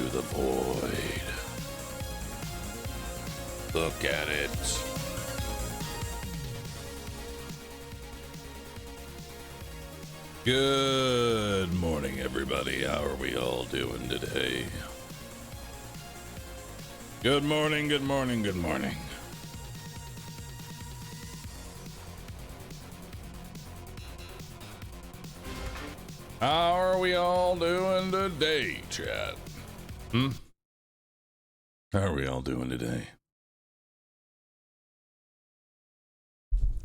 into the void. Look at it. Good morning, everybody. How are we all doing today? Good morning, good morning, good morning. How are we all doing today, chat? How are we all doing today?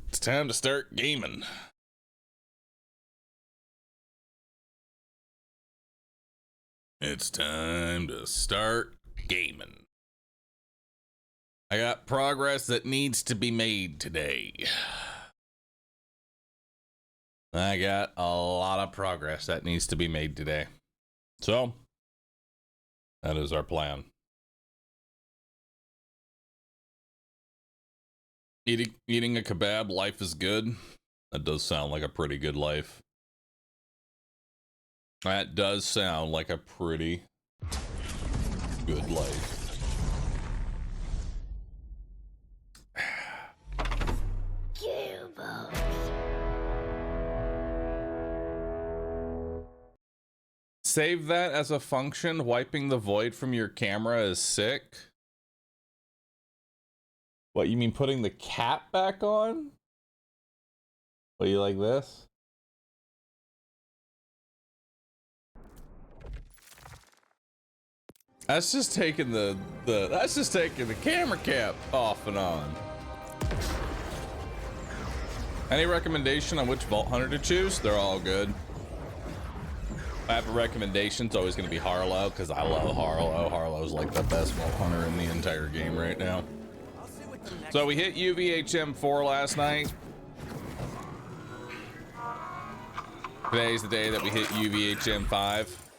It's time to start gaming. It's time to start gaming. I got progress that needs to be made today. I got a lot of progress that needs to be made today. So, that is our plan. Eating a kebab, life is good. That does sound like a pretty good life. That does sound like a pretty good life. Save that as a function. Wiping the void from your camera is sick. What, you mean putting the cap back on? What, you like this? That's just taking the camera cap off and on. Any recommendation on which Vault Hunter to choose? They're all good. I have a recommendation. It's always going to be Harlow because I love Harlow. Harlow's like the best Vault Hunter in the entire game right now. So we hit UVHM 4 last night. Today's the day that we hit UVHM 5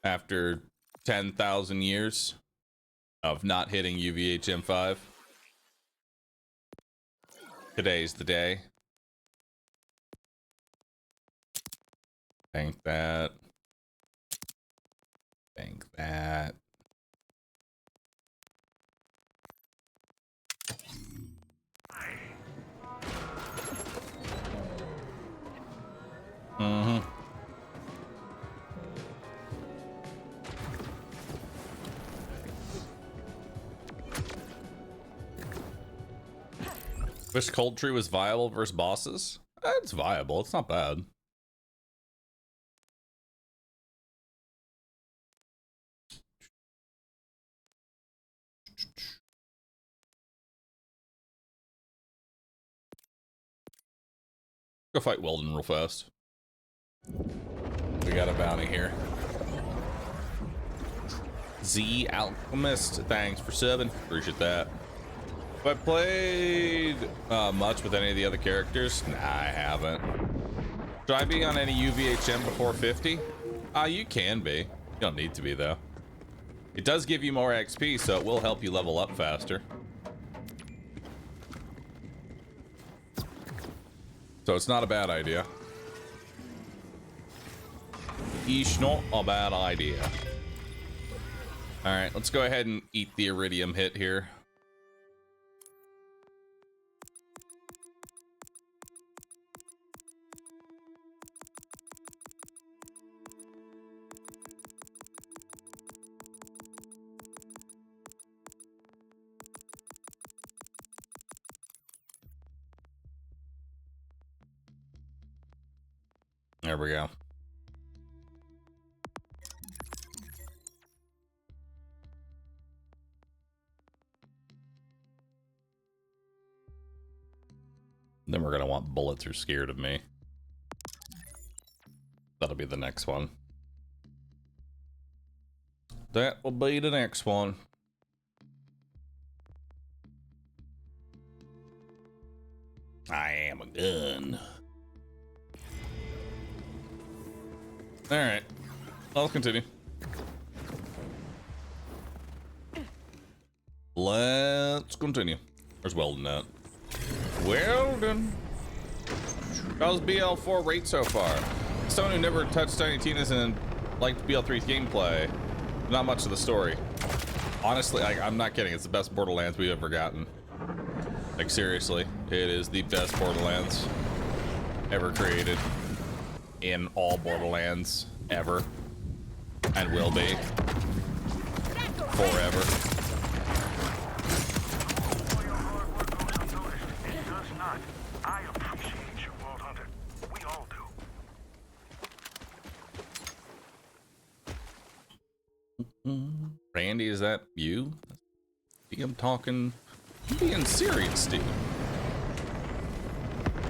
after 10,000 years of not hitting UVHM 5. Today's the day. Thank that. Thank that. Wish Cold Tree was viable versus bosses? It's viable. It's not bad. Go fight Weldon real fast. We got a bounty here. Z Alchemist, thanks for subbing. Appreciate that. Have I played much with any of the other characters? Nah, I haven't. Should I be on any UVHM before 50? You can be. You don't need to be, though. It does give you more XP, so it will help you level up faster. So it's not a bad idea. It's not a bad idea. Alright, let's go ahead and eat the Iridium hit here. There we go. Then we're gonna want bullets are scared of me. That'll be the next one. That will be the next one. I am a gun. Alright, I'll continue. Let's continue. Where's Weldon at? Weldon! How's BL4 rate so far? Someone who never touched Tiny Tina's and liked BL3's gameplay. Not much of the story. Honestly, I'm not kidding. It's the best Borderlands we've ever gotten. Like, seriously, it is the best Borderlands ever created in all Borderlands ever, and will be forever. I appreciate you, Vault Hunter. We all do. Randy, is that you? I'm talking. I'm being serious, dude.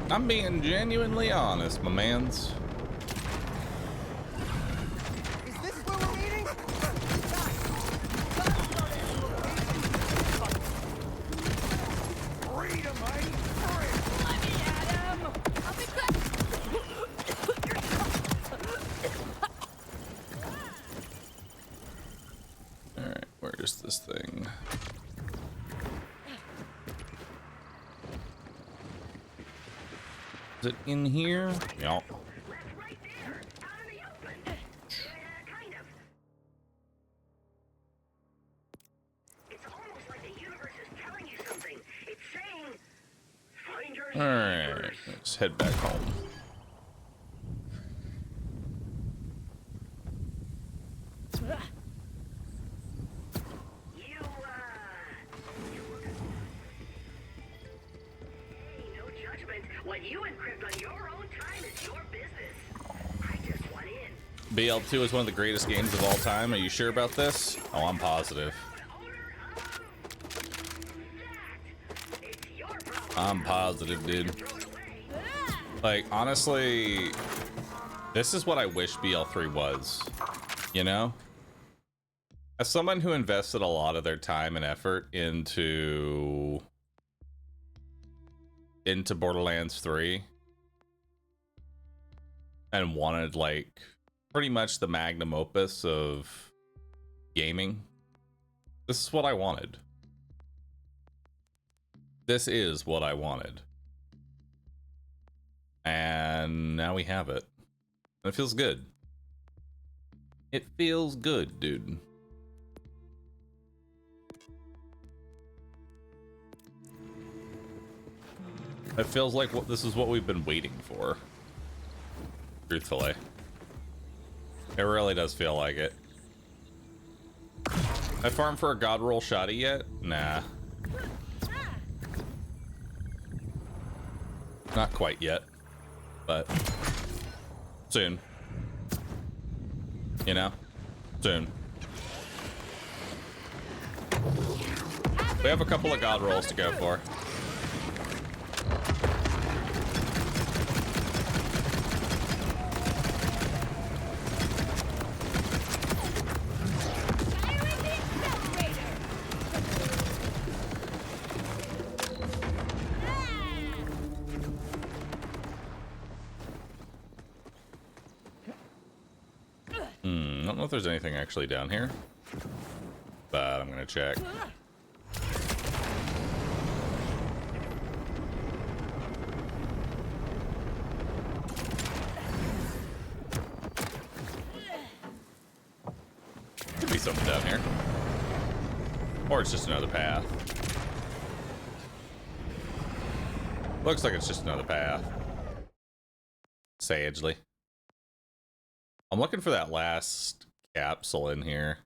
I'm being genuinely honest, my mans. Is this where we're meeting? Freedom, mate! Let me at him! I'll be back! Alright, where's this thing? Is it in here? Yep. Right there, out in the open. Kind of. It's almost like the universe is telling you something. It's saying, find your Alright, let's head back home. You, hey, no judgment. What you encrypt on your own time is your business. I just want in. BL2 is one of the greatest games of all time. Are you sure about this? Oh, I'm positive. It's your problem. I'm positive, dude. Like, honestly, this is what I wish BL3 was, you know? As someone who invested a lot of their time and effort into Borderlands 3 and wanted, like, pretty much the magnum opus of gaming, this is what I wanted. This is what I wanted. And now we have it. And it feels good. It feels good, dude. It feels like this is what we've been waiting for. Truthfully. It really does feel like it. I farmed for a god roll shoddy yet? Nah. Not quite yet. But soon. You know? Soon. We have a couple of god rolls to go for. I don't know if there's anything actually down here, but I'm gonna check. Could be something down here, or it's just another path. Looks like it's just another path. Sagely. I'm looking for that last capsule in here.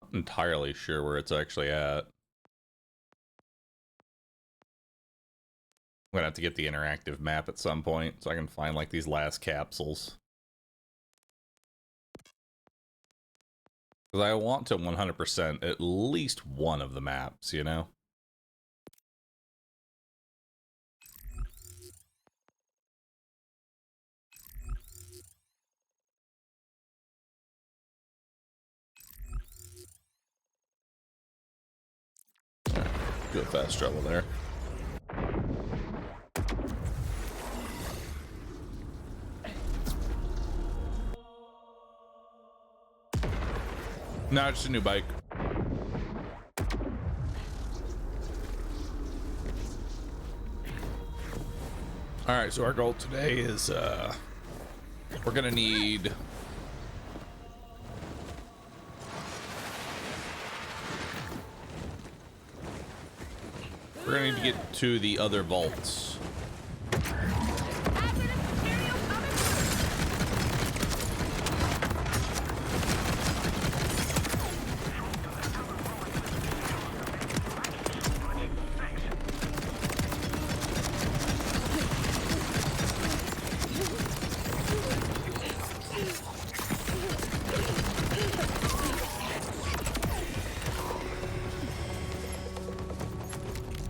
Not entirely sure where it's actually at. I'm gonna have to get the interactive map at some point so I can find like these last capsules. Because I want to 100% at least one of the maps, you know? Do a fast travel there. No, it's just a new bike. All right, so our goal today is we're gonna need We're gonna need to get to the other vaults.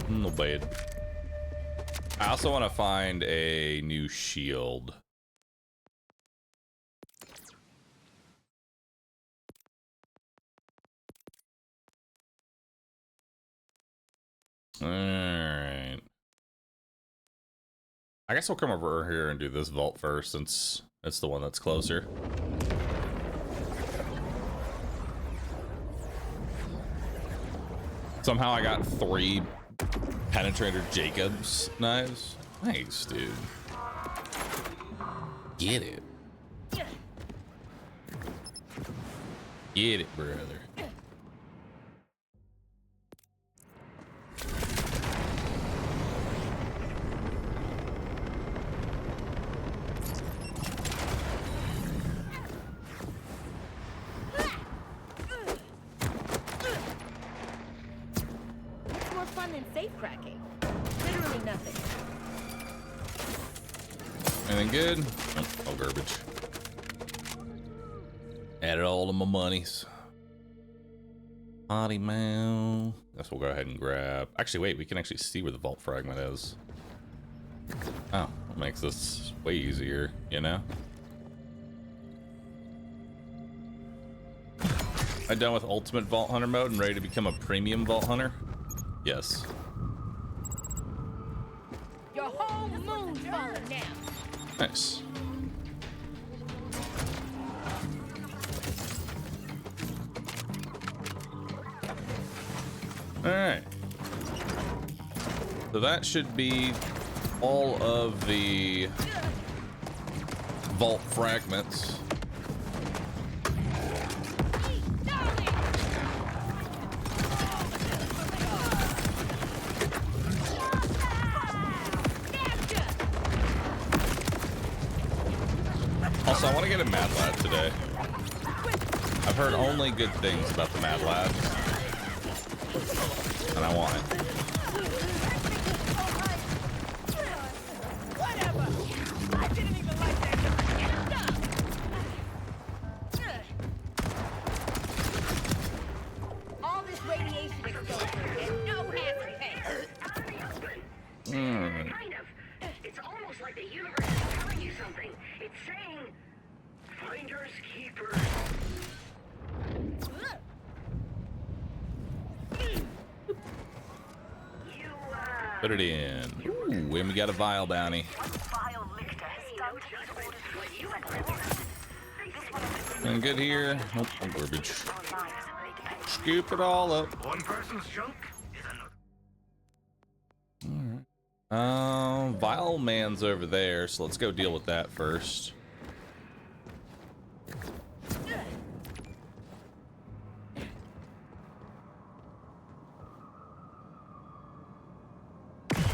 No bad. I also want to find a new shield. All right. I guess we'll come over here and do this vault first, since it's the one that's closer. Somehow I got 3 Penetrator Jacobs knives. Nice, dude. Get it. Get it, brother. More fun than safe cracking. Literally nothing. Anything good? Oh, all garbage. Added all of my monies. Body mail. Guess we'll go ahead and grab. Actually, wait. We can actually see where the vault fragment is. Oh, that makes this way easier, you know? I'm done with Ultimate Vault Hunter mode and ready to become a Premium Vault Hunter? Yes. Your whole moon's falling now. Nice. All right. So that should be all of the vault fragments. Also, I want to get a Mad Lad today. I've heard only good things about the Mad Lad, and I want it. Whatever. I didn't even like that. All this radiation exposure and no hazard pay. Out in the open. Mm. Kind of. It's almost like the universe is telling you something. It's saying, finders keepers. You, Put it in. Ooh, and we got a vial bounty. File Lichter has done these orders what you had. And good here. Nope, oh, garbage. Scoop it all up. One person's junk is another. Vial man's over there, so let's go deal with that first.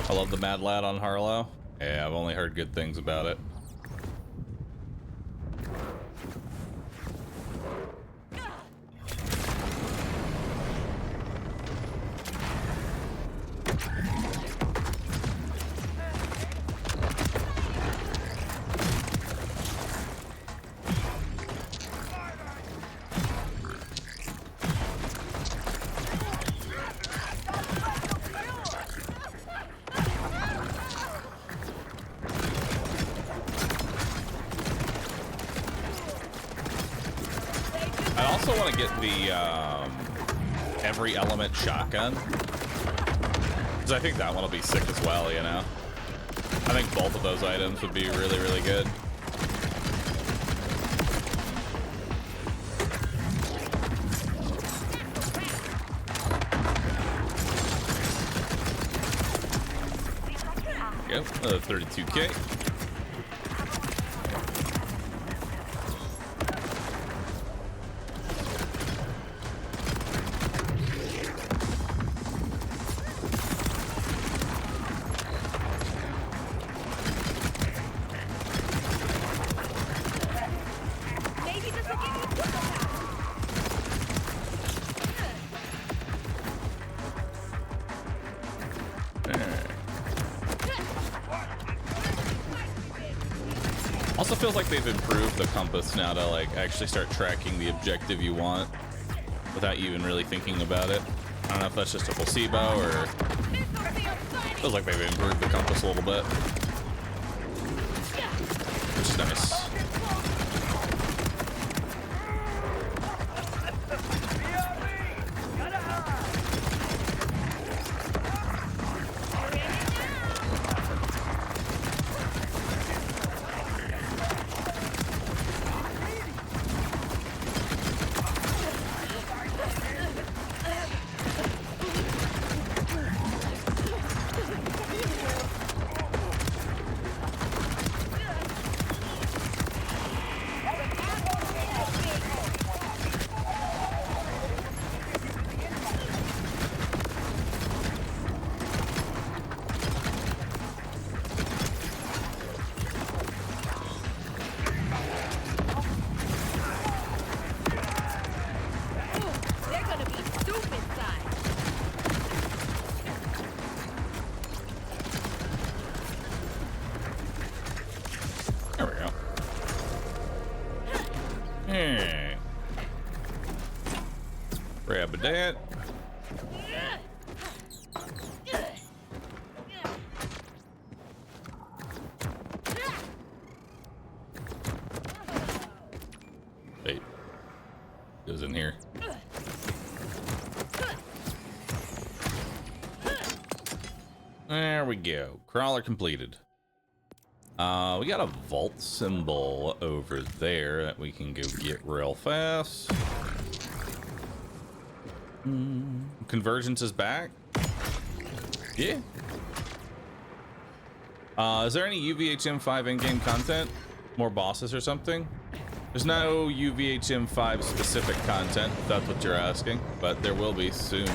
I love the Mad Lad on Harlow. Yeah, I've only heard good things about it. I also want to get the every element shotgun, because I think that one will be sick as well, you know? I think both of those items would be really, really good. Yep, 32K. also feels like they've improved the compass now to like actually start tracking the objective you want without you even really thinking about it. I don't know if that's just a placebo or feels like they've improved the compass a little bit, which is nice. Grab a dat. Wait. Goes in here. There we go. Crawler completed. We got a vault symbol over there that we can go get real fast. Convergence is back. Yeah. Is there any UVHM5 in-game content? More bosses or something? There's no UVHM5 specific content, if that's what you're asking, but there will be soon.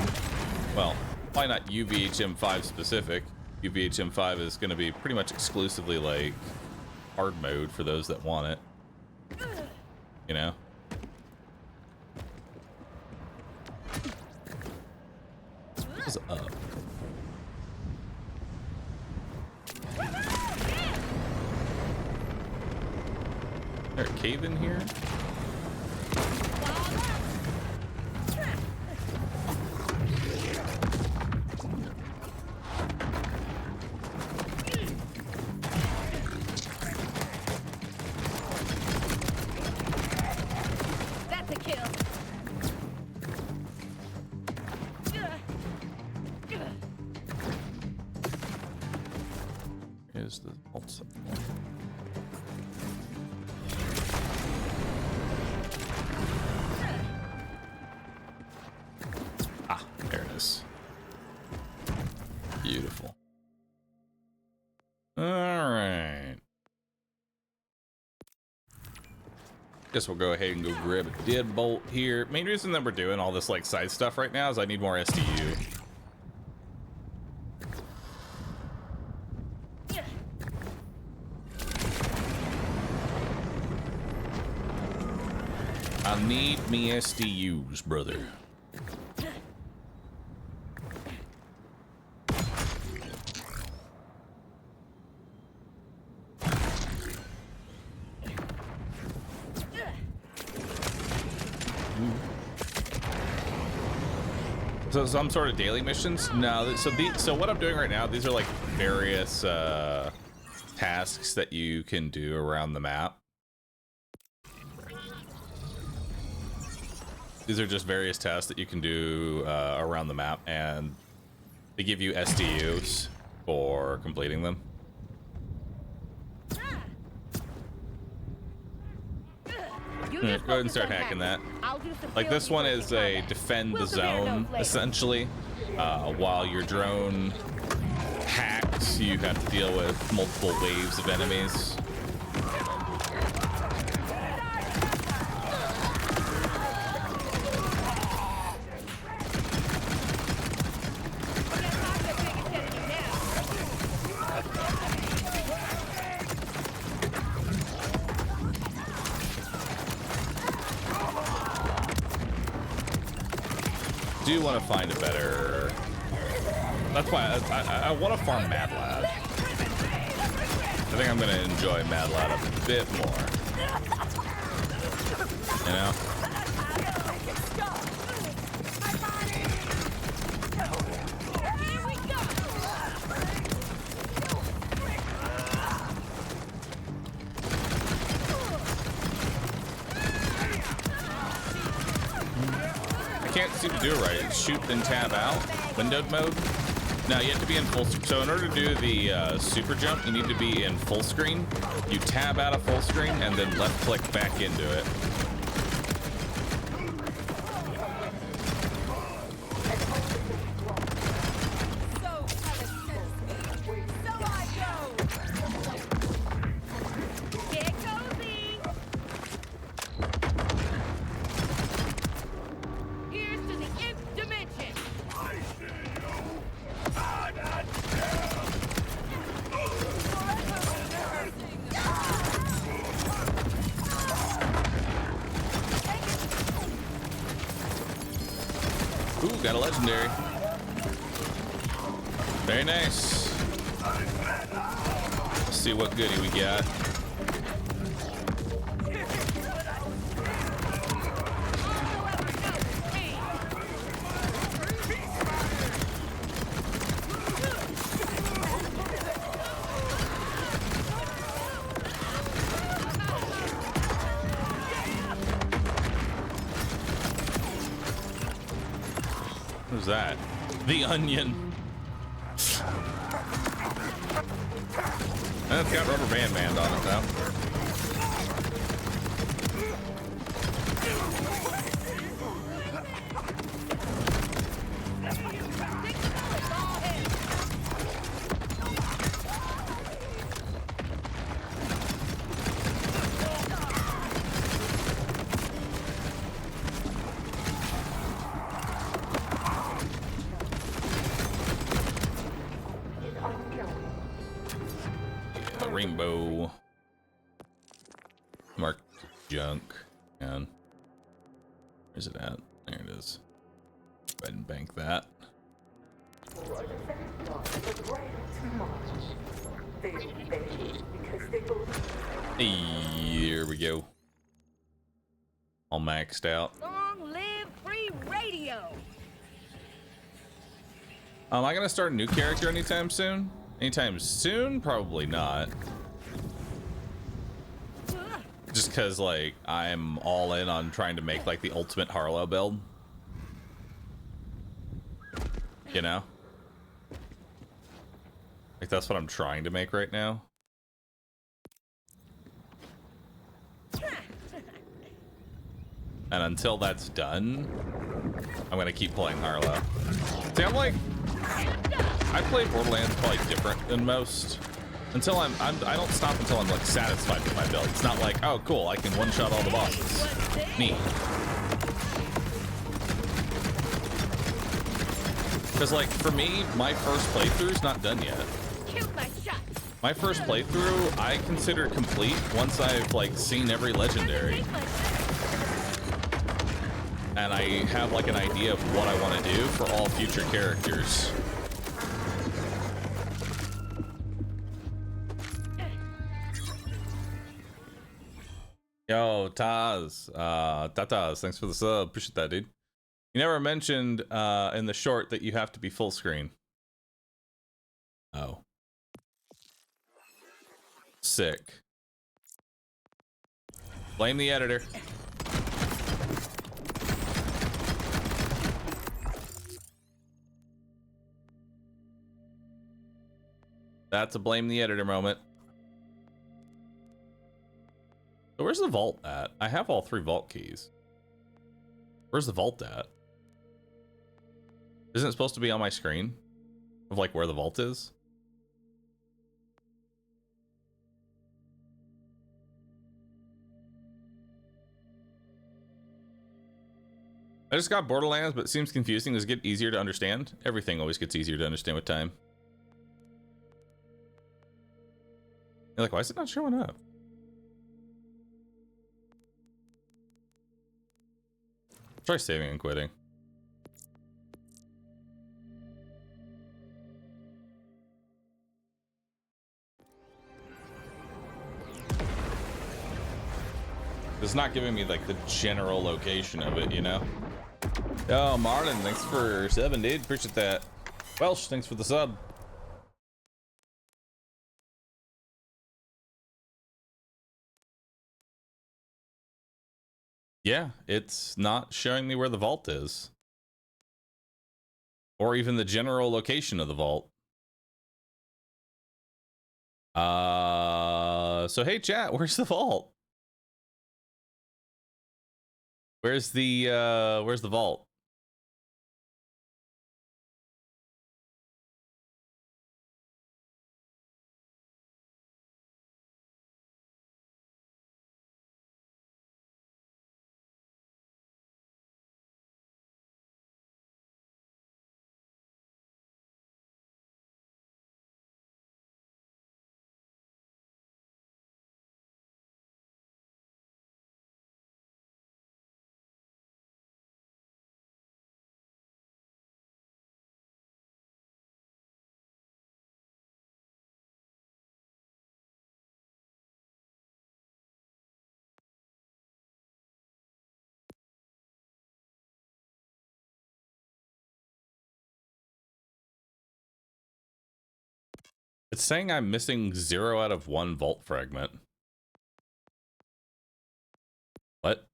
Well, probably not UVHM5 specific. UVHM5 is going to be pretty much exclusively like hard mode for those that want it. You know? What's up? Is there a cave in here? That's a kill. Here's the vault. Ah, there it is. Beautiful. All right. Guess we'll go ahead and go grab a deadbolt here. Main reason that we're doing all this like side stuff right now is I need more SDU. I need me SDUs, brother. So some sort of daily missions? No, so what I'm doing right now, these are like various tasks that you can do around the map. These are just various tasks that you can do around the map, and they give you SDUs for completing them. Go ahead and start hacking that. Like this one is a defend the zone, essentially. While your drone hacks, you have to deal with multiple waves of enemies. Do want to find a better. That's why I want to farm Mad Lad. I think I'm gonna enjoy Mad Lad a bit more. You know? Here we go. I can't seem to do it right. It's shoot then tab out. Windowed mode. No, you have to be in full. So in order to do the super jump, you need to be in full screen. You tab out of full screen and then left click back into it. So I go. Get cozy. Here's to the nth dimension. Ooh, got a legendary. Very nice. Let's see what goodie we got. Who's that? The Onion. And it's got Rubber Band Man on it now. The rainbow. Marked junk. And where's it at? There it is. Go ahead and bank that. Here we go. All maxed out. Long live free radio. Am I gonna start a new character anytime soon? Anytime soon? Probably not. Just cause like I'm all in on trying to make like the ultimate Harlow build. You know? Like that's what I'm trying to make right now. And until that's done, I'm gonna keep playing Harlow. See, I'm like, I play Borderlands probably different than most. Until I don't stop until I'm like satisfied with my build. It's not like, oh cool, I can one-shot all the bosses. Neat. Because like for me, my first playthrough's not done yet. Killed my shot. My first playthrough, I consider complete once I've like seen every legendary. And I have like an idea of what I want to do for all future characters. Yo, Taz, Tataz, thanks for the sub. Appreciate that, dude. You never mentioned in the short that you have to be full screen. Oh. Sick. Blame the editor. That's a blame the editor moment. So where's the vault at? I have all 3 vault keys. Where's the vault at? Isn't it supposed to be on my screen? Of like where the vault is? I just got Borderlands, but it seems confusing. Does it get easier to understand? Everything always gets easier to understand with time. You're like, why is it not showing up? Try saving and quitting. It's not giving me like the general location of it, you know? Oh, Marlon, thanks for subbing, dude. Appreciate that. Welsh, thanks for the sub. Yeah, it's not showing me where the vault is. Or even the general location of the vault. So hey chat, where's the vault? Where's the vault? It's saying I'm missing 0 out of 1 vault fragment. What?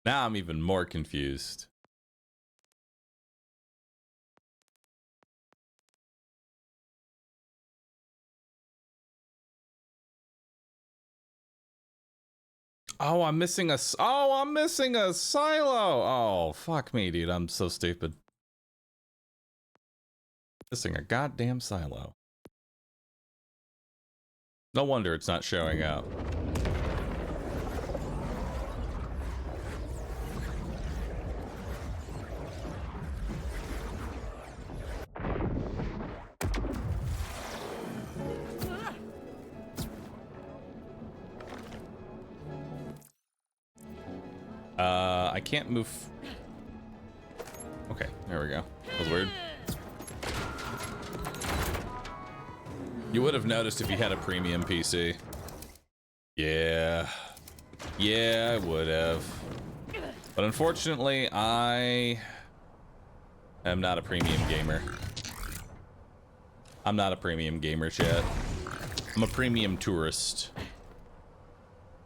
Now I'm even more confused. Oh, I'm missing a silo. Oh, fuck me, dude. I'm so stupid. Missing a goddamn silo. No wonder it's not showing out. I can't move. Okay, there we go. That was weird. You would have noticed if you had a premium PC. Yeah. Yeah, I would have. But unfortunately, I am not a premium gamer. I'm not a premium gamer, chat. I'm a premium tourist.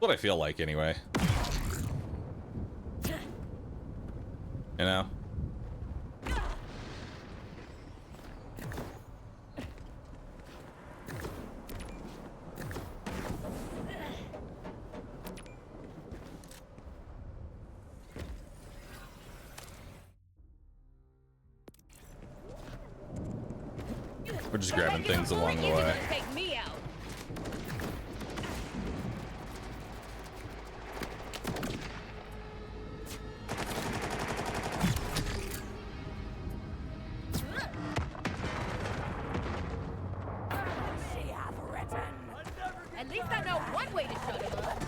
What I feel like, anyway. You know? We're just grabbing things along the way. Take me out. At least I know one way to shut him up.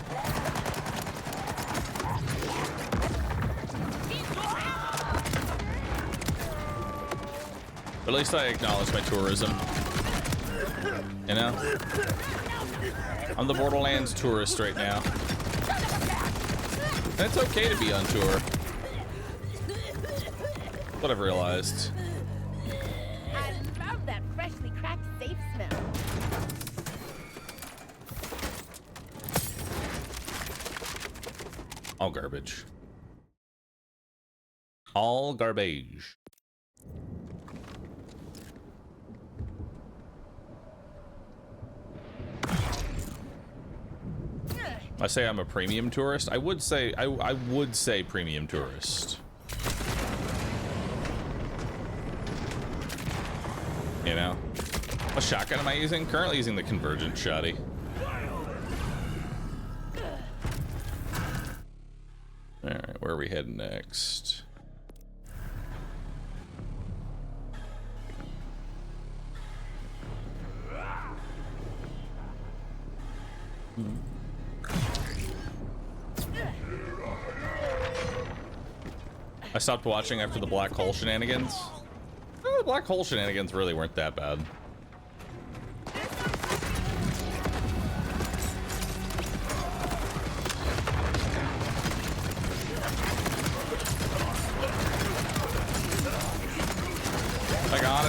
But at least I acknowledge my tourism. You know? I'm the Borderlands tourist right now. And it's okay to be on tour. What I've realized. I love that freshly cracked safe smell. All garbage. All garbage. I say I'm a premium tourist. I would say I would say premium tourist. You know? What shotgun am I using? Currently using the Convergent Shotty. Alright, where are we heading next? I stopped watching after the black hole shenanigans. Oh, the black hole shenanigans really weren't that bad.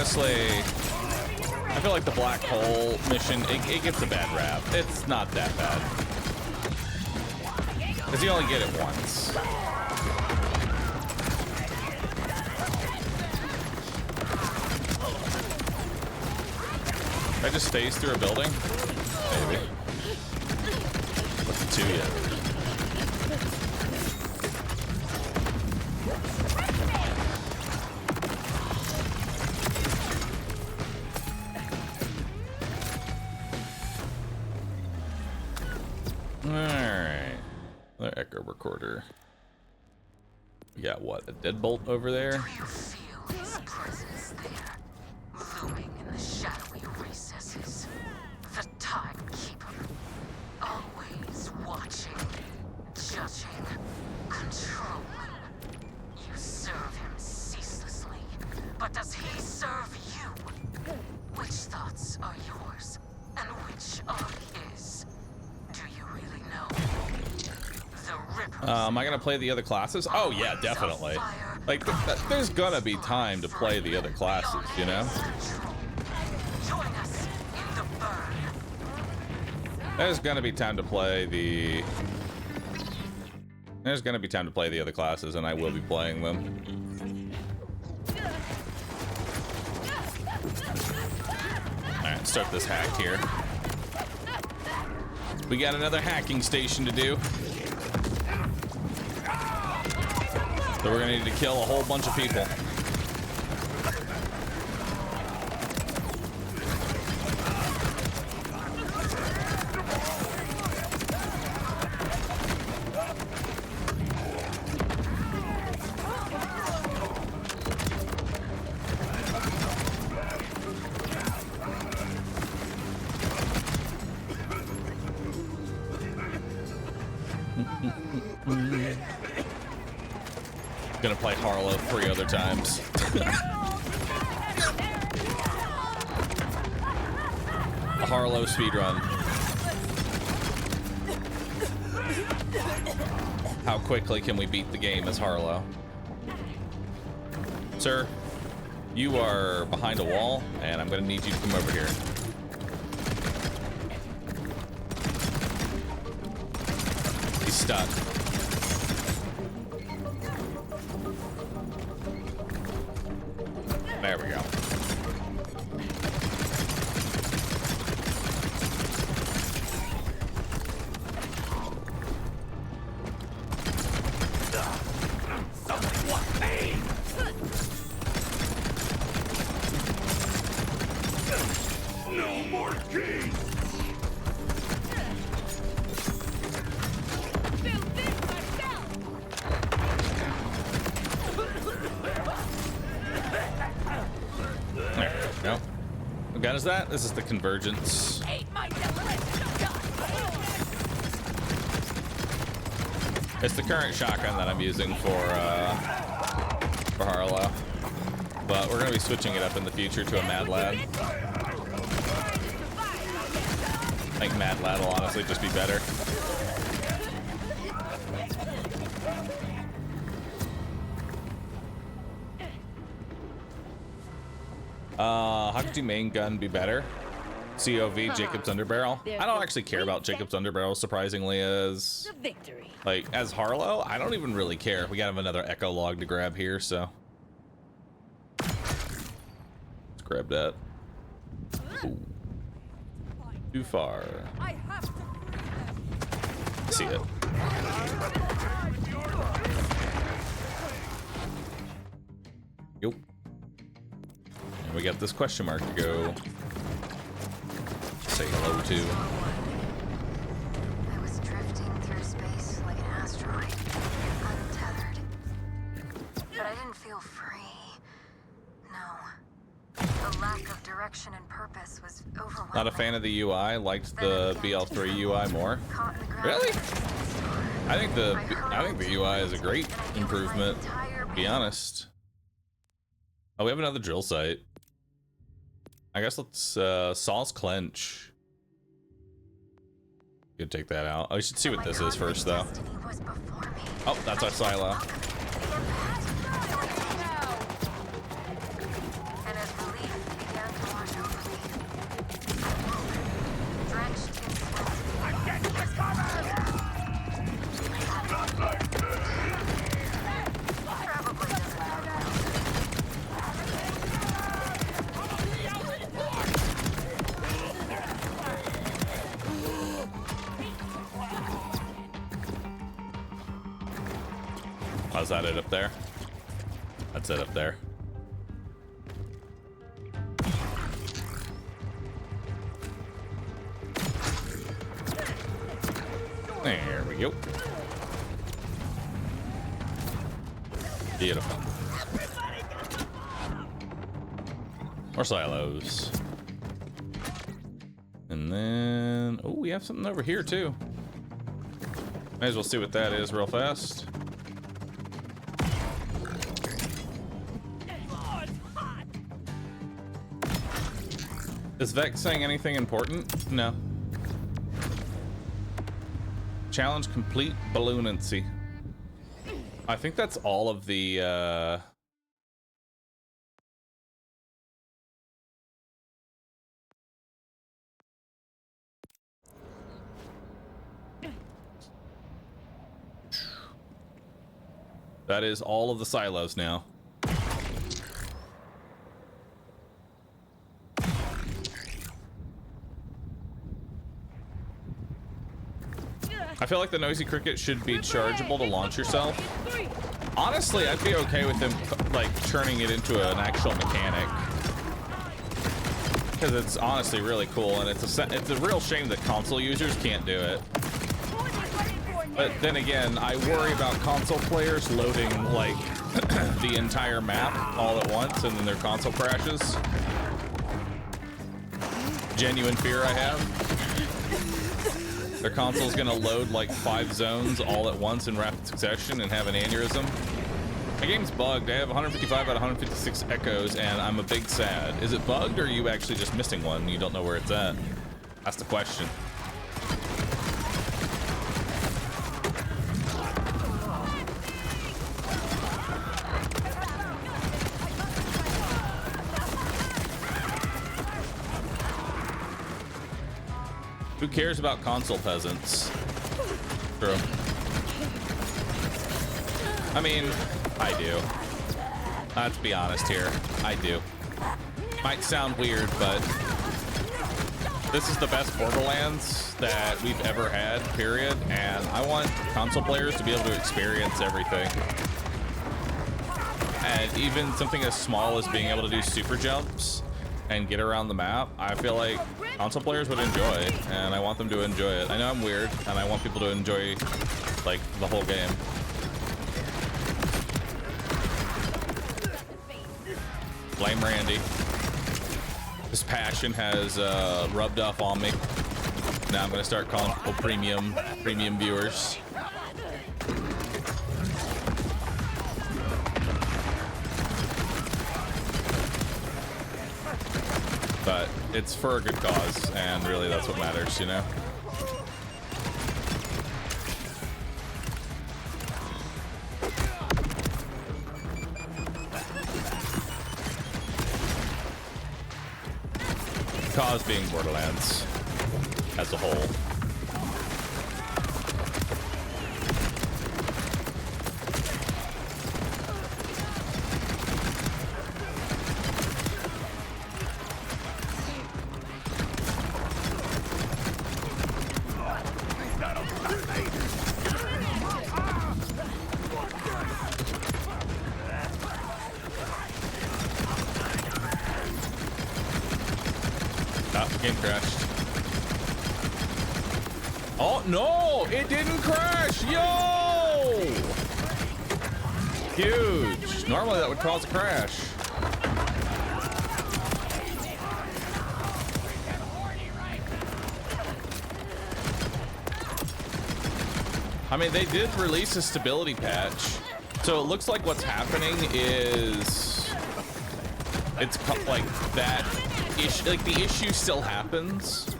honestly, I feel like the black hole mission, it gets a bad rap. It's not that bad. Because you only get it once. I just phase through a building? Maybe. What's it to you? Alright. Another echo recorder. We got what? A deadbolt over there? Do you feel his presence there, looming in the shadowy recesses? The timekeeper, always watching, judging, controlling. You serve him ceaselessly, but does he serve you? Which thoughts are yours, and which are his? Do you really know? The Ripper. Am I gonna play the other classes? Oh yeah, definitely. Like, there's gonna be time to play the other classes, you know? Join us in the burn. There's gonna be time to play the... There's gonna be time to play the other classes, and I will be playing them. Alright, start this hack here. We got another hacking station to do. So we're gonna need to kill a whole bunch of people. Gonna play Harlow 3 other times. A Harlow speedrun. How quickly can we beat the game as Harlow? Sir, you are behind a wall, and I'm gonna need you to come over here. He's stuck. There we go. No more games! Build this myself! There we go. What gun is that? This is the Convergence. Ain't my demolition done! It's the current shotgun that I'm using for Harlow. But we're gonna be switching it up in the future to a Mad Lad. I think Mad Lad will honestly just be better. How could your main gun be better? COV Jacob's Underbarrel. I don't actually care about Jacob's Underbarrel, surprisingly, as The victory. like as Harlow. I don't even really care. We got another echo log to grab here, so let's grab that. Ooh. Too far. I have to free them. See it. Yep. And we got this question mark to go say hello to. I was drifting through space like an asteroid, untethered. But I didn't feel free. No. The lack of direction and purpose was overwhelming. Not a fan of the UI. Liked the BL3 UI more. Caught in the ground. Really? I think the UI is a great improvement, to be honest. Oh, we have another drill site. I guess let's Saw's Clench. Could take that out. Oh, we should see what this is first, though. Oh, that's our silo. And as belief is that it up there? That's it up there. There we go. Beautiful. More silos. And then, oh, we have something over here too. May as well see what that is real fast. Is Vex saying anything important? No. Challenge complete balloonancy. I think that's all of the that is all of the silos now. I feel like the Noisy Cricket should be chargeable to launch yourself. Honestly, I'd be okay with them like turning it into an actual mechanic, because it's honestly really cool, and it's a real shame that console users can't do it. But then again, I worry about console players loading like the entire map all at once, and then their console crashes. Genuine fear I have. Their console's gonna load like 5 zones all at once in rapid succession and have an aneurysm. My game's bugged. I have 155 out of 156 echoes, and I'm a big sad. Is it bugged, or are you actually just missing one and you don't know where it's at? That's the question. Who cares about console peasants? True. I mean, I do. Let's be honest here. I do. Might sound weird, but this is the best Borderlands that we've ever had, period. And I want console players to be able to experience everything. And even something as small as being able to do super jumps and get around the map, I feel like console players would enjoy, and I want them to enjoy it. I know I'm weird, and I want people to enjoy like the whole game. Blame Randy. His passion has rubbed off on me. Now I'm gonna start calling people premium viewers. But it's for a good cause, and really that's what matters, you know? Cause being Borderlands as a whole. Game crashed. Oh no, it didn't crash. Yo, huge. Normally that would cause a crash. I mean, they did release a stability patch, so it looks like what's happening is it's like that. Like the issue still happens,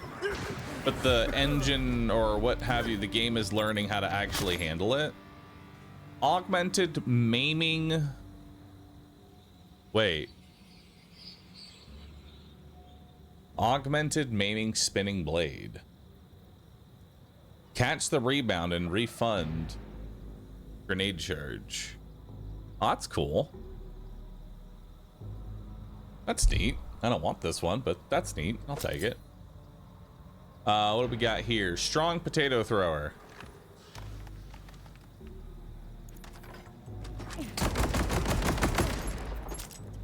but the engine or what have you, the game is learning how to actually handle it. Augmented maiming. Wait. Augmented maiming spinning blade. Catch the rebound and refund grenade charge. Oh, that's cool. That's neat. I don't want this one, but that's neat. I'll take it. What do we got here? Strong potato thrower.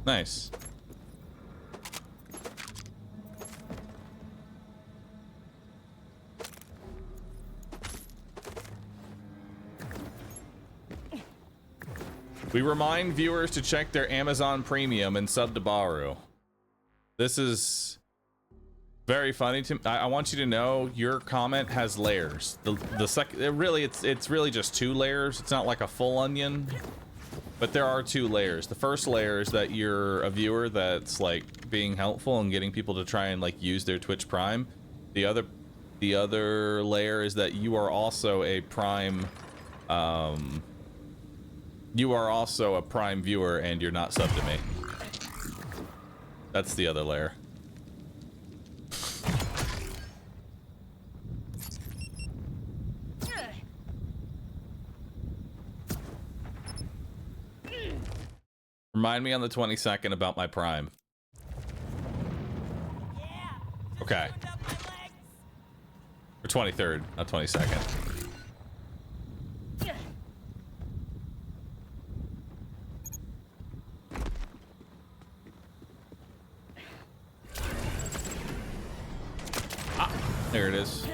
Nice. We remind viewers to check their Amazon Premium and sub to Bahroo. This is very funny to me. I want you to know your comment has layers. The second, it's really just 2 layers. It's not like a full onion, but there are 2 layers. The first layer is that you're a viewer that's like being helpful and getting people to try and like use their Twitch Prime. The other layer is that you are also a Prime. You are also a Prime viewer and you're not subbed to me. That's the other layer. Remind me on the 22nd about my Prime. Okay. Or 23rd, not 22nd. There it is.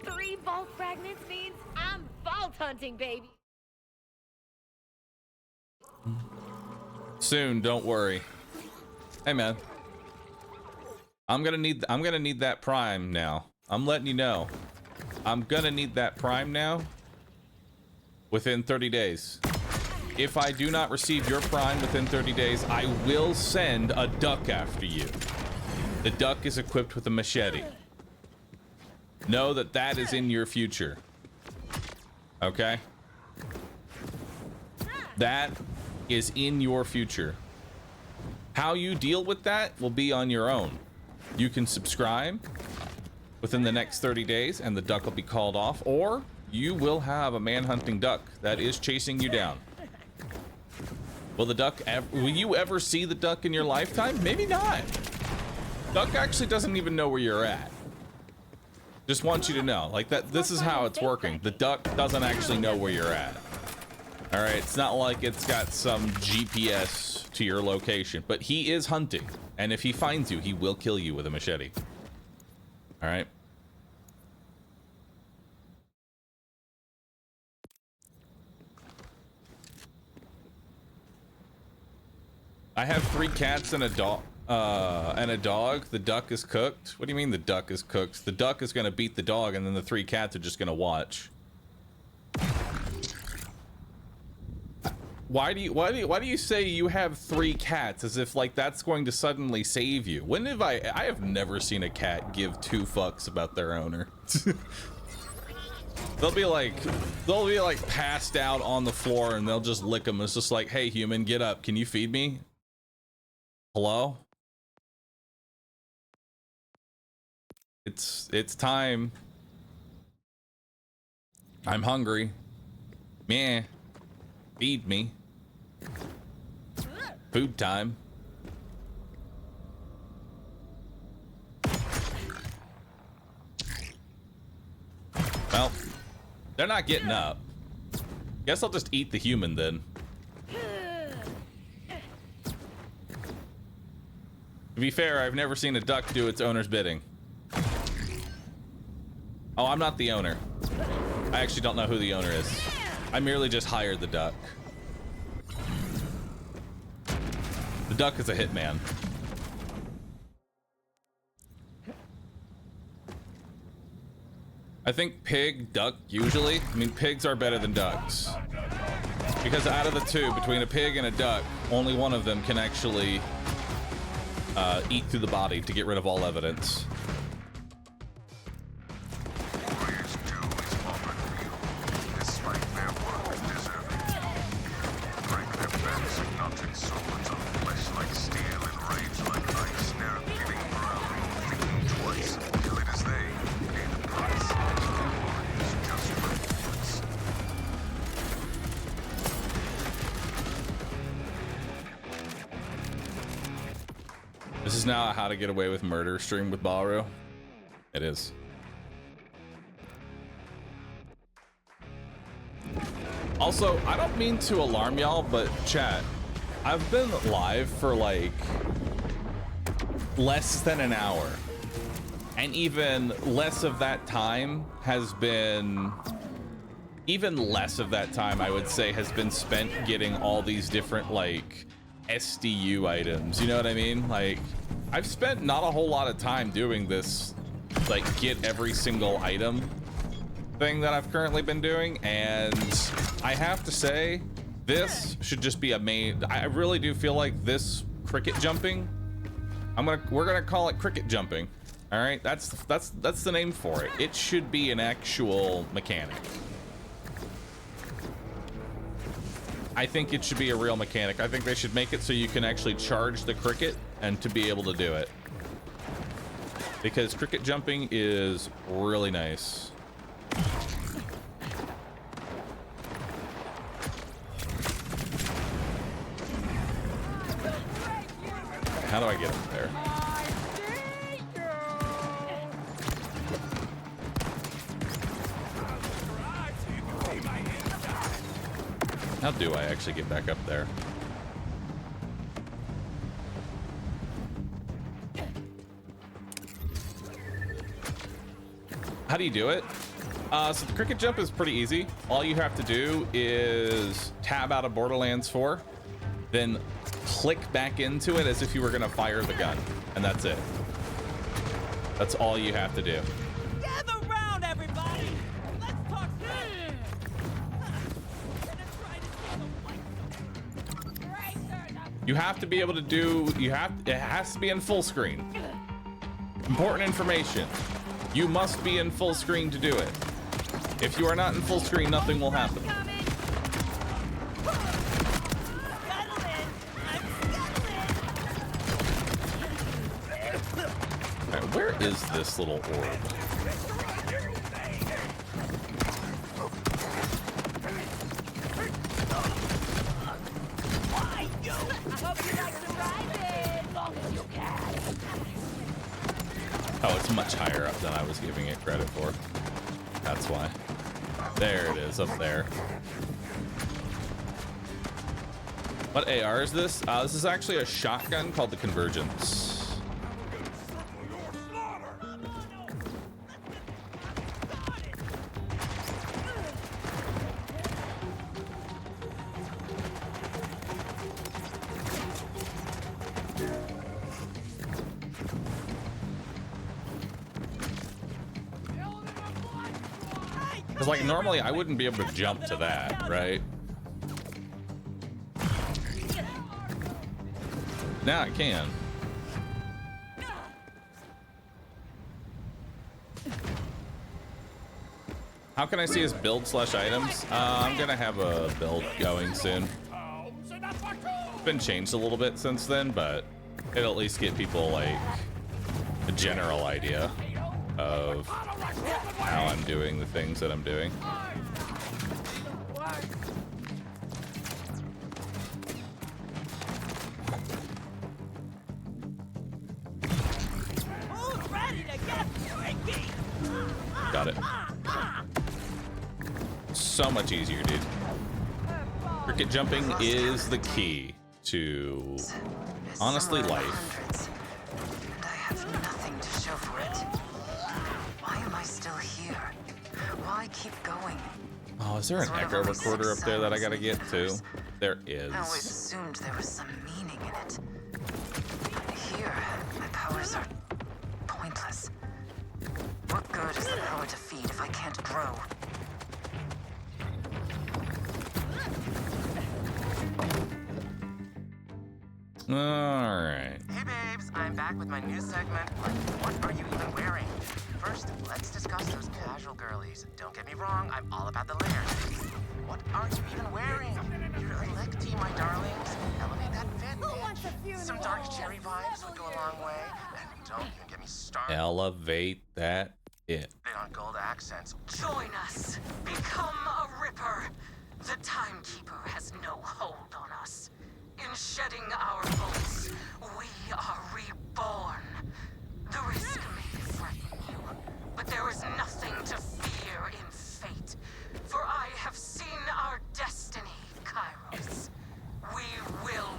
3 vault fragments means I'm vault hunting, baby. Soon, don't worry. Hey man. I'm gonna need that Prime now. I'm letting you know. I'm gonna need that Prime now within 30 days. If I do not receive your Prime within 30 days, I will send a duck after you. The duck is equipped with a machete. Know that that is in your future. Okay? That is in your future. How you deal with that will be on your own. You can subscribe within the next 30 days and the duck will be called off, or you will have a man-hunting duck that is chasing you down. Will you ever see the duck in your lifetime? Maybe not. Duck actually doesn't even know where you're at. Just want you to know, like that. This is how it's working. The duck doesn't actually know where you're at. All right, it's not like it's got some GPS to your location, but he is hunting, and if he finds you, he will kill you with a machete. All right. I have 3 cats and a dog. The duck is cooked. What do you mean the duck is cooked? The duck is gonna beat the dog, and then the 3 cats are just gonna watch. Why do you say you have 3 cats as if like that's going to suddenly save you? When have I have never seen a cat give 2 fucks about their owner. They'll be like passed out on the floor and they'll just lick them. It's just like, hey human, get up. Can you feed me? Hello? It's time. I'm hungry. Meh. Feed me. Food time. Well, they're not getting up. Guess I'll just eat the human then. To be fair, I've never seen a duck do its owner's bidding. Oh, I'm not the owner. I actually don't know who the owner is. I merely just hired the duck. The duck is a hitman. I think pig, duck, usually. I mean, pigs are better than ducks. Because out of the 2, between a pig and a duck, only one of them can actually eat through the body to get rid of all evidence. This is now a how to get away with murder stream with Bahroo. It is. Also, I don't mean to alarm y'all, but chat, I've been live for like less than an hour, and even less of that time has been, I would say, has been spent getting all these different like SDU items. You know what I mean? Like, I've spent not a whole lot of time doing this, like get every single item thing that I've currently been doing, and I have to say, this should just be a main. I really do feel like this cricket jumping, we're gonna call it cricket jumping. All right, that's the name for it. It should be an actual mechanic. I think it should be a real mechanic. I think they should make it so you can actually charge the cricket and to be able to do it, because cricket jumping is really nice. How do I get up there? How do I actually get back up there? How do you do it? So the cricket jump is pretty easy. All you have to do is tab out of Borderlands 4, then click back into it as if you were gonna fire the gun, and that's it. That's all you have to do. Gather round, everybody. Let's talk You have to be able to do, it has to be in full screen. Important information. You must be in full screen to do it. If you are not in full screen, nothing will happen. Alright, where is this little orb? Oh, it's much higher up than I was giving it credit for. That's why. There it is, up there. What AR is this? This is actually a shotgun called the Convergence. Because, like, normally I wouldn't be able to jump to that, right? Now I can. How can I see his build slash items? I'm gonna have a build going soon. It's been changed a little bit since then, but it'll at least get people like a general idea of how I'm doing the things that I'm doing. Got it. So much easier, dude. Cricket jumping is the key to, honestly, life. And I have nothing to show for it. Why am I still here? Why keep going? Oh, is there an echo recorder up there that I gotta get to? There is. I always assumed there was some meaning in it. Here, my powers are pointless. What good is the power to feed if I can't grow? All right. Hey babes, I'm back with my new segment, like, what are you even wearing? First, let's discuss those casual girlies. Don't get me wrong, I'm all about the layers. What are you even wearing? You're electy, my darlings. Elevate that fit. Some dark cherry vibes would go a long way. And don't even get me started Elevate that it. on gold accents. Join us. Become a Ripper. The Timekeeper has no hold on us. In shedding our bolts, we are reborn. The risk may frighten you, but there is nothing to fear in fate. For I have seen our destiny, Kairos. We will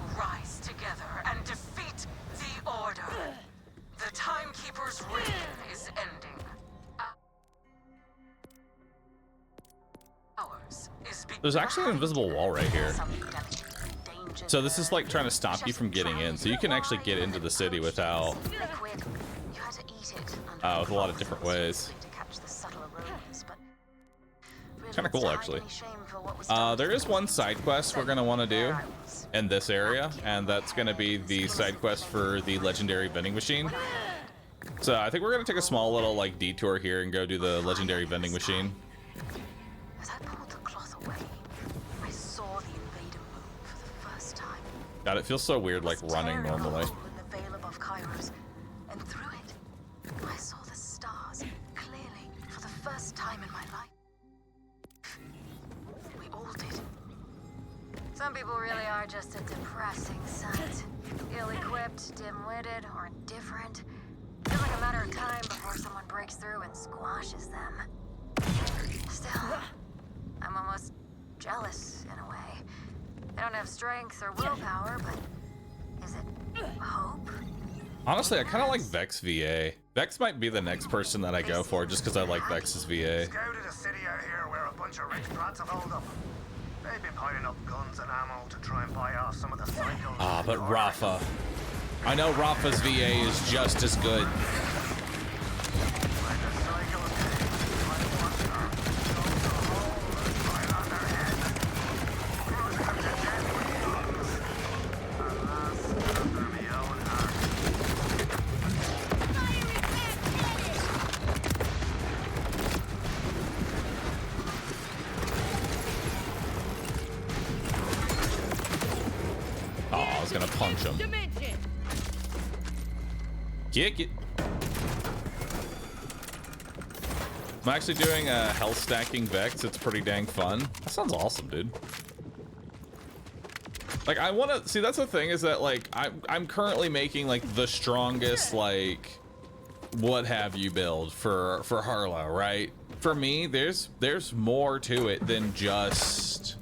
There's actually an invisible wall right here. Some delicate danger So this is like trying to there. stop you Just from getting in. So you can actually get into the city without, Liquid. You had to eat it under with a lot of different ways. to catch the subtle aromas, but really Kinda cool, it's actually. hardly shame for what was done There to is the one place. side quest we're gonna want to do There I was. in this area, and that's gonna be the side quest for the legendary vending machine. So I think we're gonna take a small little like detour here and go do the legendary vending machine. As I pulled the cloth away, I saw the invader move for the first time. God, it feels so weird like running Tearing a normally. hole in the veil above Kairos, and through it, I saw the stars clearly for the first time in my life. We all did. Some people really are just a depressing sight. Ill-equipped, dim-witted, or indifferent. Feels like a matter of time before someone breaks through and squashes them. Still, I'm almost jealous in a way. I don't have strength or willpower, but is it hope? Honestly, I kind of like Vex VA. Vex might be the next person that I go for just because I like Vex's VA. Scouted a city out here where a bunch of rich brats have holed up. They've been piling up guns and ammo to try and buy off some of the cycles. Ah, but Rafa. I know Rafa's VA is just as good. Oh, I was gonna punch him. Dimension. Kick it. I'm actually doing a health stacking Vex. It's pretty dang fun. That sounds awesome, dude. Like, I want to see. That's the thing, is that like I'm currently making like the strongest like what have you build for Harlow, right? For me, there's more to it than just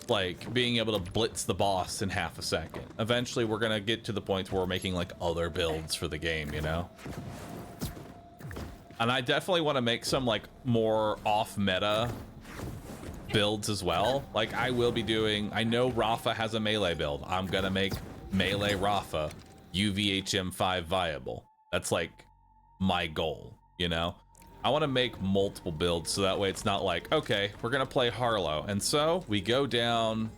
like being able to blitz the boss in half a second. Eventually we're gonna get to the point where we're making like other builds for the game, you know? And I definitely want to make some like more off meta builds as well. Like I will be doing, I know Rafa has a melee build. I'm gonna make melee Rafa UVHM5 viable. That's like my goal, you know? I want to make multiple builds so that way it's not like, okay, we're gonna play Harlow, and so we go down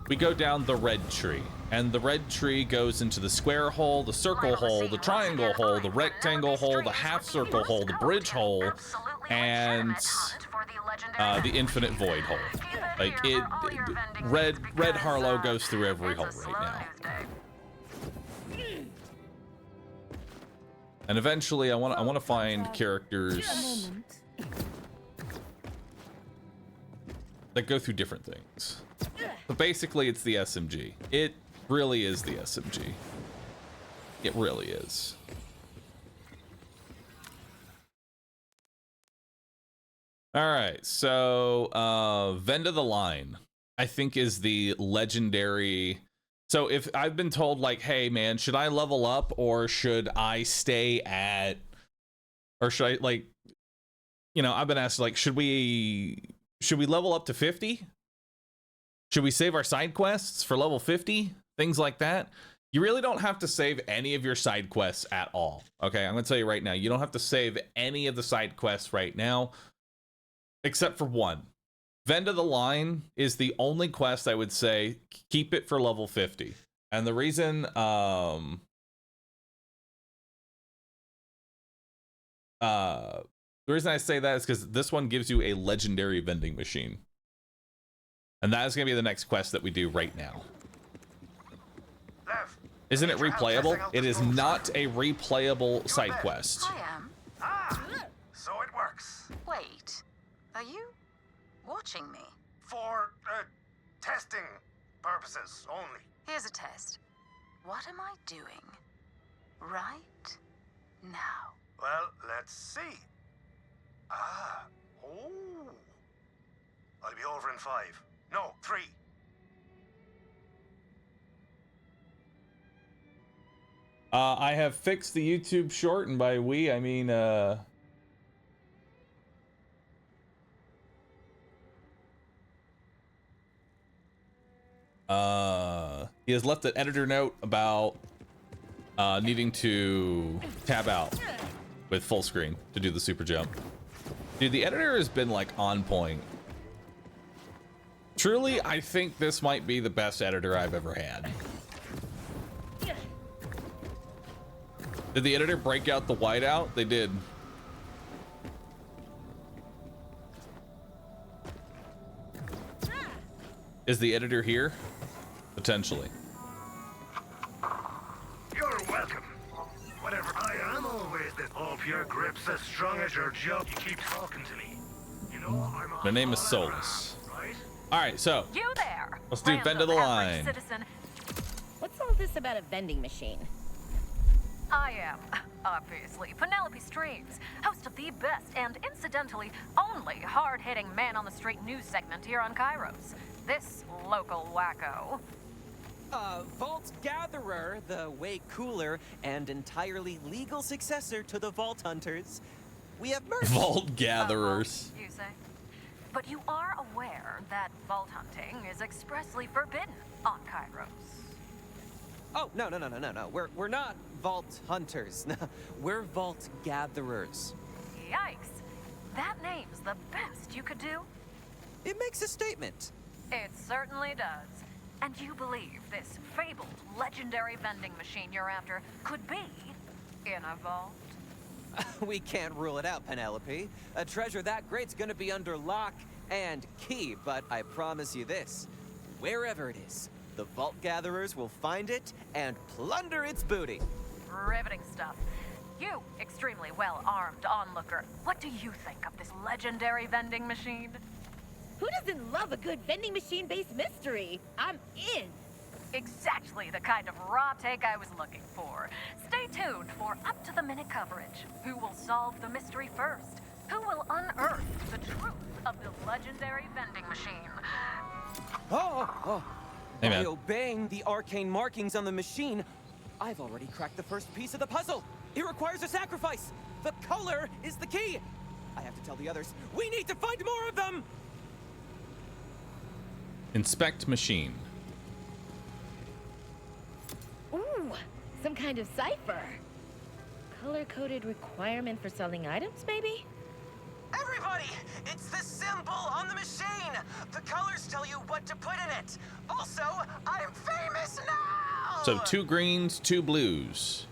the red tree, and the red tree goes into the square hole, the circle hole, the triangle hole, the rectangle hole, the half circle hole, the bridge hole, and the infinite void hole. Like red Harlow goes through every hole right now. And eventually, I want to find characters that go through different things. But basically, it's the SMG. It really is the SMG. It really is. All right, so Vend of the Line, I think, is the legendary. So if I've been told like, hey man, should I level up or should I stay at, or should I like, you know, I've been asked like, should we level up to 50? Should we save our side quests for level 50? Things like that. You really don't have to save any of your side quests at all. Okay, I'm gonna tell you right now, you don't have to save any of the side quests right now, except for one. Vend of the Line is the only quest I would say keep it for level 50. And the reason I say that is because this one gives you a legendary vending machine. And that is going to be the next quest that we do right now. Isn't it replayable? It is not a replayable side quest. I am. Ah, so it works. Wait, are you watching me? For, testing purposes only. Here's a test. What am I doing right now? Well, let's see. Ah, oh. I'll be over in 5. No, 3. I have fixed the YouTube short, and by we, I mean, He has left an editor note about needing to tab out with full screen to do the super jump. Dude, the editor has been like on point. Truly, I think this might be the best editor I've ever had. Did the editor break out the whiteout? They did. Is the editor here? Potentially. You're welcome. Whatever I am, always this all pure grips as strong as your job. You keep talking to me. You know, I'm My name is all Solus. around, right? All right, so You there. let's do vend to the Random line. average citizen. What's all this about a vending machine? I am, obviously, Penelope Streams, host of the best and, incidentally, only hard-hitting man-on-the-street news segment here on Kairos. This local wacko. Vault Gatherer, the way cooler and entirely legal successor to the Vault Hunters. We have merged. Vault gatherers. You say? But you are aware that vault hunting is expressly forbidden on Kairos. Oh, no. We're not Vault Hunters. We're Vault Gatherers. Yikes. That name's the best you could do? It makes a statement. It certainly does. And you believe this fabled, legendary vending machine you're after could be in a vault? We can't rule it out, Penelope. A treasure that great's gonna be under lock and key, but I promise you this. Wherever it is, the Vault Gatherers will find it and plunder its booty. Riveting stuff. You, extremely well-armed onlooker, what do you think of this legendary vending machine? Who doesn't love a good vending machine-based mystery? I'm in. Exactly the kind of raw take I was looking for. Stay tuned for up-to-the-minute coverage. Who will solve the mystery first? Who will unearth the truth of the legendary vending machine? Oh. Hey, By man. obeying the arcane markings on the machine, I've already cracked the first piece of the puzzle. It requires a sacrifice. The color is the key. I have to tell the others, we need to find more of them. Inspect machine. Ooh, some kind of cipher. Color-coded requirement for selling items, maybe? Everybody! It's the symbol on the machine! The colors tell you what to put in it! Also, I'm famous now! So 2 greens, 2 blues.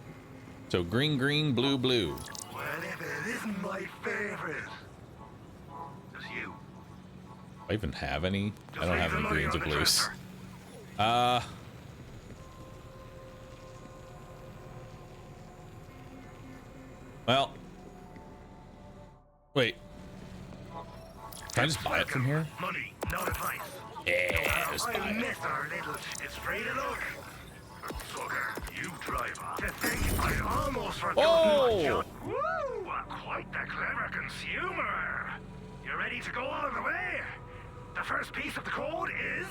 So green, green, blue, blue. Well, if it isn't my favorite. Just you. Do I even have any? I don't have any greens or blues. Well. Wait. Can I just buy it from here? Money, not advice. Yeah, just I buy it. miss our little straight of luck. Sucker, you driver. To think I almost forgot Oh! my job. Woo! Quite the clever consumer. You ready to go all the way? The first piece of the code is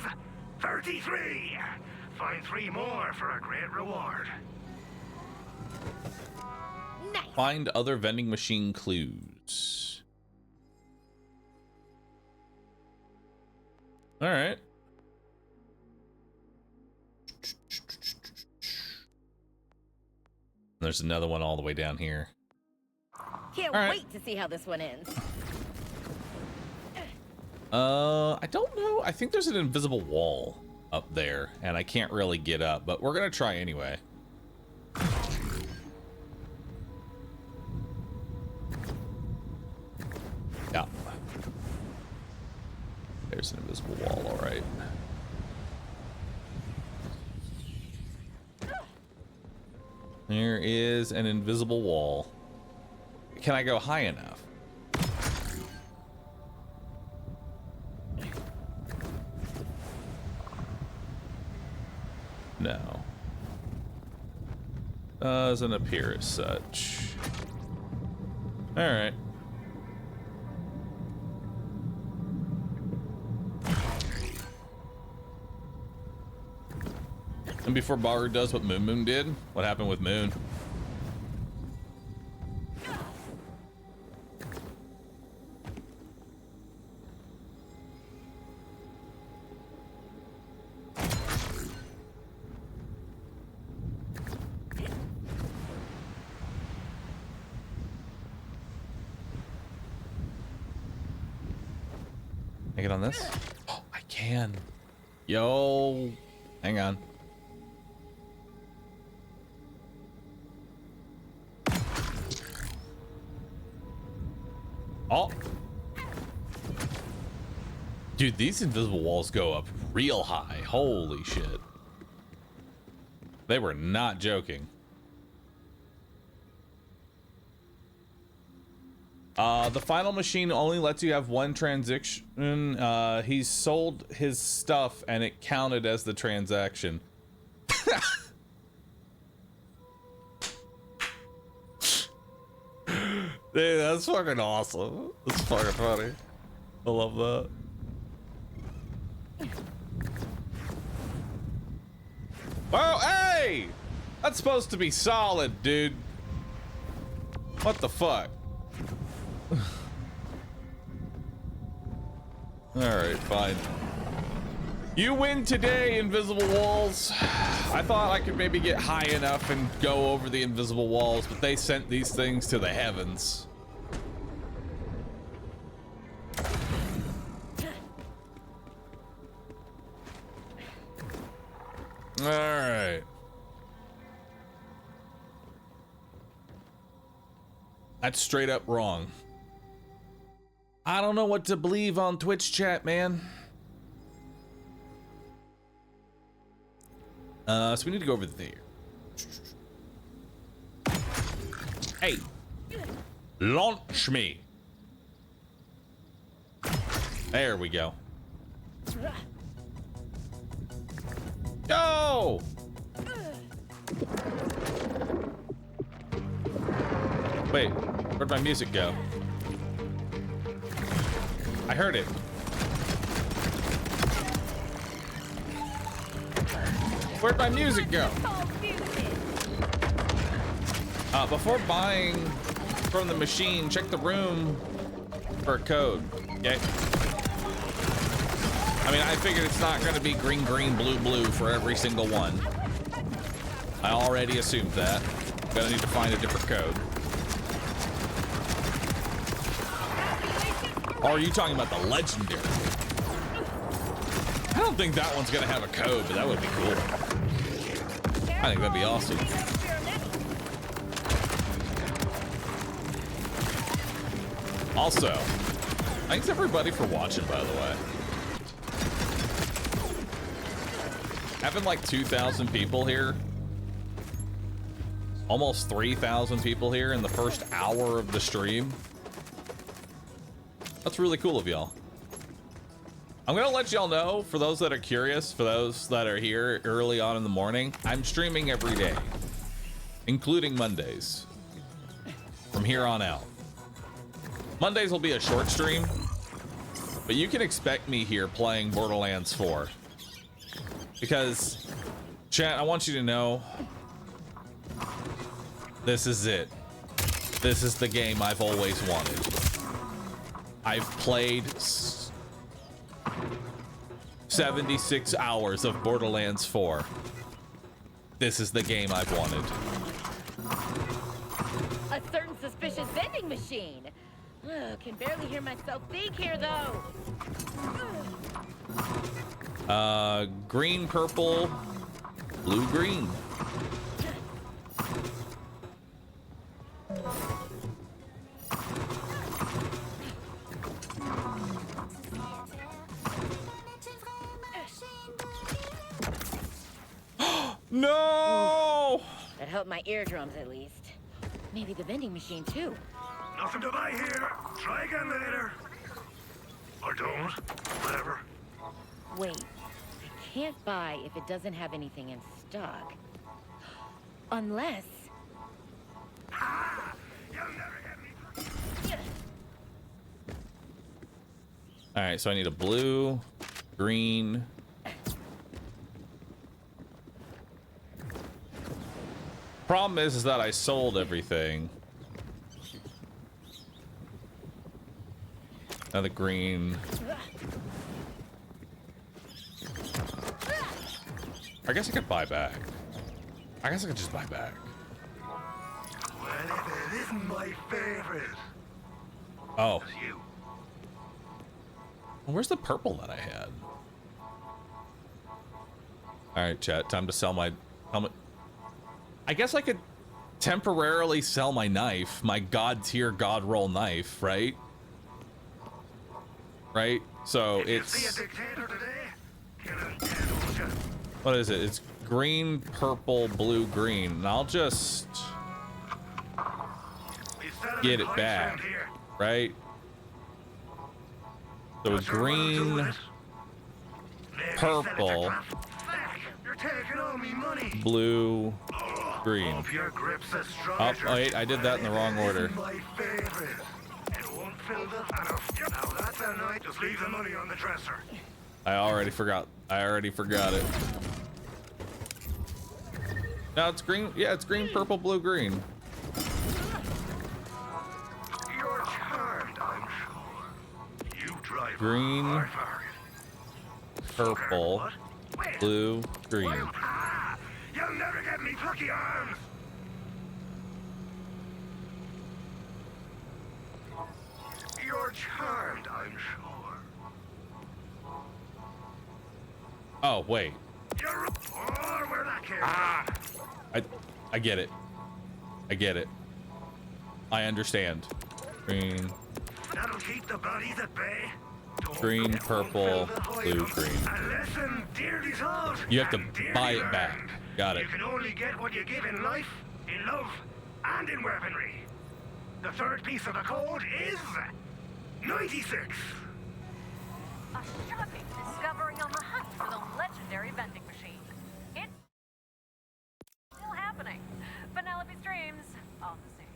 33. Find 3 more for a great reward. Nice. Find other vending machine clues. All right. There's another one all the way down here. Can't All right. wait to see how this one ends. I don't know. I think there's an invisible wall up there, and I can't really get up, but we're gonna try anyway. Yeah. There's an invisible wall, all right. There is an invisible wall. Can I go high enough? No. Doesn't appear as such. All right. And before Bahroo does what Moon Moon did, what happened with Moon? get on this? Oh, I can. Yo, hang on. Oh. Dude, these invisible walls go up real high. Holy shit. They were not joking. The final machine only lets you have one transaction. He sold his stuff and it counted as the transaction. Dude, that's fucking awesome. That's fucking funny. I love that. Oh, hey! That's supposed to be solid, dude. What the fuck? Alright, fine. You win today, invisible walls. I thought I could maybe get high enough and go over the invisible walls, but they sent these things to the heavens. Alright. That's straight up wrong. I don't know what to believe on Twitch chat, man. So we need to go over there. Hey, launch me. There we go. Go! Wait, where'd my music go? I heard it. Where'd my music go? Before buying from the machine, check the room for a code. Okay. I mean, I figured it's not going to be green, green, blue, blue for every single one. I already assumed that. Gonna need to find a different code. Or are you talking about the legendary? I don't think that one's gonna have a code, but that would be cool. I think that'd be awesome. Also, thanks everybody for watching, by the way. Having like 2,000 people here. Almost 3,000 people here in the first hour of the stream. That's really cool of y'all. I'm gonna let y'all know, for those that are curious, for those that are here early on in the morning, I'm streaming every day, including Mondays, from here on out. Mondays will be a short stream, but you can expect me here playing Borderlands 4. Because, chat, I want you to know, this is it. This is the game I've always wanted. I've played 76 hours of Borderlands 4. This is the game I've wanted. A certain suspicious vending machine. Ugh, can barely hear myself think here, though. Green, purple, blue, green. No! That helped my eardrums, at least. Maybe the vending machine, too. Nothing to buy here. Try again later. Or don't. Whatever. Wait, I can't buy if it doesn't have anything in stock. Unless... You'll never get me. All right, so I need a blue, green. Problem is that I sold everything. Another green. I guess I could buy back. I guess I could just buy back. Well, if it isn't my favorite. Oh. It's you. Where's the purple that I had? All right, chat. Time to sell my helmet. I guess I could temporarily sell my knife, my god tier god roll knife, right? Right? So it's what is it? It's green, purple, blue, green. And I'll just get it back, right? So green, purple, blue, green. Oh, wait, I did that in the wrong order. I already forgot. it. No, it's green. Yeah, it's green, purple, blue, green. Green, purple, blue, green. You'll never get me plucky arms. You're charmed, I'm sure. Oh, wait. You're where that came from. I get it. I get it. I understand. Green. That'll keep the buddies at bay. Green, purple, blue, green. Listen, dearly sold, You have to and dearly buy it earned. back. Got it. You can only get what you give in life, in love, and in weaponry. The third piece of the code is 96. A shocking discovery on the hunt for the legendary vending machine. It's still happening. Penelope streams on the scene.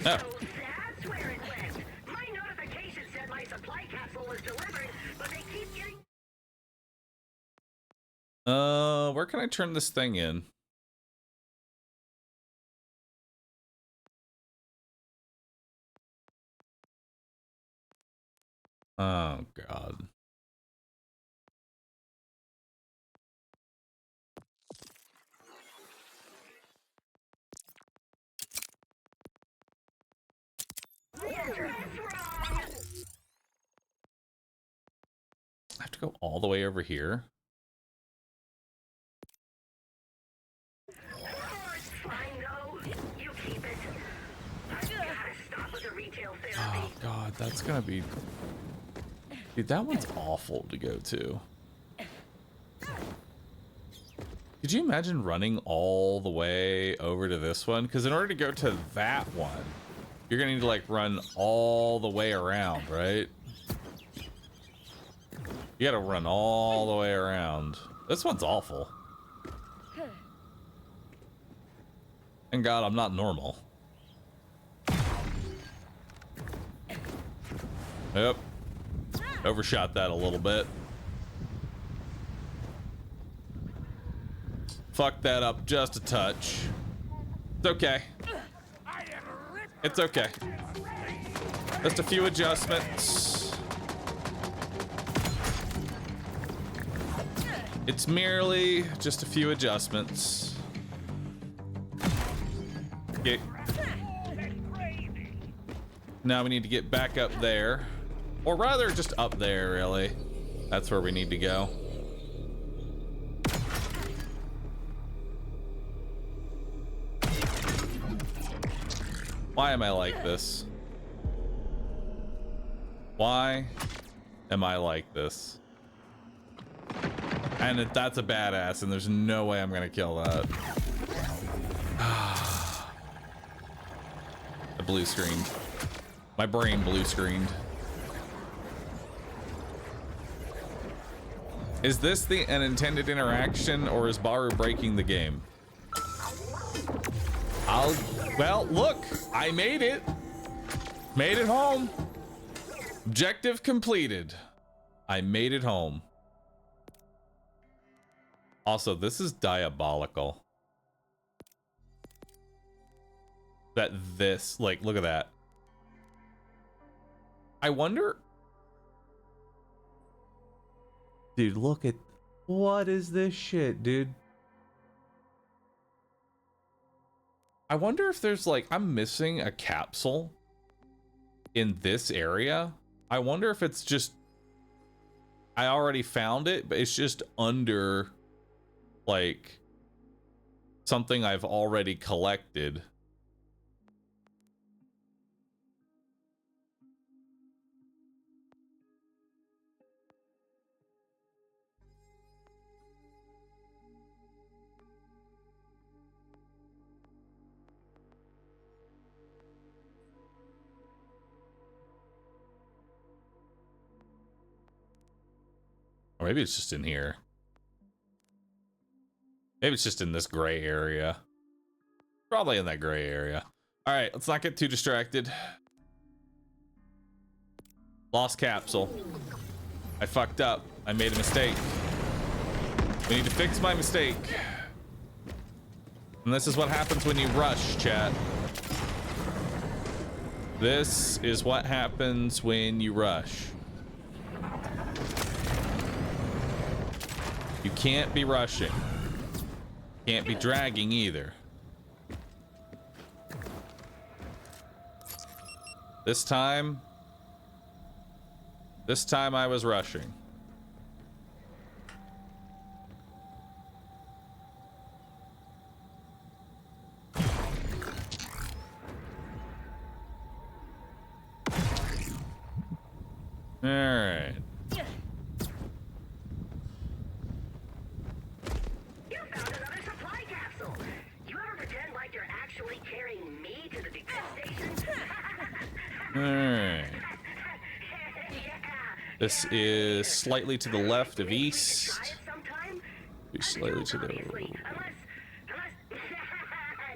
Oh. So that's where it went. My notification said my supply capsule was delivered, but they keep getting... Where can I turn this thing in? Oh, God. I have to go all the way over here. Oh, God, that's gonna be... Dude, that one's awful to go to. Could you imagine running all the way over to this one? Because in order to go to that one, you're gonna need to, like, run all the way around, right? You gotta run all the way around. This one's awful. Thank God I'm not normal. Yep. Overshot that a little bit. Fucked that up just a touch. It's okay. It's okay. Just a few adjustments. It's merely just a few adjustments. Okay. Now we need to get back up there. Or rather, just up there, really. That's where we need to go. Why am I like this? Why am I like this? And that's a badass, and there's no way I'm gonna kill that. I blue screened. My brain blue screened. Is this an intended interaction, or is Bahroo breaking the game? Well, look, I made it. Made it home. Objective completed. I made it home. Also, this is diabolical. That this, like, look at that. I wonder... Dude, look at... What is this shit, dude? I wonder if there's like, I'm missing a capsule in this area. I wonder if it's just, I already found it, but it's just under like something I've already collected. Or maybe it's just in here. Maybe it's just in this gray area. Probably in that gray area. All right, let's not get too distracted. Lost capsule. I fucked up. I made a mistake. We need to fix my mistake. And this is what happens when you rush, chat. This is what happens when you rush. You can't be rushing. Can't be dragging either. This time I was rushing. All right. You found another supply capsule. You ever pretend like you're actually carrying me to the defense station? All right. Yeah. This is slightly to the left of Maybe we should east. try it sometime? Be slightly to the. Obviously, unless,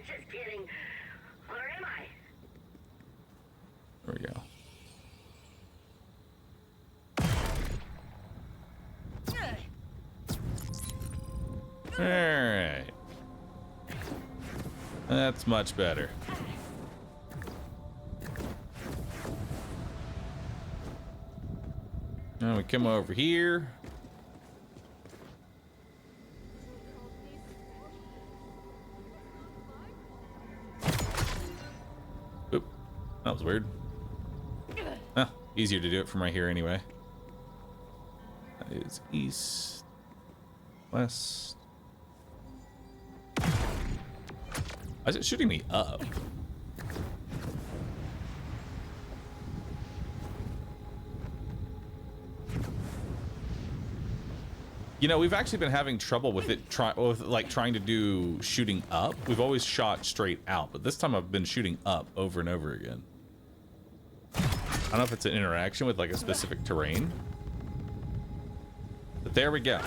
just kidding. Or am I? There we go. All right. That's much better. Now we come over here. Oop, that was weird. Huh, easier to do it from right here anyway. That is east, west. Why is it shooting me up? You know, we've actually been having trouble with it, trying to do shooting up. We've always shot straight out, but this time I've been shooting up over and over again. I don't know if it's an interaction with like a specific terrain. But there we go.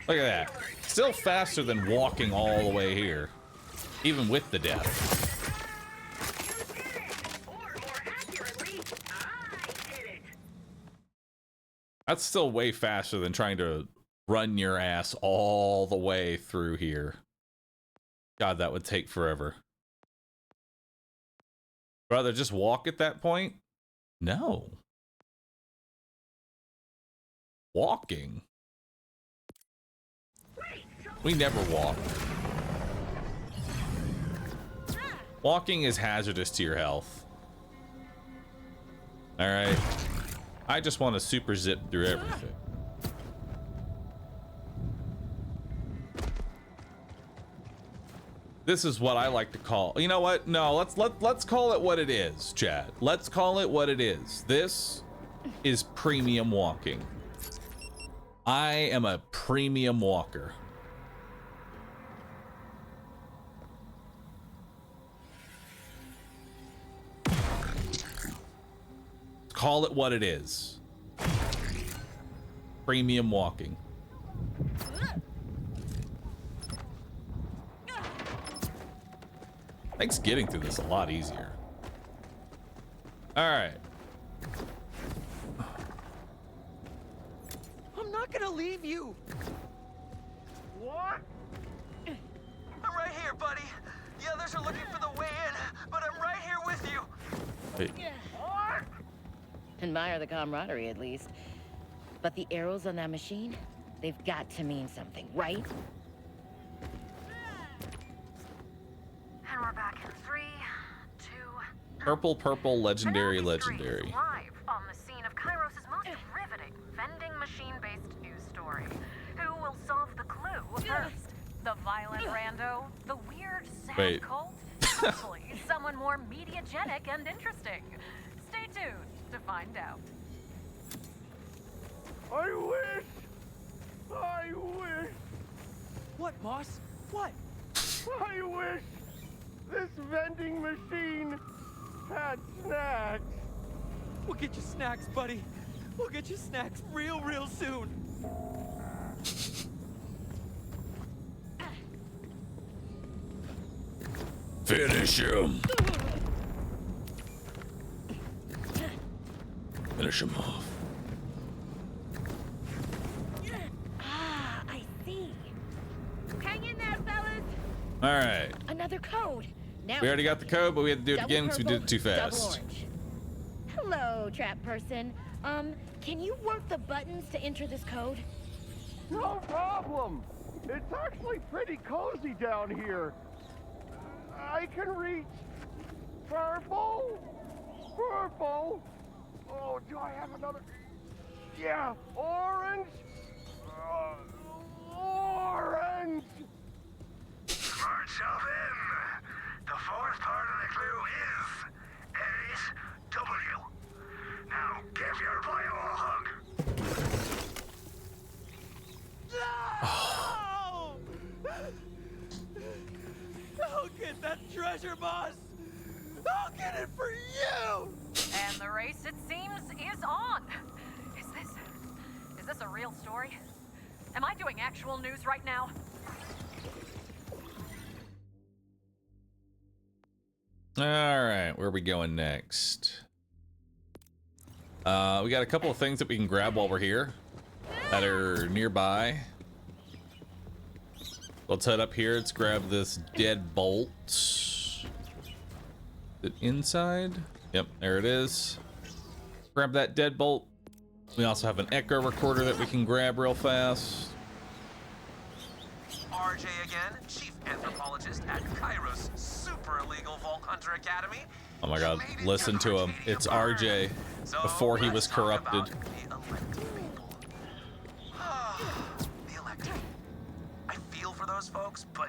Look at that. Still faster than walking all the way here. Even with the death. That's still way faster than trying to run your ass all the way through here. God, that would take forever. Rather just walk at that point? No. Walking? We never walk. Walking is hazardous to your health. All right. I just want to super zip through everything. This is what I like to call. You know what? No, let's call it what it is, Chad. Let's call it what it is. This is premium walking. I am a premium walker. Call it what it is. Premium walking. Makes getting through this a lot easier. All right. I'm not gonna leave you. What? I'm right here, buddy. The others are looking for the way in, but I'm right here with you. Wait. What? Admire the camaraderie, at least. But the arrows on that machine, they've got to mean something, right? Purple, legendary, Penelope legendary. is live on the scene of Kairos' most riveting vending machine-based news story. Who will solve the clue first? The violent rando? The weird, sad Wait. cult? Hopefully, someone more mediagenic and interesting. Stay tuned to find out. I wish. What, boss? What? I wish this vending machine had snacks. We'll get you snacks, buddy. We'll get you snacks real soon. Finish him. Finish him off. Ah, I see. Hang in there, fellas. All right. Another code. Now We already got the code, but we had to do it double again because we did it too purple, double fast. orange. Hello, trap person. Can you work the buttons to enter this code? No problem. It's actually pretty cozy down here. I can reach purple. Oh, do I have another? Yeah, orange. Orange. Smart yourself in. The fourth part of the clue is AW. Now give your bio a hug. No! I'll get that treasure, boss! I'll get it for you! And the race, it seems, is on. Is this a real story? Am I doing actual news right now? All right, where are we going next? We got a couple of things that we can grab while we're here that are nearby. Let's head up here. Let's grab this deadbolt. Is it inside? Yep, there it is. Grab that deadbolt. We also have an echo recorder that we can grab real fast. RJ again, chief anthropologist at Kairos Super Illegal Vault Hunter Academy. Oh my god, listen to him. It's RJ before he was corrupted. The elected people. The elected. I feel for those folks, but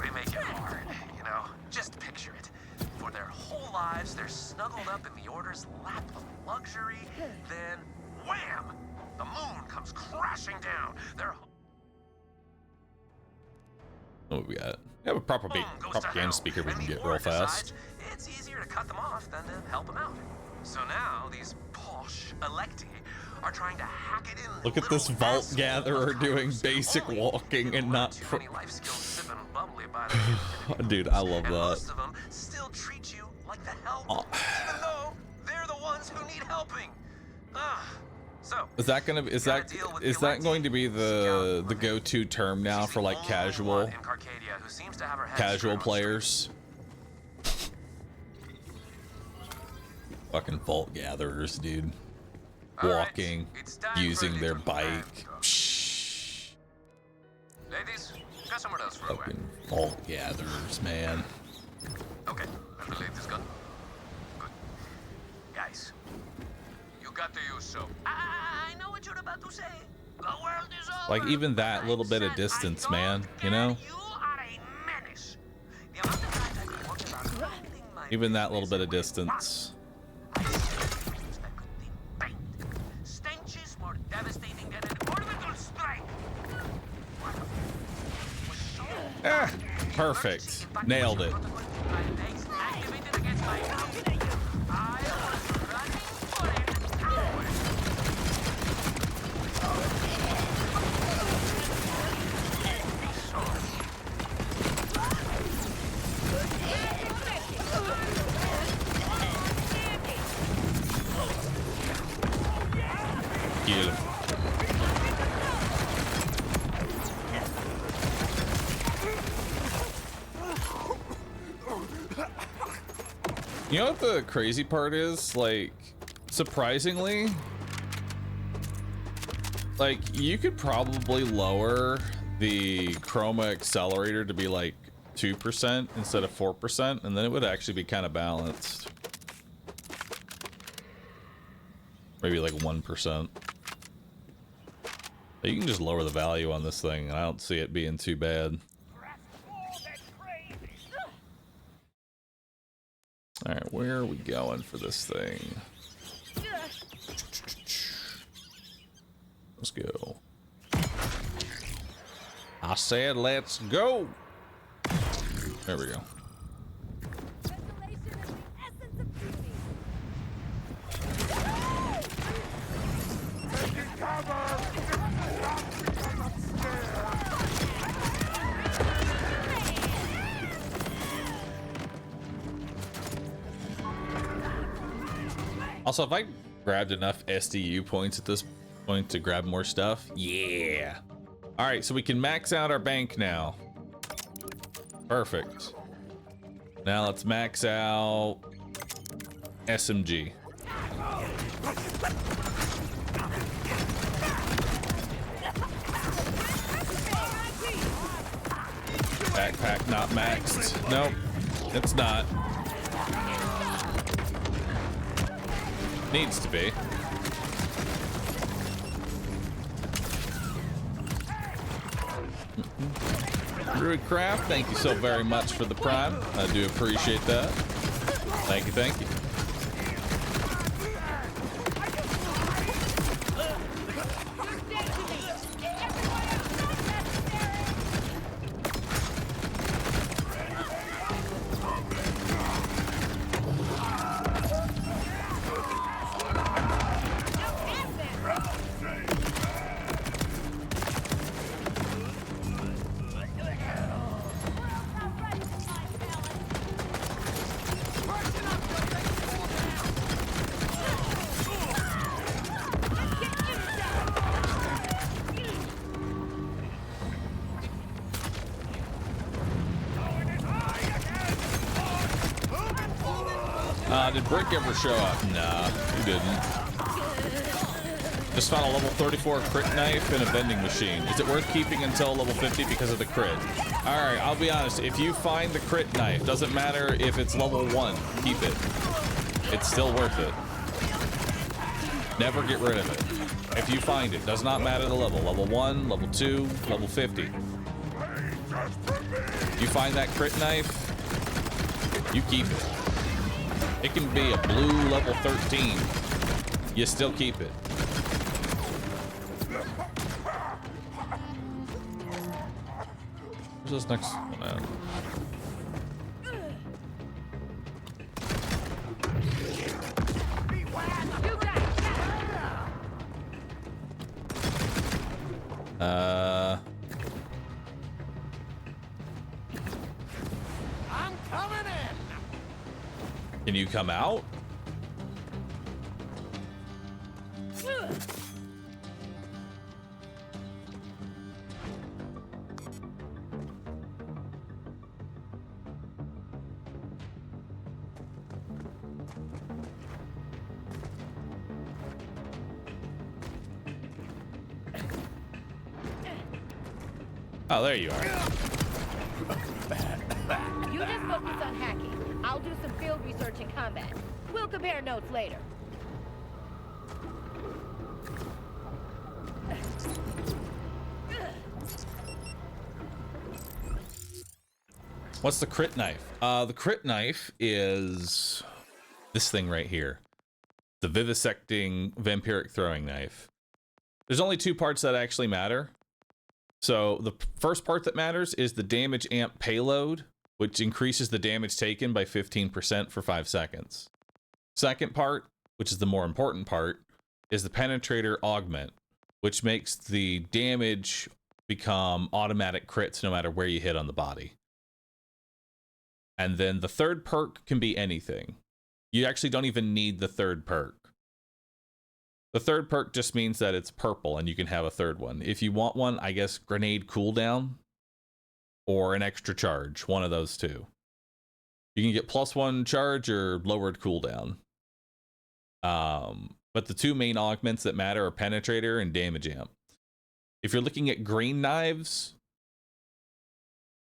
they make it hard, you know? Just picture it. For their whole lives, they're snuggled up in the Order's lap of luxury. Then, wham! The moon comes crashing down. Their What we got? We have a proper goes to propaganda hell, speaker we and can the get real Order fast. decides it's easier to cut them off than to help them out. So now these posh electi are trying to hack it in. Look at this little vault assholes gatherer of doing Kairos, basic only walking and who not aren't too many life skills sipping bubbly by the Dude, I love and that. most of them still treat you like the help, even though they're the ones who need helping. So Is that gonna be, is that going to be the go-to term now for like casual players? Fucking vault gatherers, dude. Walking, using their bike. Psh, Ladies, go somewhere else for a while. fucking vault gatherers, man. Okay, I believe this gun. Good. Guys, you got to use so. I know what you're about to say. The world is over. Like even that little bit of distance, man. You know? You are a menace. The amount of times I've been working about finding my Even that little bit of distance. that could be bait. Stenches more devastating than an orbital strike. Ah, perfect. Nailed it. Kill him. You know what the crazy part is? Like, surprisingly, like, you could probably lower the chroma accelerator to be like 2% instead of 4%, and then it would actually be kind of balanced. Maybe like 1%. But you can just lower the value on this thing, and I don't see it being too bad. Alright, where are we going for this thing? Let's go. I said let's go! There we go. Also, if I grabbed enough SDU points at this point to grab more stuff, yeah. All right, so we can max out our bank now. Perfect. Now let's max out SMG. Backpack not maxed. Nope, it's not. Needs to be. Druidcraft, thank you so very much for the prime. I do appreciate that. Thank you, thank you. Did Brick ever show up? Nah, he didn't. Just found a level 34 crit knife and a vending machine. Is it worth keeping until level 50 because of the crit? Alright, I'll be honest. If you find the crit knife, doesn't matter if it's level 1, keep it. It's still worth it. Never get rid of it. If you find it, does not matter the level. Level 1, level 2, level 50. You find that crit knife, you keep it. It can be a blue level 13. You still keep it. Where's this next one at? I'm coming in. Can you come out? Oh, there you are. You just focus on hacking. I'll do some field research in combat. We'll compare notes later. What's the crit knife? The crit knife is this thing right here. The vivisecting vampiric throwing knife. There's only two parts that actually matter. So the first part that matters is the damage amp payload, which increases the damage taken by 15% for 5 seconds. Second part, which is the more important part, is the penetrator augment, which makes the damage become automatic crits no matter where you hit on the body. And then the third perk can be anything. You actually don't even need the third perk. The third perk just means that it's purple and you can have a third one. If you want one, I guess grenade cooldown or an extra charge, one of those two. You can get +1 charge or lowered cooldown. But the two main augments that matter are penetrator and damage amp. If you're looking at green knives,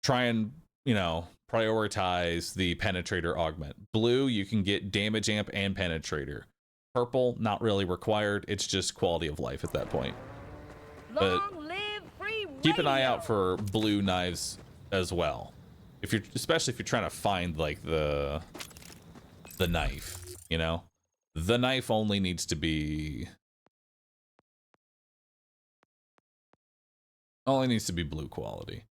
try and you know, prioritize the penetrator augment. Blue, you can get damage amp and penetrator. Purple, not really required. It's just quality of life at that point. But Long live free keep an eye radio! out for blue knives as well. If you're, especially if you're trying to find like the knife, you know, the knife only needs to be blue quality.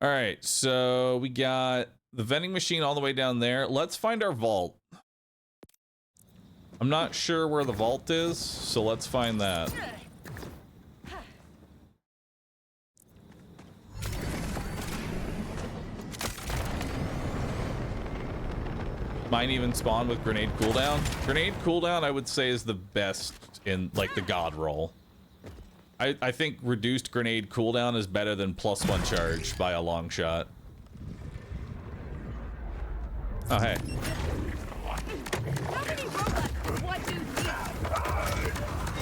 All right, so we got the vending machine all the way down there. Let's find our vault. I'm not sure where the vault is, so let's find that. Mine even spawn with grenade cooldown. Grenade cooldown, I would say, is the best in like the god roll. I think reduced grenade cooldown is better than +1 charge by a long shot. Oh, hey.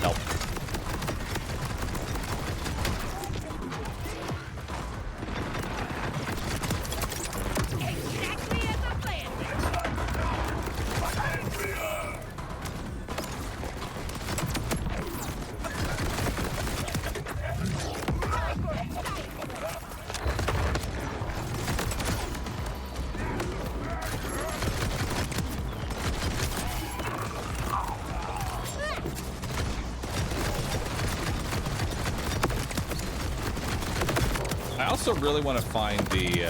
Help. I also really want to find the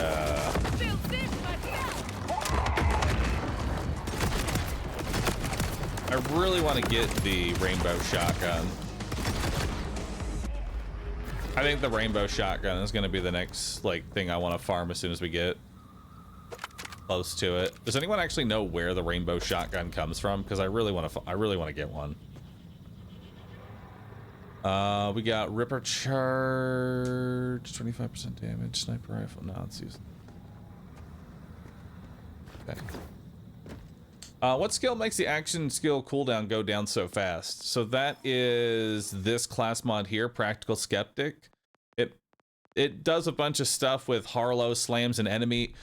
I really want to get the rainbow shotgun. I think the rainbow shotgun is going to be the next like thing I want to farm as soon as we get close to it. Does anyone actually know where the rainbow shotgun comes from? Because I really want to get one. We got Ripper charge, 25% damage, sniper rifle. No, it's useless. Okay. What skill makes the action skill cooldown go down so fast? So that is this class mod here, Practical Skeptic. It does a bunch of stuff with Harlow slams an enemy.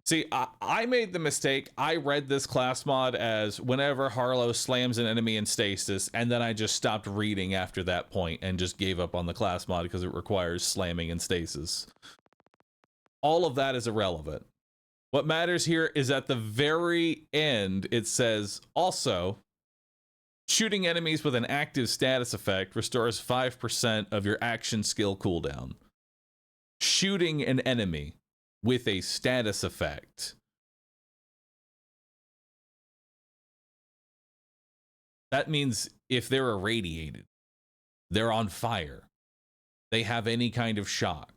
See, I made the mistake. I read this class mod as whenever Harlow slams an enemy in stasis, and then I just stopped reading after that point and just gave up on the class mod because it requires slamming in stasis. All of that is irrelevant. What matters here is at the very end, it says, also, shooting enemies with an active status effect restores 5% of your action skill cooldown. Shooting an enemy with a status effect. That means if they're irradiated, they're on fire, they have any kind of shock,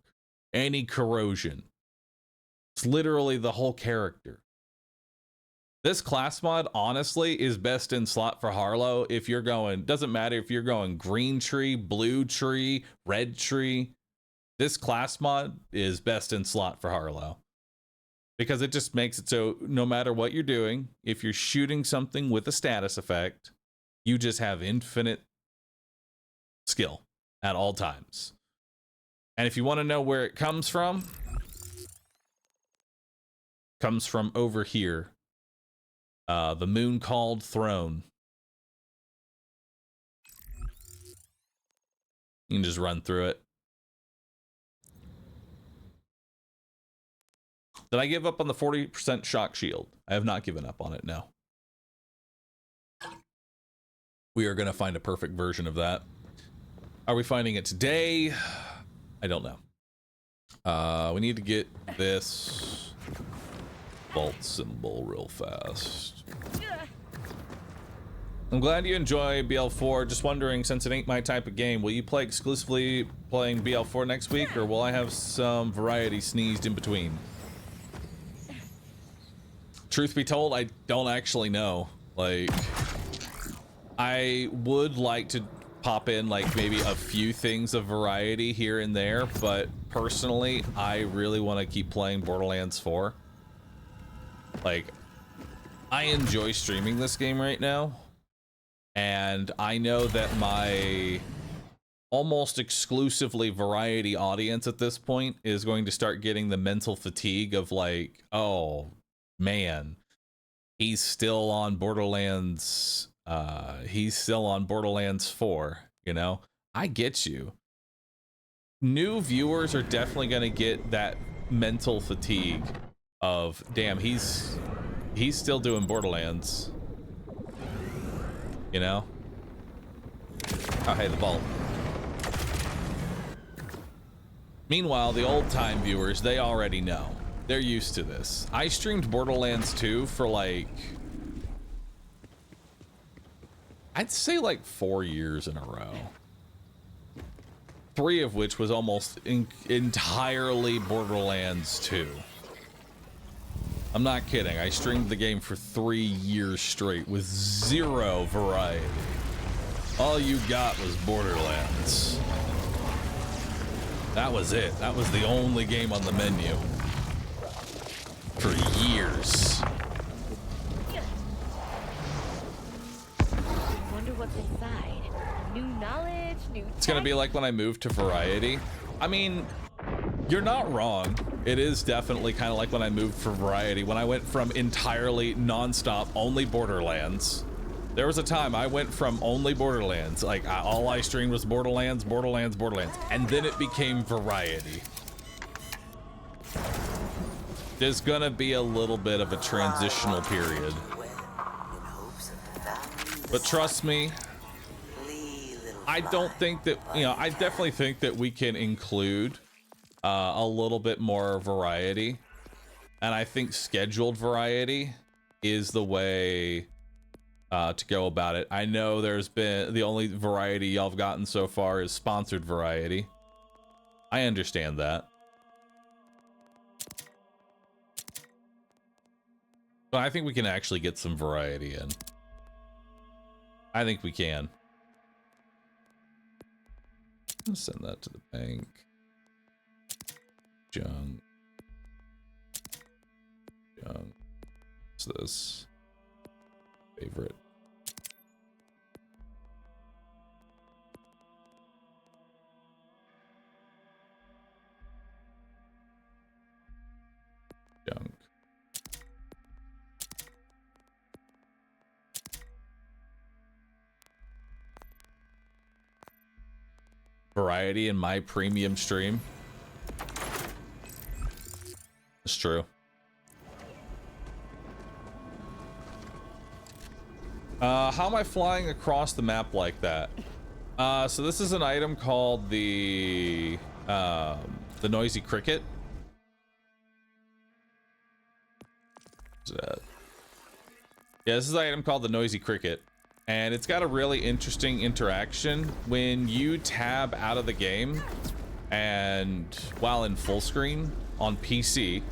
any corrosion. It's literally the whole character. This class mod, honestly, is best in slot for Harlow if you're going, doesn't matter if you're going green tree, blue tree, red tree. This class mod is best in slot for Harlow. Because it just makes it so no matter what you're doing, if you're shooting something with a status effect, you just have infinite skill at all times. And if you want to know where it comes from over here. The Moon Called Throne. You can just run through it. Did I give up on the 40% shock shield? I have not given up on it, no. We are going to find a perfect version of that. Are we finding it today? I don't know. We need to get this vault symbol real fast. I'm glad you enjoy BL4. Just wondering, since it ain't my type of game, will you play exclusively playing BL4 next week, or will I have some variety sneezed in between? Truth be told, I don't actually know. Like, I would like to pop in like maybe a few things of variety here and there, but personally, I really want to keep playing Borderlands 4. Like, I enjoy streaming this game right now, and I know that my almost exclusively variety audience at this point is going to start getting the mental fatigue of like, oh man, he's still on Borderlands. He's still on Borderlands 4, you know? I get you. New viewers are definitely going to get that mental fatigue of, damn, he's still doing Borderlands, you know? Oh, hey, the vault. Meanwhile, the old-time viewers, they already know. They're used to this. I streamed Borderlands 2 for like, I'd say like 4 years in a row. 3 of which was almost entirely Borderlands 2. I'm not kidding. I streamed the game for 3 years straight with zero variety. All you got was Borderlands. That was it. That was the only game on the menu. For years. I wonder what's inside. New knowledge, new It's gonna be like when I moved to variety. I mean, you're not wrong. It is definitely kind of like when I moved for variety. When I went from entirely non-stop only Borderlands. There was a time I went from only Borderlands, like all I streamed was Borderlands, Borderlands, Borderlands, and then it became variety. There's gonna be a little bit of a transitional period. But trust me, I don't think that, you know, I definitely think that we can include a little bit more variety. And I think scheduled variety is the way to go about it. I know there's been, the only variety y'all have gotten so far is sponsored variety. I understand that. But I think we can actually get some variety in. I think we can. I'll send that to the bank. Junk. What's this? Favorite. Junk. Variety in my premium stream. It's true. How am I flying across the map like that? So this is an item called the noisy cricket. What's that? Yeah, this is an item called the noisy cricket. And it's got a really interesting interaction when you tab out of the game and while in full screen on PC,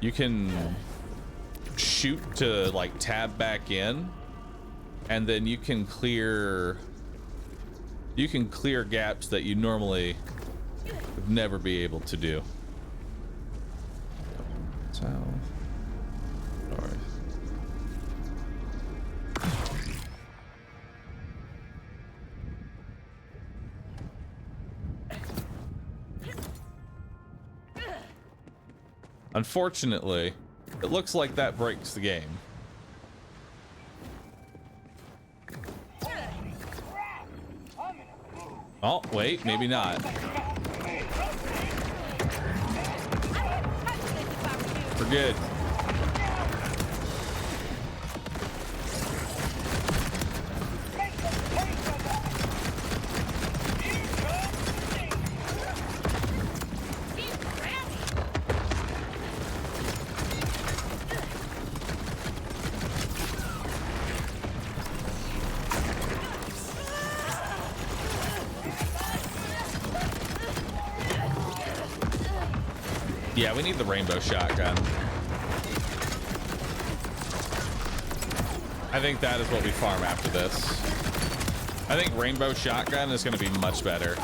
you can shoot to like tab back in, and then you can clear gaps that you normally would never be able to do. South, north. Unfortunately, it looks like that breaks the game. Oh, wait, maybe not. We're good. Yeah, we need the rainbow shotgun. I think that is what we farm after this. I think rainbow shotgun is going to be much better.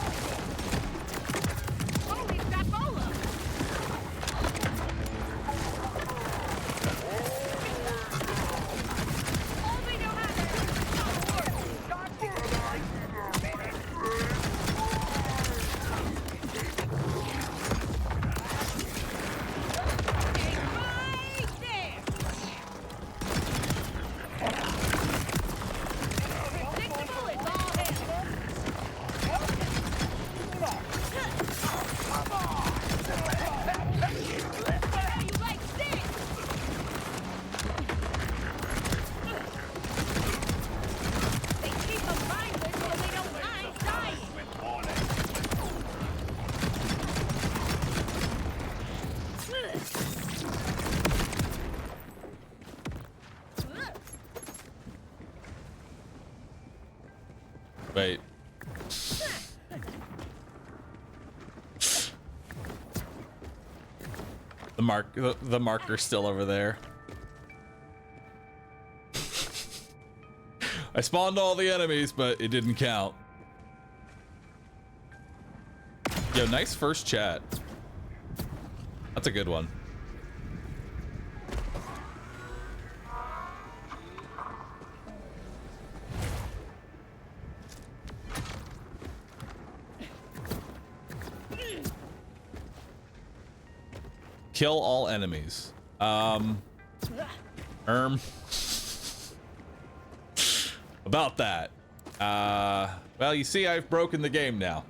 Wait. The marker's still over there. I spawned all the enemies, but it didn't count. Yo, nice first chat. That's a good one. Kill all enemies. About that. Well, you see, I've broken the game now.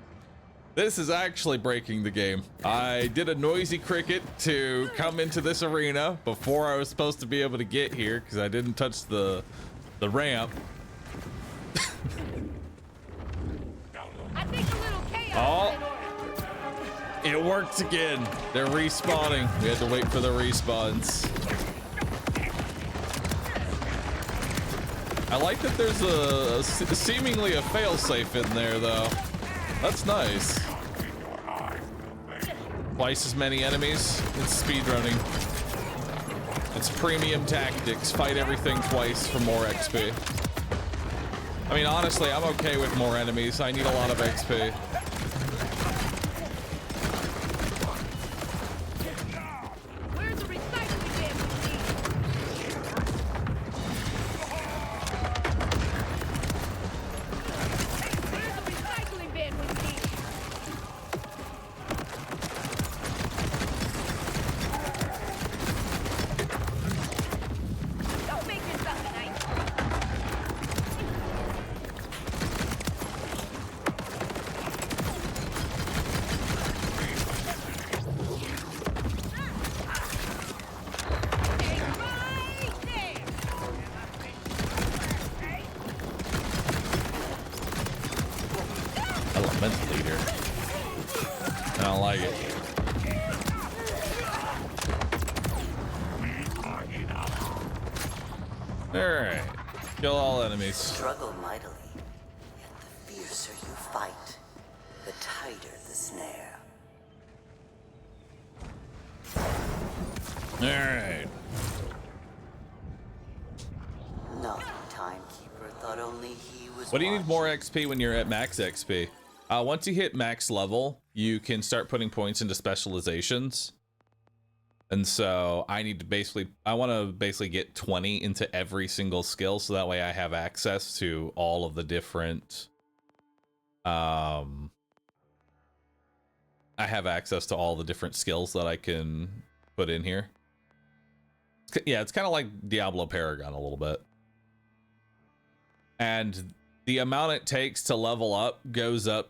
This is actually breaking the game. I did a noisy cricket to come into this arena before I was supposed to be able to get here because I didn't touch the ramp. I think a little chaos. Oh, it worked again. They're respawning. We had to wait for the respawns. I like that there's a seemingly a failsafe in there, though. That's nice. Twice as many enemies. It's speedrunning. It's premium tactics. Fight everything twice for more XP. I mean, honestly, I'm okay with more enemies. I need a lot of XP. Where's the recycling bin we need? Where's the recycling bin we need? Don't make yourself nice. Elemental leader. I don't like it. Alright. Kill all enemies. Struggle mightily, yet the fiercer you fight, the tighter the snare. Alright. Naughty timekeeper thought only he was What do you need watching. more XP when you're at max XP? Once you hit max level, you can start putting points into specializations. And so I need to I want to basically get 20 into every single skill, so that way I have access to all of the different, I have access to all the different skills that I can put in here. Yeah, it's kind of like Diablo Paragon a little bit. And the amount it takes to level up goes up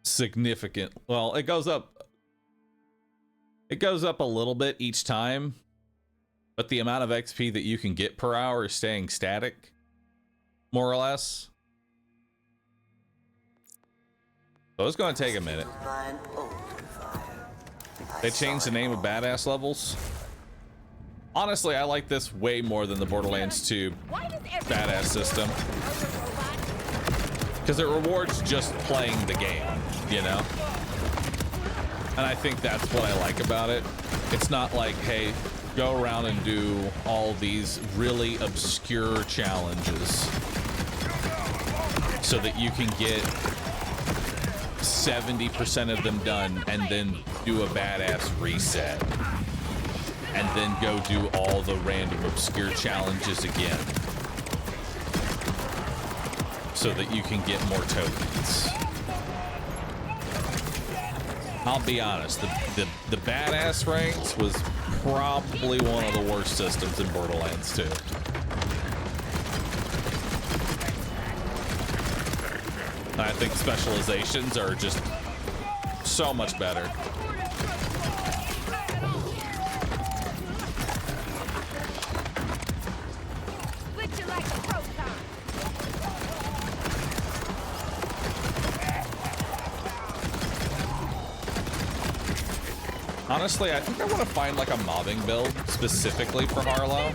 significant. Well, it goes up a little bit each time, but the amount of XP that you can get per hour is staying static, more or less. So it's going to take a minute. By an older fire. They changed the name of badass levels. Honestly, I like this way more than the Borderlands 2 badass system, because it rewards just playing the game, you know? And I think that's what I like about it. It's not like, hey, go around and do all these really obscure challenges so that you can get 70% of them done and then do a badass reset. And then go do all the random obscure challenges again, so that you can get more tokens. I'll be honest, the badass ranks was probably one of the worst systems in Borderlands 2. And I think specializations are just so much better. Honestly, I think I want to find like a mobbing build specifically for Harlow.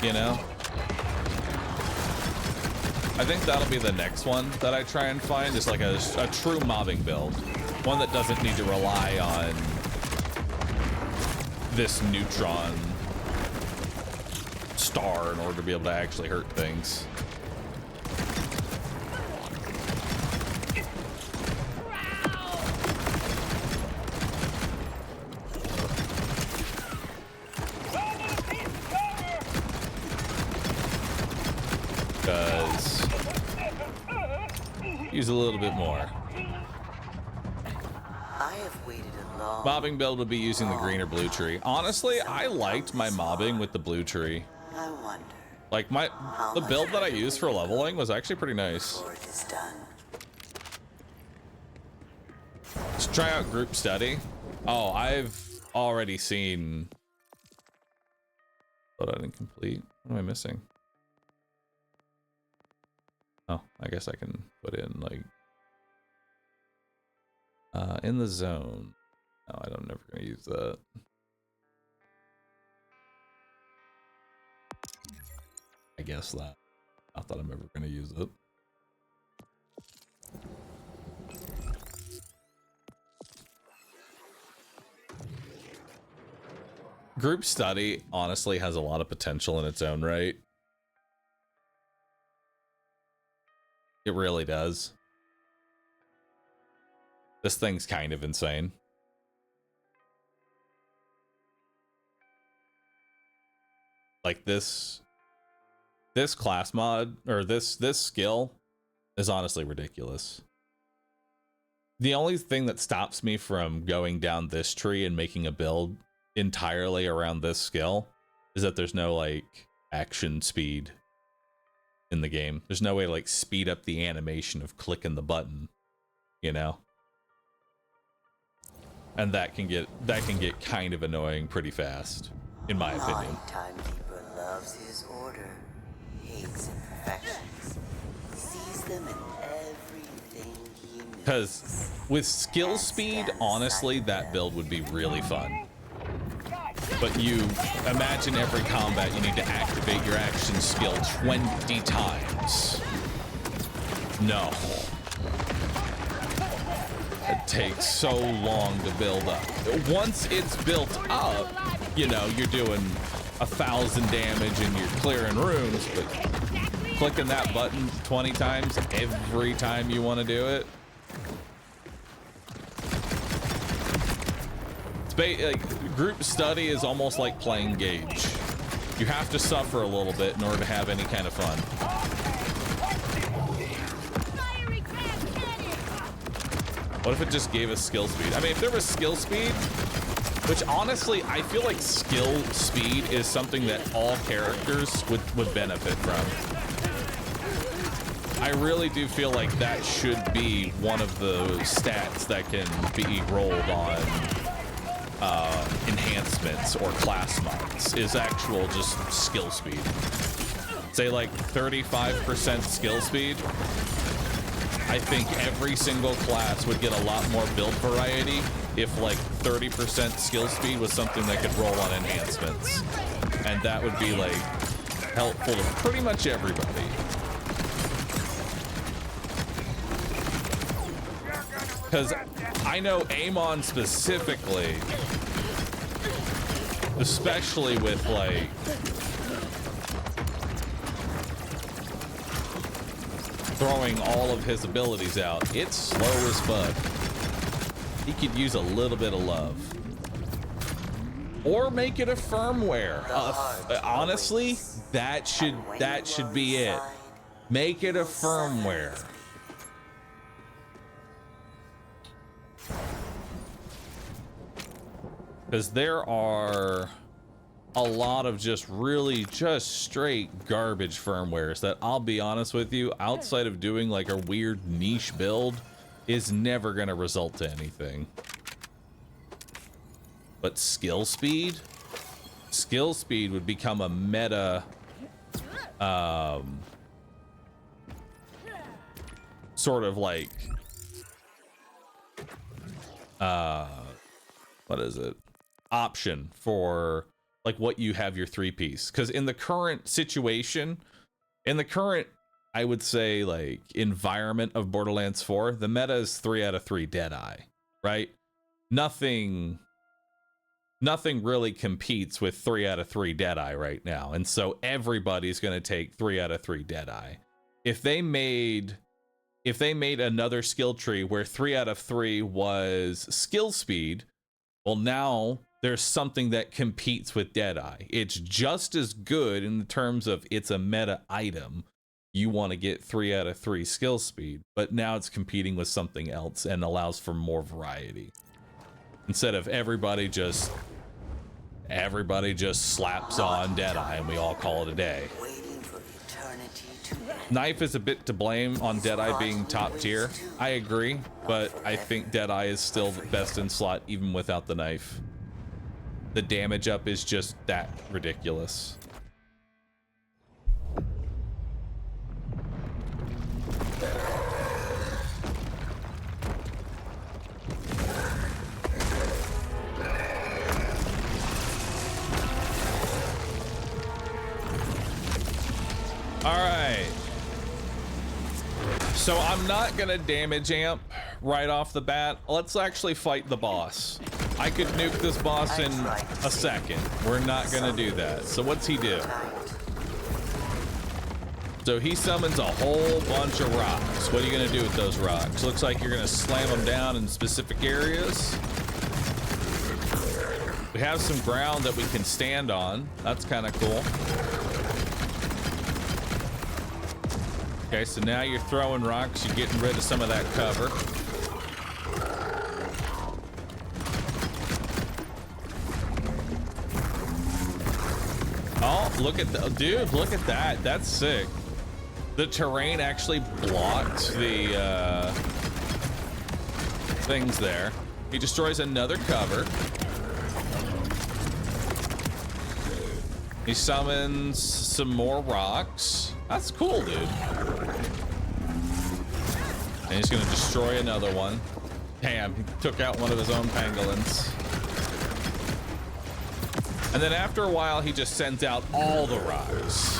You know? I think that'll be the next one that I try and find, is like a true mobbing build. One that doesn't need to rely on this neutron star in order to be able to actually hurt things. Because use a little bit more. I have waited a long Mobbing build would be using the green or blue tree. Honestly, I liked my mobbing with the blue tree. I wonder Like the build that I used for leveling was actually pretty nice. before it is done. Let's try out group study. Oh, I've already seen. But I didn't complete. What am I missing? Oh, I guess I can put in like in the zone. No, I'm never gonna use that. I guess that. Not that I'm ever gonna use it. Group study honestly has a lot of potential in its own right. It really does. This thing's kind of insane. Like this class mod, or this skill is honestly ridiculous. The only thing that stops me from going down this tree and making a build entirely around this skill is that there's no like action speed in the game. There's no way to like speed up the animation of clicking the button, you know? And that can get kind of annoying pretty fast, in my opinion. Timekeeper loves his order, hates imperfections, sees them in everything he makes. Because with skill speed, honestly, that build would be really fun. But you imagine every combat you need to activate your action skill 20 times. No. It takes so long to build up. Once it's built up, you know, you're doing 1,000 damage and you're clearing rooms, but clicking that button 20 times every time you want to do it. Like, group study is almost like playing Gauge. You have to suffer a little bit in order to have any kind of fun. What if it just gave us skill speed? I mean, if there was skill speed, which honestly, I feel like skill speed is something that all characters would benefit from. I really do feel like that should be one of the stats that can be rolled on enhancements or class mods, is actual just skill speed. Say like 35% skill speed. I think every single class would get a lot more build variety if like 30% skill speed was something that could roll on enhancements. And that would be like helpful to pretty much everybody. Because I know Amon specifically, especially with like throwing all of his abilities out, it's slow as fuck. He could use a little bit of love. Or make it a firmware. Honestly, that should be it. Make it a firmware. Because there are a lot of just really just straight garbage firmwares that, I'll be honest with you, outside of doing like a weird niche build, is never going to result to anything. But skill speed would become a meta sort of like what is it, option for like what you have your 3-piece. Because in the current situation, in the current I would say, like, environment of Borderlands 4, the meta is 3 out of 3 Deadeye, right? Nothing really competes with 3 out of 3 Deadeye right now. And so everybody's going to take 3 out of 3 Deadeye. If they made another skill tree where 3 out of 3 was skill speed, well, now there's something that competes with Deadeye. It's just as good in terms of it's a meta item. You want to get 3 out of 3 skill speed, but now it's competing with something else and allows for more variety. Instead of everybody just slaps on Deadeye and we all call it a day. Knife is a bit to blame on Deadeye being top tier. I agree, but I think Deadeye is still the best in slot even without the knife. The damage up is just that ridiculous. All right. So I'm not gonna damage amp right off the bat. Let's actually fight the boss. I could nuke this boss in a second. We're not gonna do that. So what's he do? So he summons a whole bunch of rocks. What are you gonna do with those rocks? Looks like you're gonna slam them down in specific areas. We have some ground that we can stand on. That's kind of cool. Okay, so now you're throwing rocks, you're getting rid of some of that cover. Oh, look at the dude, look at that. That's sick. The terrain actually blocked the things there. He destroys another cover. He summons some more rocks. That's cool, dude. And he's gonna destroy another one. Damn, he took out one of his own pangolins. And then after a while, he just sends out all the rocks.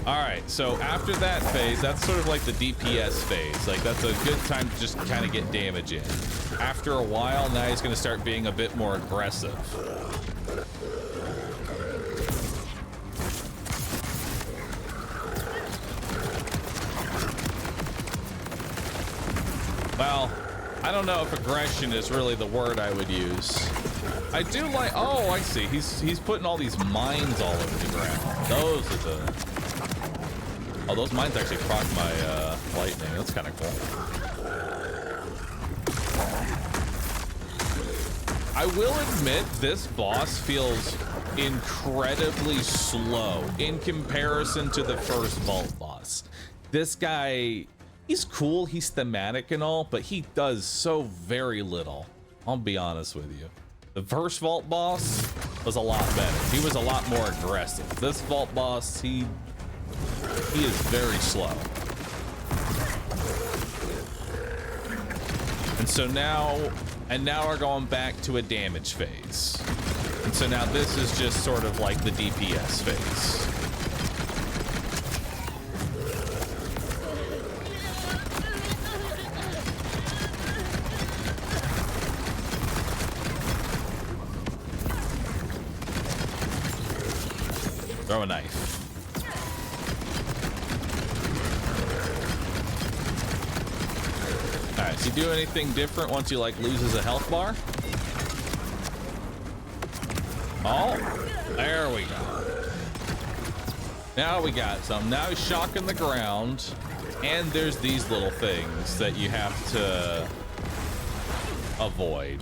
All right, so after that phase, that's sort of like the DPS phase. Like, that's a good time to just kind of get damage in. After a while, now he's gonna start being a bit more aggressive. Well, I don't know if aggression is really the word I would use. I do like, oh, I see. He's putting all these mines all over the ground. Those are the, oh, those mines actually proc my lightning. That's kind of cool. I will admit this boss feels incredibly slow in comparison to the first vault boss. This guy, he's cool, he's thematic and all, but he does so very little. I'll be honest with you. The first vault boss was a lot better. He was a lot more aggressive. This vault boss, he is very slow. And so now we're going back to a damage phase. And so now this is just sort of like the DPS phase. Throw a knife. All right, does he do anything different once he like loses a health bar? Oh, there we go. Now we got some. Now he's shocking the ground, and there's these little things that you have to avoid.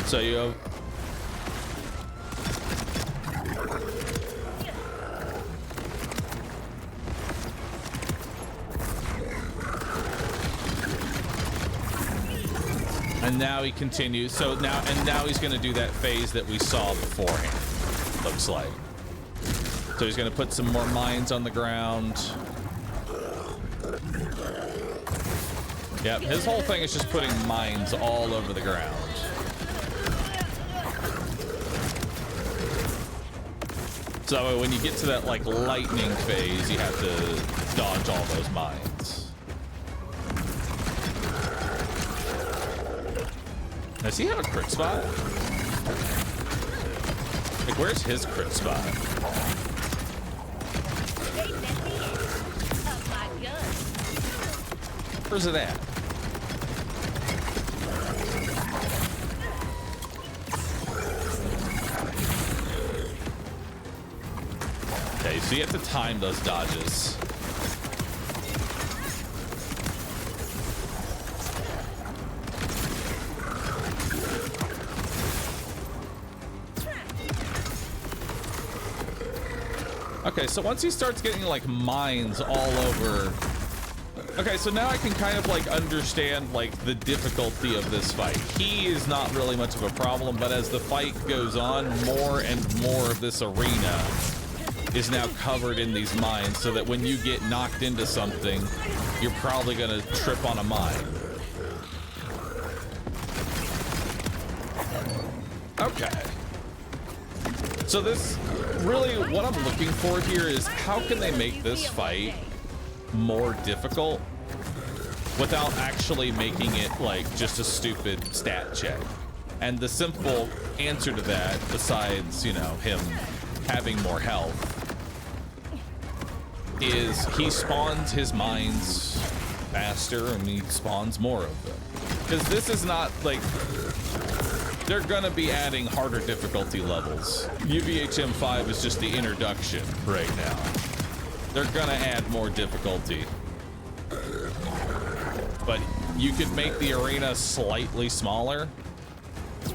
So you have, and now he continues. So now he's going to do that phase that we saw beforehand. Looks like. So he's going to put some more mines on the ground. Yep, his whole thing is just putting mines all over the ground. So when you get to that like lightning phase, you have to dodge all those mines. Does he have a crit spot? Like, where's his crit spot? Where's it at? Okay, so you have to time those dodges. Okay, so once he starts getting like mines all over. Okay, so now I can kind of like understand like the difficulty of this fight. He is not really much of a problem, but as the fight goes on, more and more of this arena is now covered in these mines, so that when you get knocked into something, you're probably gonna trip on a mine. Okay. So this, really, what I'm looking for here is how can they make this fight more difficult without actually making it like just a stupid stat check. And the simple answer to that, besides, you know, him having more health, is he spawns his mines faster and he spawns more of them. Because this is not like, they're gonna be adding harder difficulty levels. UVHM 5 is just the introduction right now. They're gonna add more difficulty. But you could make the arena slightly smaller.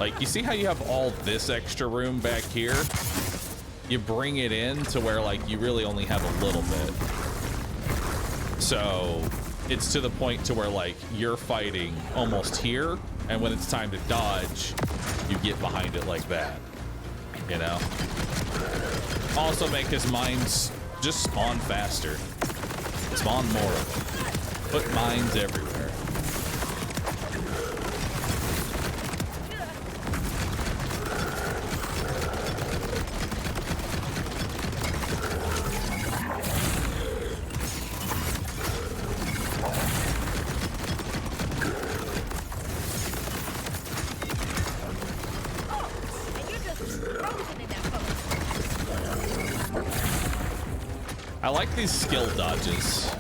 Like, you see how you have all this extra room back here? You bring it in to where like you really only have a little bit. So it's to the point to where like you're fighting almost here, and when it's time to dodge, you get behind it like that, you know? Also make his mines just spawn faster. Spawn more of them. Put mines everywhere. I like these skill dodges.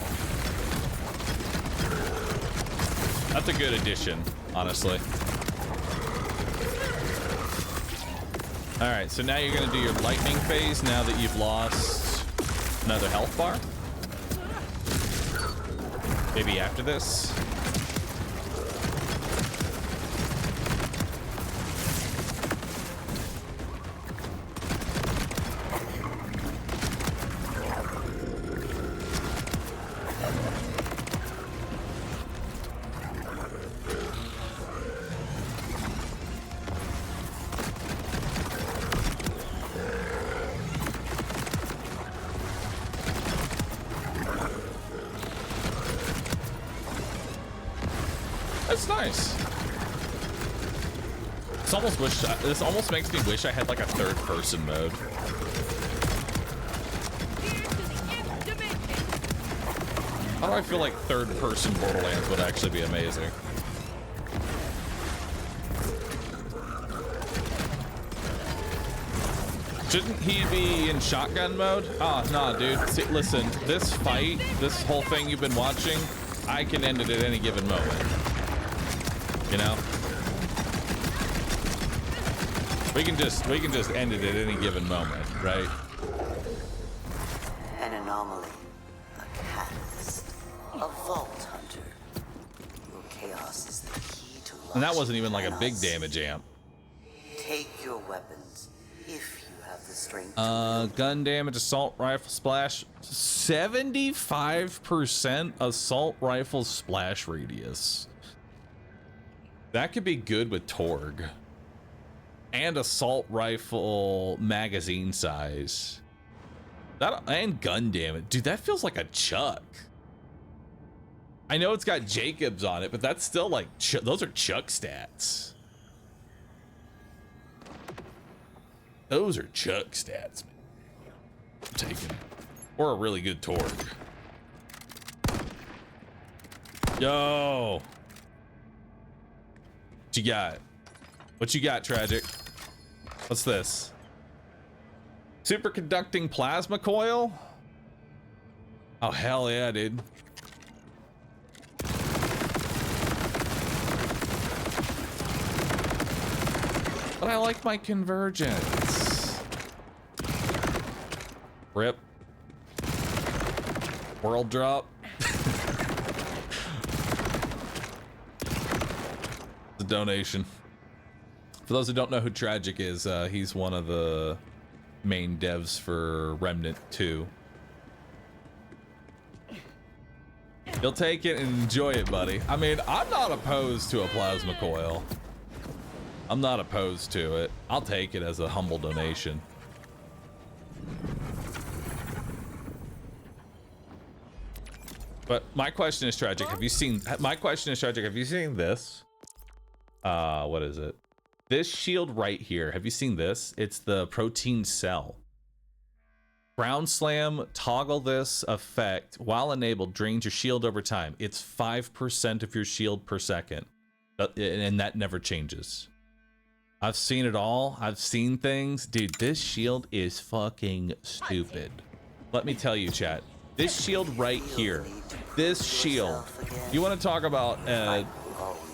That's a good addition, honestly. All right, so now you're gonna do your lightning phase now that you've lost another health bar. Maybe after this. That's nice. This almost makes me wish I had like a third-person mode. How do I feel like third-person Borderlands would actually be amazing? Shouldn't he be in shotgun mode? Oh, nah, dude. See, listen, this fight, this whole thing you've been watching, I can end it at any given moment. You know? We can just end it at any given moment, right? An anomaly, a catalyst, a vault hunter. Your chaos is the key to launching. And that wasn't even like a big planets. damage amp. Take your weapons if you have the strength. Gun damage, assault rifle splash, 75% assault rifle splash radius. That could be good with Torg. And assault rifle magazine size. That and gun damage. Dude, that feels like a Chuck. I know it's got Jacobs on it, but that's still like, those are Chuck stats. Those are Chuck stats, man. taking it. Or a really good torque. Yo. What you got? What you got, Tragic? What's this? Superconducting plasma coil? Oh, hell yeah, dude. But I like my convergence. Rip. World drop. The donation. For those who don't know who Tragic is, he's one of the main devs for Remnant 2. You'll take it and enjoy it, buddy. I mean, I'm not opposed to a plasma coil. I'm not opposed to it. I'll take it as a humble donation. But my question is, Tragic, have you seen... My question is, Tragic, have you seen this? What is it? This shield right here. Have you seen this? It's the protein cell. Ground slam, toggle this effect while enabled, drains your shield over time. It's 5% of your shield per second. And that never changes. I've seen it all. I've seen things. Dude, this shield is fucking stupid. Let me tell you, chat. This shield right here. This shield. You want to talk about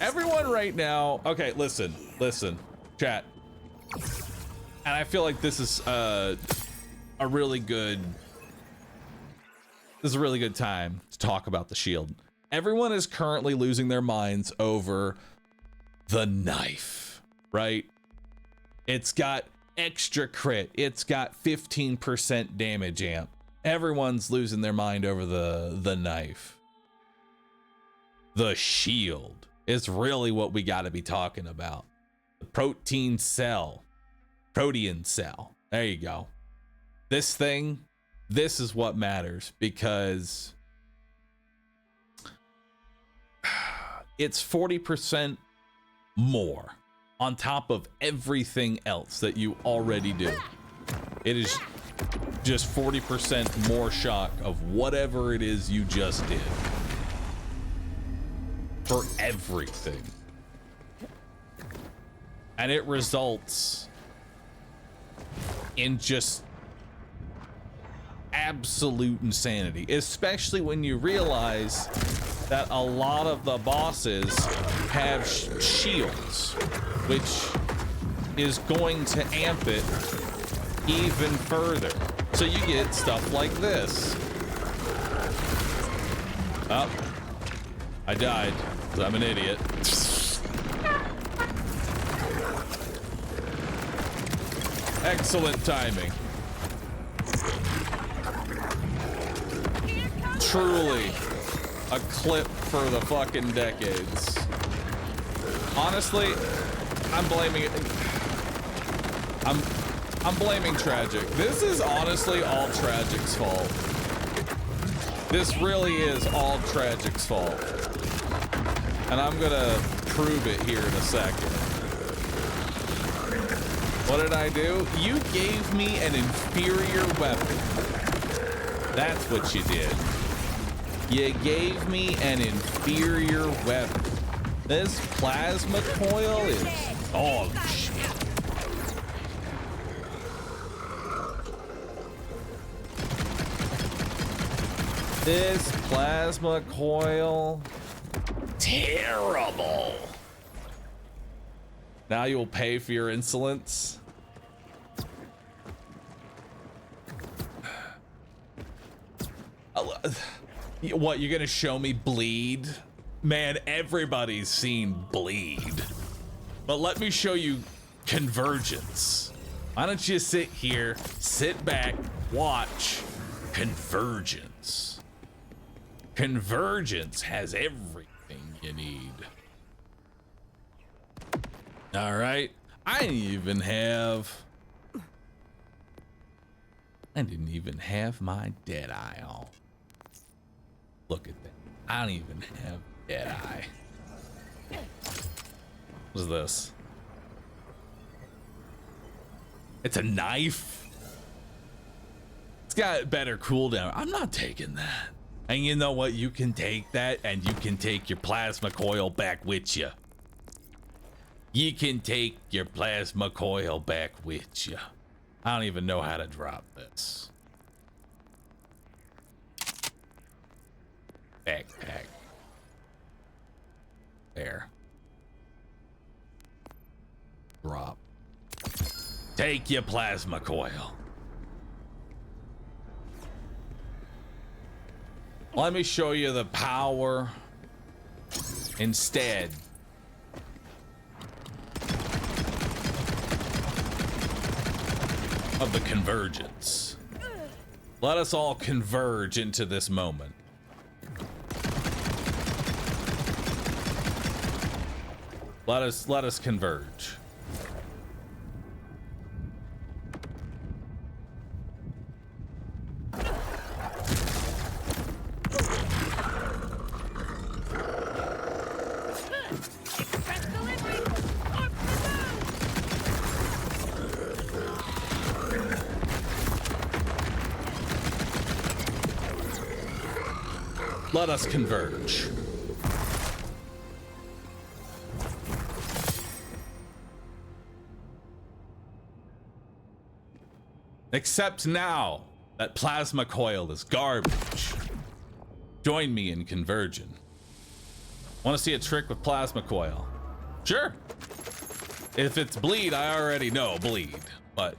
everyone right now? Okay, listen, chat. And I feel like this is a really good time to talk about the shield. Everyone is currently losing their minds over the knife, right? It's got extra crit. It's got 15% damage amp. Everyone's losing their mind over the knife. The shield is really what we got to be talking about. The protein cell. Protein cell. There you go. This thing, this is what matters, because it's 40% more on top of everything else that you already do. It is just 40% more shock of whatever it is you just did. For everything. And it results in just absolute insanity, especially when you realize that a lot of the bosses have shields, which is going to amp it even further. So you get stuff like this. Oh, I died because I'm an idiot. Excellent timing. Truly a clip for the fucking decades. Honestly, I'm blaming Tragic. This is honestly all Tragic's fault. This really is all Tragic's fault. And I'm gonna prove it here in a second. What did I do? You gave me an inferior weapon. That's what you did. You gave me an inferior weapon. This plasma coil is dog shit. This plasma coil, terrible. Now you'll pay for your insolence. What, you're gonna show me bleed? Man, everybody's seen bleed. But let me show you convergence. Why don't you sit here, sit back, watch convergence. Convergence has everything you need. All right, I didn't even have my dead eye on. Look at that. I don't even have dead eye. What is this? It's a knife? It's got better cooldown. I'm not taking that. And you know what? You can take that and you can take your plasma coil back with you. You can take your plasma coil back with you. I don't even know how to drop this. Backpack. There. Drop. Take your plasma coil. Let me show you the power instead. Of the convergence. Let us all converge into this moment. Let us converge. Let us converge. Except now that plasma coil is garbage. Join me in converging. Want to see a trick with plasma coil? Sure. If it's bleed, I already know bleed, but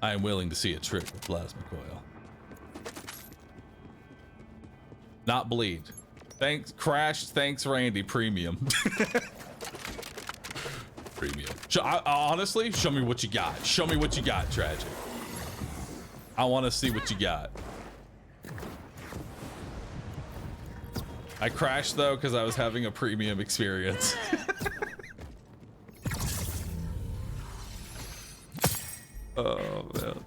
I am willing to see a trick with plasma coil. Not bleed. Thanks, Crash. Thanks, Randy. Premium. Premium. Honestly, show me what you got. Show me what you got, Tragic. I want to see what you got. I crashed though because I was having a premium experience. Oh man.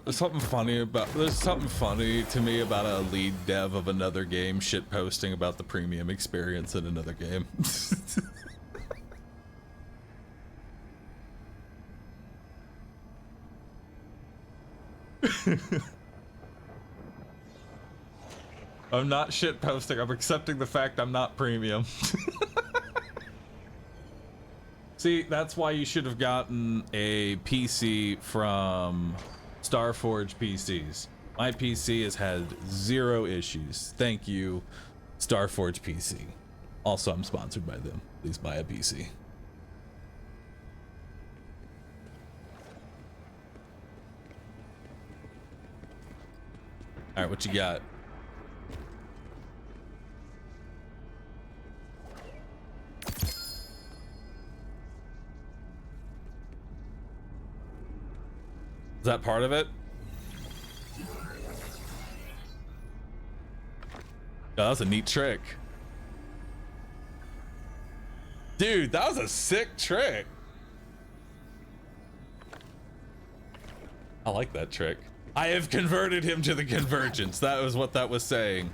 There's something funny to me about a lead dev of another game shit posting about the premium experience in another game. I'm not shit posting, I'm accepting the fact I'm not premium. See, that's why you should have gotten a PC from Starforge PCs. My PC has had 0 issues. Thank you, Starforge PC. Also, I'm sponsored by them. Please buy a PC. All right, what you got? Is that part of it? Oh, that was a neat trick. Dude, that was a sick trick. I like that trick. I have converted him to the convergence. That was what that was saying.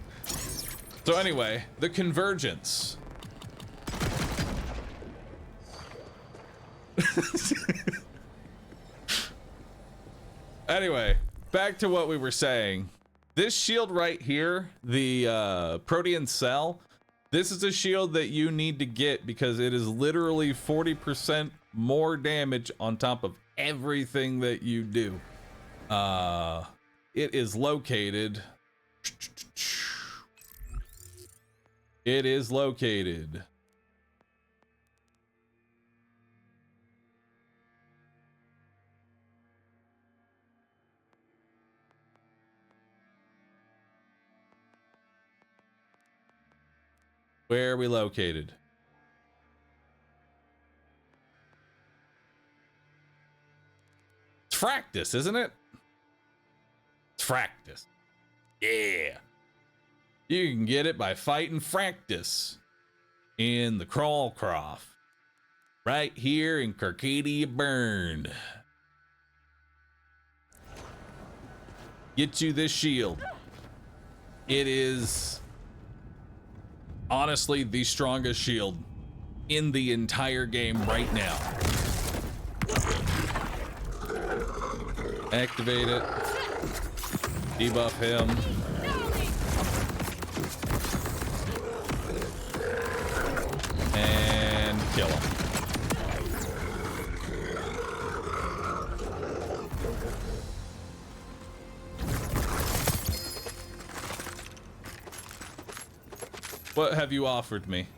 So anyway, the convergence. Anyway, back to what we were saying. This shield right here, the Protean Cell, this is a shield that you need to get because it is literally 40% more damage on top of everything that you do. It is located. It is located. Where are we located? It's Fractus, isn't it? It's Fractus. Yeah. You can get it by fighting Fractus in the Crawlcroft. Right here in Carcadia Burned. Get you this shield. It is honestly the strongest shield in the entire game right now. Activate it. Debuff him. And kill him. What have you offered me?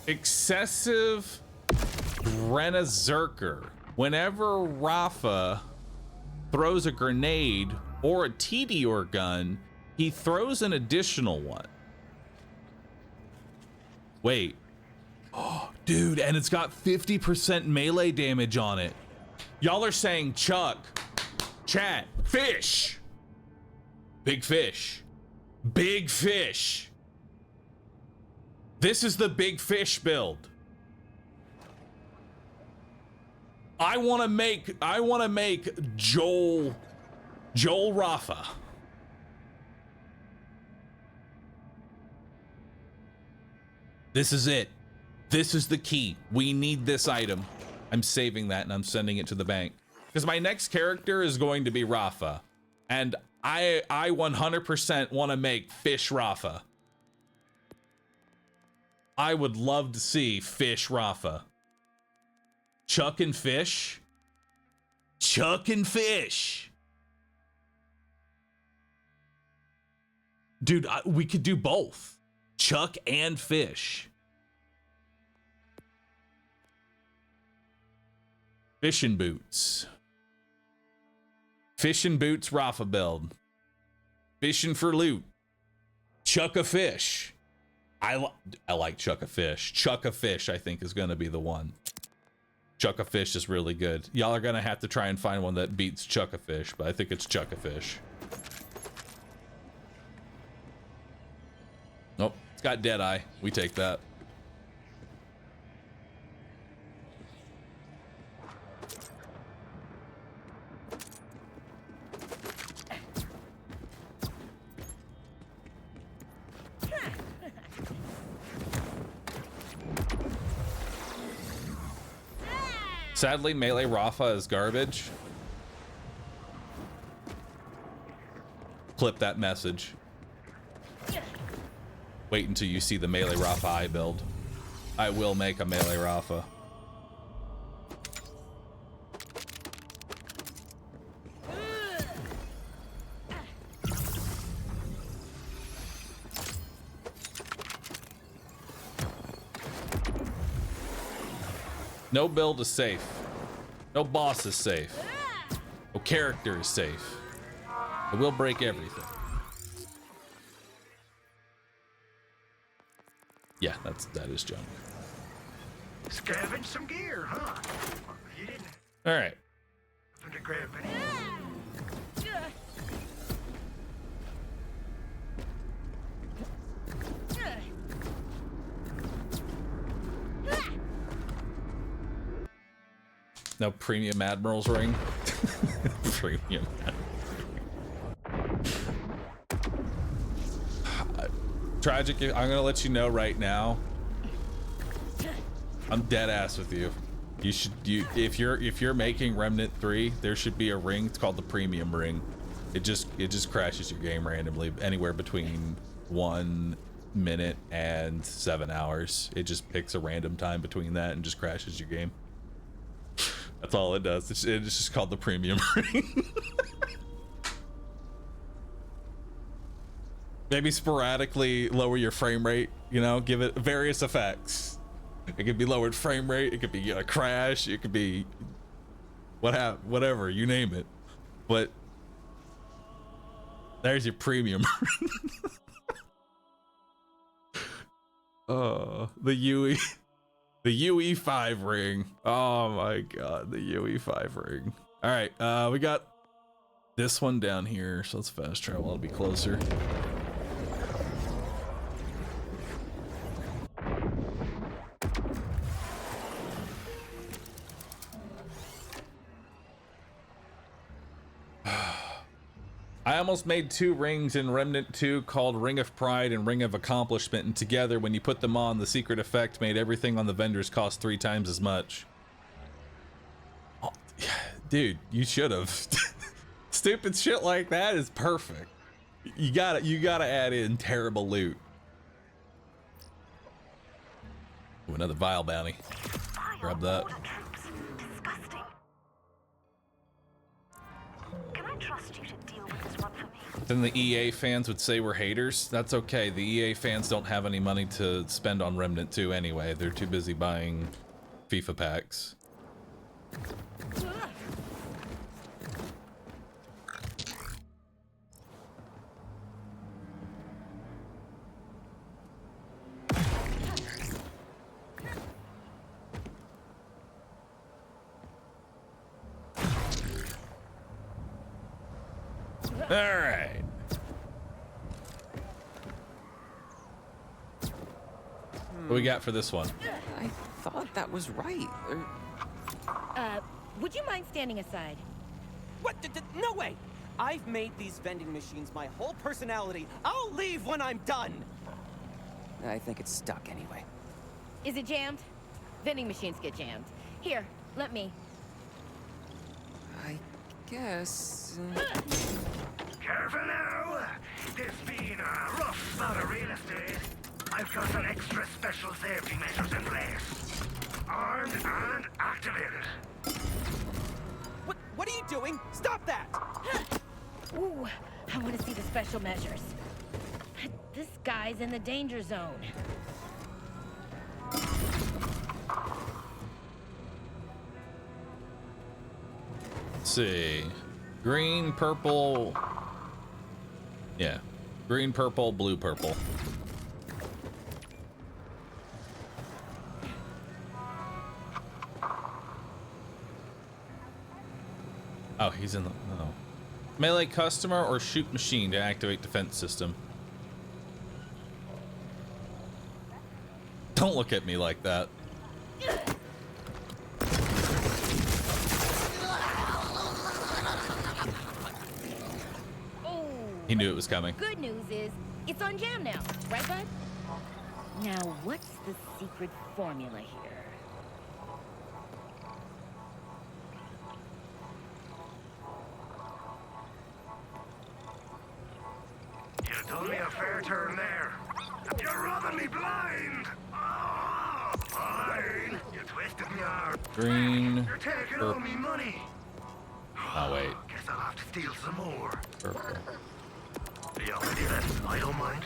Excessive Grenazerker. Whenever Rafa throws a grenade or a Tediore gun, he throws an additional one. Wait. Oh, dude, and it's got 50% melee damage on it. Y'all are saying Chuck. Chat. Fish. Big fish. Big fish. This is the big fish build. I want to make Joel Rafa. This is it. This is the key. We need this item. I'm saving that and I'm sending it to the bank because my next character is going to be Rafa, and I 100% want to make Fish Rafa. I would love to see Fish Rafa. Chuck and Fish. Chuck and Fish. Dude, we could do both. Chuck and Fish. Fishing boots. Fishing boots Rafa build. Fishing for loot. Chuck a fish. I like Chuck a fish. Chuck a fish I think is gonna be the one. Chuck a fish is really good. Y'all are gonna have to try and find one that beats Chuck a fish, but I think it's Chuck a fish. Nope, it's got Deadeye. We take that. Sadly, melee Rafa is garbage. Clip that message. Wait until you see the melee Rafa I build. I will make a melee Rafa. No build is safe. No boss is safe. No character is safe. It will break everything. Yeah, that is junk. Scavenge some gear, huh? You didn't All right. have to grab any. No premium Admiral's ring. Premium. Tragic, I'm gonna let you know right now. I'm dead ass with you. If you're making Remnant 3, there should be a ring. It's called the premium ring. It just crashes your game randomly anywhere between 1 minute and 7 hours. It just picks a random time between that and just crashes your game. That's all it does. It's just called the premium ring. Maybe sporadically lower your frame rate, you know, give it various effects. It could be lowered frame rate, it could be a crash, it could be whatever, you name it. But there's your premium ring. Oh, the UE. The UE5 ring. Oh my god, the UE5 ring. All right, we got this one down here, so let's fast travel. It'll be closer. I almost made 2 rings in Remnant 2 called Ring of Pride and Ring of Accomplishment, and together, when you put them on, the secret effect made everything on the vendors cost 3 times as much. Oh, dude, you should have. Stupid shit like that is perfect. You gotta add in terrible loot. Ooh, another vile bounty. Grab that. Disgusting. Can I trust you to deal with this one for me? Then the EA fans would say we're haters. That's okay. The EA fans don't have any money to spend on Remnant 2 anyway. They're too busy buying FIFA packs. All right. What we got for this one? I thought that was right. Would you mind standing aside? What? No way! I've made these vending machines my whole personality. I'll leave when I'm done! I think it's stuck anyway. Is it jammed? Vending machines get jammed. Here, let me. I guess... Careful now! This being a rough spot of real estate, I've got some extra special safety measures in place. Armed and activated. What are you doing? Stop that! Ooh, I want to see the special measures. This guy's in the danger zone. Let's see. Green, purple. Yeah. Green, purple, blue, purple. Oh, he's in the... Oh. Melee customer or shoot machine to activate defense system. Don't look at me like that. Oh. He knew it was coming. Good news is, it's on jam now, right, bud? Now, what's the secret formula here? You done me a fair turn there. You're robbing me blind! Oh, fine. You twisted me arm. Green. You're taking all me money. Oh, wait. Guess I'll have to steal some more. Purple. You ready then? I don't mind.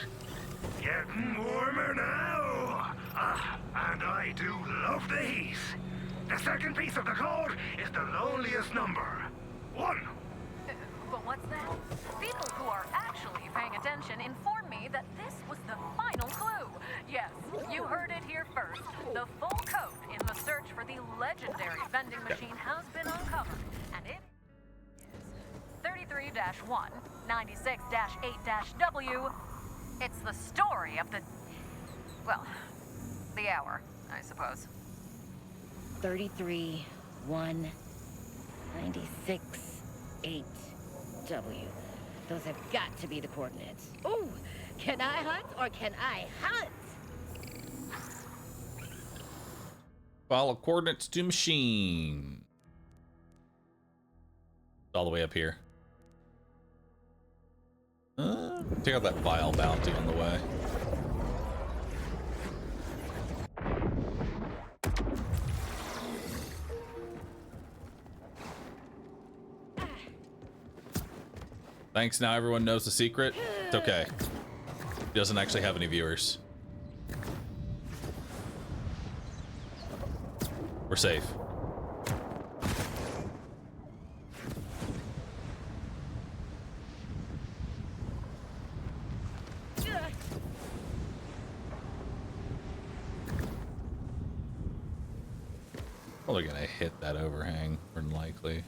Getting warmer now. And I do love the heat. The second piece of the code is the loneliest number. 1. But what's that? People who are actually paying attention inform me that this was the final clue. Yes, you heard it here first. The full code in the search for the legendary vending machine has been uncovered, and it is 33-1, 96-8-W. It's the story of the... well, the hour, I suppose. 33, 1, 96, 8, W. Those have got to be the coordinates. Ooh, can I hunt or can I hunt? Follow coordinates to machine. All the way up here. Take out that vile bounty on the way. Thanks, now everyone knows the secret. It's okay. He doesn't actually have any viewers. We're safe. Probably gonna hit that overhang, more than likely.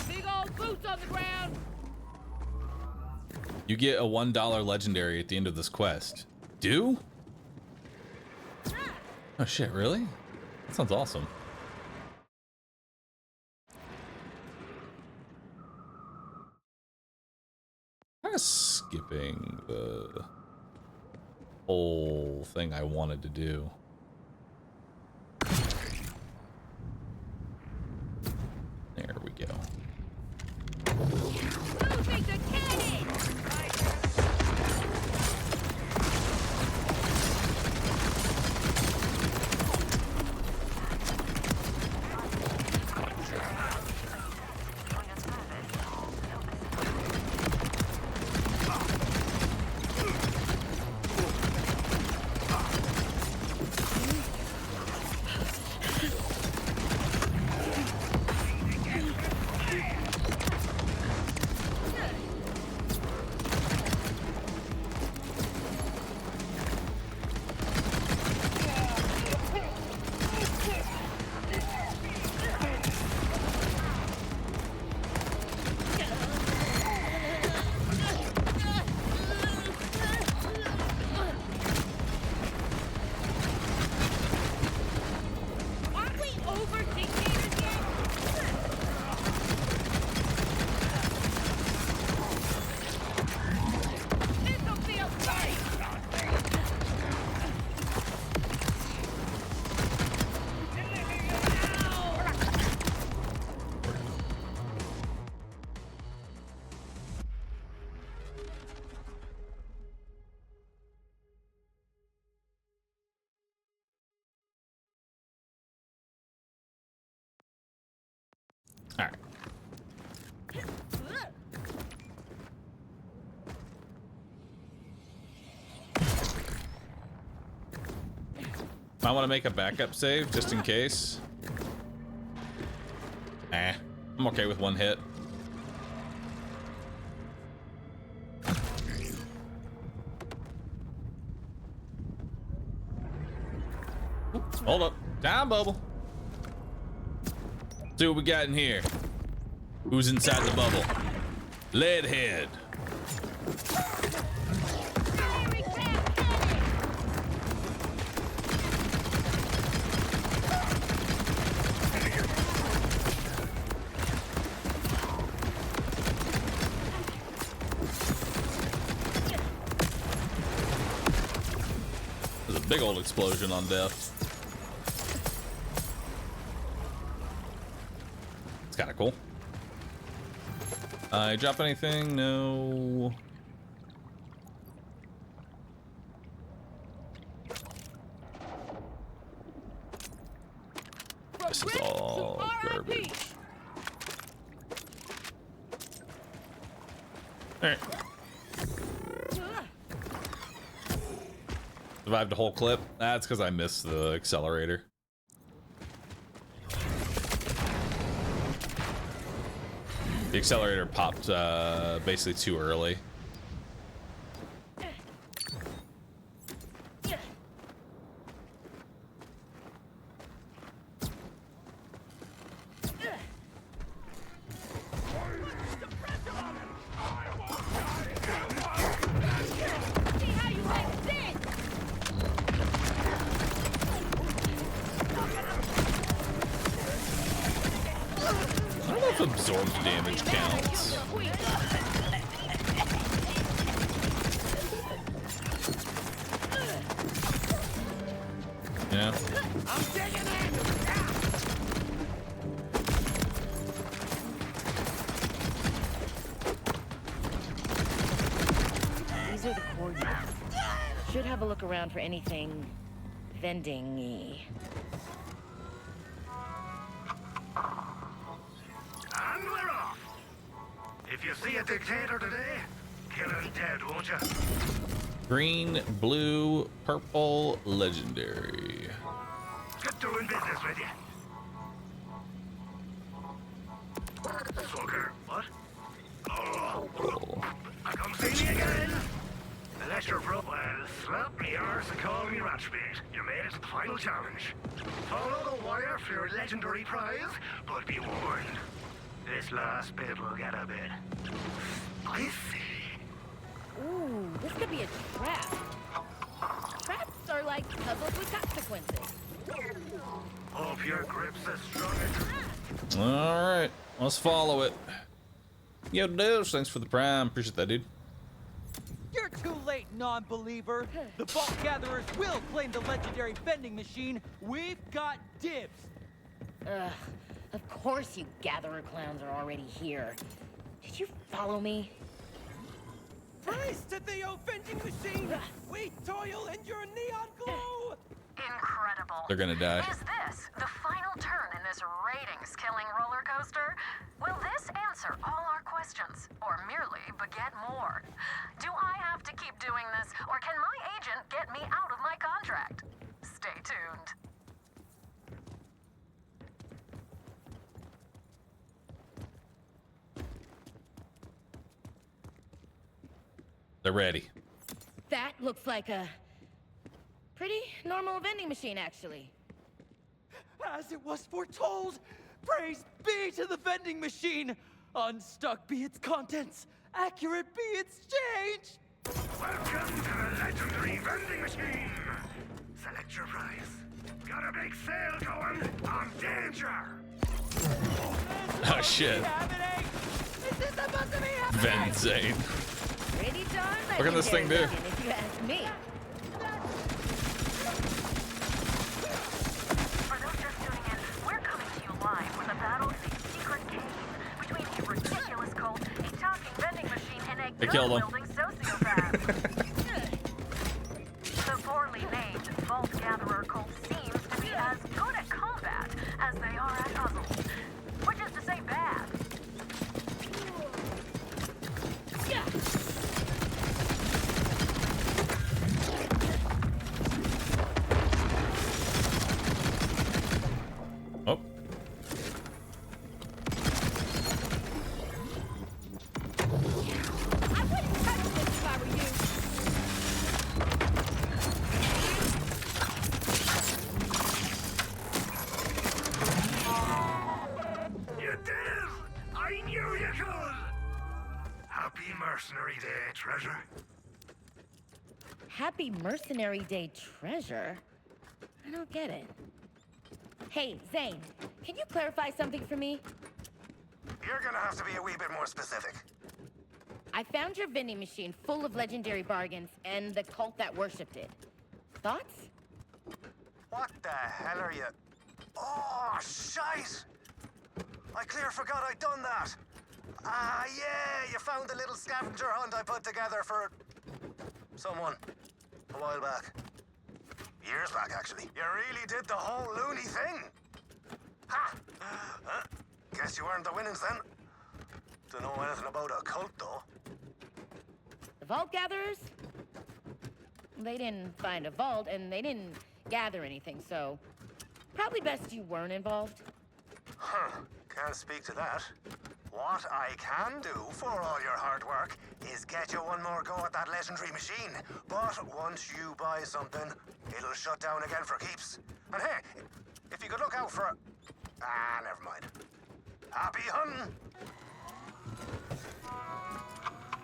Big old boots on the ground. You get a $1 legendary at the end of this quest. Do? Oh shit, really? That sounds awesome. kind of skipping the whole thing I wanted to do. There we go. Moving the cannon! All right. I want to make a backup save just in case. I'm okay with one hit. Oops, hold up. Down, bubble. See what we got in here. Who's inside the bubble? Leadhead. There's a big old explosion on death. It's kind of cool. I drop anything? No. This is all garbage. Alright. Survived the whole clip. That's because I missed the accelerator. The accelerator popped basically too early. Absorbed damage counts. Yeah. I'm digging in. These are the coordinates. Should have a look around for anything vending-y. And we're off. If you see a dictator today, kill him dead, won't you? Green, blue, purple, legendary. Get doing business with you. Sucker. What? Oh. Come see me again. Unless you're broke, well, slap me arse and call me Ratchbait. You made it to the final challenge. Follow the wire for your legendary prize, but be warned. This last bit will get a bit spicy. Ooh, this could be a trap. Traps are like puzzles with consequences. Hope your grip's as strong as... All right, let's follow it. Yo, dudes, thanks for the prime. Appreciate that, dude. too late, non-believer. The Vault Gatherers will claim the legendary vending machine. We've got dibs. Ugh, of course you gatherer clowns are already here. Did you follow me? Praise to the vending machine! We toil in your neon glow! Incredible. They're gonna die. Is this the final turn in this ratings-killing roller coaster? Will this answer all our questions, or merely beget more? Do I have to keep doing this, or can my agent get me out of my contract? Stay tuned. They're ready. That looks like a pretty normal vending machine, actually. As it was foretold, praise be to the vending machine. Unstuck be its contents, accurate be its change. Welcome to the legendary vending machine. Select your price. Got a big sale going on Danger. Oh shit. This is supposed to be happening. Ven Zane. Pretty darn What can this thing do? legendary looking, if you ask me. For those just tuning in, we're coming to you live with a battle in a secret cave between a ridiculous cult, a talking vending machine, and a They killed him. gun-wielding sociopath. The poorly named Vault Gatherer cult seems to be as good at combat as they are at puzzles, which is to say bad. Oh. I wouldn't touch this if I were you. You did! I knew you could! Happy Mercenary Day, treasure. Happy Mercenary Day treasure? I don't get it. Hey, Zane, can you clarify something for me? You're gonna have to be a wee bit more specific. I found your vending machine full of legendary bargains and the cult that worshipped it. Thoughts? What the hell are you? Oh, shite! I clear forgot I'd done that. Ah, yeah, you found the little scavenger hunt I put together for someone a while back. Years back, actually. You really did the whole loony thing. Ha! Guess you earned the winnings then. Don't know anything about a cult, though. The Vault Gatherers? They didn't find a vault and they didn't gather anything, so probably best you weren't involved. Huh. Can't speak to that. What I can do for all your hard work is get you one more go at that legendary machine. But once you buy something, it'll shut down again for keeps. And hey, if you could look out for... Ah, never mind. Happy hunting!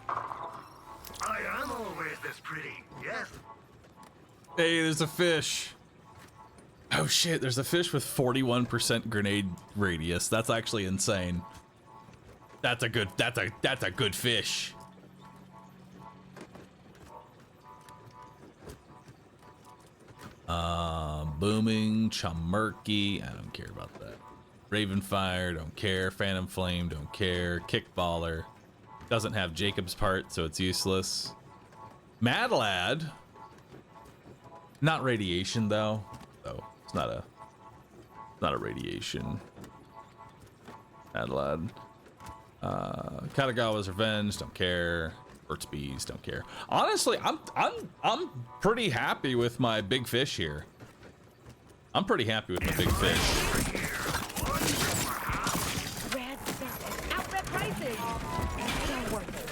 I am always this pretty, yes? Hey, there's a fish. Oh shit, there's a fish with 41% grenade radius. That's actually insane. That's a good fish. Booming, Chamurky, I don't care about that. Ravenfire, don't care. Phantom Flame, don't care. Kickballer, doesn't have Jacob's part, so it's useless. Mad Lad, not radiation though. So it's not a radiation. Mad Lad. Katagawa's Revenge, don't care. Burt's Bees, don't care. Honestly, I'm pretty happy with my big fish here. I'm pretty happy with my big fish. Rad stuff and outlet prices. So worth it.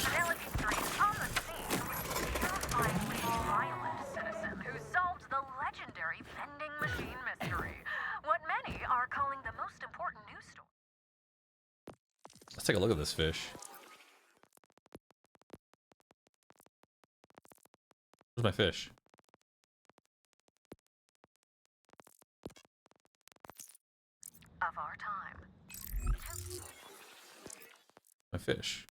Penelope Street on the scene with a terrifyingly violent citizen who solved the legendary vending machine mystery. What many are calling the most important news story. Let's take a look at this fish. Where's my fish? Of our time. My fish.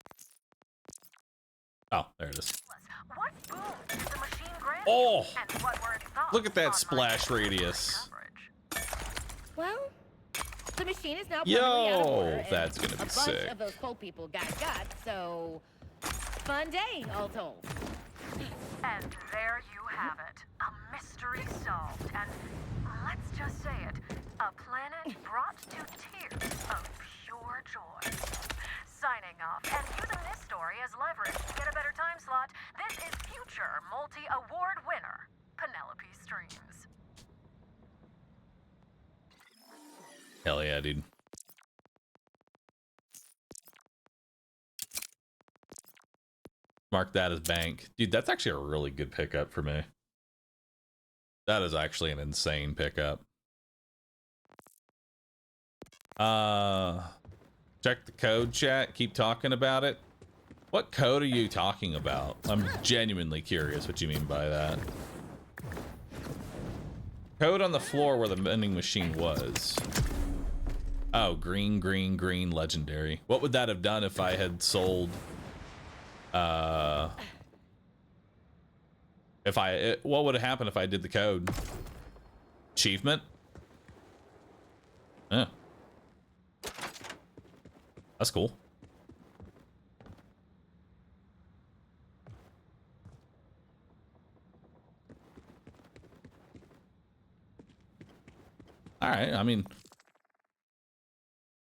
Oh, there it is. What boom did the machine grant? Oh, And what were its thoughts look at that on splash my radius. coverage? Well, the machine is now permanently out of order, Yo, and that's gonna be a bunch sick. of those pole people got, so fun day, all told. And there you have it. A mystery solved. And let's just say it, a planet brought to tears of pure joy. Signing off and using this story as leverage to get a better time slot, this is future multi-award winner, Penelope Streams. Hell yeah, dude. Mark that as bank. Dude, that's actually a really good pickup for me. That is actually an insane pickup. Check the code, chat. Keep talking about it. What code are you talking about? I'm genuinely curious what you mean by that. Code on the floor where the vending machine was. Oh, green, green, green, legendary. What would that have done if I had sold... what would have happened if I did the code? Achievement? Yeah. That's cool. All right, I mean,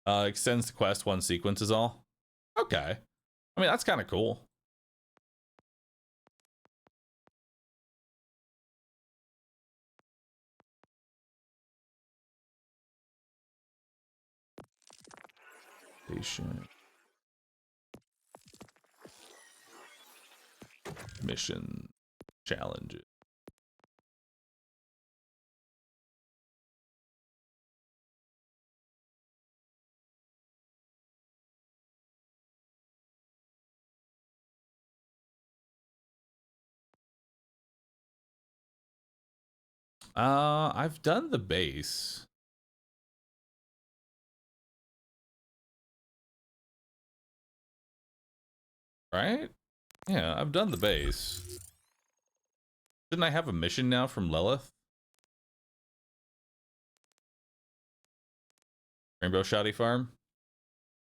extends the quest one sequence is all. Okay. I mean, that's kind of cool. Patient. Mission challenges. I've done the base. Right? Yeah, I've done the base. Shouldn't I have a mission now from Lilith? Rainbow Shoddy Farm?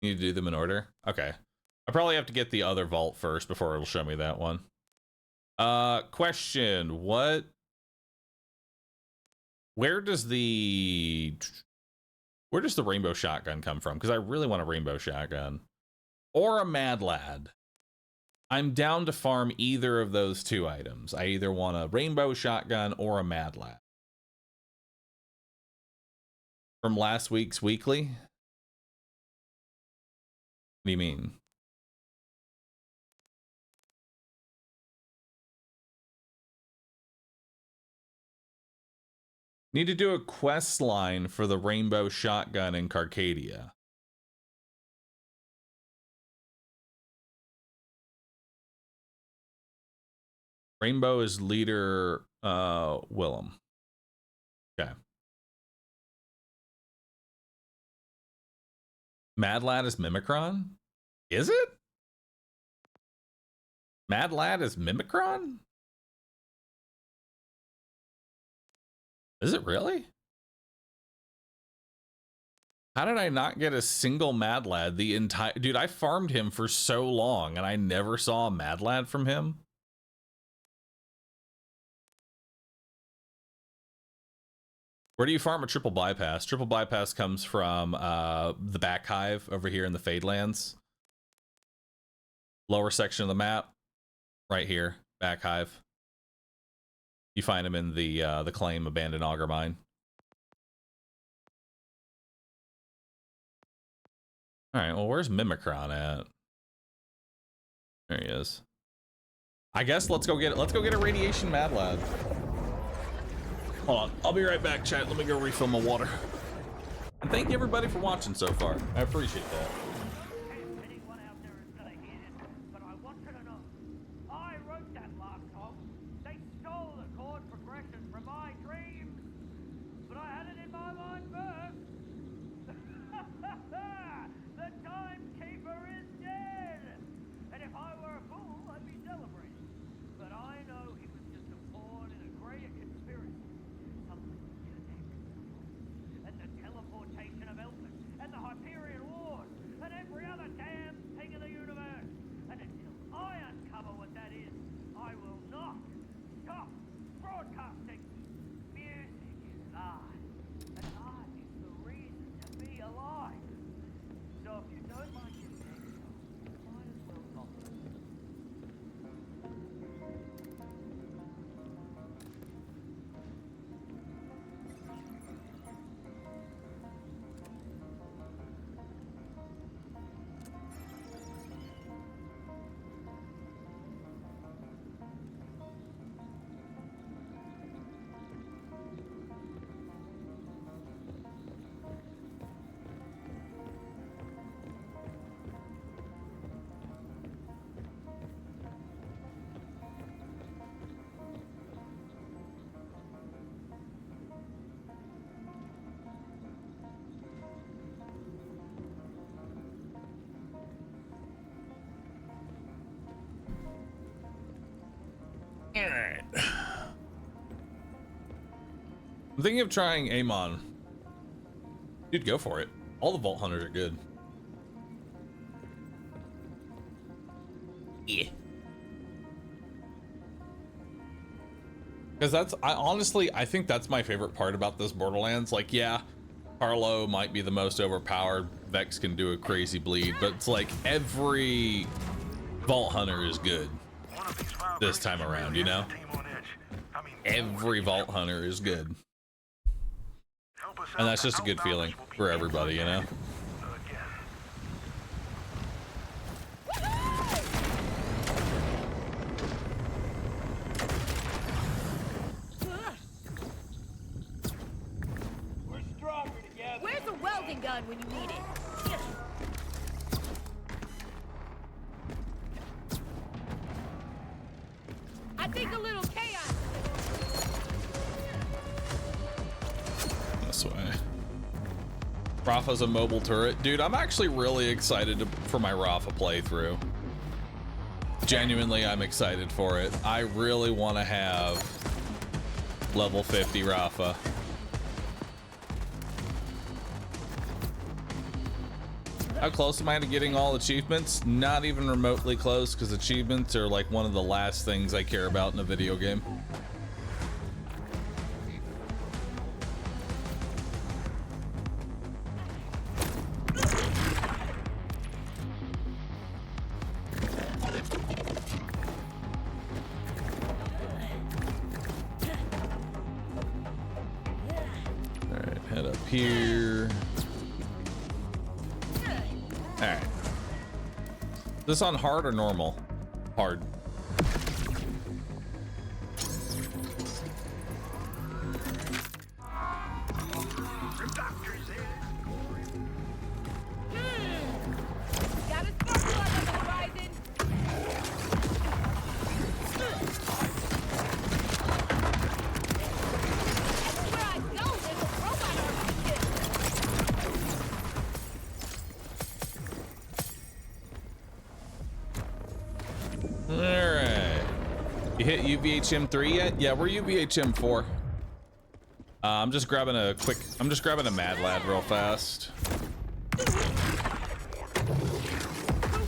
You need to do them in order? Okay. I probably have to get the other vault first before it'll show me that one. Question. Where does the rainbow shotgun come from? Because I really want a rainbow shotgun. Or a Mad Lad. I'm down to farm either of those two items. I either want a rainbow shotgun or a Mad Lad. From last week's weekly? What do you mean? Need to do a quest line for the rainbow shotgun in Carcadia. Rainbow is leader Willem. Okay. Mad Lad is Mimicron? Is it? Mad Lad is Mimicron? Is it really? How did I not get a single Mad Lad the entire... Dude, I farmed him for so long and I never saw a Mad Lad from him. Where do you farm a triple bypass? Triple bypass comes from the back hive over here in the Fadelands. Lower section of the map. Right here. Back hive. You find him in the claim abandoned auger mine. Alright, well where's Mimicron at? There he is. I guess let's go get a radiation Mad Lad. Hold on, I'll be right back, chat. Let me go refill my water. And thank you everybody for watching so far. I appreciate that. Anyone out there is gonna hear this, but I want you to know, I wrote that last song. They stole the chord progression from my dreams, but I had it in my mind first. The timekeeper is dead, and if I were a fool, I'd be celebrating. But Alright. I'm thinking of trying Amon. Dude, go for it. All the Vault Hunters are good. Yeah. Because I think that's my favorite part about this Borderlands. Like, yeah, Carlo might be the most overpowered. Vex can do a crazy bleed, but it's like every Vault Hunter is good this time around, you know? Every Vault Hunter is good. And that's just a good feeling for everybody, you know? Where's the welding gun when you need it? I think a little chaos. This way. Rafa's a mobile turret. Dude, I'm actually really excited for my Rafa playthrough. Genuinely, I'm excited for it. I really want to have level 50 Rafa. How close am I to getting all achievements? Not even remotely close, because achievements are like one of the last things I care about in a video game. Alright, head up here. Alright. Is this on hard or normal? Hard. Got a spark plug on the horizon. Where I go, there's a robot RPG. Alright. You hit UVHM 3 yet? Yeah, we're UVHM 4. I'm just grabbing a Mad Lad real fast. Who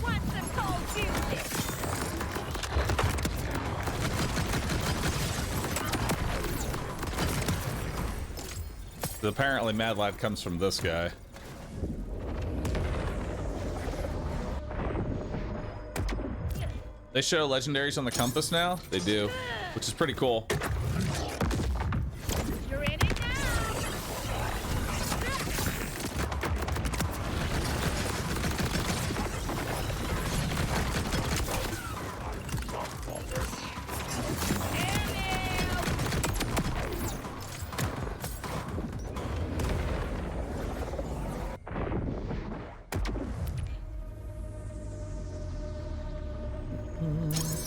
wants some cold music? Apparently Mad Lad comes from this guy. They show legendaries on the compass now? They do, which is pretty cool. You're in it now.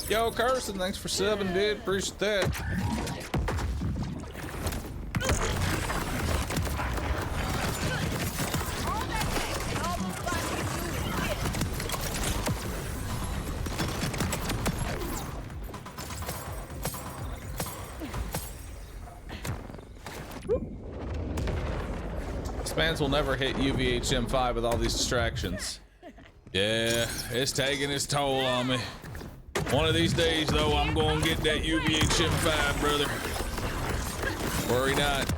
Yo, Carson, thanks for subbing, dude. Appreciate that. Spans will never hit UVHM5 with all these distractions. Yeah, it's taking its toll on me. One of these days, though, I'm gonna get that UVHM5, brother. Worry not.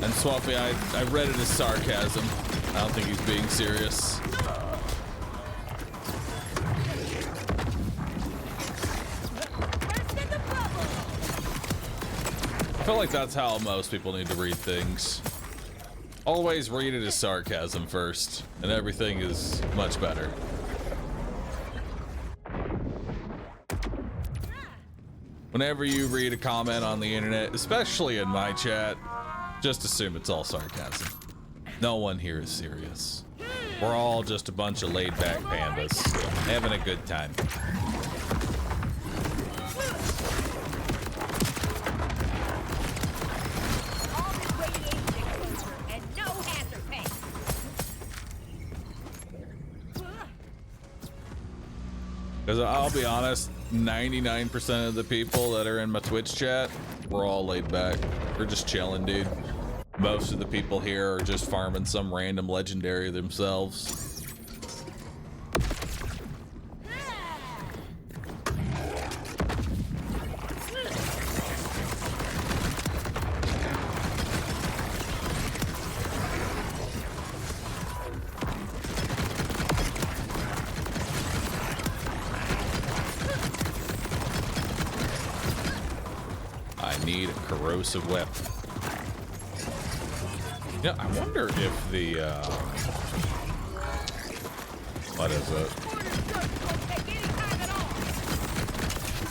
And Swampy, I read it as sarcasm. I don't think he's being serious. I feel like that's how most people need to read things. Always read it as sarcasm first, and everything is much better. Whenever you read a comment on the internet, especially in my chat, just assume it's all sarcasm. No one here is serious. We're all just a bunch of laid-back pandas, having a good time. Because I'll be honest, 99% of the people that are in my Twitch chat, we're all laid back. We're just chilling, dude. Most of the people here are just farming some random legendary themselves. Corrosive weapon. Yeah, I wonder if the what is it?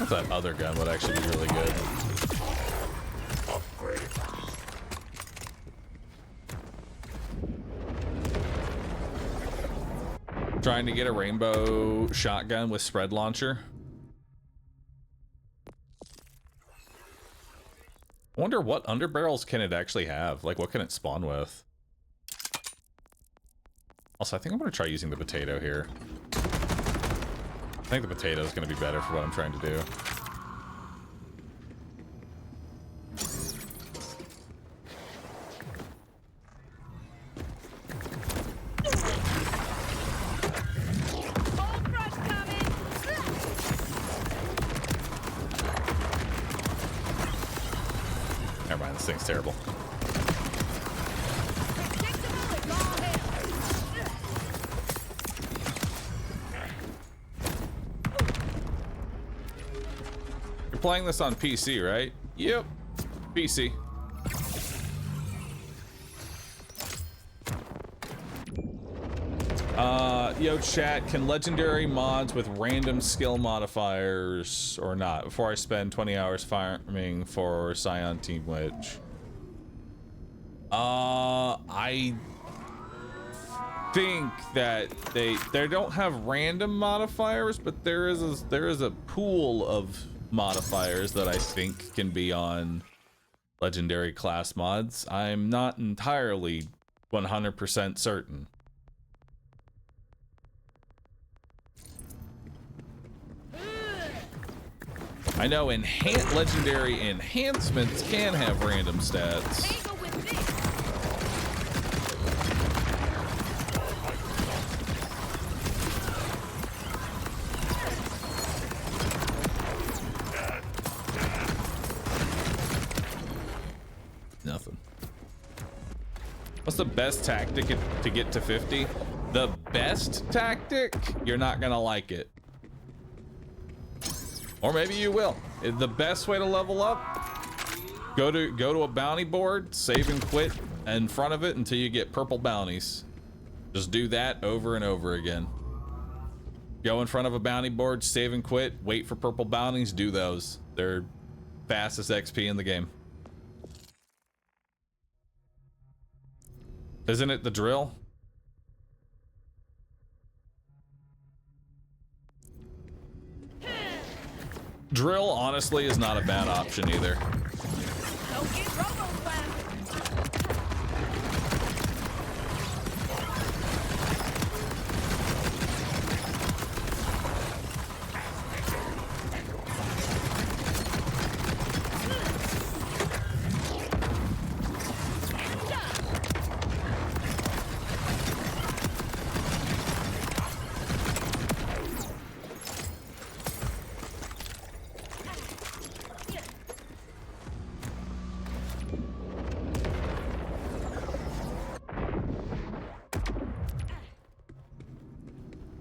If that other gun would actually be really good. Trying to get a rainbow shotgun with spread launcher. I wonder what underbarrels can it actually have? Like, what can it spawn with? Also, I think I'm going to try using the potato here. I think the potato is going to be better for what I'm trying to do. Never mind, this thing's terrible. You're playing this on PC, right? Yep, PC. Yo, chat, can legendary mods with random skill modifiers or not before I spend 20 hours farming for Scion Team Witch? I think that they don't have random modifiers, but there is a pool of modifiers that I think can be on legendary class mods. I'm not entirely 100% certain. I know legendary enhancements can have random stats. Nothing. What's the best tactic to get to 50? The best tactic? You're not gonna like it. Or maybe you will. The best way to level up, go to a bounty board, save and quit in front of it until you get purple bounties. Just do that over and over again. Go in front of a bounty board, save and quit, wait for purple bounties, do those. They're fastest XP in the game. Isn't it the drill? Drill, honestly, is not a bad option either.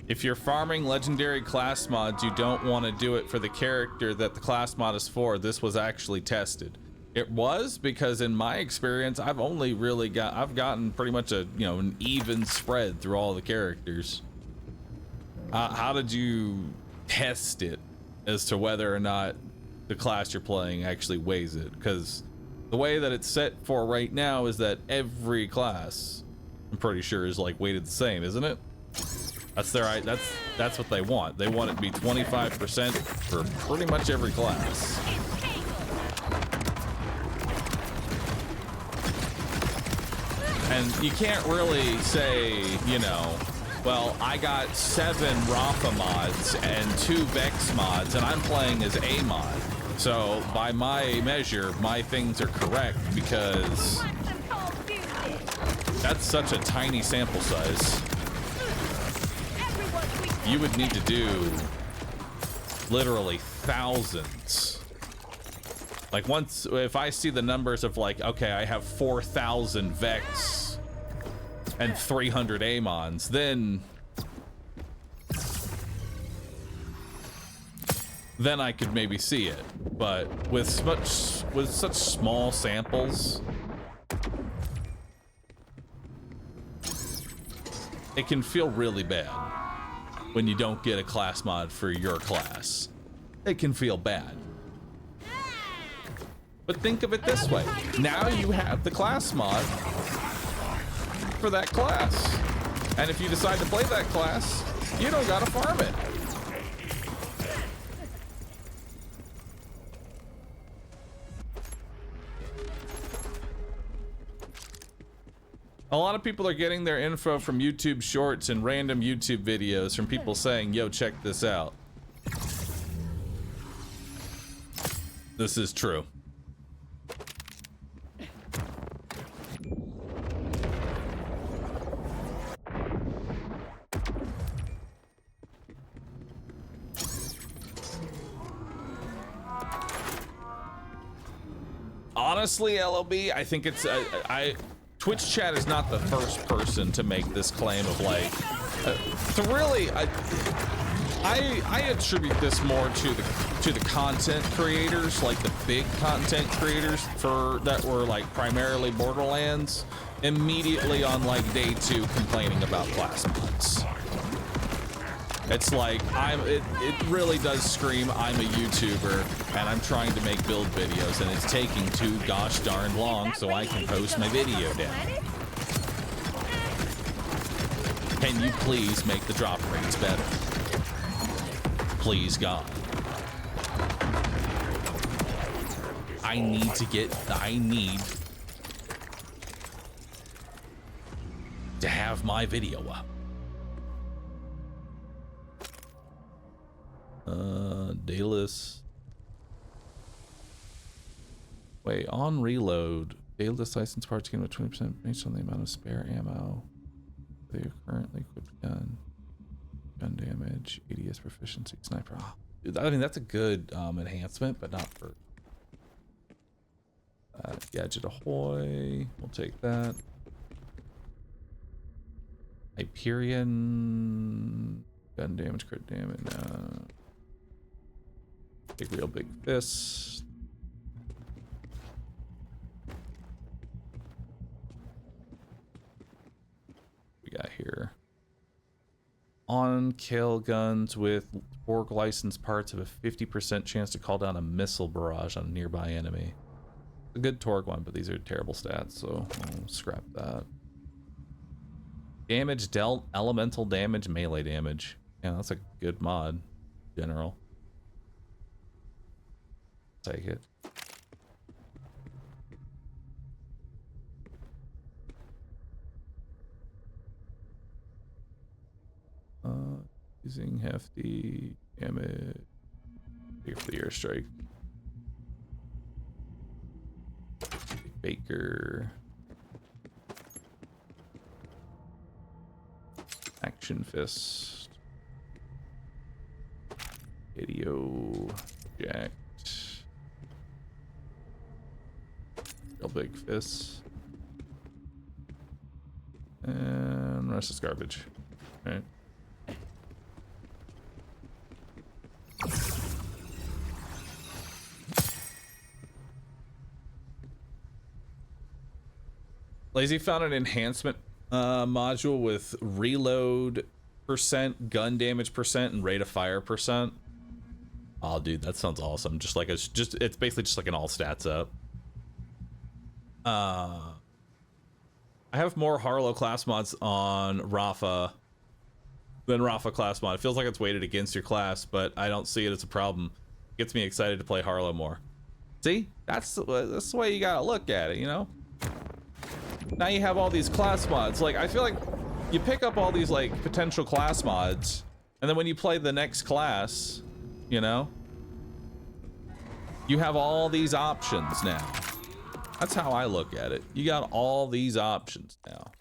If you're farming legendary class mods, you don't want to do it for the character that the class mod is for. This was actually tested. It was, because in my experience, I've gotten pretty much an even spread through all the characters. How did you test it as to whether or not the class you're playing actually weighs it? Because the way that it's set for right now is that every class, I'm pretty sure, is like weighted the same, isn't it? That's what they want. They want it to be 25% for pretty much every class. And you can't really say, Well, I got 7 Rafa mods and 2 Vex mods, and I'm playing as a mod. So by my measure, my things are correct because that's such a tiny sample size. You would need to do literally thousands. Like once, if I see the numbers of like, okay, I have 4,000 Vex and 300 Amons, then I could maybe see it. But with such small samples, it can feel really bad when you don't get a class mod for your class. It can feel bad. But think of it this way. Now you have the class mod for that class. And if you decide to play that class, you don't gotta farm it. A lot of people are getting their info from YouTube shorts and random YouTube videos from people saying, yo, check this out. This is true. Honestly, LOB, I think it's Twitch chat is not the first person to make this claim of like to really I attribute this more to the content creators, like the big content creators for that were like primarily Borderlands, immediately on like day 2 complaining about class mods. It's like it really does scream I'm a YouTuber and I'm trying to make build videos and it's taking too gosh darn long so I can post my video down. Can you please make the drop rates better? Please God. I need to have my video up. Dayless. Wait, on reload, Dayless license parts gain with 20% based on the amount of spare ammo. They are currently equipped gun damage, ADS proficiency, sniper. Oh, dude, I mean, that's a good enhancement, but not for gadget ahoy. We'll take that. Hyperion, gun damage, crit damage. Big real big fist. We got here. On kill guns with Borg license parts have a 50% chance to call down a missile barrage on a nearby enemy. A good Torg one, but these are terrible stats, so I'll scrap that. Damage dealt, elemental damage, melee damage. Yeah, that's a good mod. General. Take it. Using hefty damage here for the airstrike. Baker. Action fist. Video jacked. Real big fist. And the rest is garbage. All right. Lazy found an enhancement module with reload percent, gun damage percent, and rate of fire percent. Oh, dude, that sounds awesome. Just like it's basically just like an all stats up. I have more Harlow class mods on Rafa than Rafa class mod. It feels like it's weighted against your class, but I don't see it as a problem. It gets me excited to play Harlow more. See, that's the way you gotta look at it, you know? Now you have all these class mods. Like, I feel like you pick up all these like potential class mods, and then when you play the next class, you know, you have all these options now. That's how I look at it. You got all these options now.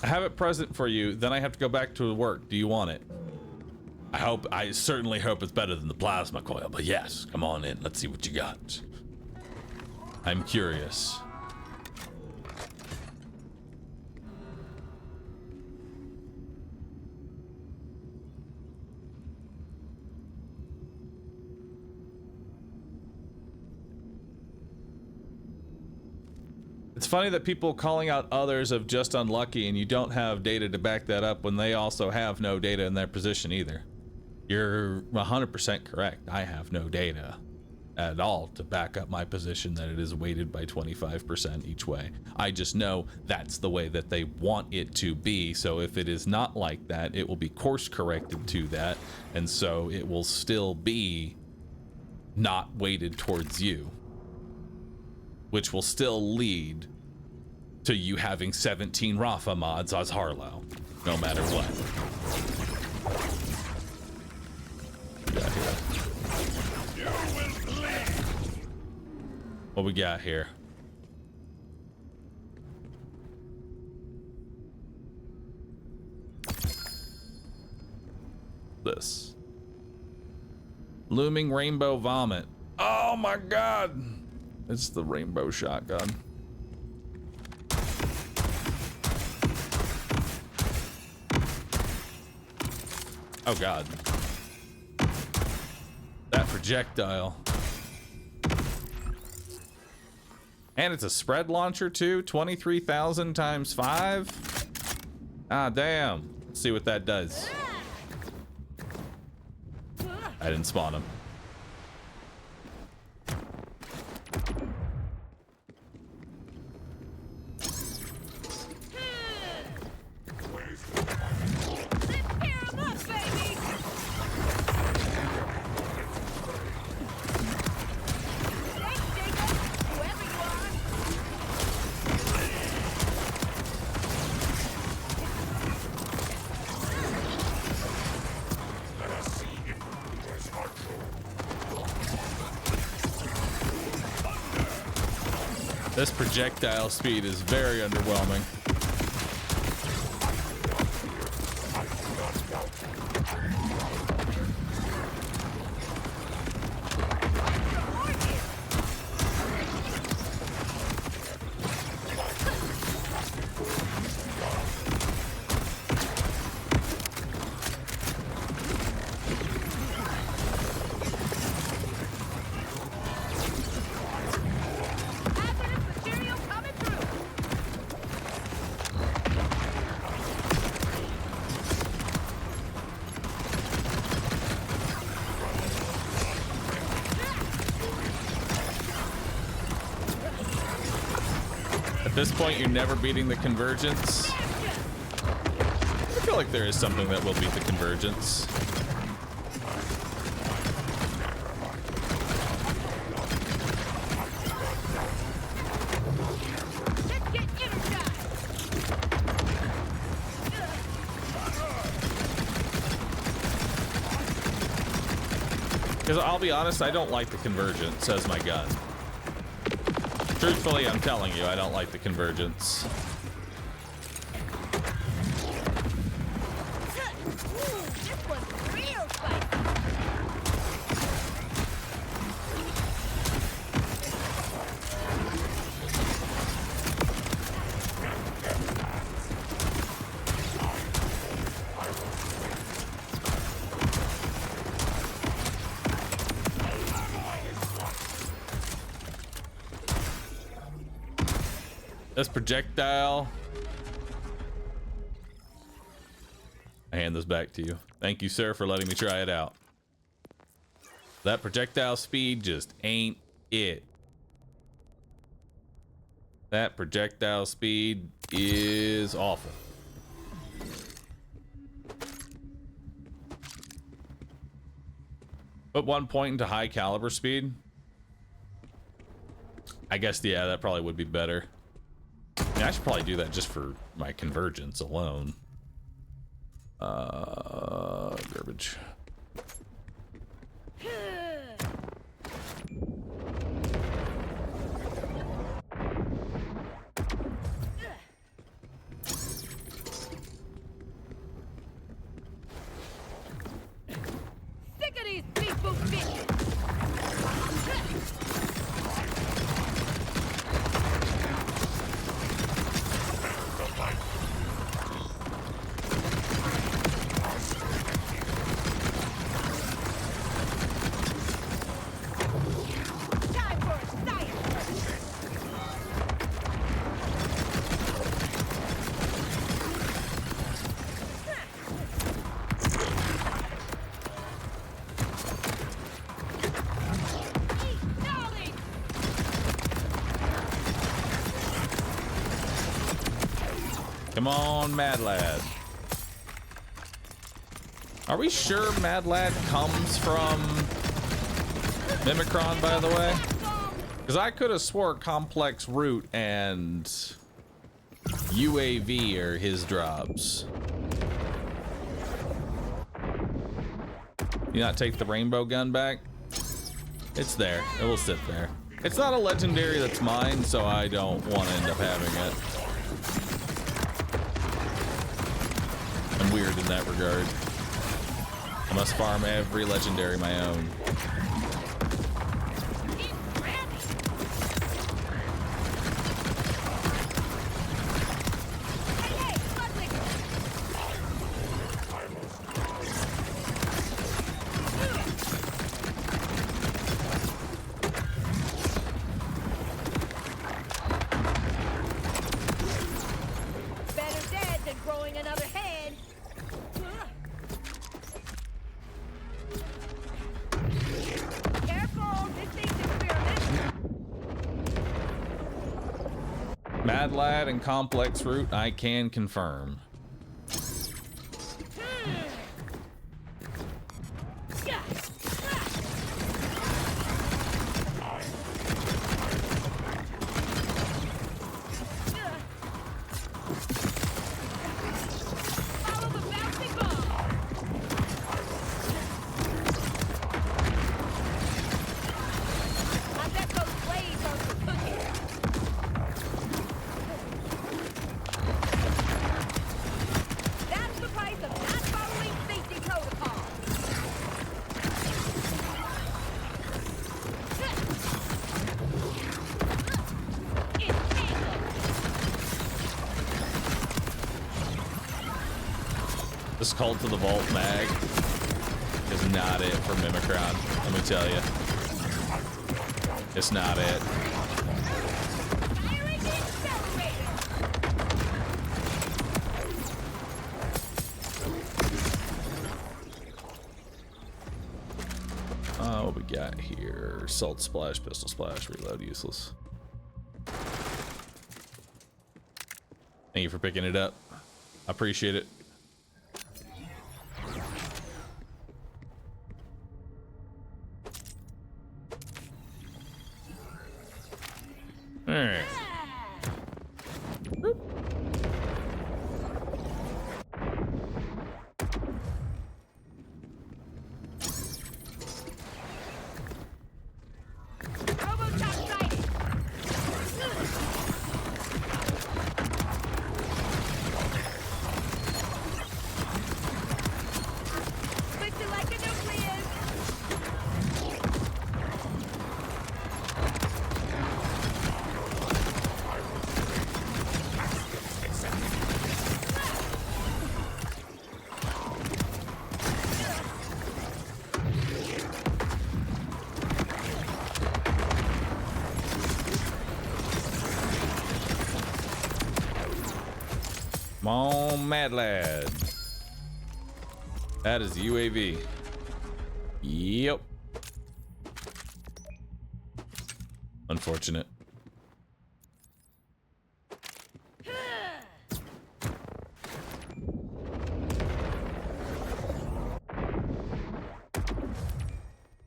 I have it present for you, then I have to go back to work. Do you want it? I certainly hope it's better than the plasma coil, but yes, come on in. Let's see what you got. I'm curious. It's funny that people calling out others of just unlucky and you don't have data to back that up when they also have no data in their position either. You're 100% correct. I have no data at all to back up my position that it is weighted by 25% each way. I just know that's the way that they want it to be. So if it is not like that, it will be course corrected to that. And so it will still be not weighted towards you, which will still lead to you having 17 Rafa mods as Harlow, no matter what. What we got here? This. Looming rainbow vomit. Oh my god! It's the rainbow shotgun. Oh god. That projectile. And it's a spread launcher too. 23,000 times 5. Ah, damn. Let's see what that does. I didn't spawn him. This projectile speed is very underwhelming. At this point, you're never beating the convergence. I feel like there is something that will beat the convergence. Because I'll be honest, I don't like the convergence as my gun. Truthfully, I'm telling you, I don't like the convergence. This projectile. I hand this back to you. Thank you, sir, for letting me try it out. That projectile speed just ain't it. That projectile speed is awful. Put 1 point into high caliber speed. I guess, yeah, that probably would be better. Yeah, I should probably do that just for my convergence alone. Garbage. Sick of these beef boot bitches! Time for a science! Come on, Mad Lad. Are we sure Mad Lad comes from Mimicron, by the way? Because I could have swore Complex Root and UAV are his drops. You not take the rainbow gun back? It's there. It will sit there. It's not a legendary that's mine, so I don't want to end up having it. I'm weird in that regard. I must farm every legendary my own. Better dead than growing another head. Careful, this thing's experimental. Mad Lad and Complex Root, I can confirm. Follow the bouncing ball. I bet those blades are for cooking. That's the price of not following safety protocol. This Cult to the Vault mag is not it for Mimicron, let me tell you. It's not it. Firing the accelerator. What we got here? Salt Splash, Pistol Splash, Reload useless. Thank you for picking it up. I appreciate it. All right. Robotop sighted. Come on, Mad Lad. That is UAV. Yep. Unfortunate.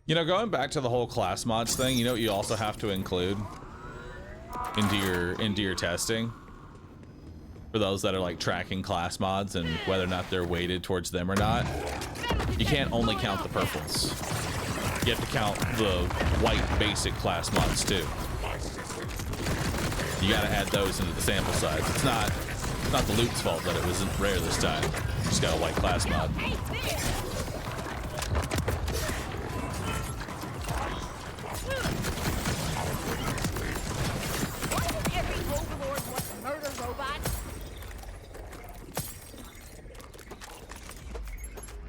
You know, going back to the whole class mods thing, you know what you also have to include into your testing for those that are like tracking class mods and whether or not they're weighted towards them or not. You can't only count the purples. You have to count the white basic class mods too. You gotta add those into the sample size. It's not the loot's fault that it wasn't rare this time. Just got a white class mod.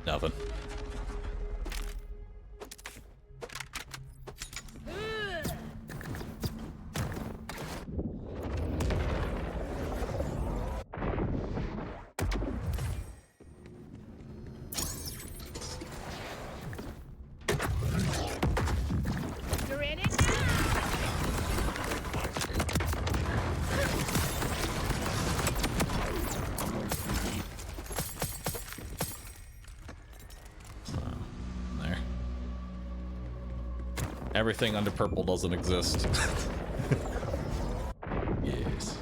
Nothing. You're in it now. There. Everything under purple doesn't exist. Yes.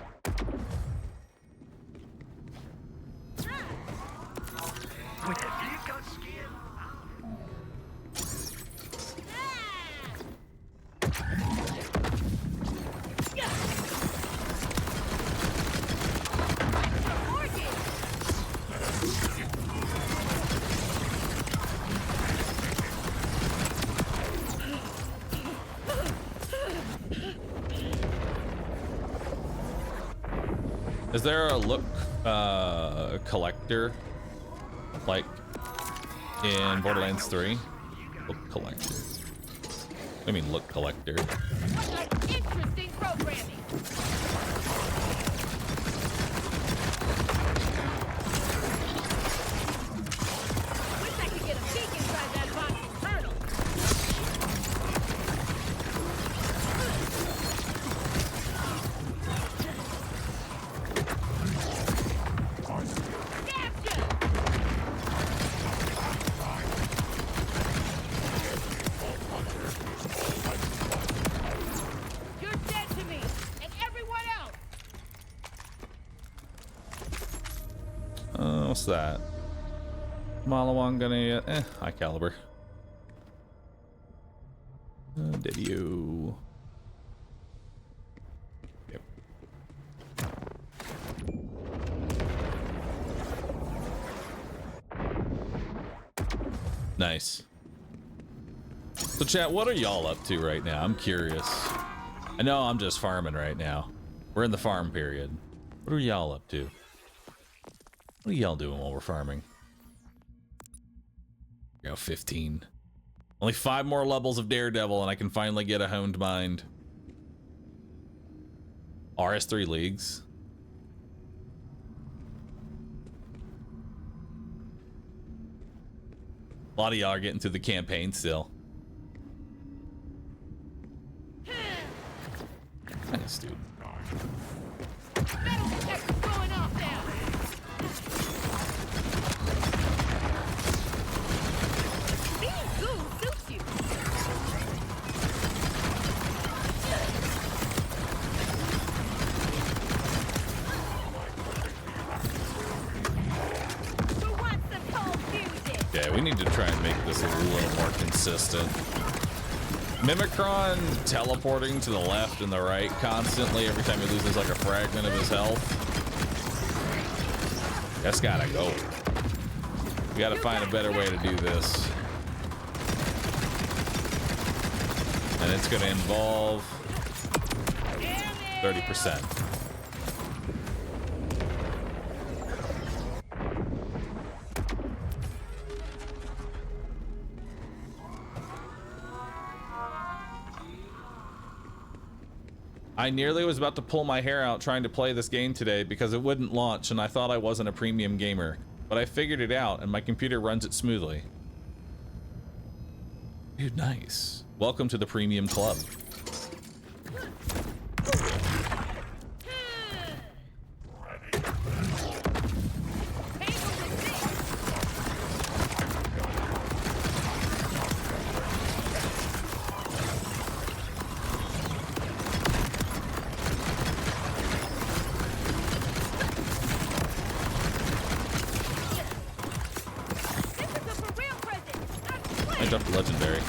Is there a look collector like in Borderlands 3? Look collector. I mean look collector. Interesting programming. Wish I could get a peek inside that box internal. You're dead to me, and everyone else. What's that? Malawan gonna high caliber. Did you? Yep. Nice. So chat, what are y'all up to right now? I'm curious. I know I'm just farming right now. We're in the farm period. What are y'all up to? What are y'all doing while we're farming? Go 15. Only 5 more levels of Daredevil and I can finally get a honed mind. RS3 leagues. A lot of y'all are getting through the campaign still. Nice, dude. Metal detector's going off now. Being cool suits you. Who wants some cold music? Yeah, we need to try and make this a little more consistent. Mimicron teleporting to the left and the right constantly every time he loses like a fragment of his health. That's gotta go. We gotta find a better way to do this. And it's gonna involve 30%. I nearly was about to pull my hair out trying to play this game today because it wouldn't launch and I thought I wasn't a premium gamer. But I figured it out and my computer runs it smoothly. Dude, nice. Welcome to the premium club. I dropped the legendary.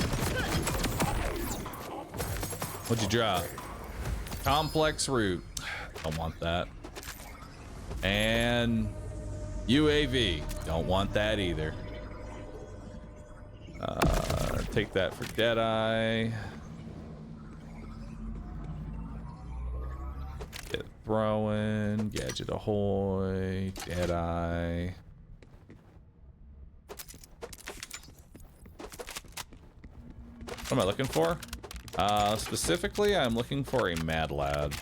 What'd you drop? Complex route. Don't want that. And UAV. Don't want that either. Take that for Deadeye. Get throwing. Gadget ahoy. Deadeye. What am I looking for? Specifically, I'm looking for a Mad Lad.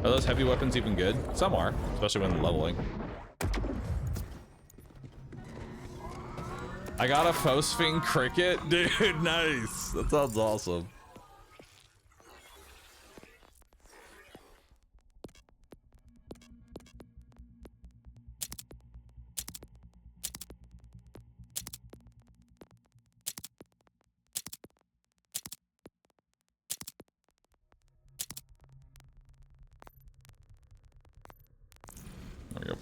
Are those heavy weapons even good? Some are, especially when leveling. I got a Phosphine cricket? Dude, nice. That sounds awesome. There we go.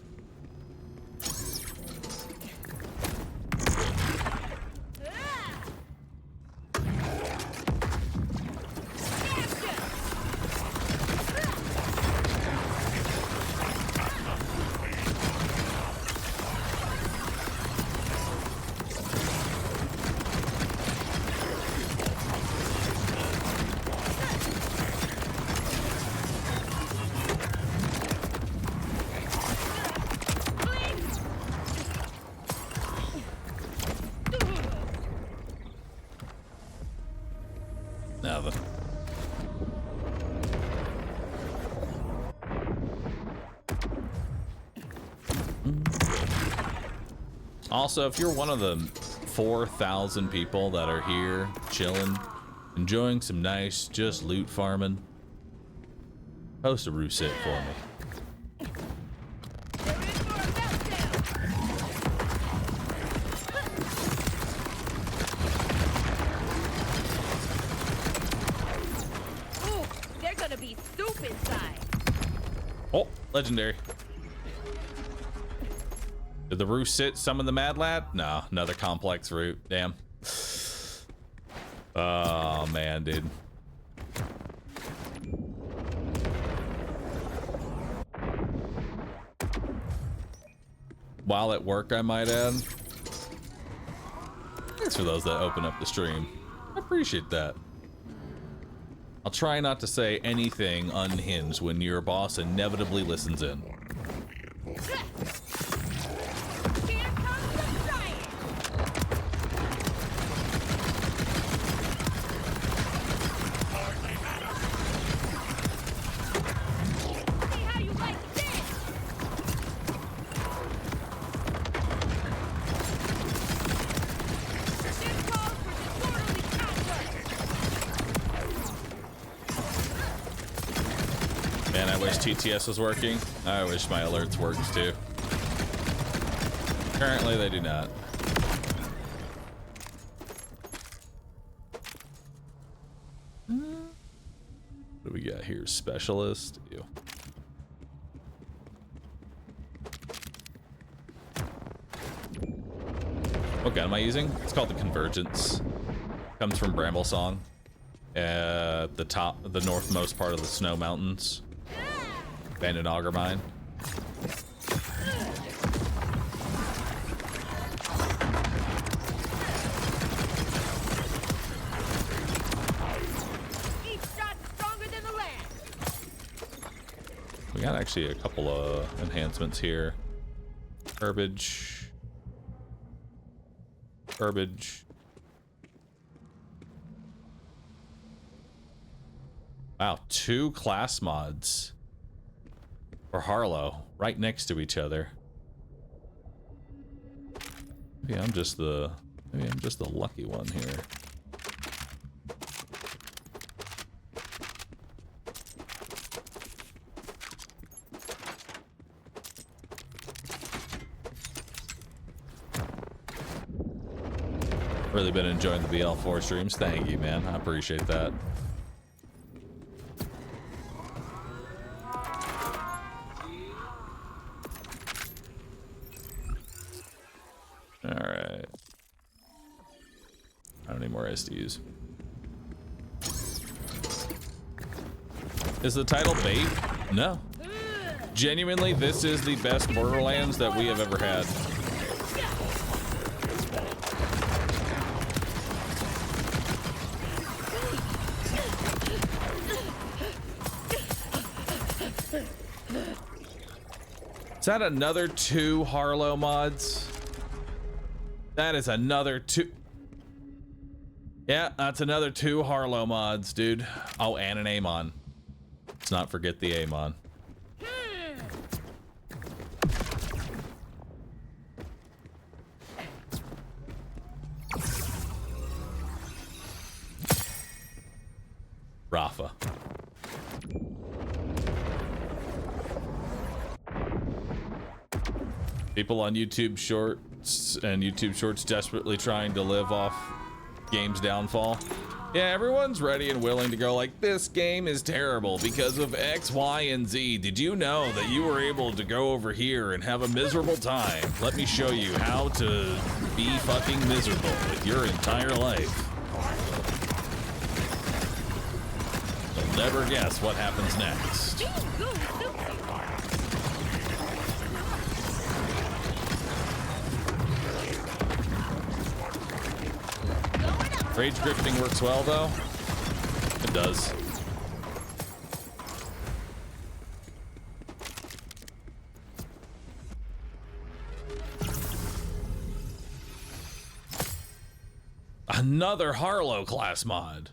Now then. Also, if you're one of the 4,000 people that are here chilling, enjoying some nice just loot farming, post a Rousset for me. Oh, legendary. Did the Rousset summon the Mad Lad? No, another complex route. Damn. Oh, man, dude. While at work, I might add. Thanks for those that open up the stream. I appreciate that. I'll try not to say anything unhinged when your boss inevitably listens in. Man, I wish TTS was working. I wish my alerts worked too. Currently, they do not. What do we got here? Specialist. Ew. What gun am I using? It's called the Convergence. Comes from Bramble Song. At the top, the northmost part of the Snow Mountains. Abandoned auger mine. Each shot's stronger than the last. We got actually a couple of enhancements here. Herbage. Herbage. Wow, 2 class mods for Harlow right next to each other. Maybe I'm just the lucky one here. Really been enjoying the BL4 streams. Thank you, man. I appreciate that. Alright. I don't need more SDs. Is the title bait? No. Genuinely, this is the best Borderlands that we have ever had. Is that another 2 Harlow mods? That is another 2. Yeah, that's another 2 Harlow mods, dude. Oh, and an Amon. Let's not forget the Amon. Rafa. People on YouTube Shorts and YouTube Shorts desperately trying to live off game's downfall. Yeah, everyone's ready and willing to go like, this game is terrible because of X, Y, and Z. Did you know that you were able to go over here and have a miserable time? Let me show you how to be fucking miserable with your entire life. You'll never guess what happens next. Rage grifting works well, though. It does. Another Harlow class mod.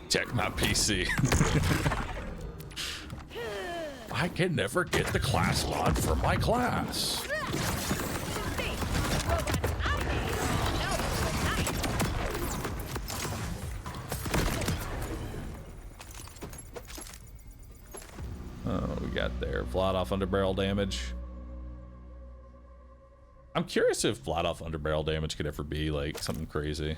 Check my PC. I can never get the class mod for my class. Oh, we got there. Flat off underbarrel damage. I'm curious if flat off underbarrel damage could ever be like something crazy.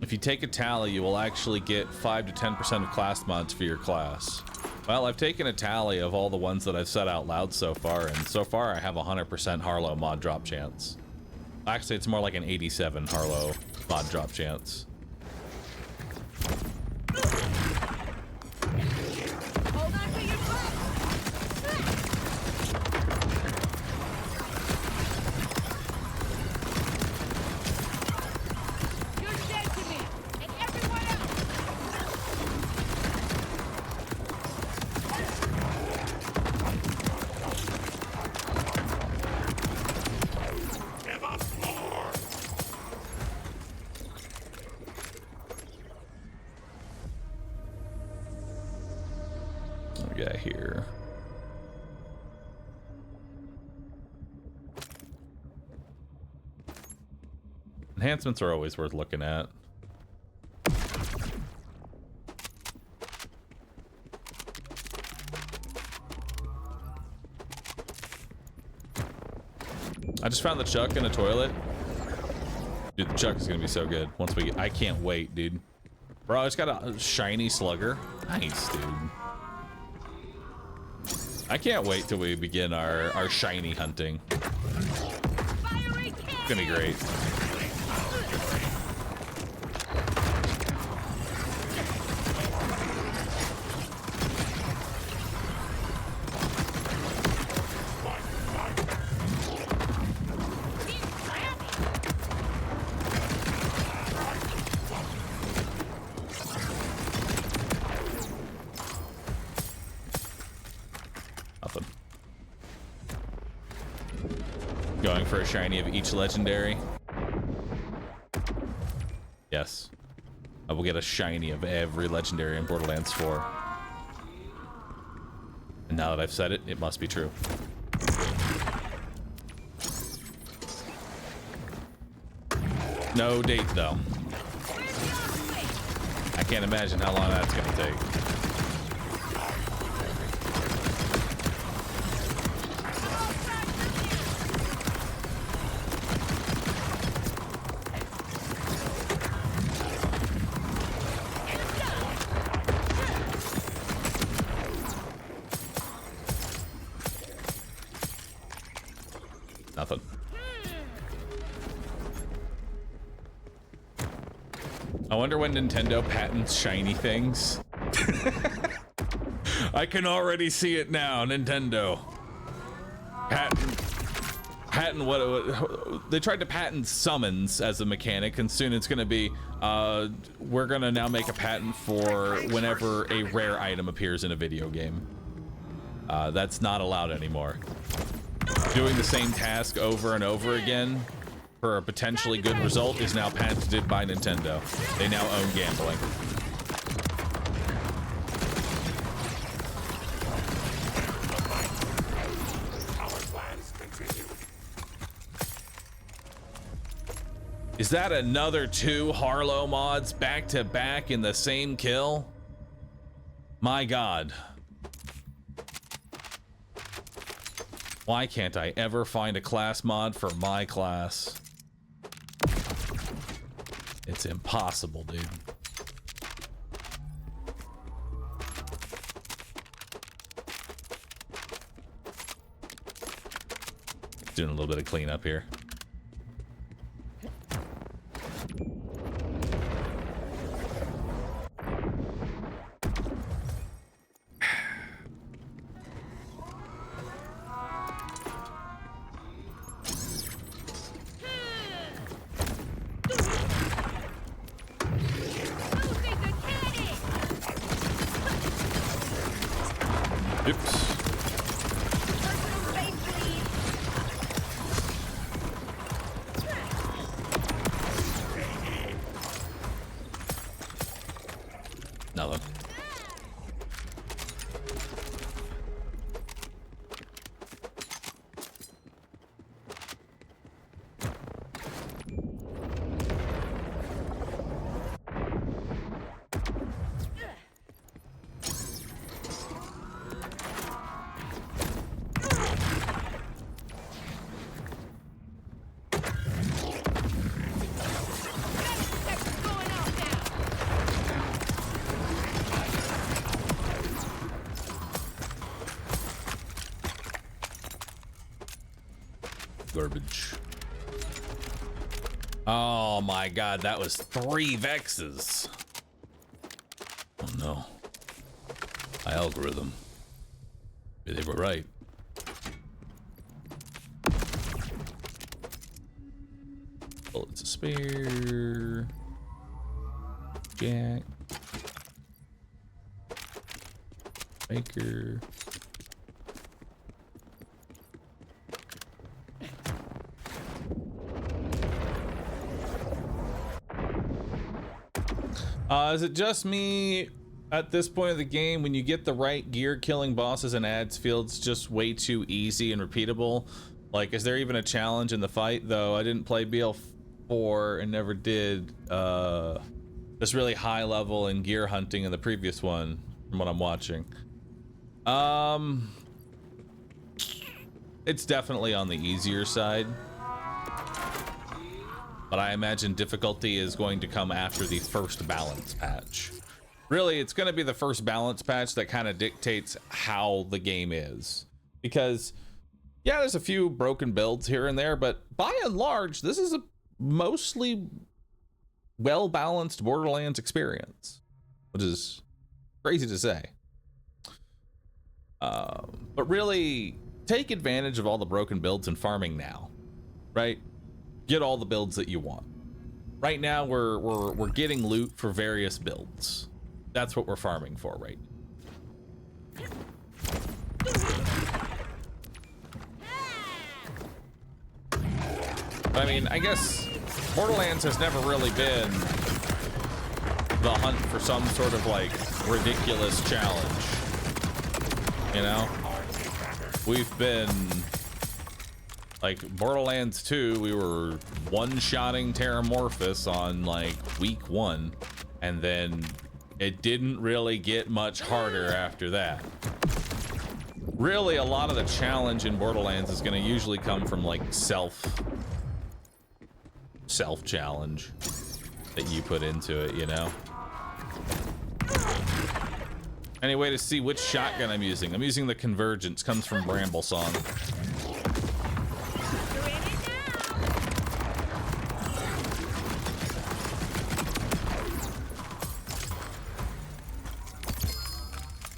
If you take a tally, you will actually get 5 to 10% of class mods for your class. Well, I've taken a tally of all the ones that I've said out loud so far, and so far I have 100% Harlow mod drop chance. Actually, it's more like an 87 Harlow mod drop chance. Enhancements are always worth looking at. I just found the chuck in a toilet. Dude, the chuck is gonna be so good once we get, I can't wait, dude. Bro, I just got a shiny slugger. Nice, dude. I can't wait till we begin our shiny hunting. It's gonna be great. Nothing. Going for a shiny of each legendary. Yes. I will get a shiny of every legendary in Borderlands 4. And now that I've said it, it must be true. No date, though. I can't imagine how long that's gonna take. Nothing. I wonder when Nintendo patents shiny things. I can already see it now, Nintendo. Patent what they tried to patent summons as a mechanic, and soon it's gonna be we're gonna now make a patent for whenever a rare item appears in a video game. That's not allowed anymore. Doing the same task over and over again for a potentially good result is now patented by Nintendo. They now own gambling. Is that another 2 Harlow mods back to back in the same kill? My God. Why can't I ever find a class mod for my class? It's impossible, dude. Doing a little bit of cleanup here. Nothing. Garbage. Oh my God, that was 3 Vexes. Oh no. My algorithm. They were right. Bullets a spare. Jack. Baker. Is it just me at this point of the game, when you get the right gear, killing bosses and ads feels just way too easy and repeatable? Like, is there even a challenge in the fight? Though I didn't play BL4 and never did this really high level in gear hunting in the previous one, from what I'm watching. It's definitely on the easier side. But I imagine difficulty is going to come after the first balance patch. really, it's going to be the first balance patch that kind of dictates how the game is. Because, yeah, there's a few broken builds here and there, but by and large, this is a mostly well-balanced Borderlands experience, which is crazy to say. But really, take advantage of all the broken builds in farming now, right? Get all the builds that you want. Right now, we're getting loot for various builds. That's what we're farming for, right? But I mean, I guess Borderlands has never really been the hunt for some sort of like ridiculous challenge. You know? We've been like Borderlands 2, we were one-shotting Terramorphous on like week 1, and then it didn't really get much harder after that. Really, a lot of the challenge in Borderlands is going to usually come from like self-challenge that you put into it, you know? Any way to see which shotgun I'm using? I'm using the Convergence, comes from Bramble Song.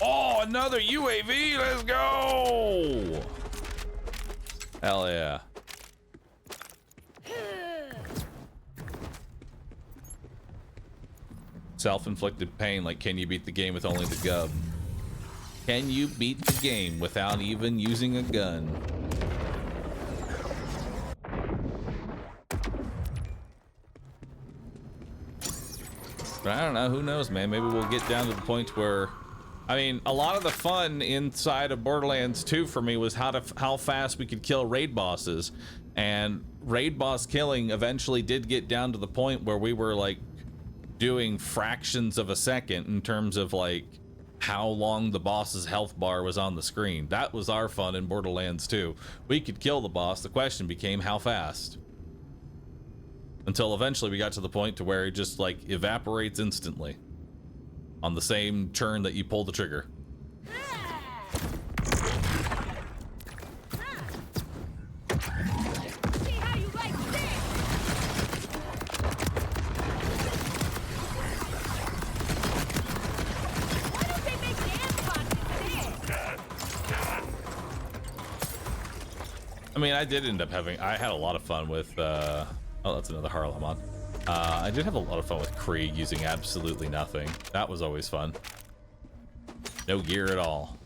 Oh, another UAV, let's go! Hell yeah. Self-inflicted pain, like can you beat the game with only the gun? Can you beat the game without even using a gun? But I don't know, who knows, man? Maybe we'll get down to the point where, I mean, a lot of the fun inside of Borderlands 2 for me was how fast we could kill raid bosses, and raid boss killing eventually did get down to the point where we were like doing fractions of a second in terms of like how long the boss's health bar was on the screen. That was our fun in Borderlands 2. We could kill the boss. The question became how fast. Until eventually we got to the point to where it just like evaporates instantly on the same turn that you pull the trigger. I mean, I did end up I had a lot of fun with, oh, that's another Harlemon. I did have a lot of fun with Krieg using absolutely nothing. That was always fun. No gear at all.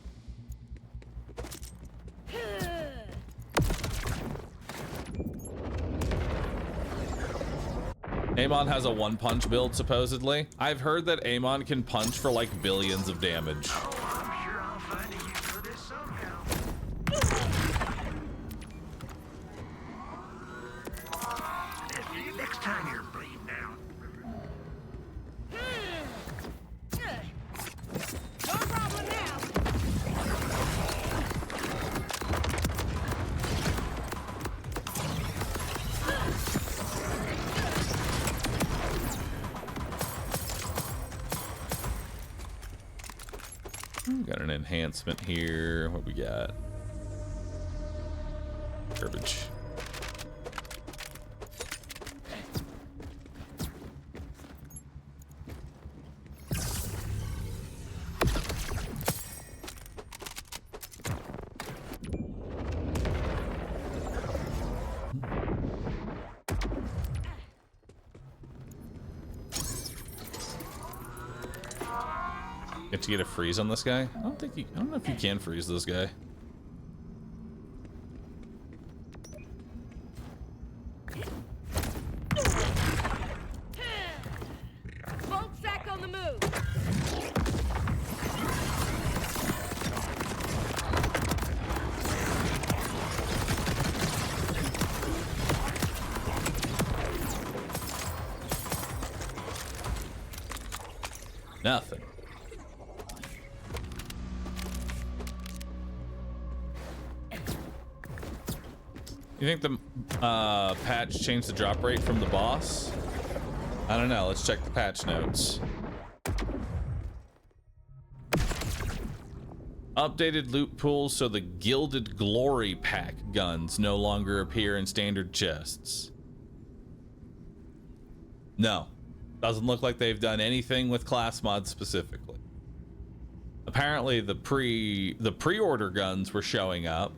Amon has a one-punch build, supposedly. I've heard that Amon can punch for like billions of damage. Got an enhancement here. What we got? Garbage. To get a freeze on this guy? I don't know if you can freeze this guy. Bolt sack on the move. Nothing. You think the patch changed the drop rate from the boss? I don't know. Let's check the patch notes. Updated loot pools so the Gilded Glory Pack guns no longer appear in standard chests. No. Doesn't look like they've done anything with class mods specifically. Apparently the pre-order guns were showing up,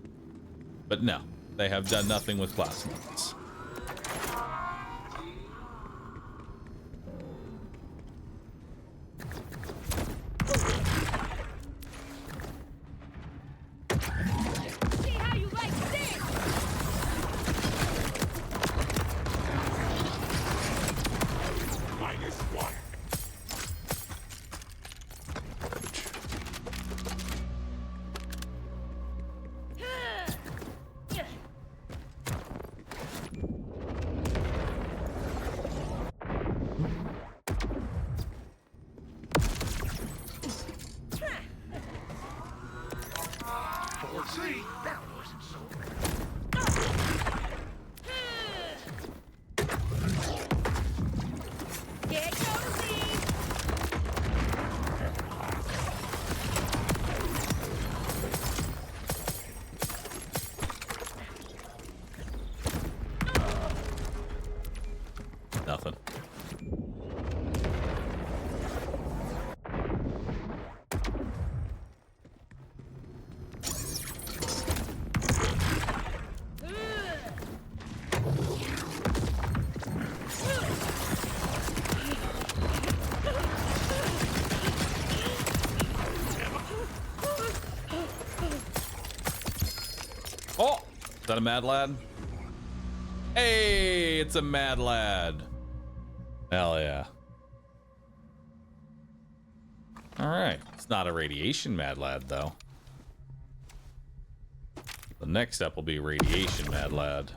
but no, they have done nothing with class mods. See how you like this? -1. See, that wasn't so bad. Get cozy. Nothing. Oh, is that a mad lad? Hey, it's a mad lad. Hell yeah. All right, it's not a radiation mad lad though. The next step will be radiation mad lad.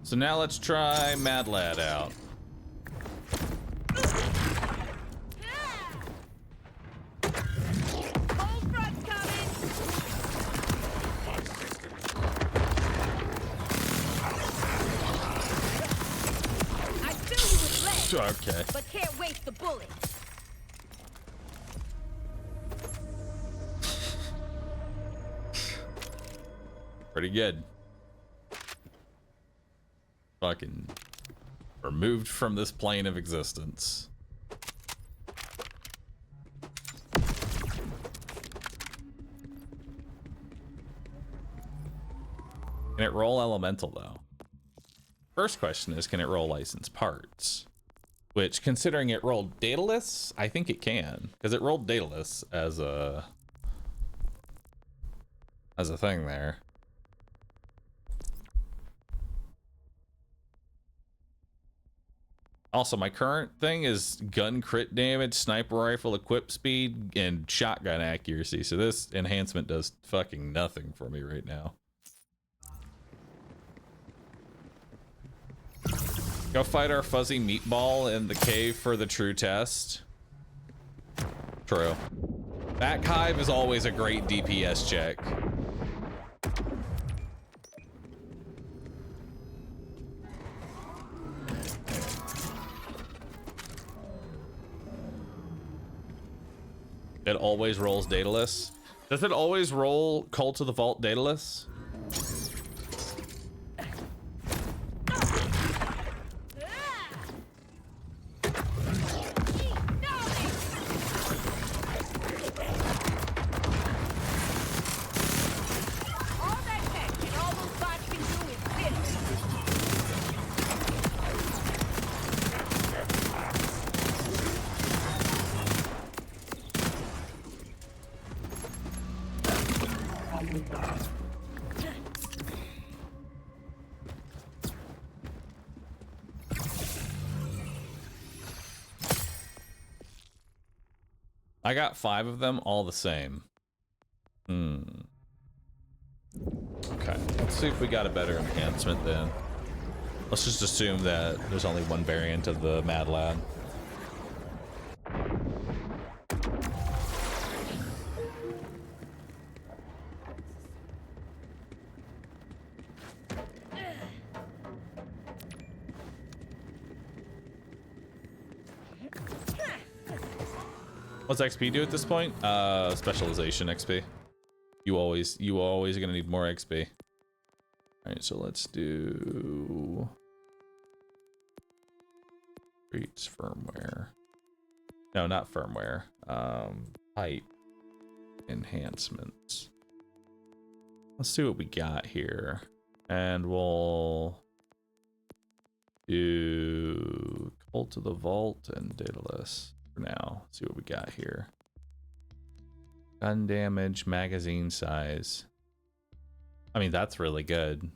So now let's try Mad Lad out. Whole front's coming. I fill you with lead, Okay. but can't waste the bullet. Pretty good. Fucking removed from this plane of existence. Can it roll elemental though? First question is, can it roll licensed parts? Which, considering it rolled Daedalus, I think it can, because it rolled Daedalus as a thing there. Also, my current thing is gun crit damage, sniper rifle equip speed, and shotgun accuracy. So this enhancement does fucking nothing for me right now. Go fight our fuzzy meatball in the cave for the true test. True. Back hive is always a great DPS check. It always rolls Daedalus. Does it always roll Cult of the Vault Daedalus? All that tech and all those bots can do is this. I got 5 of them, all the same. see if we got a better enhancement then. Let's just assume that there's only one variant of the Mad Lad. What's XP do at this point? Specialization XP. You always are gonna need more XP. All right, so let's do Treats firmware. No, not firmware. Pipe enhancements. Let's see what we got here, and we'll do Cult of the Vault and Daedalus for now. Let's see what we got here. Gun damage, magazine size. I mean, that's really good.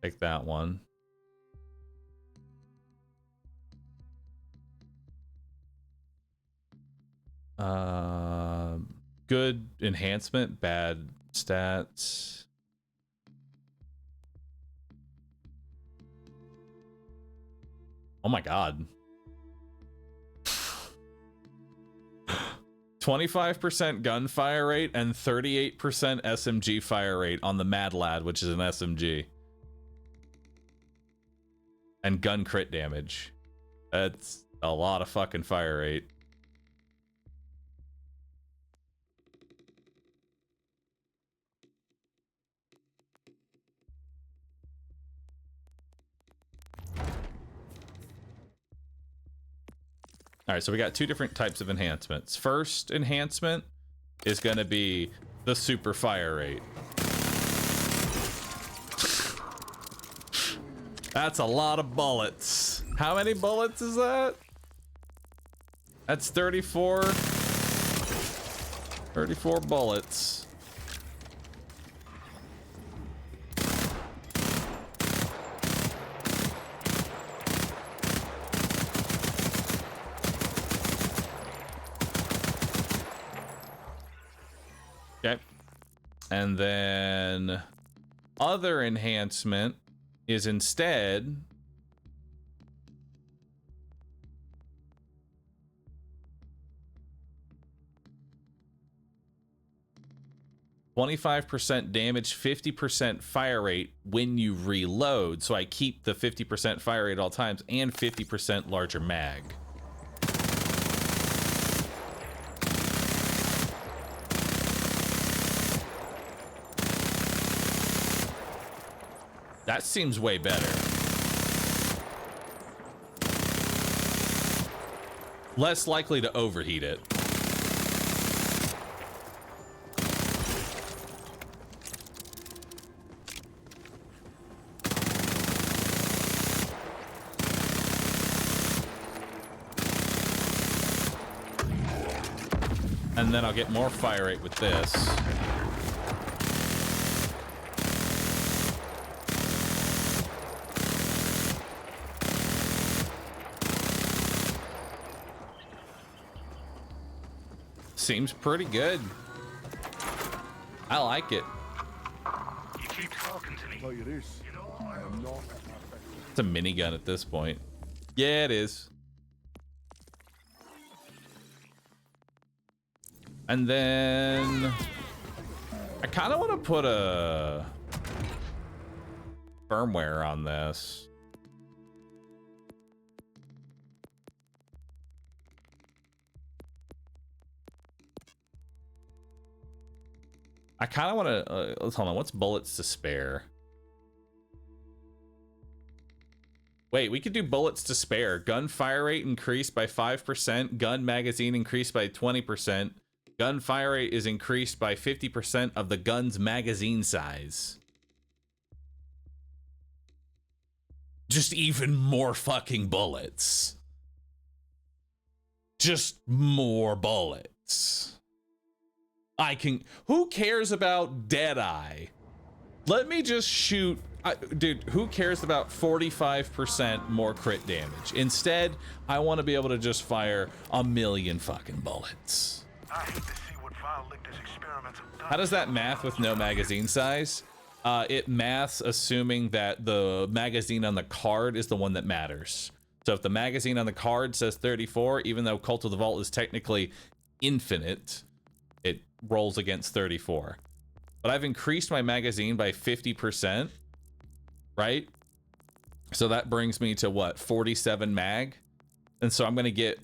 Take that one. Good enhancement, bad stats. Oh my god. 25% gunfire rate and 38% SMG fire rate on the Mad Lad, which is an SMG. And gun crit damage. That's a lot of fucking fire rate. All right, so we got two different types of enhancements. First enhancement is going to be the super fire rate. That's a lot of bullets. How many bullets is that? That's 34. 34 bullets. Okay. And then other enhancement is instead (25% damage, 50% fire rate when you reload. So I keep the 50% fire rate at all times and 50% larger mag. That seems way better. Less likely to overheat it. And then I'll get more fire rate with this. Seems pretty good. I like it. You keep talking to me. Like it is. You know, I am not. It's a minigun at this point. Yeah, it is. And then I kind of want to put a firmware on this. I kind of want to, let's hold on. What's bullets to spare? Wait, we could do bullets to spare. Gun fire rate increased by 5%. Gun magazine increased by 20%. Gun fire rate is increased by 50% of the gun's magazine size. Just even more fucking bullets. Just more bullets. I can... Who cares about Deadeye? Let me just shoot... dude, who cares about 45% more crit damage? Instead, I want to be able to just fire a million fucking bullets. I hate to see what vile lick this experiment have done. How does that math with no magazine size? It maths assuming that the magazine on the card is the one that matters. So if the magazine on the card says 34, even though Cult of the Vault is technically infinite, it rolls against 34. But I've increased my magazine by 50%, right? So that brings me to what, 47 mag? And so I'm going to get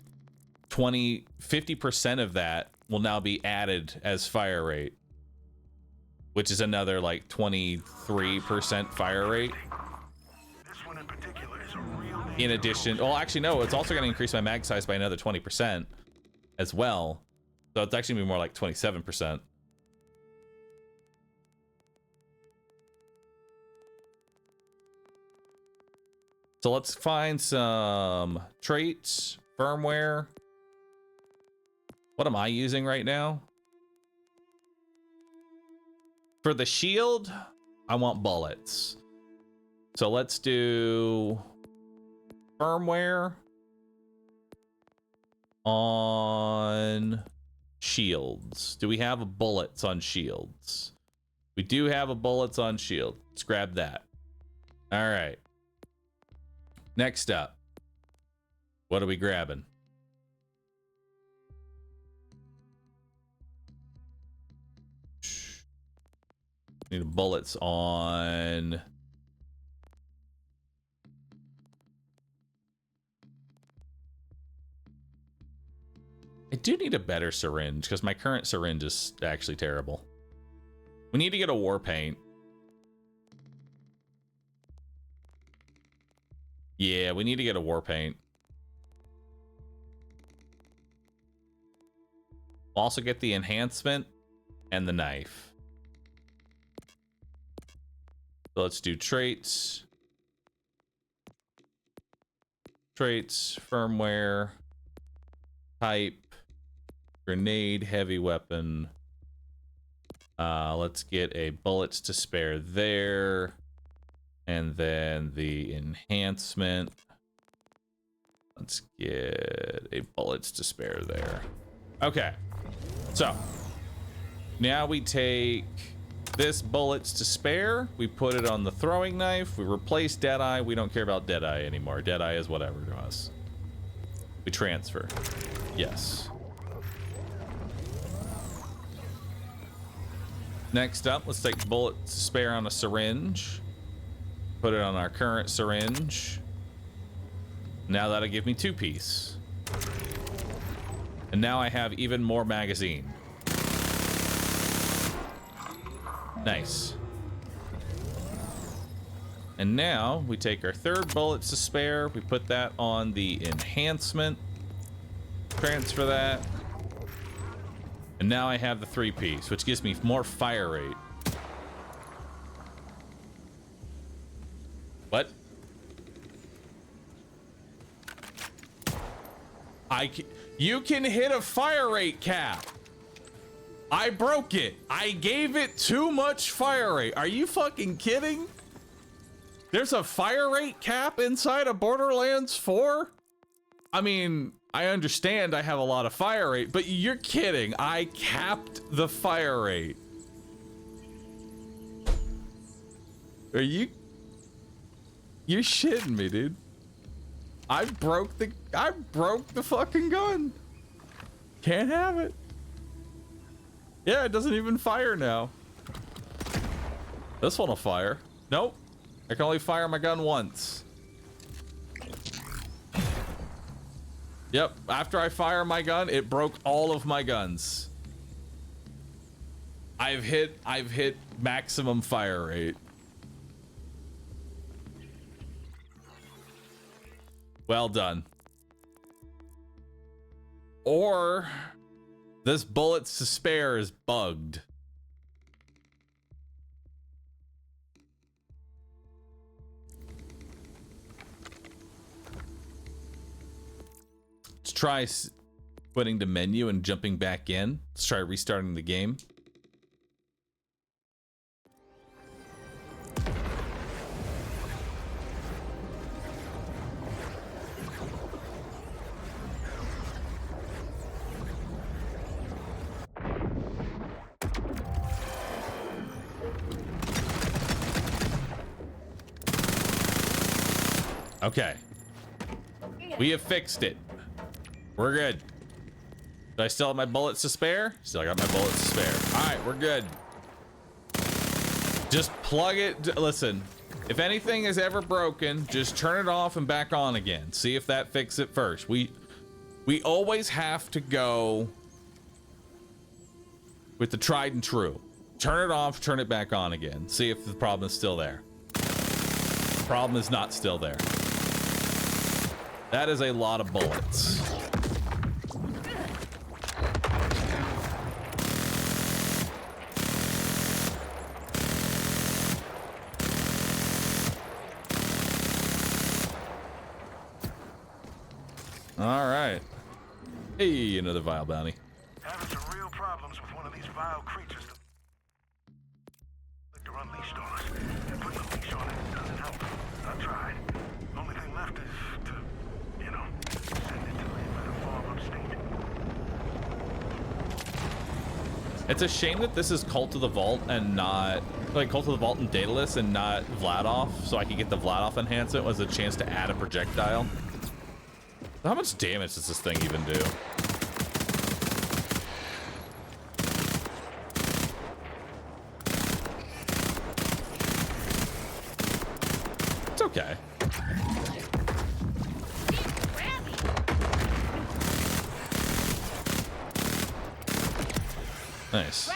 50% of that will now be added as fire rate, which is another like 23% fire rate. This one in particular is a real In addition, well, actually, no, it's also going to increase my mag size by another 20% as well. So it's actually gonna be more like 27%. So let's find some traits, firmware. What am I using right now? For the shield, I want bullets. So let's do firmware on shields. Do we have bullets on shields? We do have a bullets on shield. Let's grab that. All right. Next up, what are we grabbing? Need bullets on. I do need a better syringe because my current syringe is actually terrible. We need to get a war paint. Yeah, we need to get a war paint. We'll also get the enhancement and the knife. So let's do traits. Traits, firmware, type, grenade, heavy weapon. Let's get a bullets to spare there. And then the enhancement. Let's get a bullets to spare there. Okay. So now we take this bullets to spare. We put it on the throwing knife. We replace Deadeye. We don't care about Deadeye anymore. Deadeye is whatever to us. We transfer. Yes. Next up, let's take bullets to spare on a syringe. Put it on our current syringe. Now that'll give me 2-piece. And now I have even more magazine. Nice. And now we take our third bullets to spare. We put that on the enhancement. Transfer that. And now I have the 3-piece, which gives me more fire rate. What? You can hit a fire rate cap. I broke it. I gave it too much fire rate. Are you fucking kidding? There's a fire rate cap inside of Borderlands 4? I mean, I understand I have a lot of fire rate, but you're kidding. I capped the fire rate. Are you... You're shitting me, dude. I broke the fucking gun. Can't have it. Yeah, it doesn't even fire now. This one will fire. Nope. I can only fire my gun once. Yep, after I fire my gun, it broke all of my guns. I've hit maximum fire rate. Well done. Or this bullets to spare is bugged. Let's try quitting the menu and jumping back in. Let's try restarting the game. Okay. We have fixed it. We're good. Do I still have my bullets to spare? Still got my bullets to spare. All right, we're good. Just plug it. Listen, if anything is ever broken, just turn it off and back on again. See if that fixes it first. We always have to go with the tried and true. Turn it off, turn it back on again. See if the problem is still there. The problem is not still there. That is a lot of bullets. All right. Hey, another vile bounty. Having some real problems with one of these vile creatures that are unleashed on us. And putting a leash on it doesn't help. I've tried. Only thing left is to, you know, send it to live at a farm upstate. It's a shame that this is Cult of the Vault and not like Cult of the Vault and Daedalus and not Vladoff, so I could get the Vladoff enhancement was a chance to add a projectile. How much damage does this thing even do? It's okay. Nice.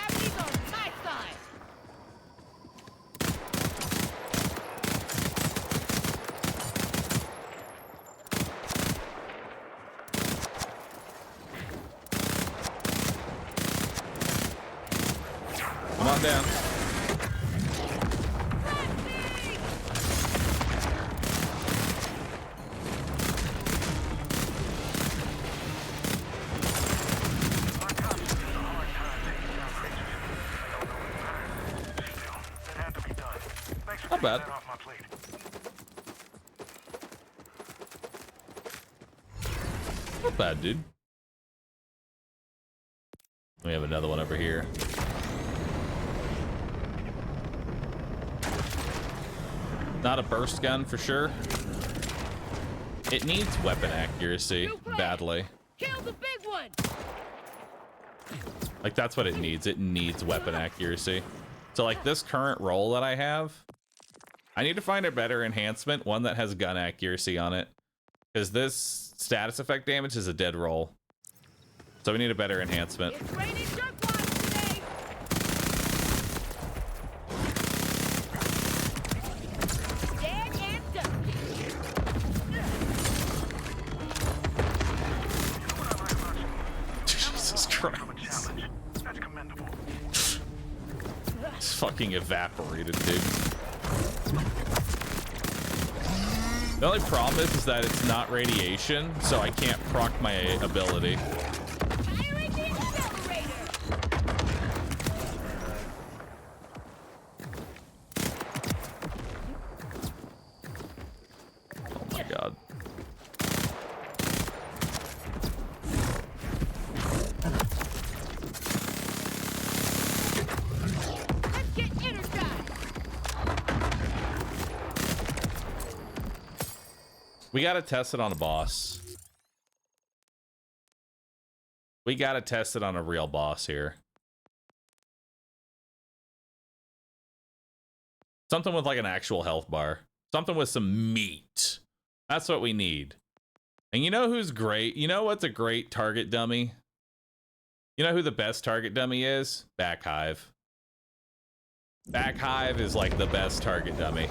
Come on down. Not bad. Not bad, dude. We have another one over here. Not a burst gun for sure. It needs weapon accuracy badly. Kill the big one. Like that's what it needs. It needs weapon accuracy. So like this current roll that I have, I need to find a better enhancement, one that has gun accuracy on it. Because this status effect damage is a dead roll. So we need a better enhancement. It's raining jerkwads today. Dead and dusty. Jesus Christ. It's fucking evaporated, dude. The only problem is that it's not radiation, so I can't proc my ability. Firing the accelerator. Oh my god. Let's get energized. We gotta test it on a boss. We gotta test it on a real boss here. Something with like an actual health bar. Something with some meat. That's what we need. And you know who's great? You know what's a great target dummy? You know who the best target dummy is? Backhive. Backhive is like the best target dummy.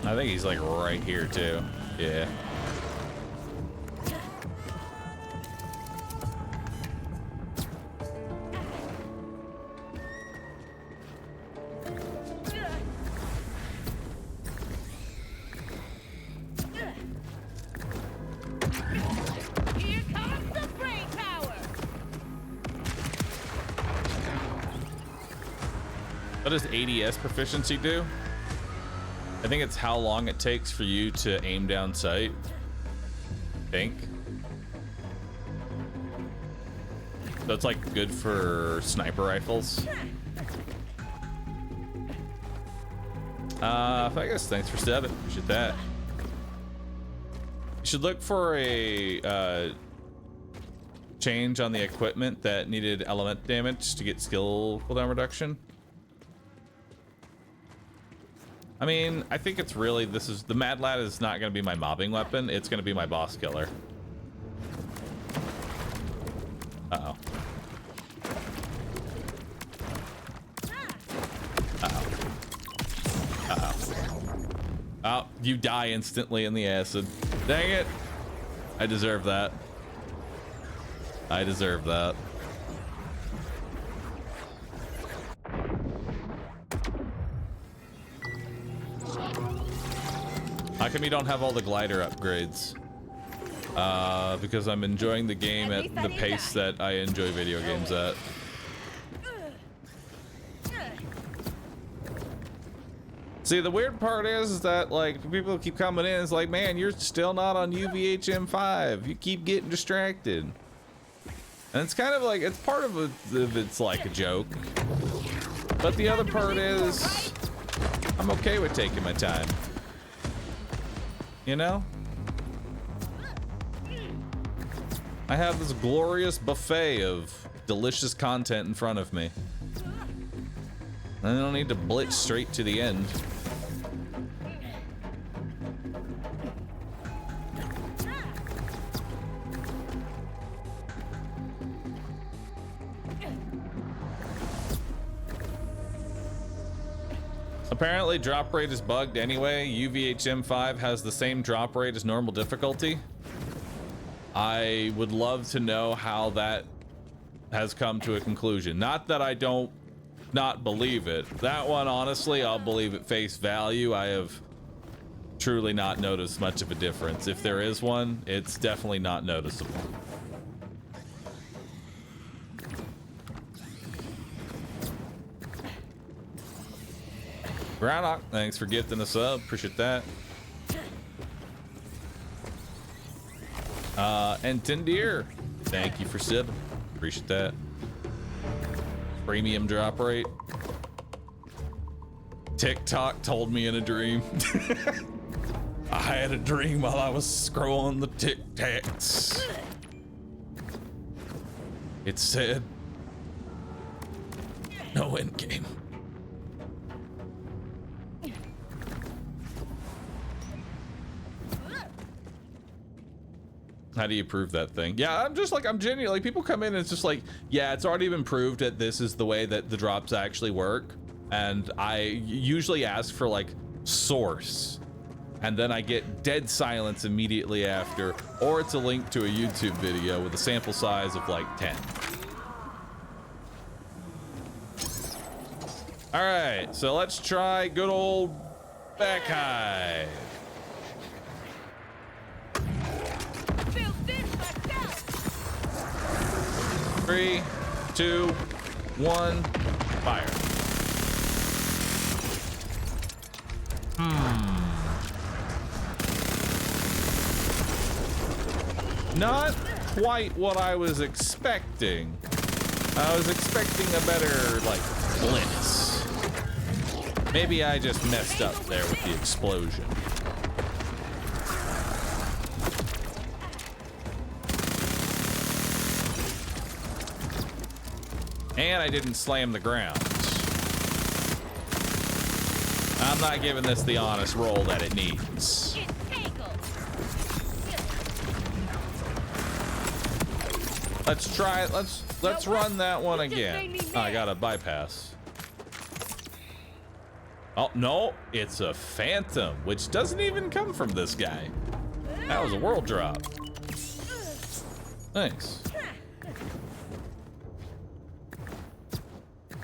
I think he's like right here too. Yeah. Here comes the brain power. What does ADS proficiency do? I think it's how long it takes for you to aim down sight. I think. So it's like good for sniper rifles. I guess thanks for 7. Appreciate that. You should look for a change on the equipment that needed element damage to get skill cooldown reduction. I mean, I think it's really, the Mad Lad is not going to be my mobbing weapon. It's going to be my boss killer. Uh-oh. Uh-oh. Uh-oh. Oh, you die instantly in the acid. Dang it. I deserve that. I deserve that. How come you don't have all the glider upgrades? Because I'm enjoying the game at the pace that I enjoy video games at. See, the weird part is that, like, people keep coming in, it's like, man, you're still not on UVHM5. You keep getting distracted. And it's kind of like, it's part of it's like a joke. But the other part is, I'm okay with taking my time. You know? I have this glorious buffet of delicious content in front of me. I don't need to blitz straight to the end. Apparently drop rate is bugged anyway. UVHM5 has the same drop rate as normal difficulty. I would love to know how that has come to a conclusion. Not that I don't not believe it. That one, honestly, I'll believe at face value. I have truly not noticed much of a difference. If there is one, it's definitely not noticeable. Groundhog, thanks for gifting a sub. Appreciate that. And Tindier, thank you for sibbing. Appreciate that. Premium drop rate. TikTok told me in a dream. I had a dream while I was scrolling the Tic Tacs. It said, no end game. How do you prove that thing? Yeah, I'm genuinely, like, people come in and it's just like, yeah, it's already been proved that this is the way that the drops actually work. And I usually ask for, like, source. And then I get dead silence immediately after, or it's a link to a YouTube video with a sample size of like 10. All right, so let's try good old back high. 3, 2, 1, fire. Not quite what I was expecting. I was expecting a better, like, blitz. Maybe I just messed up there with the explosion. And I didn't slam the ground. I'm not giving this the honest roll that it needs. Let's try it. Let's run that one again. Oh, I got a bypass. Oh, no, it's a phantom, which doesn't even come from this guy. That was a world drop. Thanks.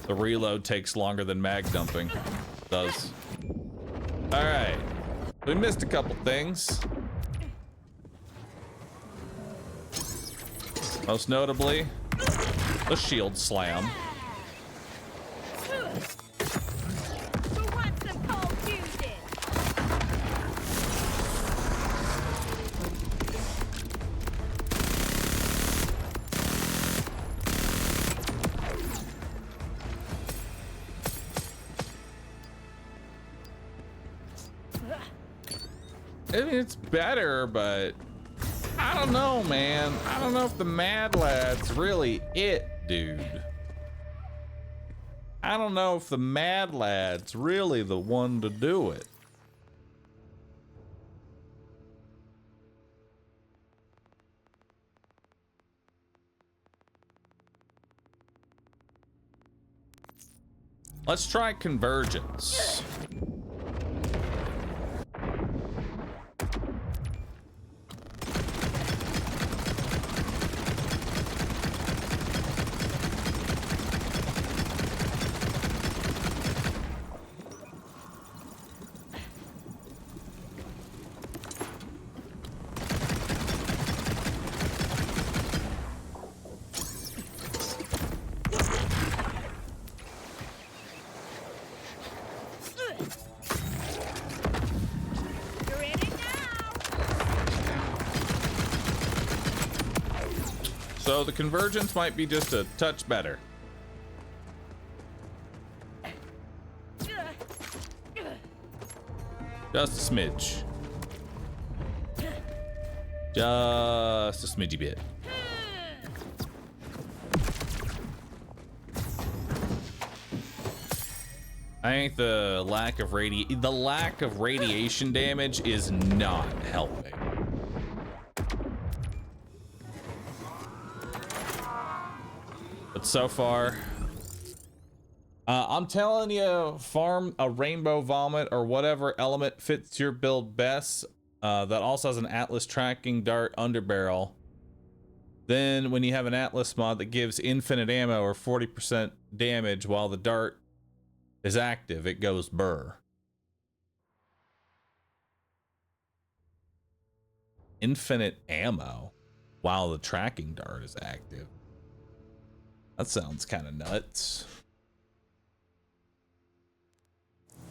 The reload takes longer than mag dumping does. All right, we missed a couple things. Most notably, the shield slam. mean, it's better, but I don't know, man. I don't know if the Mad Lad's really it, dude. I don't know if the Mad Lad's really the one to do it. Let's try convergence. So the convergence might be just a touch better. Just a smidge. Just a smidgy bit. I think the lack of radiation damage is not helping. But so far, I'm telling you, farm a rainbow vomit or whatever element fits your build best. That also has an Atlas tracking dart underbarrel. Then when you have an Atlas mod that gives infinite ammo or 40% damage while the dart is active, it goes burr. Infinite ammo while the tracking dart is active. That sounds kind of nuts.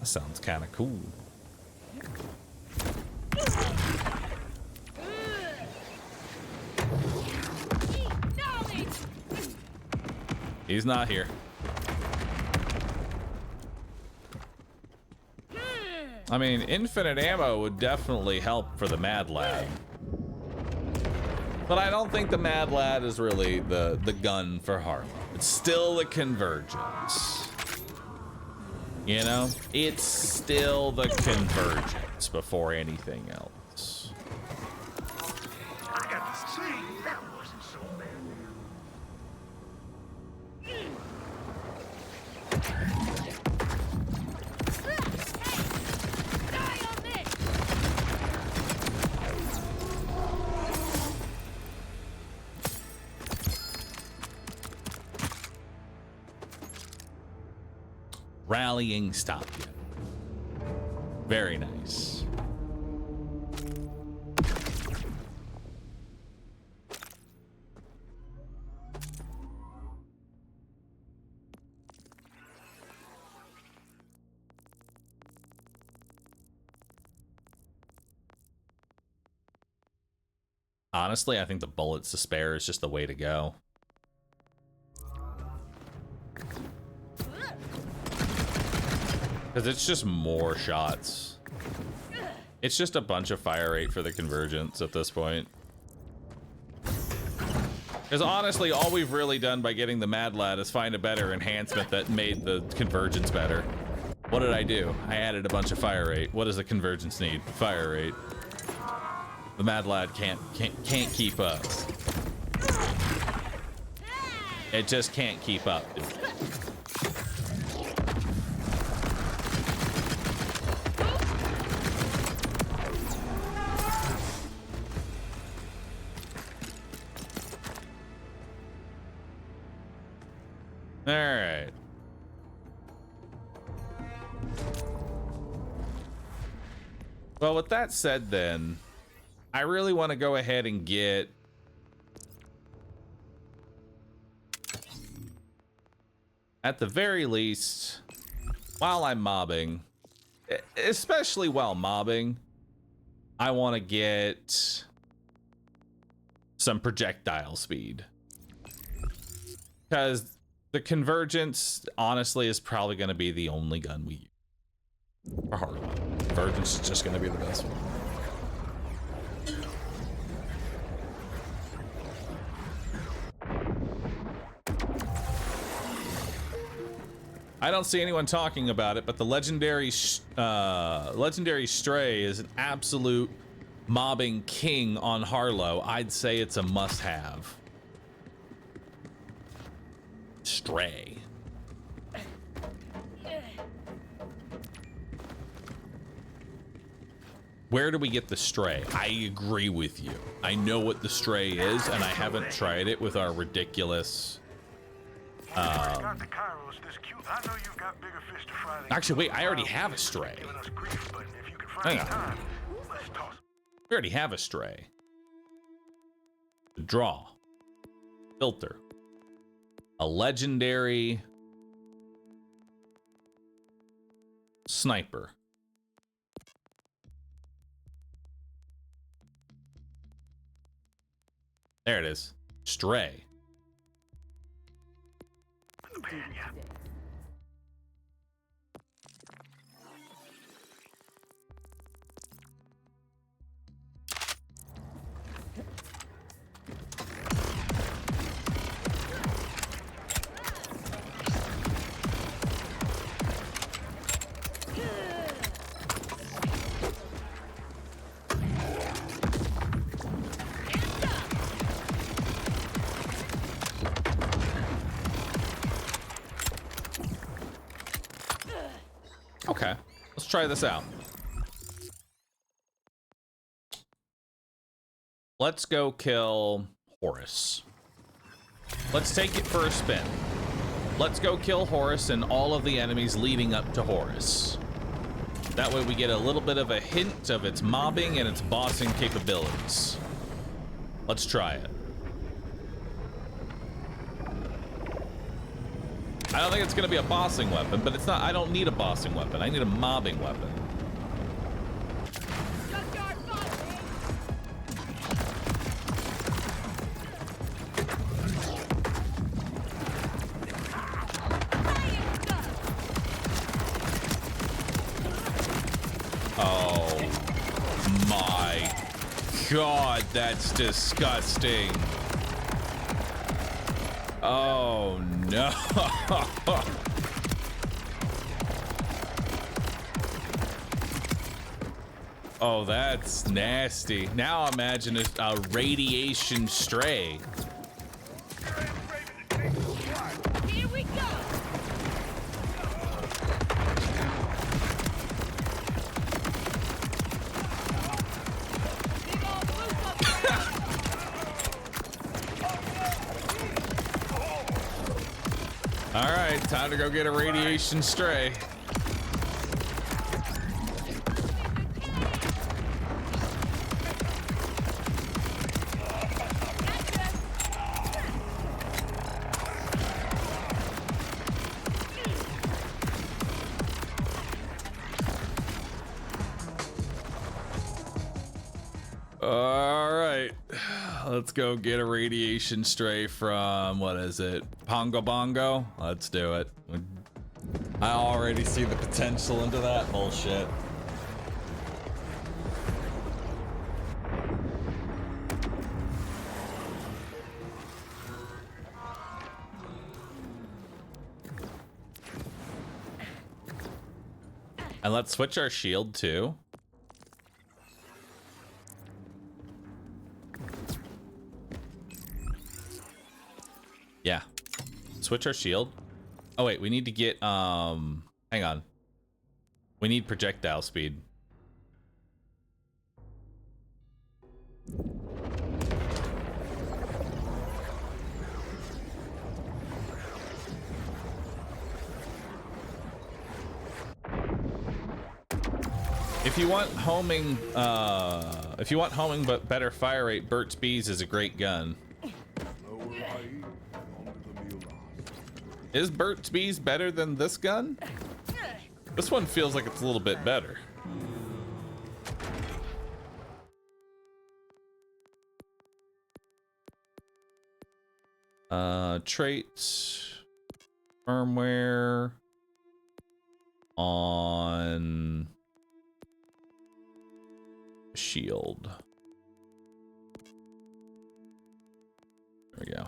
That sounds kind of cool. He's not here. I mean, infinite ammo would definitely help for the Mad Lad. But I don't think the Mad Lad is really the gun for Harlem. It's still the convergence. You know? It's still the convergence before anything else. I got this thing. That wasn't so Rallying stopped yet. Very nice. Honestly, I think the bullets to spare is just the way to go. Because it's just more shots. It's just a bunch of fire rate for the convergence at this point. Because honestly, all we've really done by getting the Mad Lad is find a better enhancement that made the convergence better. What did I do? I added a bunch of fire rate. What does the convergence need? Fire rate. The Mad Lad can't keep up. It just can't keep up, dude. All right. Well, with that said, then, I really want to go ahead and get at the very least, while I'm mobbing, especially while mobbing, I want to get some projectile speed. Because the convergence, honestly, is probably going to be the only gun we use for Harlem. Convergence is just going to be the best one. I don't see anyone talking about it, but the legendary Stray is an absolute mobbing king on Harlow. I'd say it's a must-have. Stray. Where do we get the Stray? I agree with you. I know what the Stray is, and I haven't tried it with our ridiculous... Actually, wait, I already have a Stray. Hang on. We already have a Stray. Draw. Filter. A legendary... Sniper. There it is. Stray. Okay, let's try this out. Let's go kill Horus. Let's take it for a spin. Let's go kill Horus and all of the enemies leading up to Horus. That way we get a little bit of a hint of its mobbing and its bossing capabilities. Let's try it. I don't think it's gonna be a bossing weapon, but it's not. I don't need a bossing weapon. I need a mobbing weapon. Oh my God, that's disgusting. Oh no. Oh, that's nasty. Now imagine a radiation stray. Here we go. All right, time to go get a radiation stray. All right, let's go get a radiation stray from, what is it, Pongo Bongo? Let's do it. I already see the potential into that bullshit. And let's switch our shield too. Yeah. Switch our shield. Oh wait, we need to get hang on. We need projectile speed. If you want homing but better fire rate, Burt's Bees is a great gun. Is Burt's Bees better than this gun? This one feels like it's a little bit better. Traits, firmware on shield. There we go.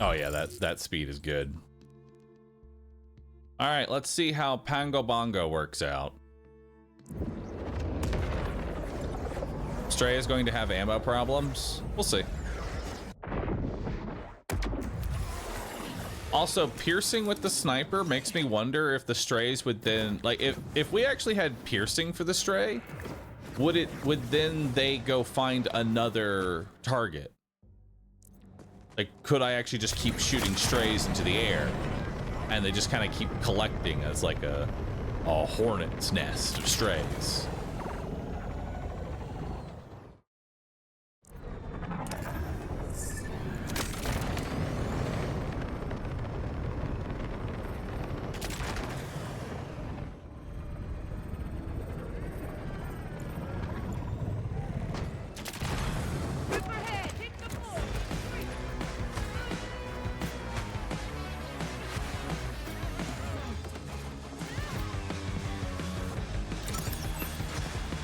Oh yeah, that speed is good. All right, let's see how Pango Bongo works out. Stray is going to have ammo problems. We'll see. Also, piercing with the sniper makes me wonder if the strays would then, like, if we actually had piercing for the stray, would then they go find another target? Like, could I actually just keep shooting strays into the air and they just kind of keep collecting as like a hornet's nest of strays?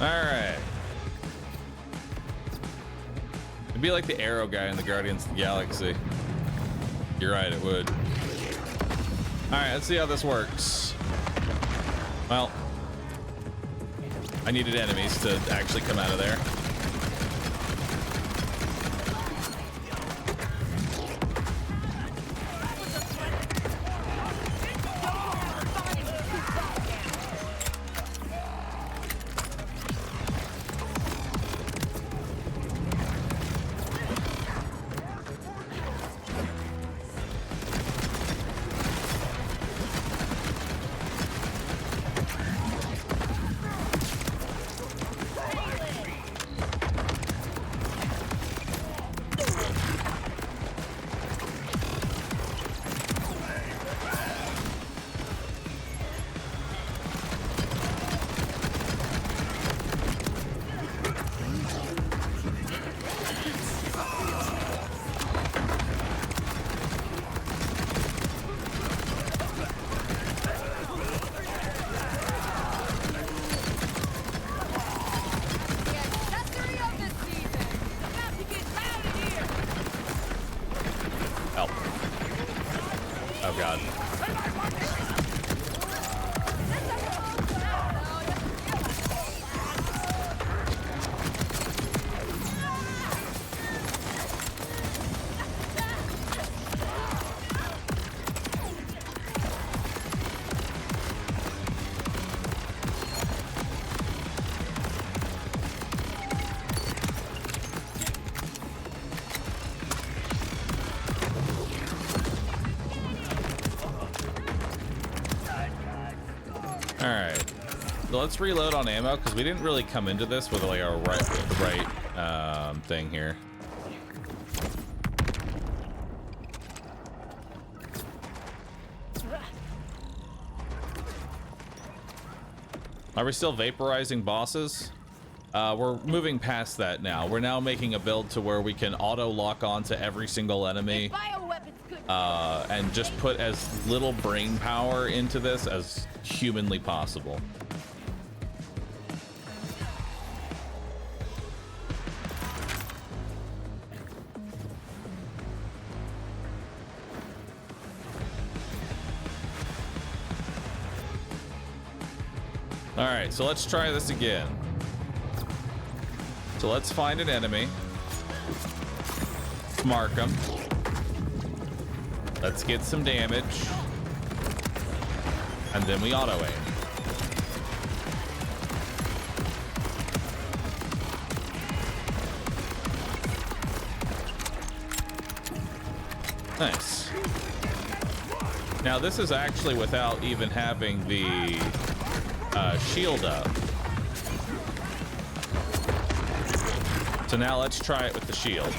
Alright. It'd be like the arrow guy in the Guardians of the Galaxy. You're right, it would. Alright, let's see how this works. Well, I needed enemies to actually come out of there. Let's reload on ammo because we didn't really come into this with like a right thing here. Are we still vaporizing bosses? We're moving past that now. We're now making a build to where we can auto lock on to every single enemy and just put as little brain power into this as humanly possible. All right, so let's try this again. So let's find an enemy. Mark them. Let's get some damage. And then we auto aim. Nice. Now this is actually without even having the shield up. So now let's try it with the shield.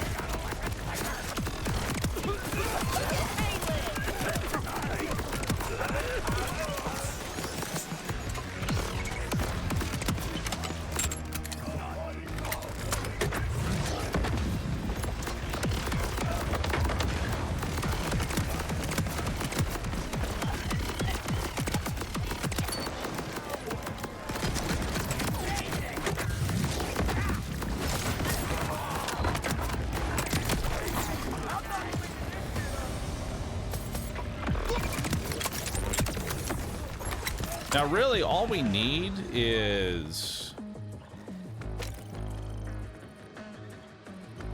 Now, really, all we need is...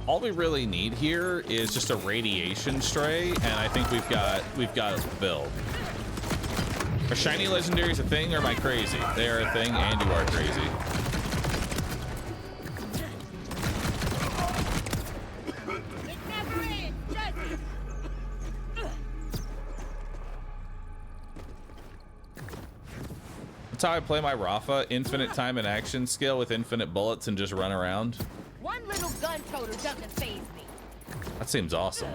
All we really need here is just a radiation stray, and I think we've got a build. Are shiny legendaries a thing, or am I crazy? They are a thing, and you are crazy. That's how I play my Rafa, infinite time and action skill with infinite bullets and just run around. One little gun toter doesn't faze me. That seems awesome.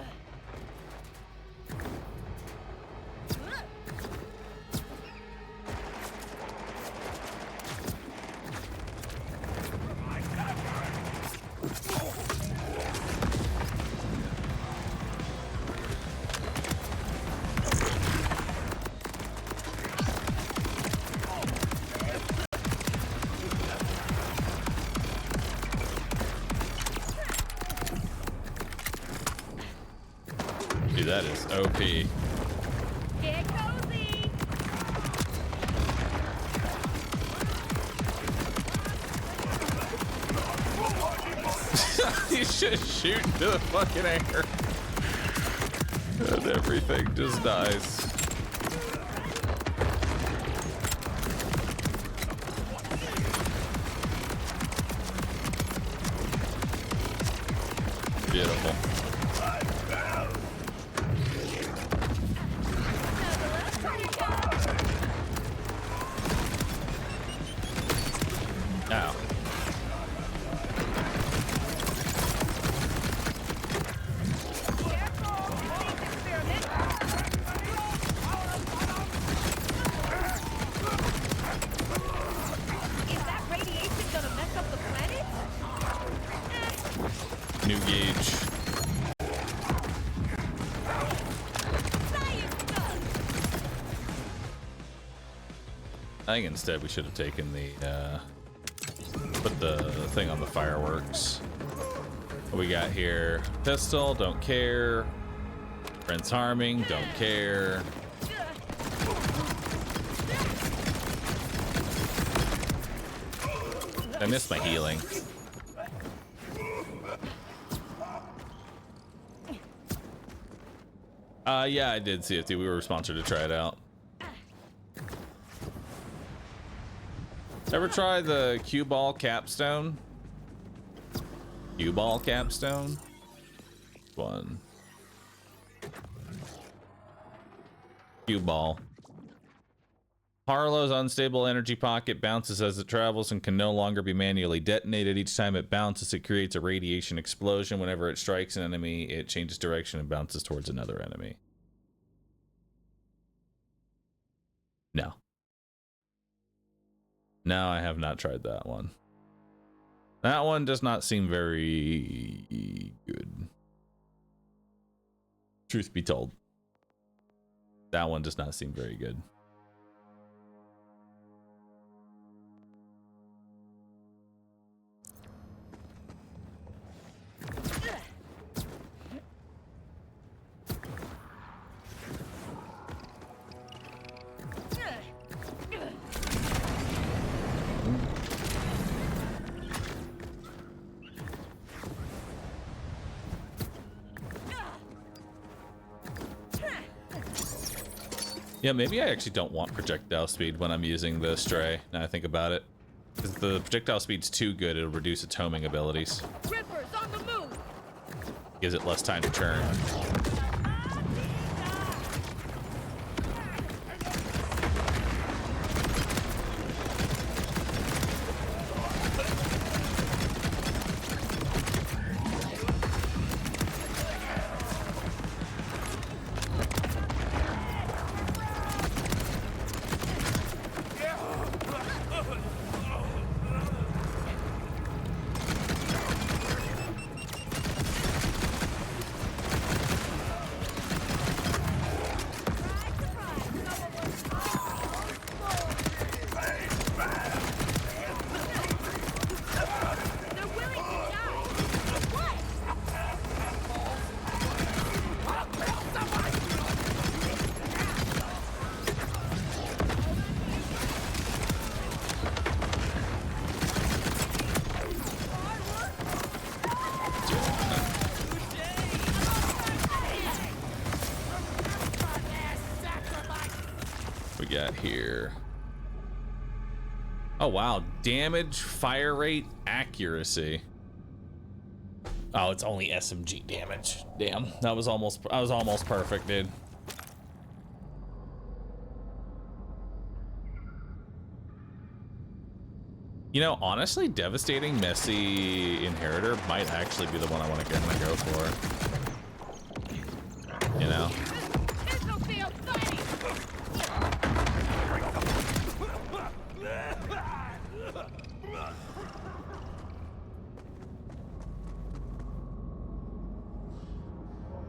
Dude, that is OP. Get cozy. You should shoot into the fucking air. And everything just dies. Beautiful. Ow. Is that radiation gonna mess up the planet? New gauge. I think instead we should have taken the, put the thing on the fireworks. What we got here? Pistol, don't care. Prince Harming, don't care. I missed my healing. Yeah, I did see it. We were sponsored to try it out. Ever try the cue ball capstone? Cue ball capstone? One. Cue ball. Harlow's unstable energy pocket bounces as it travels and can no longer be manually detonated. Each time it bounces, it creates a radiation explosion. Whenever it strikes an enemy, it changes direction and bounces towards another enemy. No. No, I have not tried that one. That one does not seem very good. Truth be told. That one does not seem very good. Yeah, maybe I actually don't want projectile speed when I'm using the stray, now I think about it. If the projectile speed's too good, it'll reduce its homing abilities. Rippers on the move. Gives it less time to turn. we got here? Oh wow, damage, fire rate, accuracy. Oh, it's only SMG damage. Damn, I was almost perfect, dude. You know, honestly, devastating, messy inheritor might actually be the one I want to go for. You know.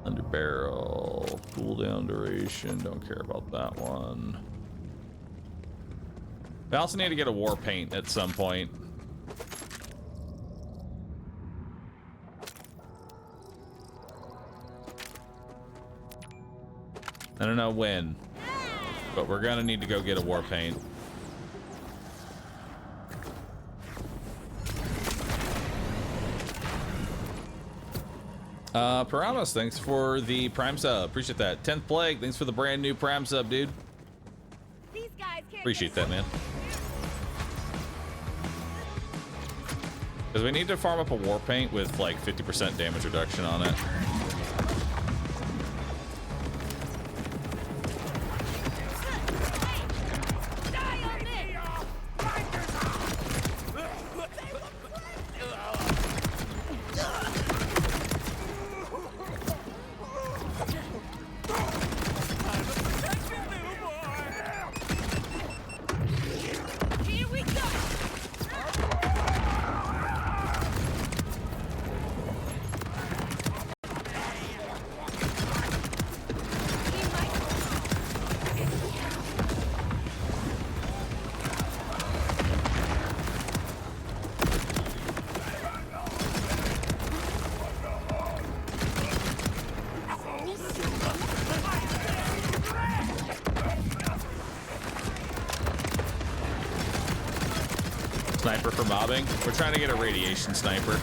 Under barrel, cooldown duration, don't care about that one. I also need to get a war paint at some point. I don't know when, but we're gonna need to go get a war paint. Paramus, thanks for the Prime sub. Appreciate that. 10th Plague, thanks for the brand new Prime sub, dude. Appreciate that, man. Because we need to farm up a war paint with like 50% damage reduction on it. Sniper for mobbing. We're trying to get a radiation sniper.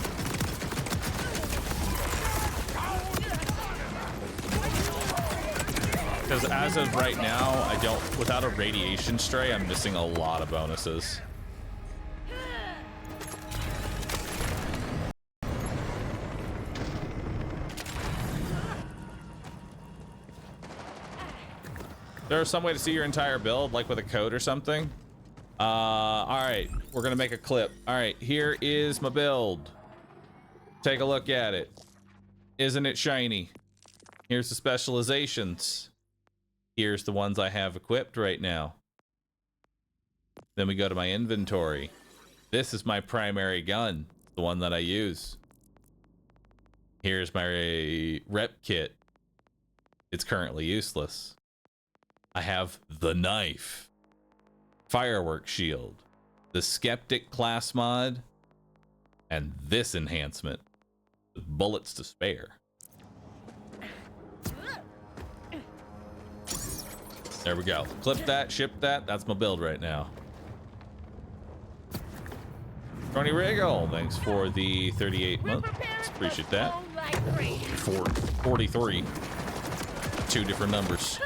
Because as of right now, I don't, without a radiation stray, I'm missing a lot of bonuses. There's some way to see your entire build, like with a code or something. All right, we're gonna make a clip. All right, here is my build. Take a look at it. Isn't it shiny? Here's the specializations. Here's the ones I have equipped right now. Then we go to my inventory. This is my primary gun, the one that I use. Here's my rep kit. It's currently useless. I have the knife. Firework shield, the skeptic class mod, and this enhancement with bullets to spare. There we go. Clip that, ship that. That's my build right now. Tony Regal, thanks for the 38 months. Appreciate that. 43. 2 different numbers.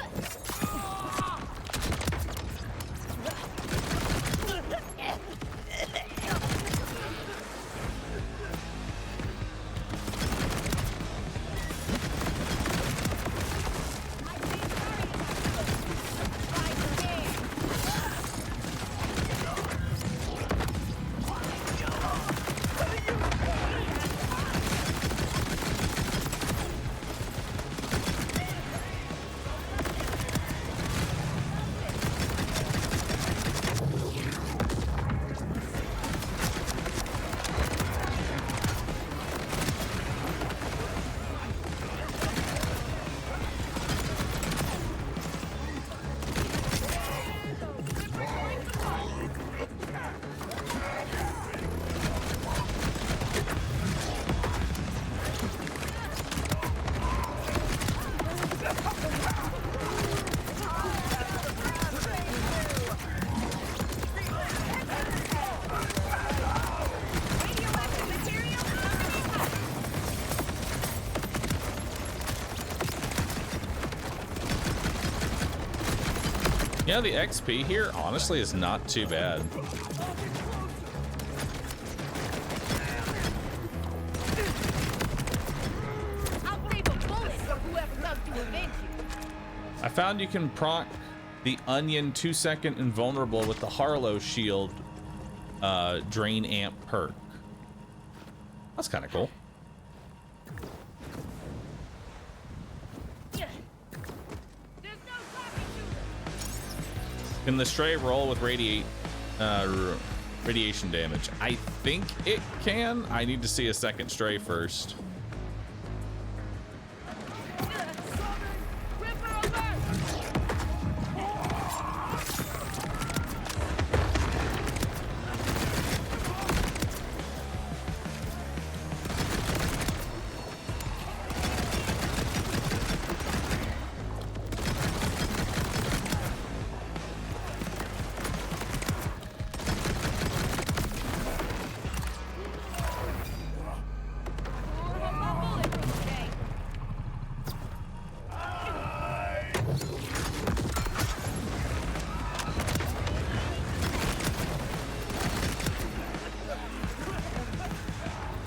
Yeah, the XP here honestly is not too bad. I'll save a bullet for whoever comes to avenge you. I found you can proc the Onion 2-second invulnerable with the Harlow Shield Drain Amp perk. That's kind of cool. Can the Stray roll with radiation damage? I think it can. I need to see a second Stray first.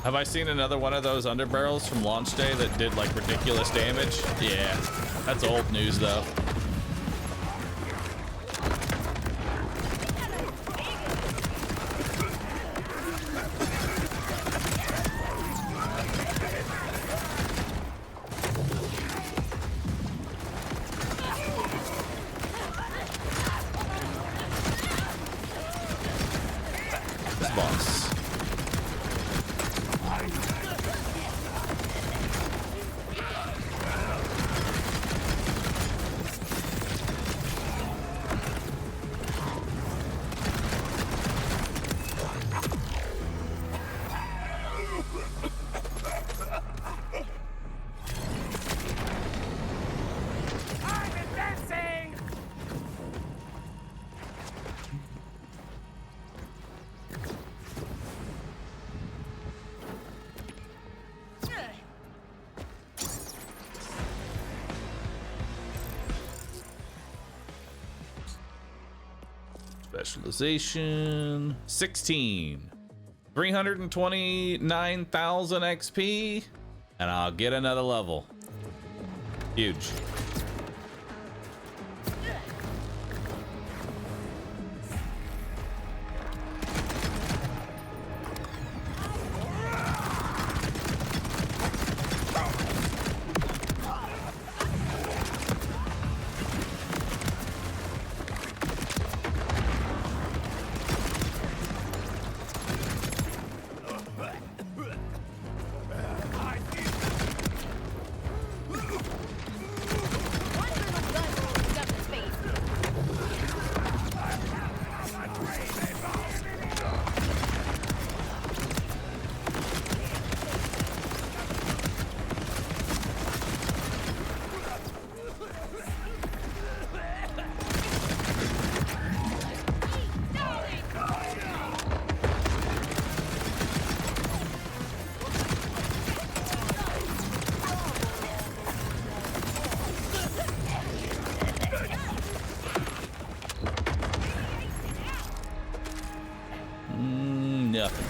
Have I seen another one of those underbarrels from launch day that did like ridiculous damage? Yeah, that's old news though. This boss. Specialization 16, 329,000 XP, and I'll get another level. Huge. Nothing.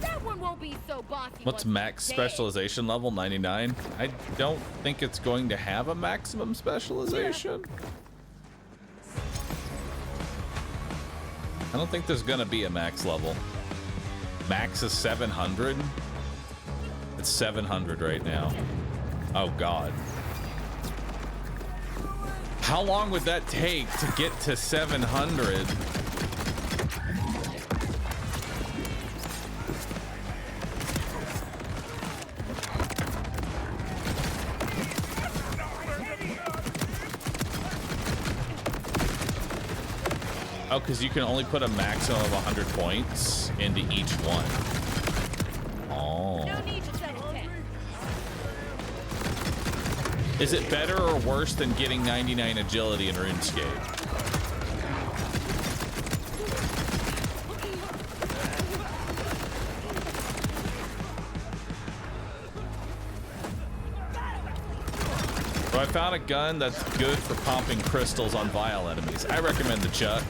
That one won't be so bossy. What's max specialization level? 99. I don't think it's going to have a maximum specialization. I don't think there's gonna be a max level. Max is 700. It's 700 right now. Oh God. How long would that take to get to 700? Oh, because you can only put a maximum of 100 points into each one. Oh. No need to double tap. Is it better or worse than getting 99 agility in RuneScape? So I found a gun that's good for popping crystals on vile enemies. I recommend the Chuck.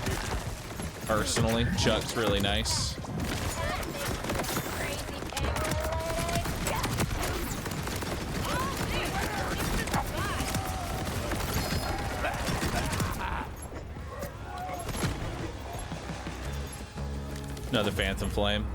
Personally, Chuck's really nice. Another Phantom Flame.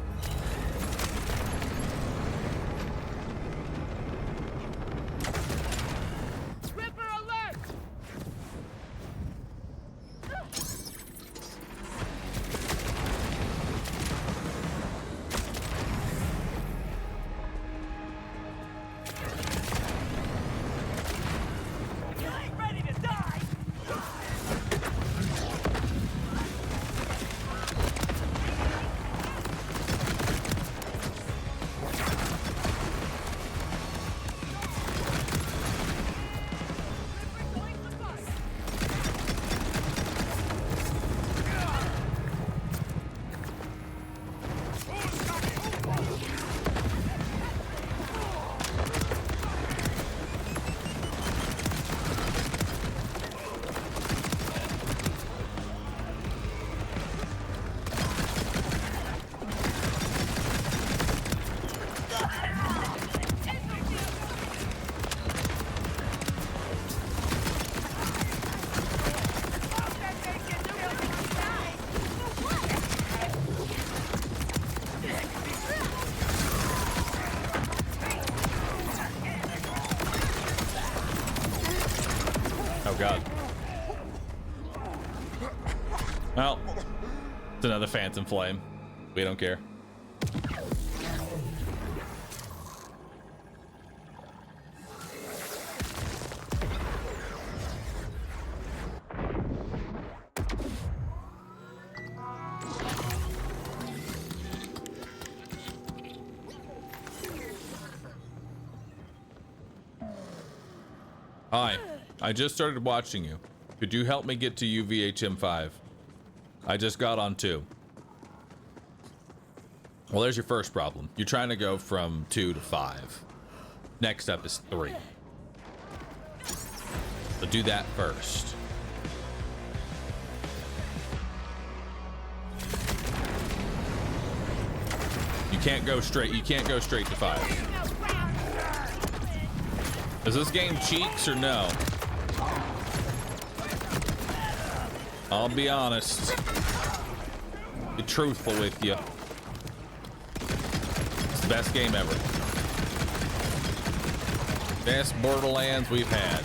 Oh god. Well, it's another Phantom Flame. We don't care. Hi, I just started watching you. Could you help me get to UVHM5? I just got on 2. Well, there's your first problem. You're trying to go from 2 to 5. Next up is 3. So do that first. You can't go straight. You can't go straight to 5. Is this game cheeks or no? I'll be honest. Be truthful with you. It's the best game ever. Best Borderlands we've had.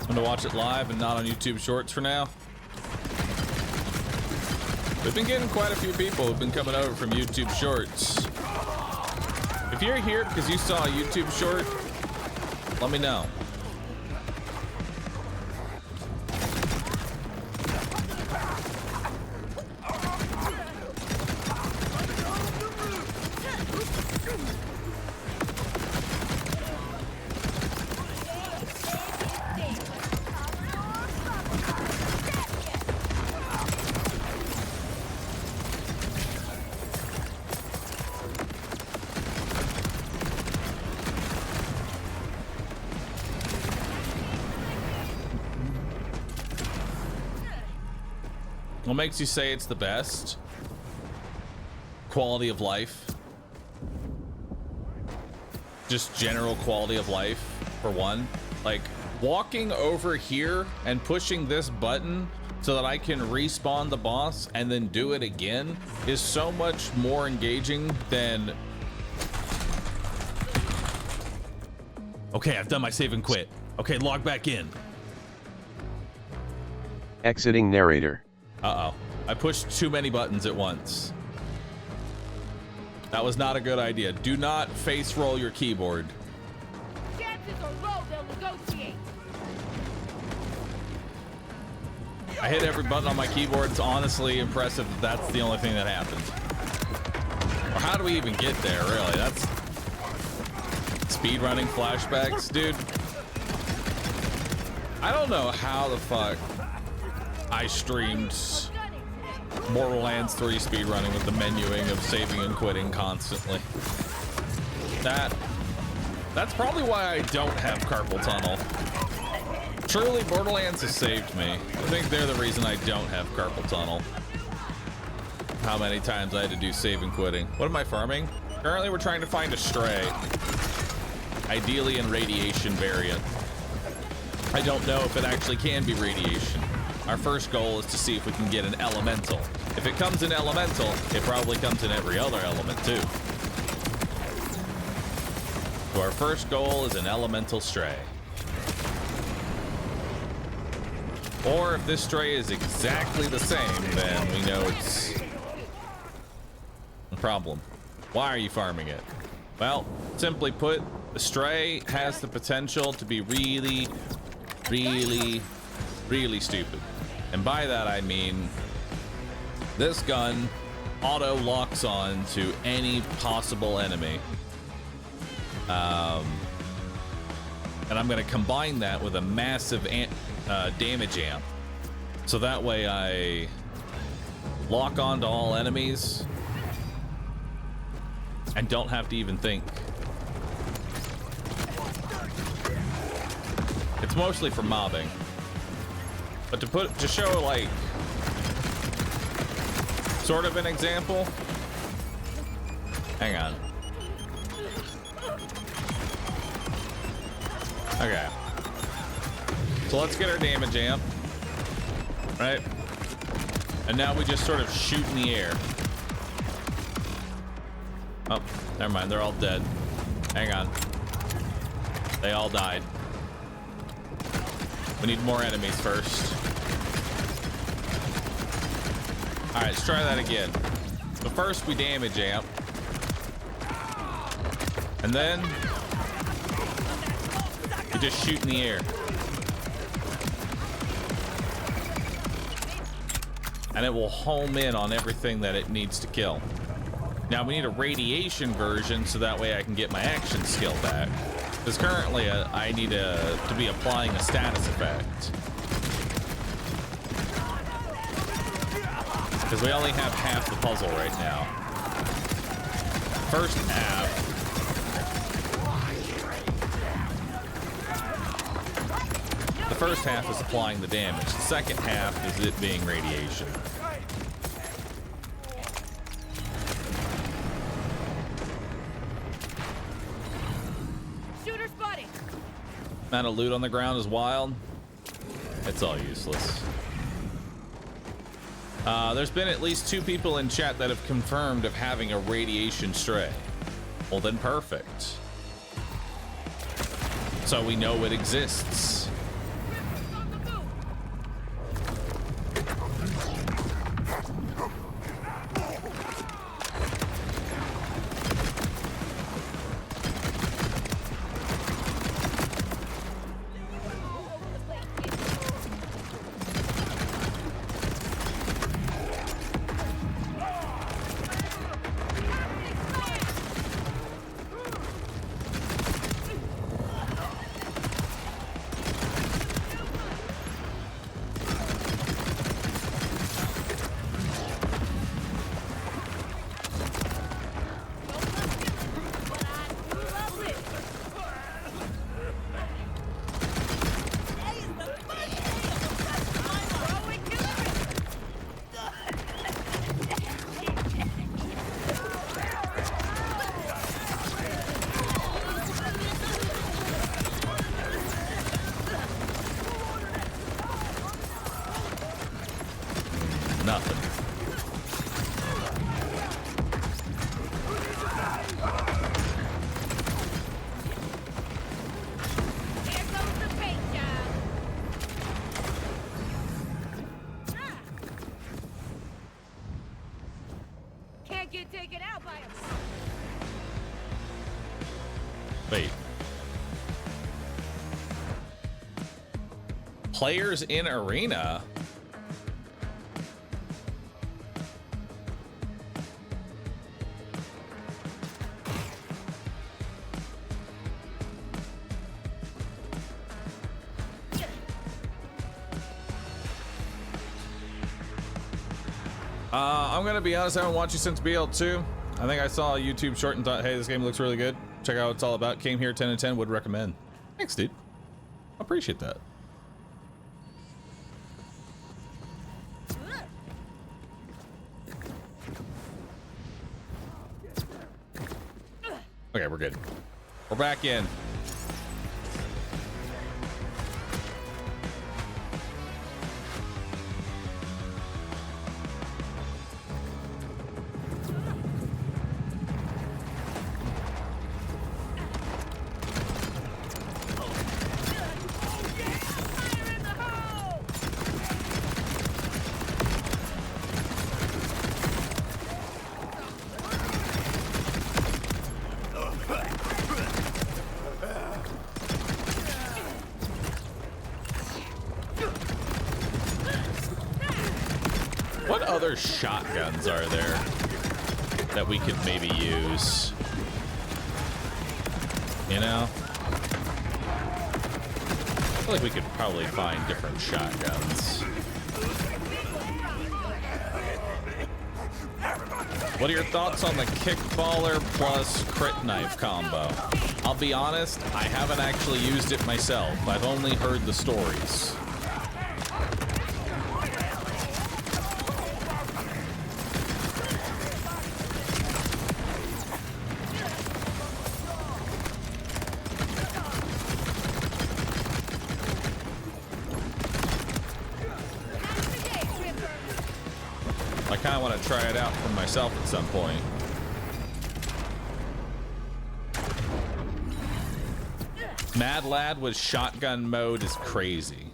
I'm gonna watch it live and not on YouTube Shorts for now. We've been getting quite a few people who've been coming over from YouTube Shorts. If you're here because you saw a YouTube Short, let me know. What makes you say it's the best? Quality of life. Just general quality of life, for one. Like, walking over here and pushing this button so that I can respawn the boss and then do it again is so much more engaging than... Okay, I've done my save and quit. Okay, log back in. Exiting narrator. Uh-oh. I pushed too many buttons at once. That was not a good idea. Do not face roll your keyboard. Chances are low they'll negotiate. I hit every button on my keyboard. It's honestly impressive that that's the only thing that happened. Or how do we even get there, really? That's speedrunning flashbacks, dude. I don't know how the fuck I streamed Borderlands 3 speedrunning with the menuing of saving and quitting constantly. That's probably why I don't have carpal tunnel. Truly, Borderlands has saved me. I think they're the reason I don't have carpal tunnel. How many times I had to do save and quitting. What am I farming? Currently, we're trying to find a stray. Ideally in radiation variant. I don't know if it actually can be radiation. Our first goal is to see if we can get an elemental. If it comes in elemental, it probably comes in every other element too. So our first goal is an elemental stray. Or if this stray is exactly the same, then we know it's a problem. Why are you farming it? Well, simply put, the stray has the potential to be really, really, really stupid. And by that I mean this gun auto locks on to any possible enemy. And I'm going to combine that with a massive damage amp. So that way I lock onto all enemies and don't have to even think. It's mostly for mobbing. But to show like sort of an example. Hang on. Okay. So let's get our damage amp. Right? And now we just sort of shoot in the air. Oh, never mind. They're all dead. Hang on. They all died. We need more enemies first. All right, let's try that again. So first we damage amp. And then we just shoot in the air. And it will home in on everything that it needs to kill. Now we need a radiation version so that way I can get my action skill back. Because currently I need to be applying a status effect. Because we only have half the puzzle right now. First half. The first half is applying the damage. The second half is it being radiation. Shooter spotted. Amount of loot on the ground is wild. It's all useless. There's been at least 2 people in chat that have confirmed of having a radiation stray. Well then perfect. So we know it exists. Nothing. Here goes the paint job. Can't get taken out by him. Wait. Players in arena? I'm gonna be honest, I haven't watched you since BL2. I think I saw a YouTube short and thought, hey, this game looks really good. Check out what it's all about. Came here 10 and 10, would recommend. Thanks, dude. I appreciate that. Okay, we're good. We're back in. What other shotguns are there that we could maybe use? You know? I feel like we could probably find different shotguns. What are your thoughts on the kickballer plus crit knife combo? I'll be honest, I haven't actually used it myself. I've only heard the stories. I kind of want to try it out for myself at some point. Mad Lad with shotgun mode is crazy.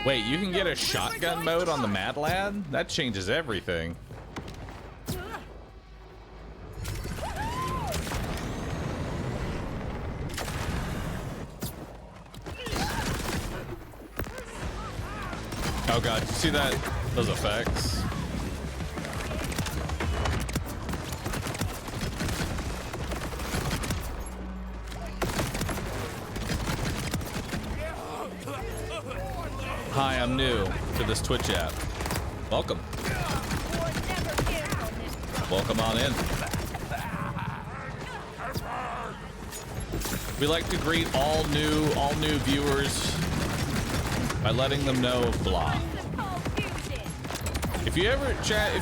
Wait, you can get a shotgun mode on the Mad Lad? That changes everything. Oh god, you see that? Those effects? Hi, I'm new to this Twitch app. Welcome. Welcome on in. We like to greet all new viewers by letting them know blah. If you ever chat,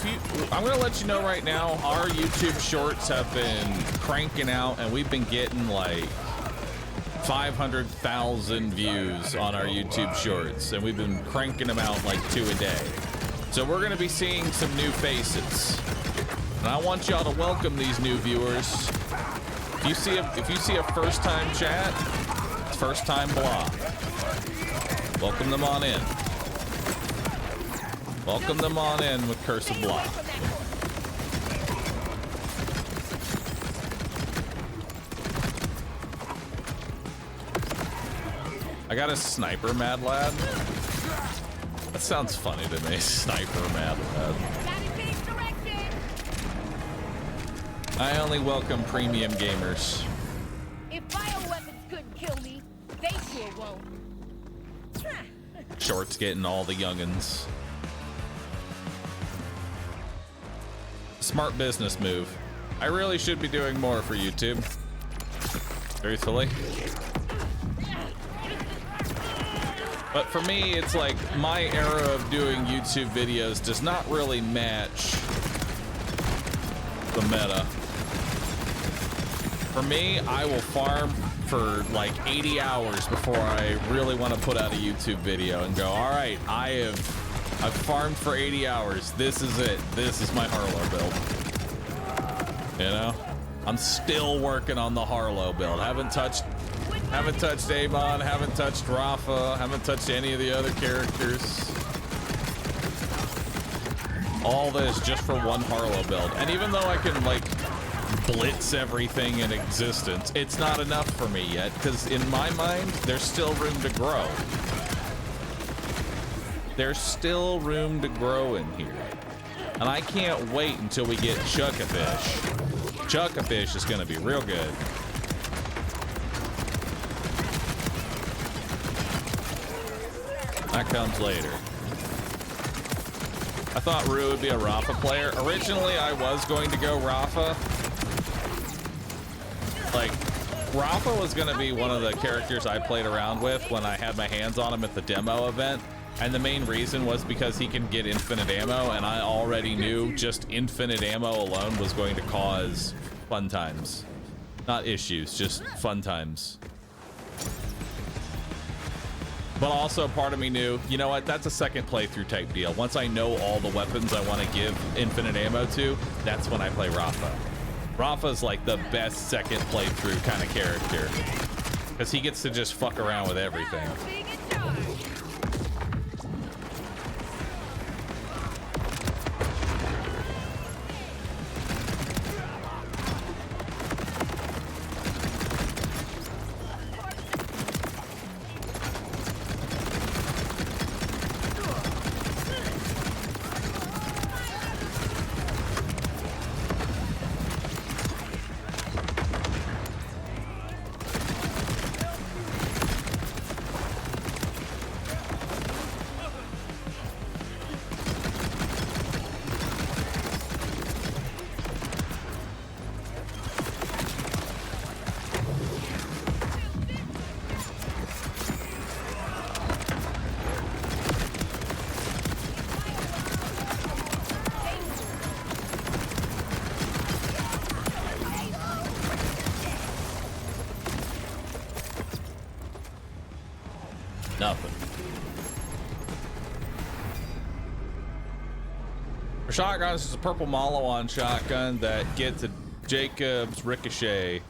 I'm gonna let you know right now, our YouTube shorts have been cranking out and we've been getting like 500,000 views on our YouTube shorts, and we've been cranking them out like 2 a day. So we're gonna be seeing some new faces, and I want y'all to welcome these new viewers. If you see a first-time chat, it's first-time blah. Welcome them on in. Welcome them on in with Curse of Blah. I got a sniper, Mad Lad. That sounds funny to me. Sniper, Mad Lad. I only welcome premium gamers. If bioweapons couldn't kill me, they sure won't. Shorts getting all the youngins. Smart business move. I really should be doing more for YouTube. Truthfully. But for me, it's like my era of doing YouTube videos does not really match the meta. For me, I will farm for like 80 hours before I really want to put out a YouTube video and go, all right, I've farmed for 80 hours. This is it. This is my Harlow build. You know, I'm still working on the Harlow build. Haven't touched Amon, haven't touched Rafa, haven't touched any of the other characters. All this just for one Harlow build. And even though I can like blitz everything in existence, it's not enough for me yet, because in my mind, there's still room to grow. There's still room to grow in here. And I can't wait until we get Chuck-a-Fish. Chuck-a-Fish is gonna be real good. That comes later. I I thought Rue would be a Rafa player. Originally, I was going to go Rafa. Like, Rafa was going to be one of the characters I played around with when I had my hands on him at the demo event. And the main reason was because he can get infinite ammo, and I already knew just infinite ammo alone was going to cause fun times. Not issues, just fun times. But also part of me knew, you know what, that's a second playthrough type deal. Once I know all the weapons I want to give infinite ammo to, that's when I play Rafa. Rafa's like the best second playthrough kind of character, because he gets to just fuck around with everything. Nothing. For shotguns, it's a purple Malawan shotgun that gets a Jacob's Ricochet,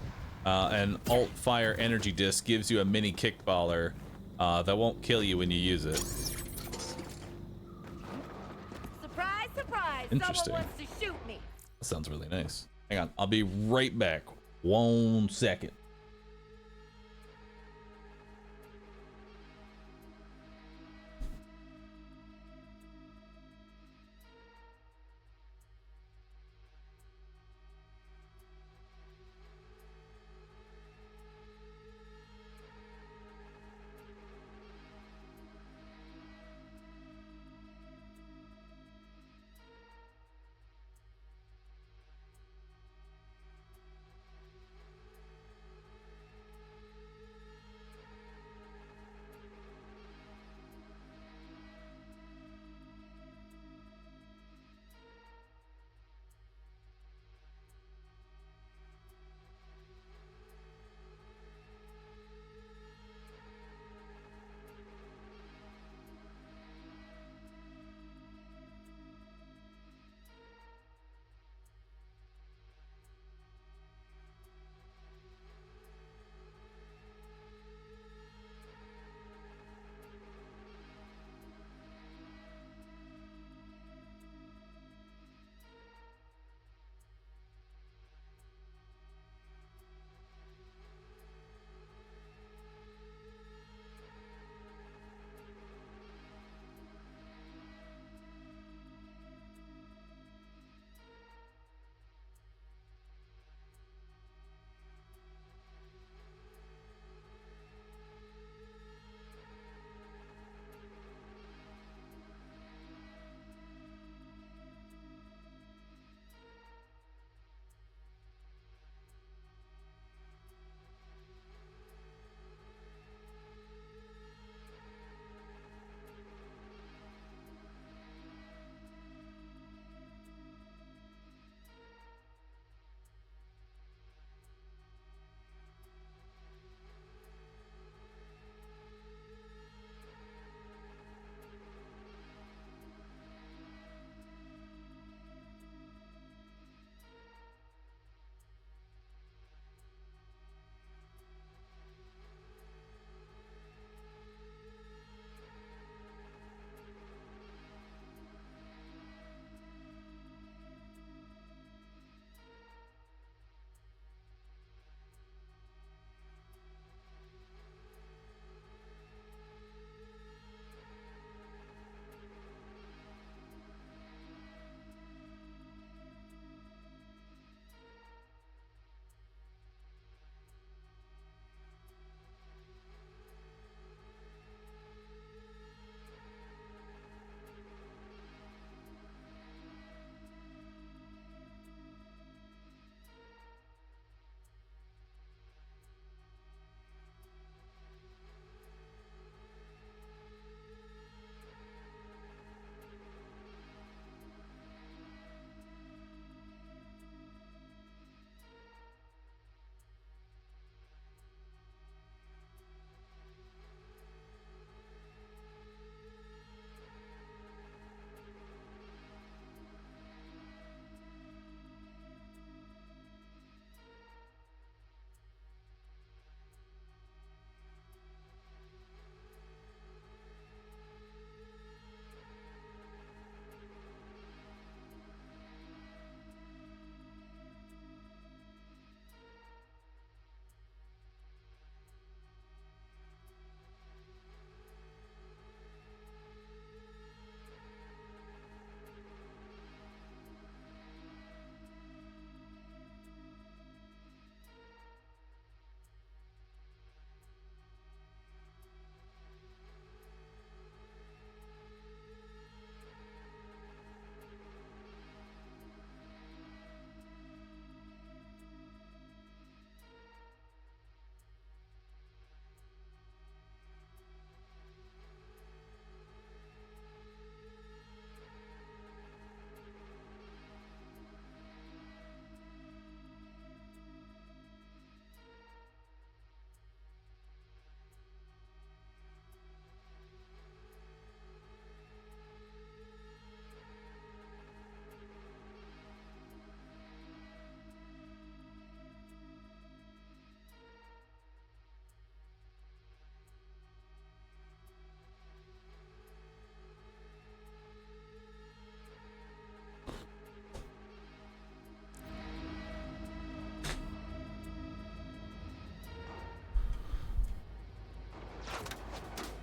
and alt fire energy disc gives you a mini kickballer that won't kill you when you use it. Surprise, surprise! Interesting. Someone wants to shoot me. That sounds really nice. Hang on, I'll be right back. 1 second.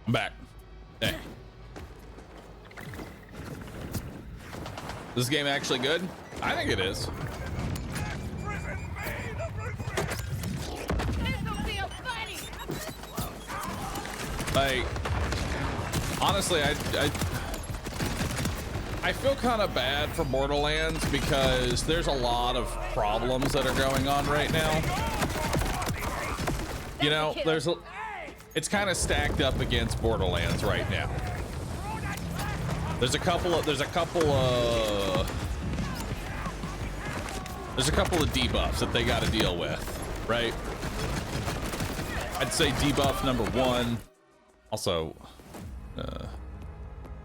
I'm back. Hey. This game actually good? I think it is. Like, honestly, I feel kind of bad for Borderlands because there's a lot of problems that are going on right now. You know, it's kind of stacked up against Borderlands right now. There's a couple of debuffs that they got to deal with, right? I'd say debuff number 1. Also,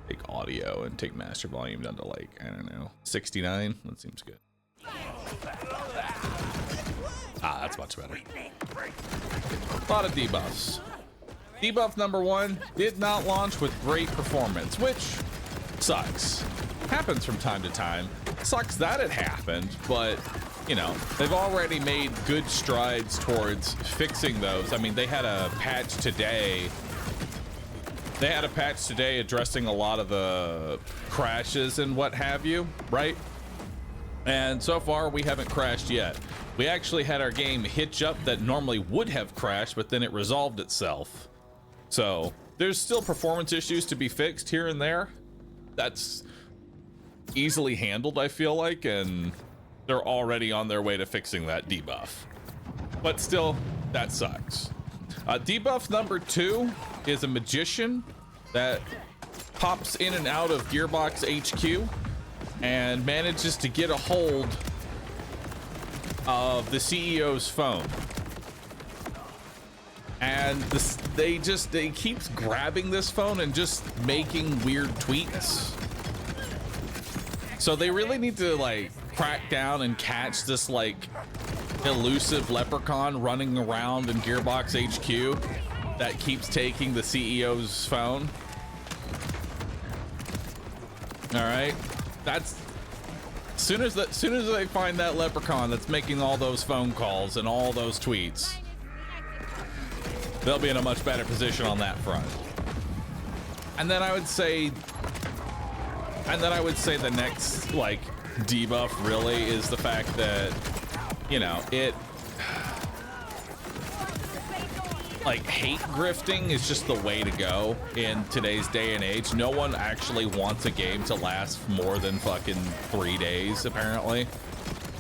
take audio and take master volume down to, like, I don't know, 69. That seems good. Ah, that's much better. A lot of debuffs. Debuff number 1 did not launch with great performance, which sucks. Happens from time to time. Sucks that it happened, but you know, they've already made good strides towards fixing those. I mean, they had a patch today. They had a patch today addressing a lot of the crashes and what have you, right? And so far we haven't crashed yet. We actually had our game hitch up that normally would have crashed, but then it resolved itself. So there's still performance issues to be fixed here and there. That's easily handled, I feel like, and they're already on their way to fixing that debuff. But still, that sucks. Debuff number 2 is a magician that pops in and out of Gearbox HQ and manages to get a hold of the CEO's phone. And they keeps grabbing this phone and just making weird tweets. So they really need to, like, crack down and catch this, like, elusive leprechaun running around in Gearbox HQ that keeps taking the CEO's phone. All right, that's as soon as they find that leprechaun that's making all those phone calls and all those tweets, they'll be in a much better position on that front. And then I would say the next, like, debuff really is the fact that, you know, it, like, hate grifting is just the way to go in today's day and age. No one actually wants a game to last more than fucking 3 days, apparently,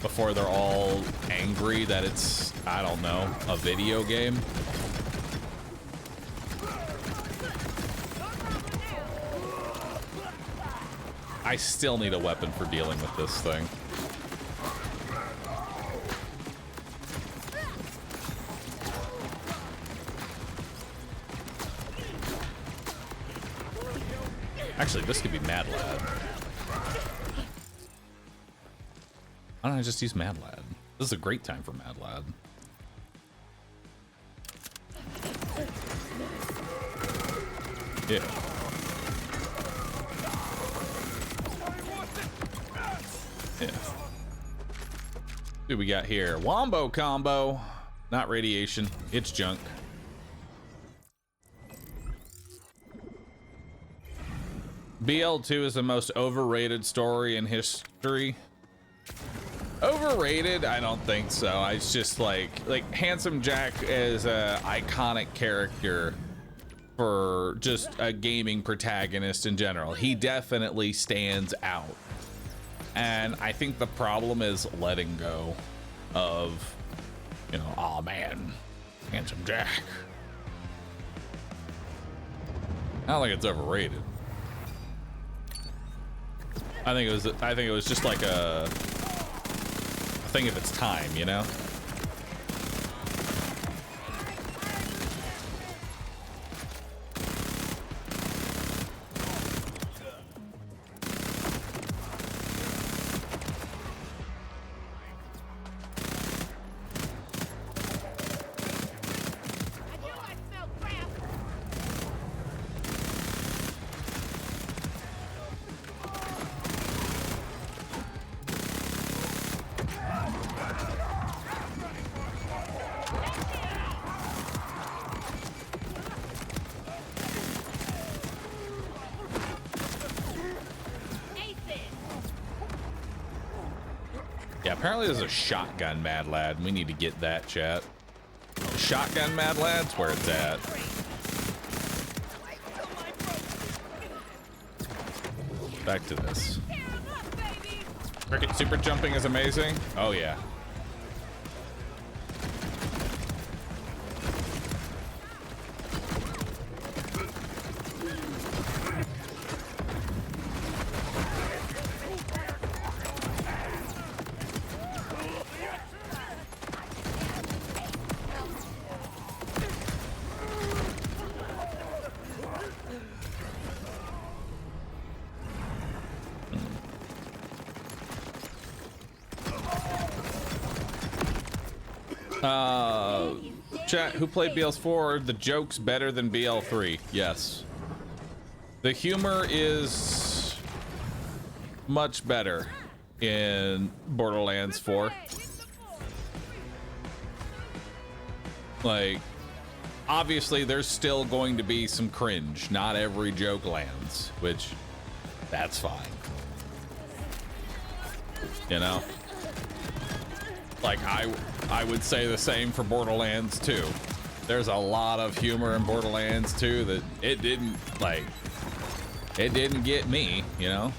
before they're all angry that it's, I don't know, a video game. I still need a weapon for dealing with this thing. Actually, this could be Mad Lad. Why don't I just use Mad Lad? This is a great time for Mad Lad. Yeah. Yeah. What do we got here? Wombo combo. Not radiation. It's junk. BL2 is the most overrated story in history. Overrated? I don't think so. It's just like Handsome Jack is a iconic character for just a gaming protagonist in general. He definitely stands out. And I think the problem is letting go of, you know, oh man, Handsome Jack. I don't think it's overrated. I think it was just like a thing of its time, you know? Yeah, apparently there's a shotgun Mad Lad. We need to get that, chat. Shotgun Mad Lad's where it's at. Back to this. Cricket super jumping is amazing. Oh yeah. Chat, who played BL4? The joke's better than BL3. Yes. The humor is much better in Borderlands 4. Like, obviously there's still going to be some cringe. Not every joke lands, which that's fine. You know? Like, I would say the same for Borderlands 2. There's a lot of humor in Borderlands 2 that it didn't get me, you know?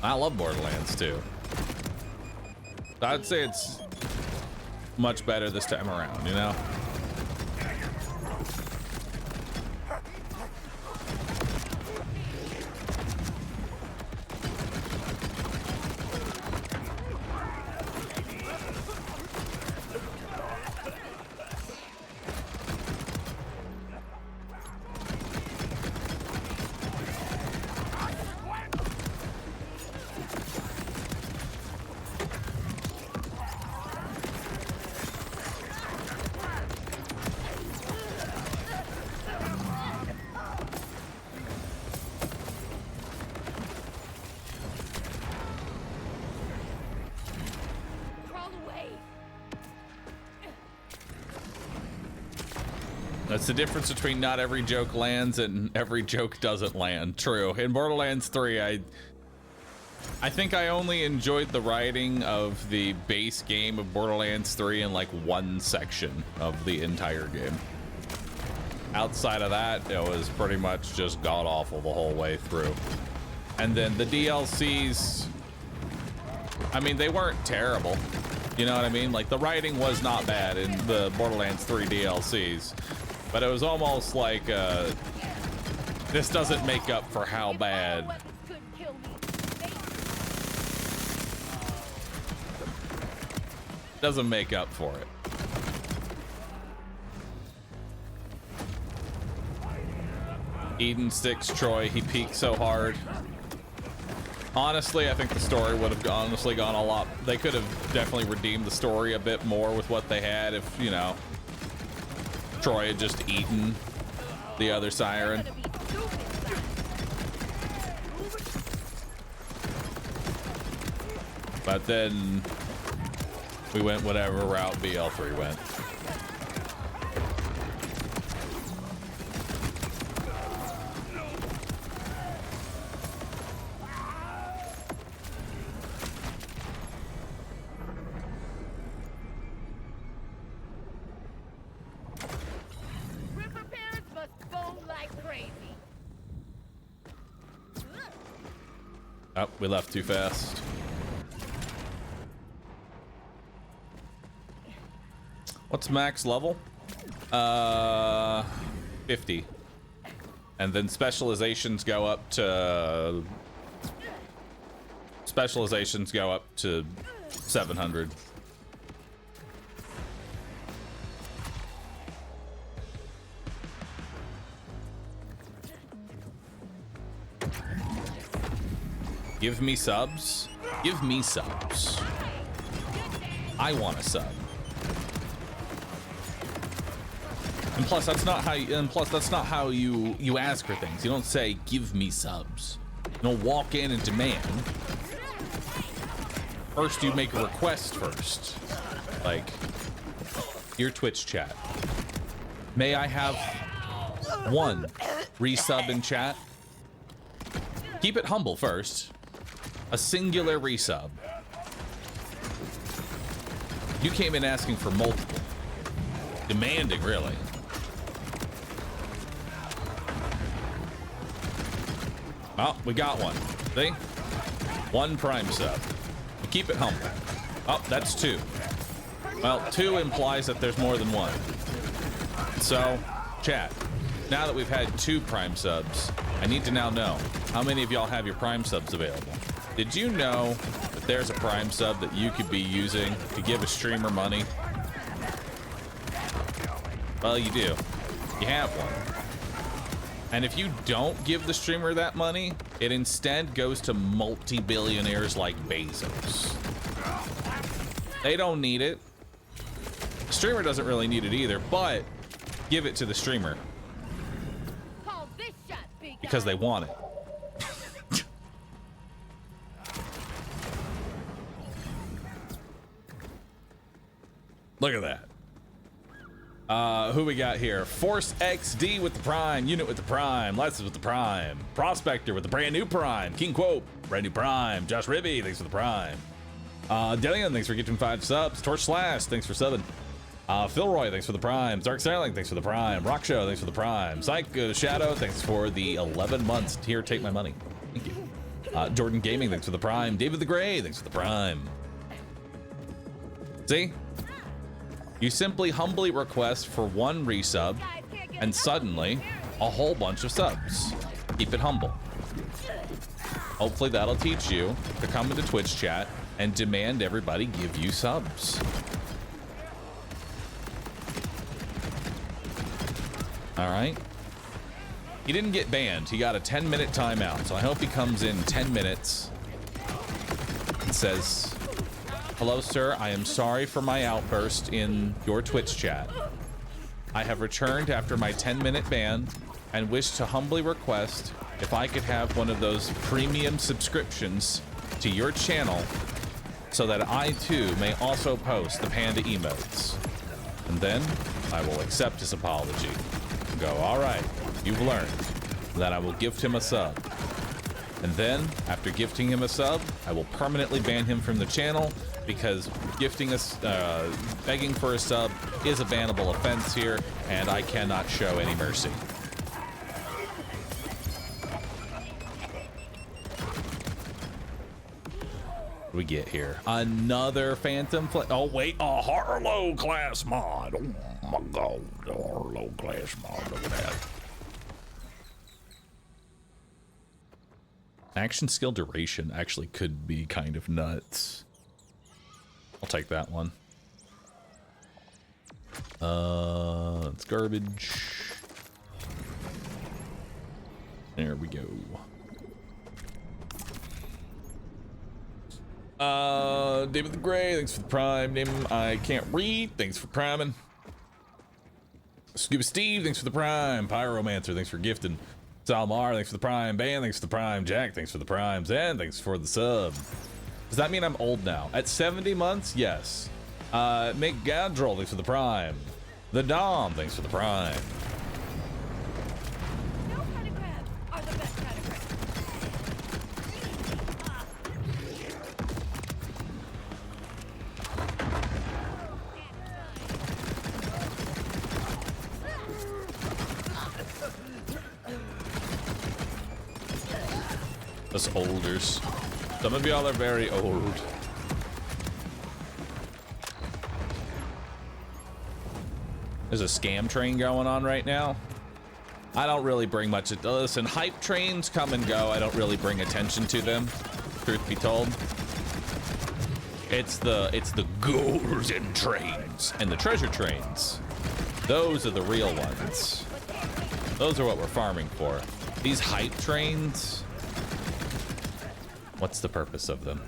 I love Borderlands 2. I'd say it's much better this time around, you know? That's the difference between not every joke lands and every joke doesn't land. True. In Borderlands 3, I think I only enjoyed the writing of the base game of Borderlands 3 in like one section of the entire game. Outside of that, it was pretty much just god-awful the whole way through. And then the DLCs, I mean, they weren't terrible. You know what I mean? Like, the writing was not bad in the Borderlands 3 DLCs. But it was almost like, this doesn't make up for how bad. Doesn't make up for it. Eden sticks Troy, he peaked so hard. Honestly, I think the story would have honestly gone a lot. They could have definitely redeemed the story a bit more with what they had if, you know, Troy had just eaten the other siren. But then we went whatever route BL3 went. Oh, we left too fast. What's max level? 50. And then specializations go up to 700. Give me subs. Give me subs. I want a sub. And plus, that's not how you ask for things. You don't say, "Give me subs." You don't walk in and demand. First, you make a request first. Like, your Twitch chat. May I have one resub in chat? Keep it humble first. A singular resub. You came in asking for multiple. Demanding, really. Oh, we got one. See? One Prime sub. Keep it humble. Oh, that's 2. Well, 2 implies that there's more than 1. So, chat, now that we've had 2 Prime subs, I need to now know how many of y'all have your Prime subs available. Did you know that there's a Prime sub that you could be using to give a streamer money? Well, you do. You have one. And if you don't give the streamer that money, it instead goes to multi-billionaires like Bezos. They don't need it. The streamer doesn't really need it either, but give it to the streamer. Because they want it. Look at that. Who we got here? Force XD with the Prime. Unit with the Prime. Lessons with the Prime. Prospector with the brand new Prime. King Quote, brand new Prime. Josh Ribby, thanks for the Prime. Dillian, thanks for getting 5 subs. Torch Slash, thanks for 7. Philroy, thanks for the Prime. Dark Sailing, thanks for the Prime. Rock Show, thanks for the Prime. Psycho Shadow, thanks for the 11 months. Here, take my money. Thank you. Jordan Gaming, thanks for the Prime. David the Gray, thanks for the Prime. See? You simply humbly request for 1 resub, and suddenly, a whole bunch of subs. Keep it humble. Hopefully that'll teach you to come into Twitch chat and demand everybody give you subs. All right. He didn't get banned. He got a 10-minute timeout, so I hope he comes in 10 minutes and says, "Hello, sir. I am sorry for my outburst in your Twitch chat. I have returned after my 10-minute ban and wish to humbly request if I could have one of those premium subscriptions to your channel so that I too may also post the panda emotes." And then I will accept his apology and go, "All right, you've learned." That I will gift him a sub. And then, after gifting him a sub, I will permanently ban him from the channel because gifting us, begging for a sub is a bannable offense here, and I cannot show any mercy. What do we get here? Another Phantom Flame. Oh, wait, a Harlow class mod. Oh my God, the Harlow class mod. Look at that. Action skill duration actually could be kind of nuts. I'll take that one. It's garbage. There we go. David the Gray, thanks for the Prime. Name I can't read, thanks for priming. Scuba Steve, thanks for the Prime. Pyromancer, thanks for gifting. Salmar, thanks for the Prime. Ban, thanks for the Prime. Jack, thanks for the Prime. Zen, thanks for the sub. Does that mean I'm old now? At 70 months, yes. Mick Gadrol, thanks for the Prime. The Dom, thanks for the Prime. No kind of crabs are the best kind of crabs. Us olders. Some of y'all are very old. There's a scam train going on right now. I don't really bring much. Listen, hype trains come and go. I don't really bring attention to them. Truth be told, it's the golden trains and the treasure trains. Those are the real ones. Those are what we're farming for. These hype trains. What's the purpose of them?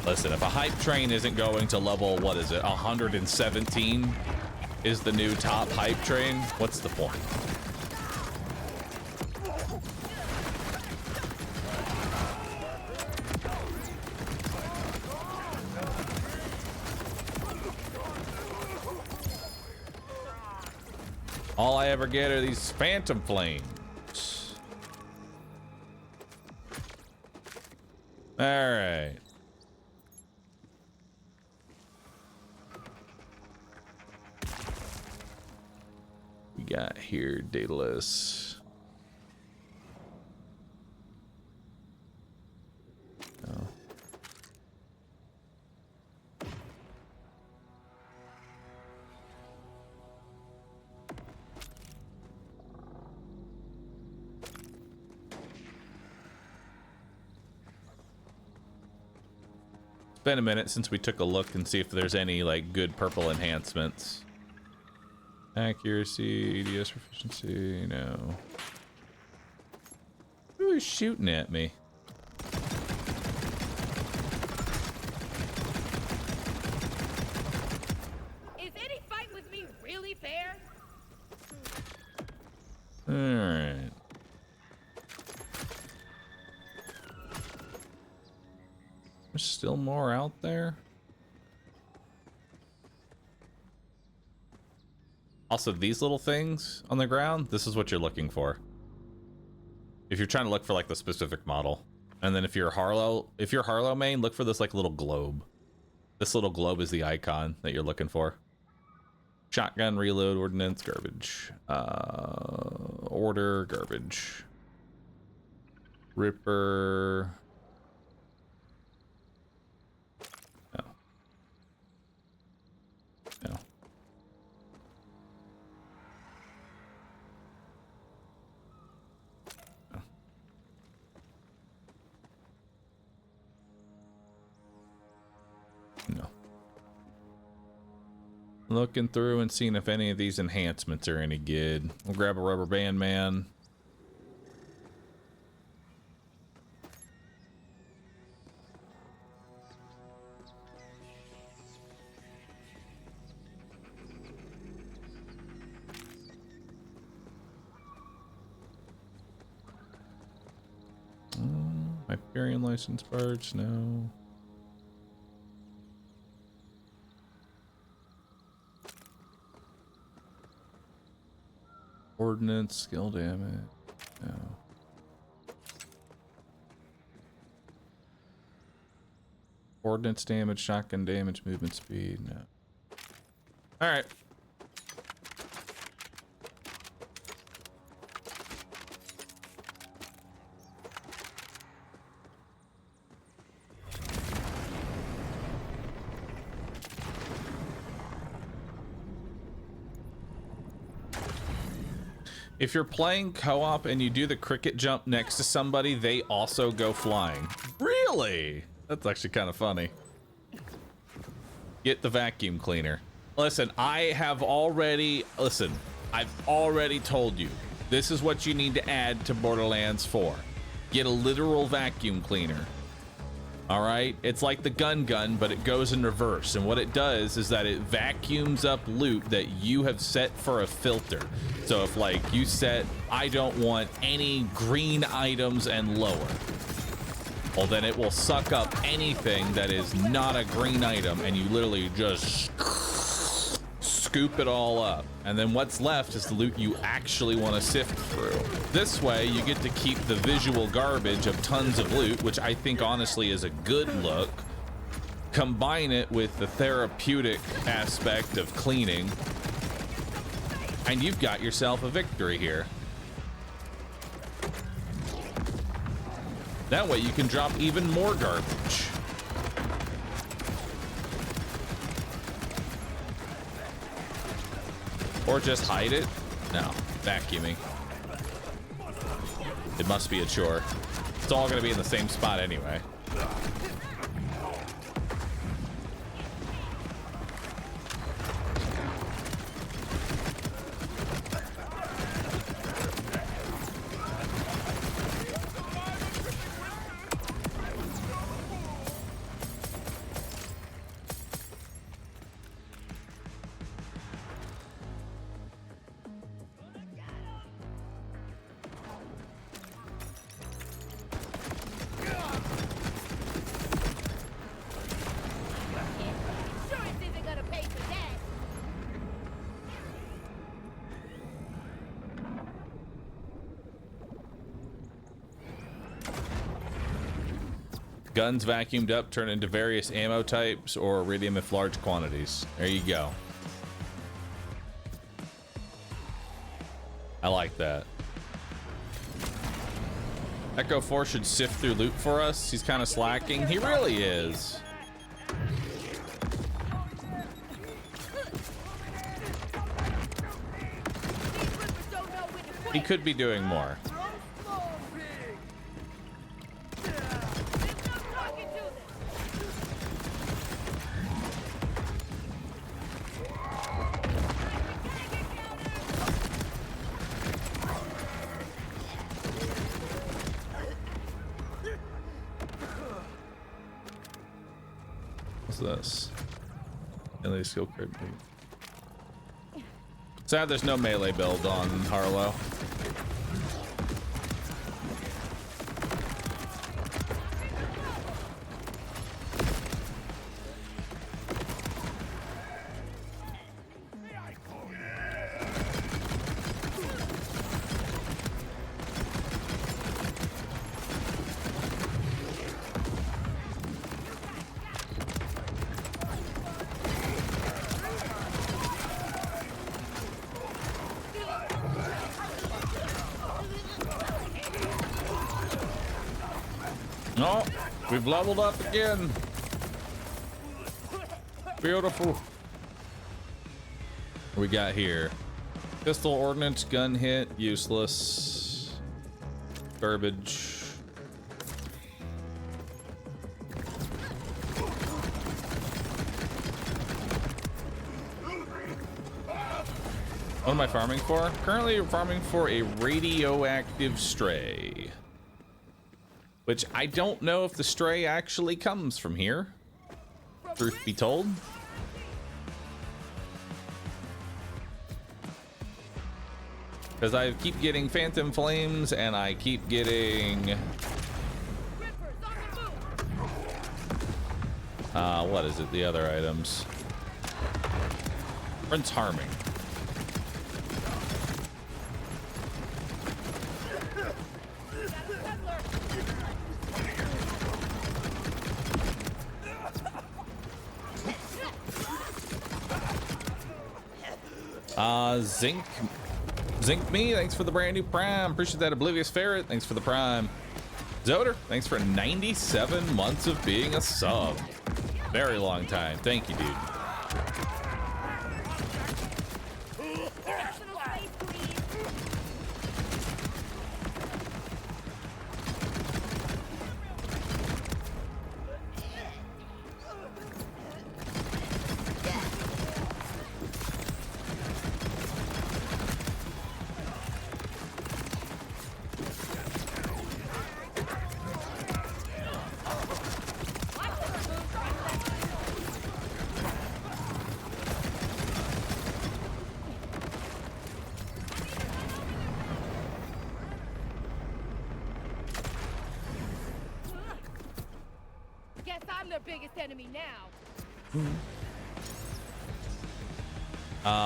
Listen, if a hype train isn't going to level, what is it, 117 is the new top hype train, what's the point? All I ever get are these Phantom Flames. All right. We got here Daedalus. Oh. It's been a minute since we took a look and see if there's any like good purple enhancements. Accuracy, EDS proficiency, no. Who's shooting at me? Is any fight with me really fair? Alright. There's still more out there. Also, these little things on the ground, this is what you're looking for. If you're trying to look for like the specific model. And then if you're Harlow main, look for this like little globe. This little globe is the icon that you're looking for. Shotgun, reload, ordnance, garbage. Order, garbage. Ripper. No. No. No. Looking through and seeing if any of these enhancements are any good. We'll grab a rubber band man. Hyperion license parts, no. Ordnance, skill damage, no. Ordnance damage, shotgun damage, movement speed, no. All right. If you're playing co-op and you do the cricket jump next to somebody, they also go flying. Really? That's actually kind of funny. Get the vacuum cleaner. Listen, I've already told you, this is what you need to add to Borderlands 4. Get a literal vacuum cleaner. All right, it's like the gun, but it goes in reverse. And what it does is that it vacuums up loot that you have set for a filter. So if like you set, I don't want any green items and lower, well then it will suck up anything that is not a green item and you literally just scoop it all up. And then what's left is the loot you actually want to sift through. This way you get to keep the visual garbage of tons of loot, which I think honestly is a good look. Combine it with the therapeutic aspect of cleaning, and you've got yourself a victory here. That way you can drop even more garbage. Or just hide it? No, vacuuming. It must be a chore. It's all gonna be in the same spot anyway. Guns vacuumed up turn into various ammo types or iridium if large quantities. There you go. I like that. Echo 4 should sift through loot for us. He's kind of slacking. He really is. He could be doing more. What's this? Melee skill card. Sad there's no melee build on Harlow. No, we've leveled up again. Beautiful. What we got here? Pistol ordnance, gun hit, useless. Garbage. What am I farming for? Currently farming for a radioactive stray. Which I don't know if the stray actually comes from here. Truth be told. Because I keep getting phantom flames and I keep getting... what is it? The other items. Prince Harming. Zink me, thanks for the brand new Prime. Appreciate that. Oblivious Ferret, thanks for the Prime. Zoder, thanks for 97 months of being a sub. Very long time. Thank you, dude. Guess I'm their biggest enemy now.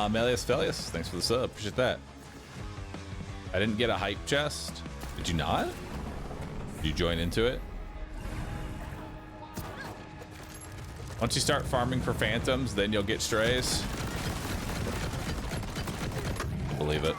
Melius Felius, thanks for the sub. Appreciate that. I didn't get a hype chest. Did you not? Did you join into it? Once you start farming for phantoms, then you'll get strays. I believe it.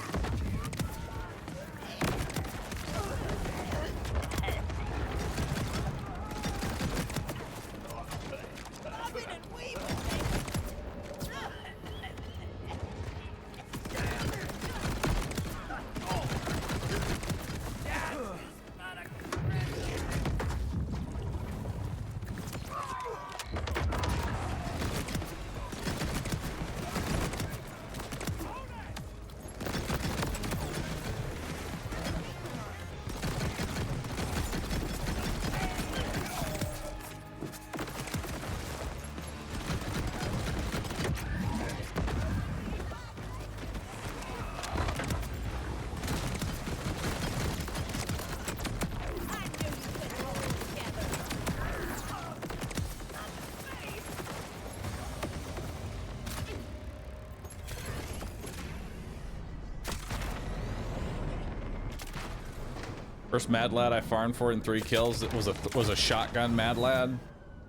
First Mad Lad I farmed for in 3 kills. It was a shotgun Mad Lad.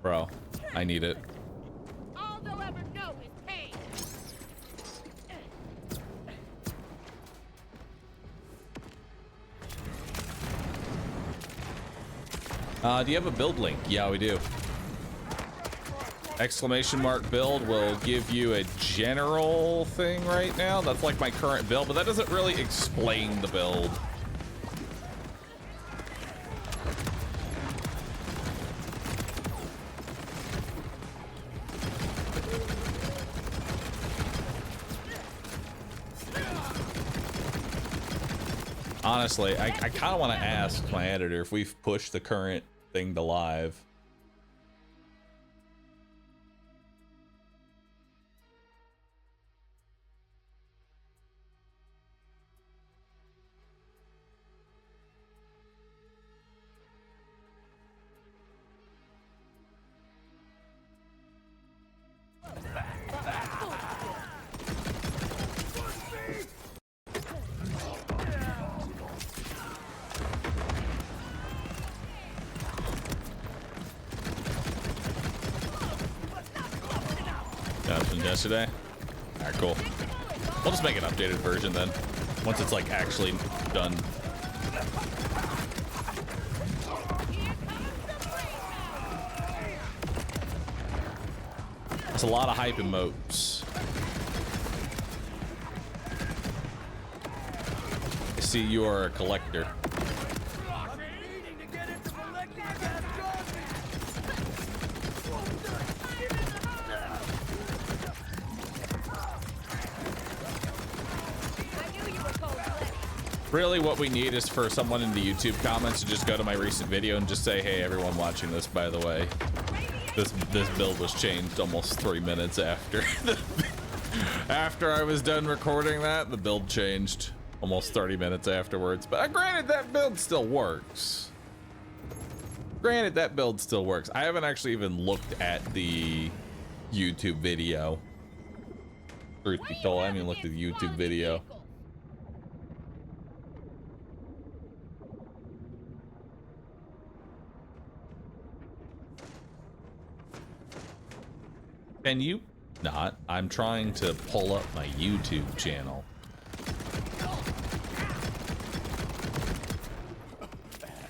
Bro, I need it. All they'll ever know is pain. Do you have a build link? Yeah, we do. Exclamation mark build will give you a general thing right now. That's like my current build, but that doesn't really explain the build. Honestly, I kind of want to ask my editor if we've pushed the current thing to live. Yesterday. All right, cool. We'll just make an updated version then, once it's like actually done. That's a lot of hype emotes. I see you are a collector. Really what we need is for someone in the YouTube comments to just go to my recent video and just say, hey, everyone watching this, by the way, this build was changed almost 3 minutes after after I was done recording that. The build changed almost 30 minutes afterwards, but granted, that build still works. I haven't actually even looked at the YouTube video. Truth be told, I haven't even looked at the YouTube video. Can you not? I'm trying to pull up my YouTube channel.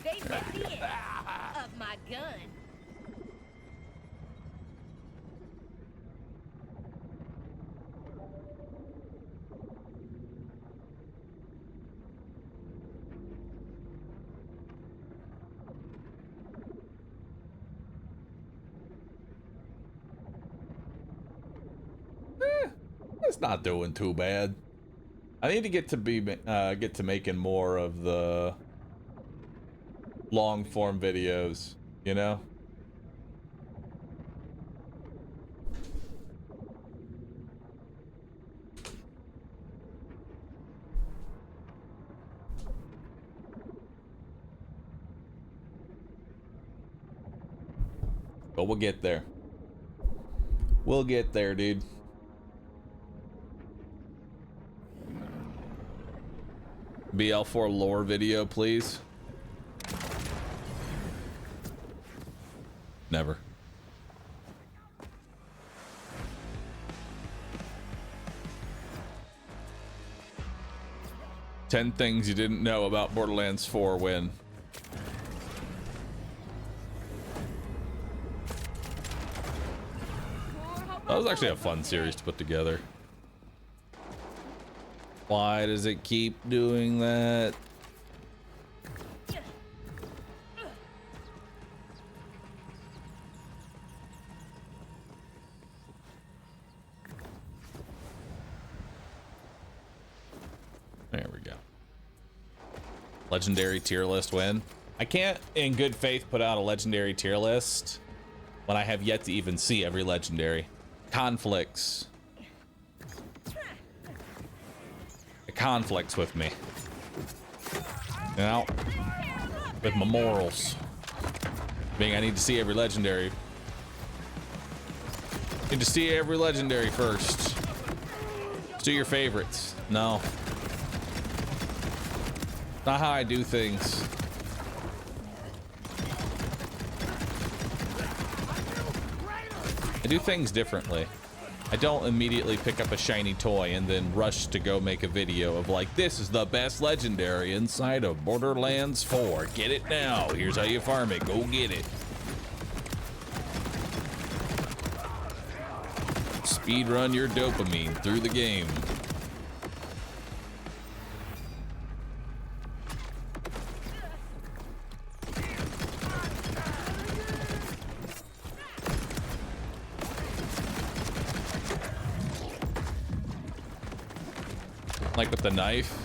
They said the end of my gun. It's not doing too bad. I need to get to making more of the long form videos, you know? But we'll get there. We'll get there, dude. BL4 lore video, please. Never. Ten things you didn't know about Borderlands 4 when. That was actually a fun series to put together. Why does it keep doing that? There we go. Legendary tier list win. I can't in good faith put out a legendary tier list when I have yet to even see every legendary. Conflicts. It conflicts with me. You know, with my morals. Being I need to see every legendary. Need to see every legendary first. Let's do your favorites. No. Not how I do things. I do things differently. I don't immediately pick up a shiny toy and then rush to go make a video of like, this is the best legendary inside of Borderlands 4. Get it now. Here's how you farm it. Go get it. Speed run your dopamine through the game. Like with the knife.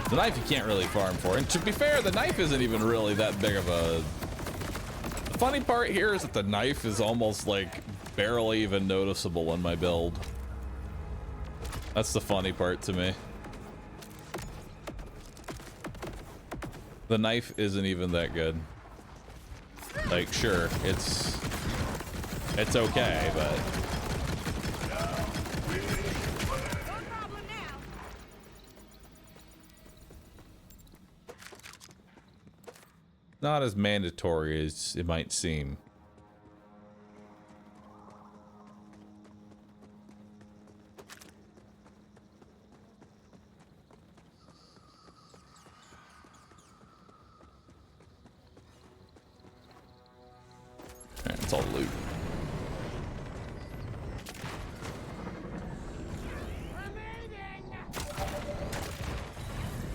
The knife you can't really farm for. And to be fair, the knife isn't even really that big of a... The funny part here is that the knife is almost like barely even noticeable in my build. That's the funny part to me. The knife isn't even that good. Like, sure, it's okay, but... Not as mandatory as it might seem. Alright, it's all loot.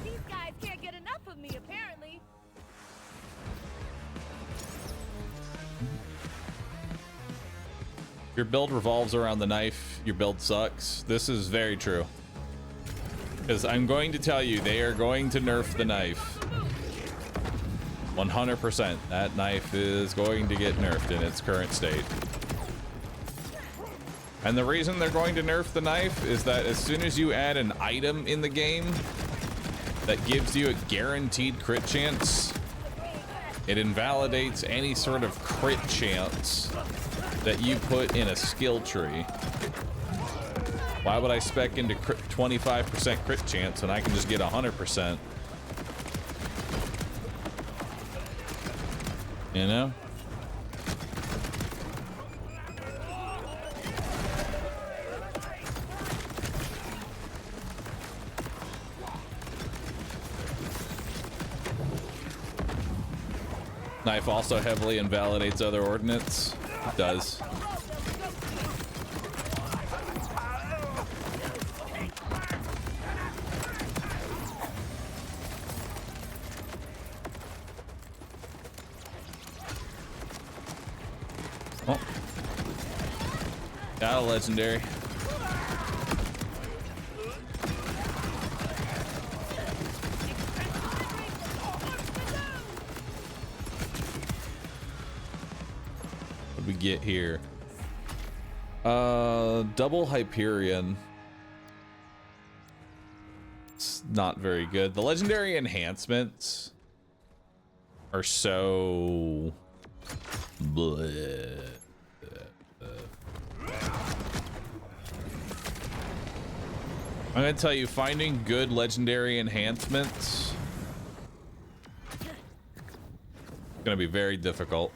These guys can't get enough of me, apparently. Your build revolves around the knife, your build sucks. This is very true. Because I'm going to tell you, they are going to nerf the knife. 100%. That knife is going to get nerfed in its current state. And the reason they're going to nerf the knife is that as soon as you add an item in the game that gives you a guaranteed crit chance, it invalidates any sort of crit chance that you put in a skill tree. Why would I spec into 25% crit chance when I can just get 100%? You know? Knife also heavily invalidates other ordnance. It does. Oh. Got a legendary. What do we get here? Double Hyperion. It's not very good. The legendary enhancements are so bleh. I'm gonna tell you, finding good legendary enhancements is gonna be very difficult.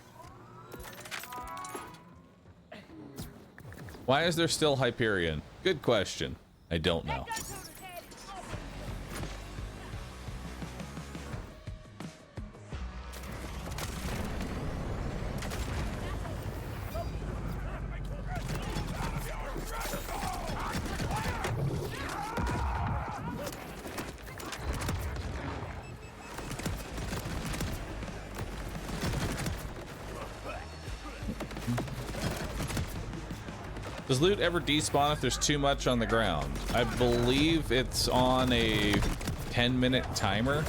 Why is there still Hyperion? Good question. I don't know. Does loot ever despawn if there's too much on the ground? I believe it's on a 10-minute timer.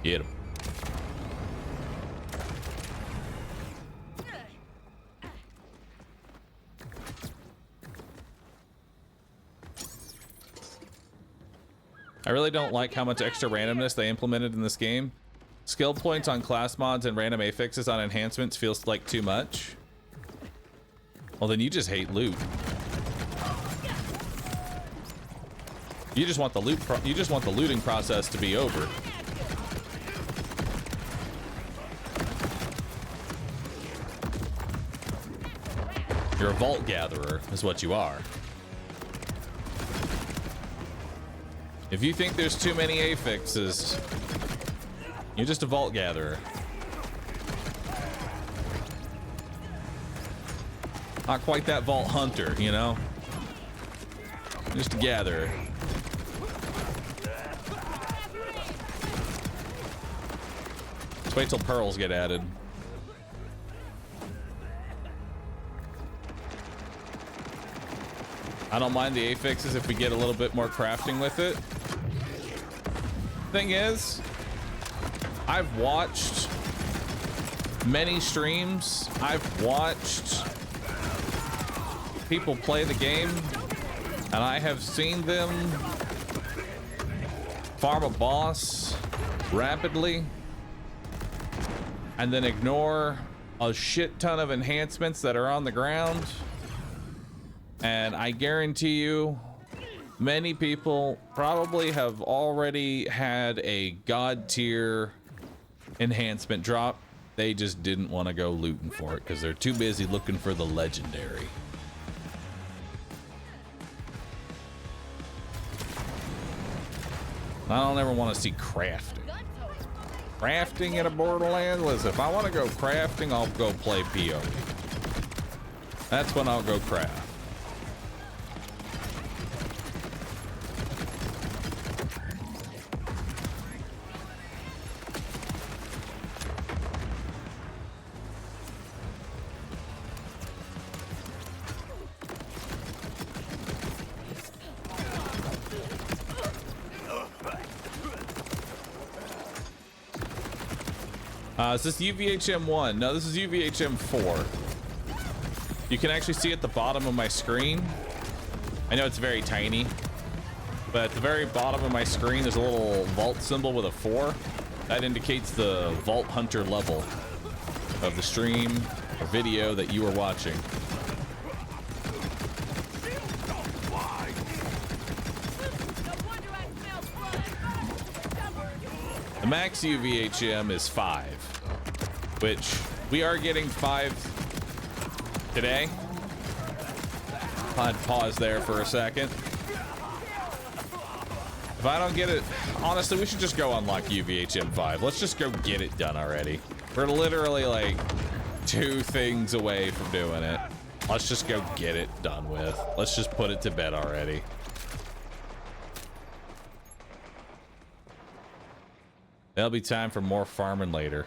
Get him. I really don't like how much extra randomness they implemented in this game. Skill points on class mods and random affixes on enhancements feels like too much. Well, then you just hate loot. You just want the looting process to be over. You're a vault gatherer, is what you are. If you think there's too many affixes, you're just a vault gatherer. Not quite that vault hunter, you know? Just a gatherer. Let's wait till pearls get added. I don't mind the affixes if we get a little bit more crafting with it. Thing is, I've watched many streams. I've watched people play the game, and I have seen them farm a boss rapidly and then ignore a shit ton of enhancements that are on the ground. And I guarantee you, many people probably have already had a god tier enhancement drop. They just didn't want to go looting for it because they're too busy looking for the legendary. I don't ever want to see crafting. Crafting in a Borderlands? Listen, if I want to go crafting, I'll go play PoE. That's when I'll go craft. Is this UVHM 1? No, this is UVHM 4. You can actually see at the bottom of my screen. I know it's very tiny, but at the very bottom of my screen, there's a little vault symbol with a 4. That indicates the vault hunter level of the stream or video that you are watching. The max UVHM is 5, which we are getting 5 today. I'd pause there for a second. If I don't get it, honestly, we should just go unlock UVHM 5. Let's just go get it done already. We're literally like 2 things away from doing it. Let's just go get it done with. Let's just put it to bed already. There'll be time for more farming later.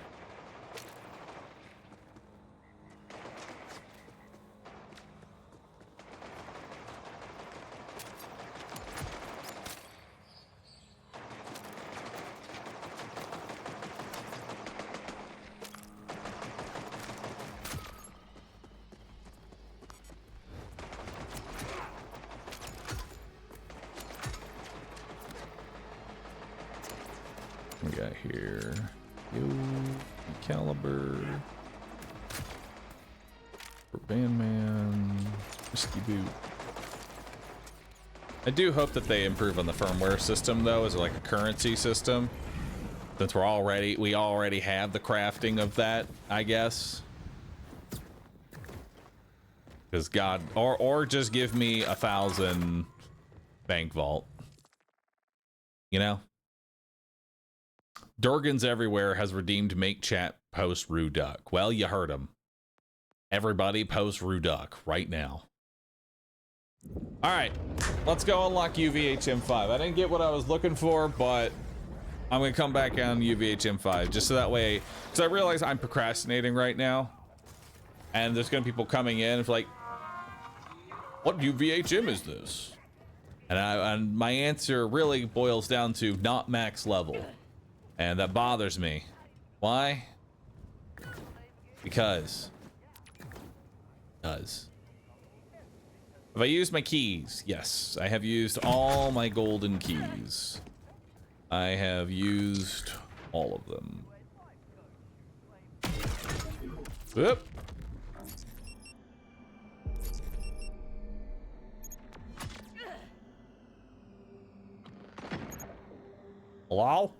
We got here, yo, caliber, for Bandman, Whiskey Boot. I do hope that they improve on the firmware system though, as like a currency system, since we already have the crafting of that, I guess. Because God, or just give me 1,000 bank vault, you know. Durgans Everywhere has redeemed Make Chat post Rue Duck. Well, you heard him. Everybody post Rue Duck right now. All right, let's go unlock UVHM 5. I didn't get what I was looking for, but I'm gonna come back on UVHM 5 just so that way, because I realize I'm procrastinating right now, and there's gonna be people coming in and like, what UVHM is this? And my answer really boils down to not max level. And that bothers me. Why? Because. Have I used my keys? Yes, I have used all my golden keys. I have used all of them. Whoop. Hello?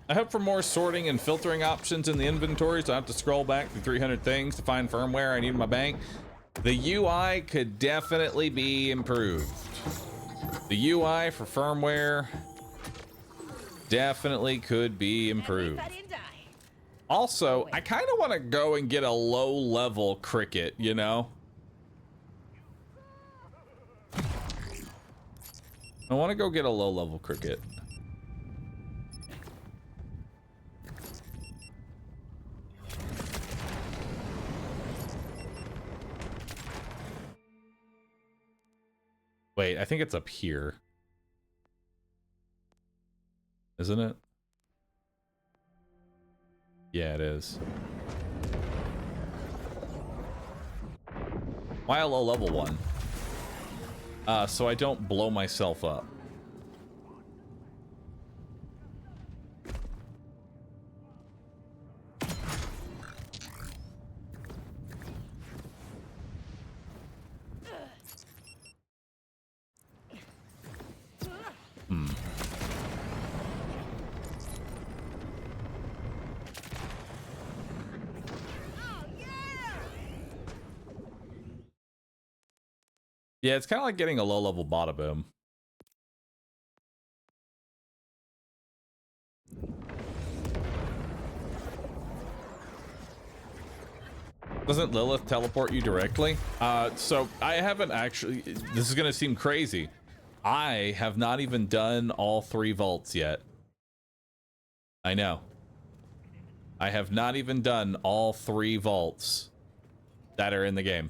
I hope for more sorting and filtering options in the inventory, so I have to scroll back through 300 things to find firmware I need in my bank. The UI could definitely be improved. The UI for firmware definitely could be improved. Also, I kind of want to go and get a low-level cricket, you know? I want to go get a low-level cricket. Wait, I think it's up here. Isn't it? Yeah, it is. Why a low level one? So I don't blow myself up. Yeah, it's kind of like getting a low-level bada boom. Doesn't Lilith teleport you directly? So I haven't actually, this is gonna seem crazy. I have not even done all 3 vaults yet. I know. I have not even done all 3 vaults that are in the game.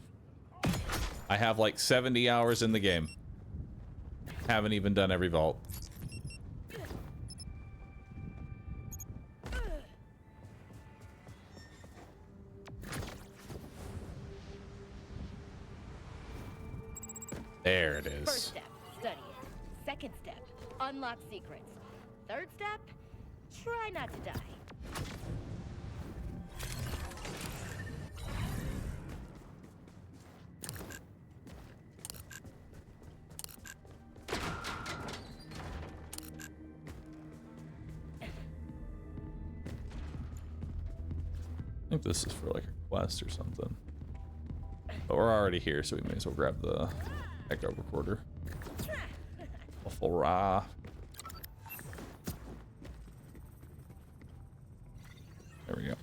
I have like 70 hours in the game. Haven't even done every vault. There it is. First step, study it. Second step, unlock secrets. Third step, try not to die. I think this is for like a quest or something. But we're already here, so we may as well grab the echo recorder. Awful raw. There we go.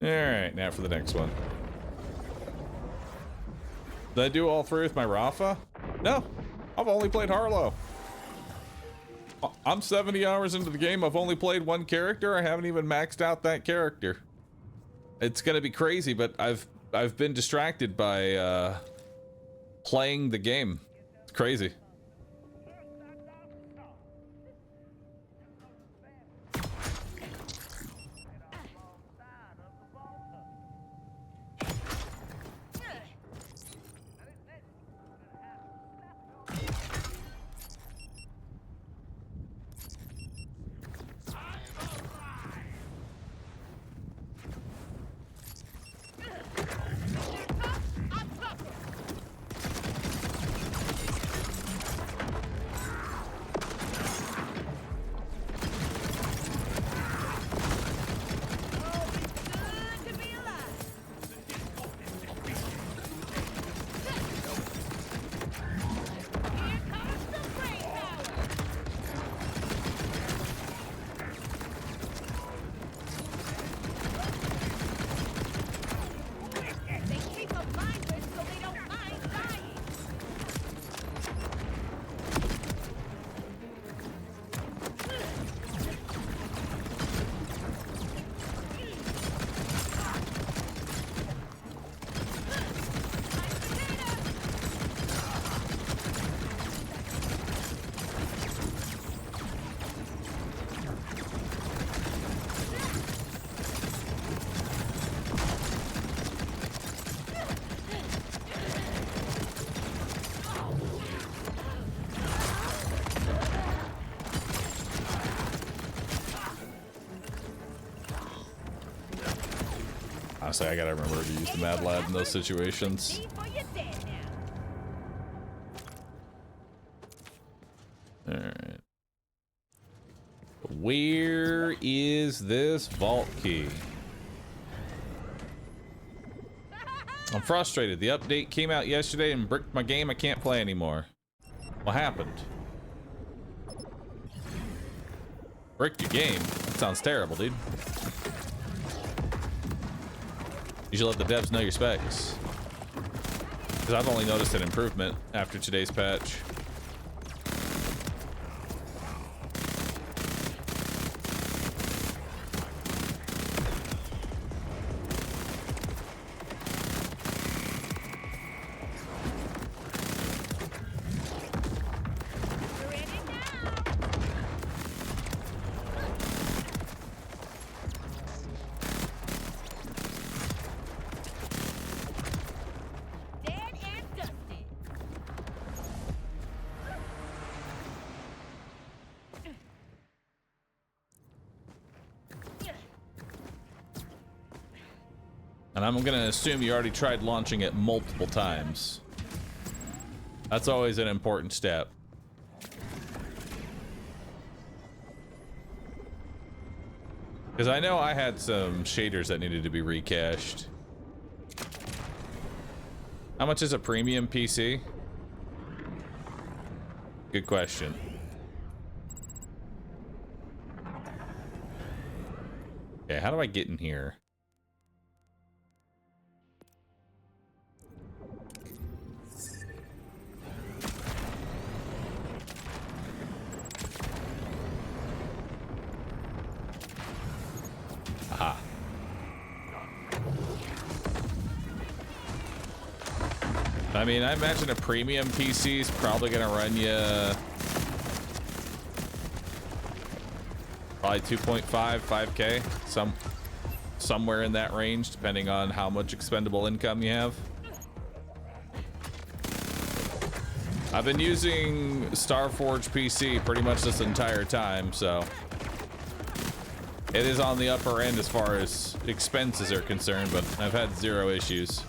Alright, now for the next one. Did I do all 3 with my Rafa? No, I've only played Harlow. I'm 70 hours into the game. I've only played 1 character. I haven't even maxed out that character. It's gonna be crazy, but I've been distracted by playing the game. It's crazy. Honestly, I gotta remember to use the Mad Lad in those situations. Alright. Where is this vault key? I'm frustrated. The update came out yesterday and bricked my game. I can't play anymore. What happened? Bricked your game? That sounds terrible, dude. You should let the devs know your specs. Because I've only noticed an improvement after today's patch. And I'm gonna assume you already tried launching it multiple times. That's always an important step. Because I know I had some shaders that needed to be recached. How much is a premium PC? Good question. Okay, how do I get in here? Aha. I mean, I imagine a premium PC is probably gonna run you probably 2.5, 5K, somewhere in that range, depending on how much expendable income you have. I've been using Starforge PC pretty much this entire time, so it is on the upper end as far as expenses are concerned, but I've had zero issues.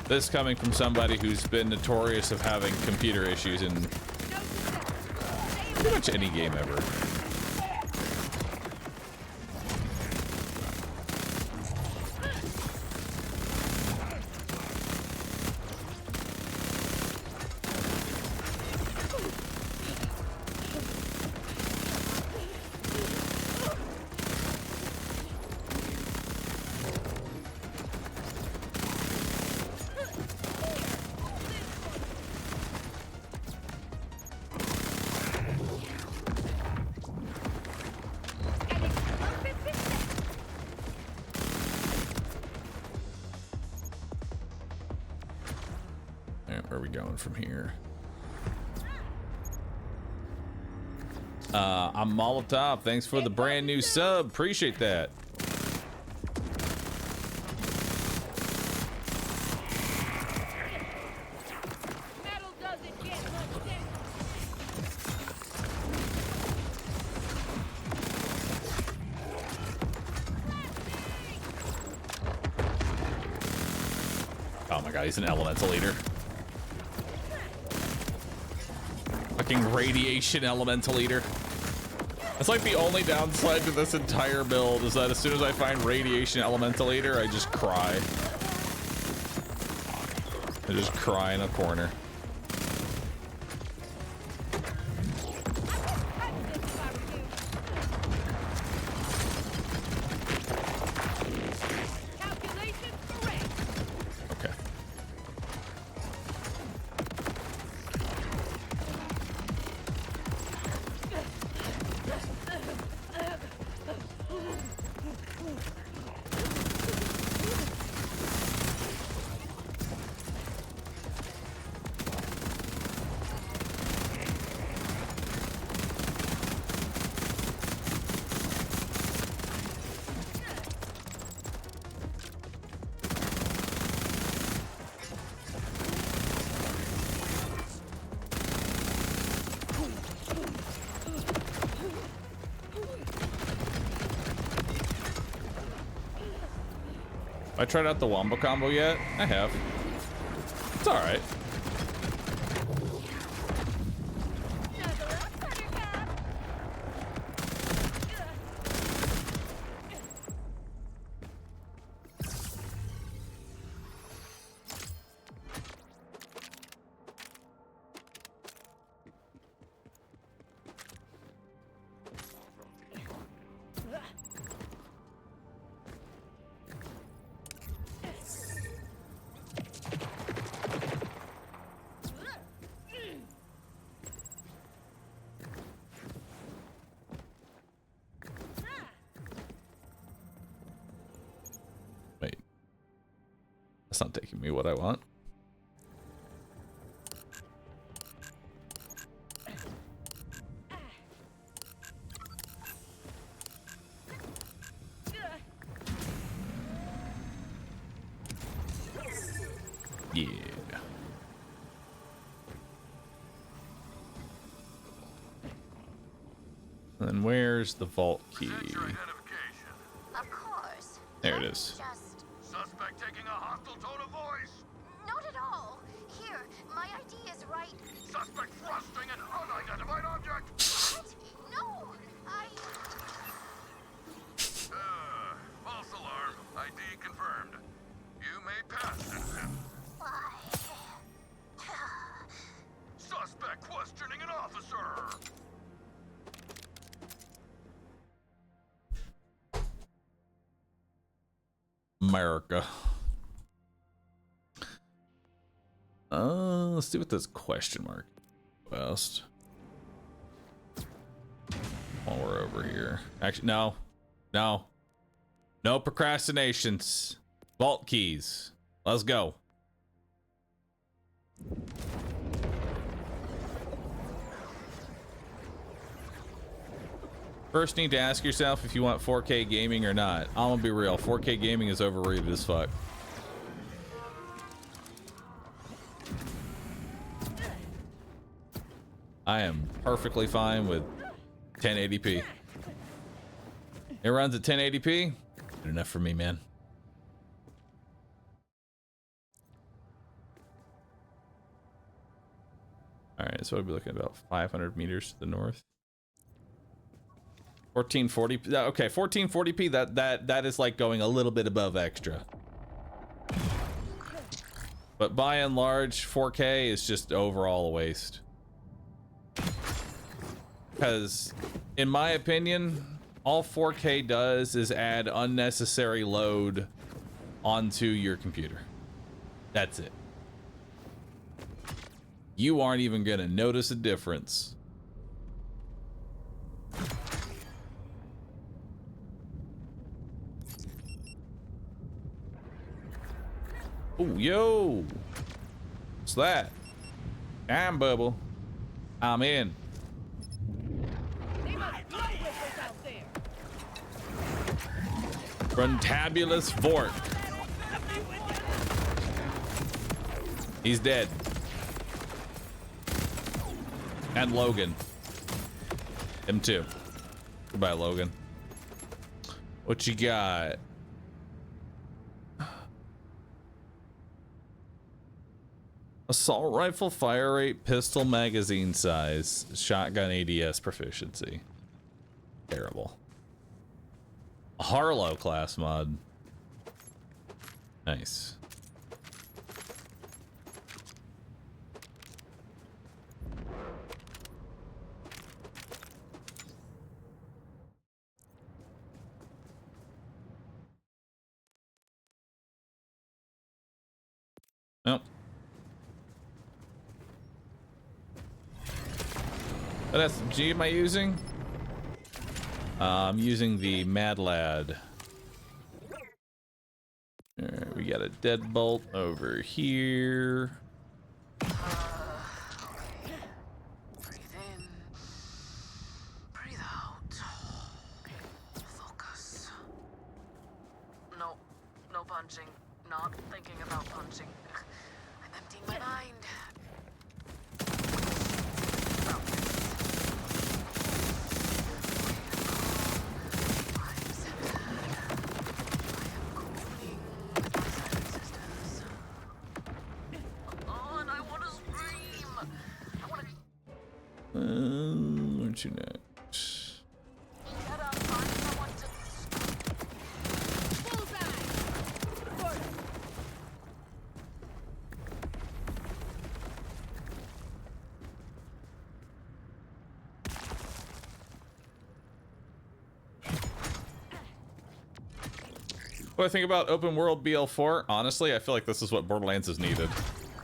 This coming from somebody who's been notorious of having computer issues in pretty much any game ever. Where are we going from here? I'm Molotov. Thanks for the brand new sub. Appreciate that. Oh my god, he's an elemental eater. Fucking radiation elemental eater. That's like the only downside to this entire build is that as soon as I find radiation elemental eater, I just cry. I just cry in a corner. I tried out the wombo combo yet? I have. It's all right. Wait. That's not taking me what I want. Yeah. And then where's the vault key? Of course. There it is. Just Suspect taking a hostile tone of voice. not at all. Here, my ID is right. Suspect thrusting an unidentified object. What? No, I. False alarm. ID confirmed. You may pass, citizen. Why? Suspect questioning an officer. America. Let's see what this question mark west. While we're over here. Actually, no. No procrastinations. Vault keys. Let's go. First, need to ask yourself if you want 4K gaming or not. I'm gonna be real. 4K gaming is overrated as fuck. I am perfectly fine with 1080p. It runs at 1080p. Good enough for me, man. All right, so I'll be looking at about 500 meters to the north. 1440. Okay, 1440p. That is like going a little bit above extra. But by and large, 4K is just overall a waste. Because, in my opinion, all 4K does is add unnecessary load onto your computer. That's it. You aren't even gonna notice a difference. Oh, yo! What's that? I'm Bubble. I'm in. Frontabulous Fort. He's dead. And Logan. Him too. Goodbye, Logan. What you got? Assault rifle fire rate, pistol magazine size, shotgun ADS proficiency. Terrible. A Harlow class mod. Nice. Nope. What SMG am I using? I'm using the Mad Lad. Alright, we got a deadbolt over here. Okay. Breathe in. Breathe out. Focus. No punching. Not thinking about punching. I'm emptying my mind. to next? What do I think about open world BL4? Honestly, I feel like this is what Borderlands has needed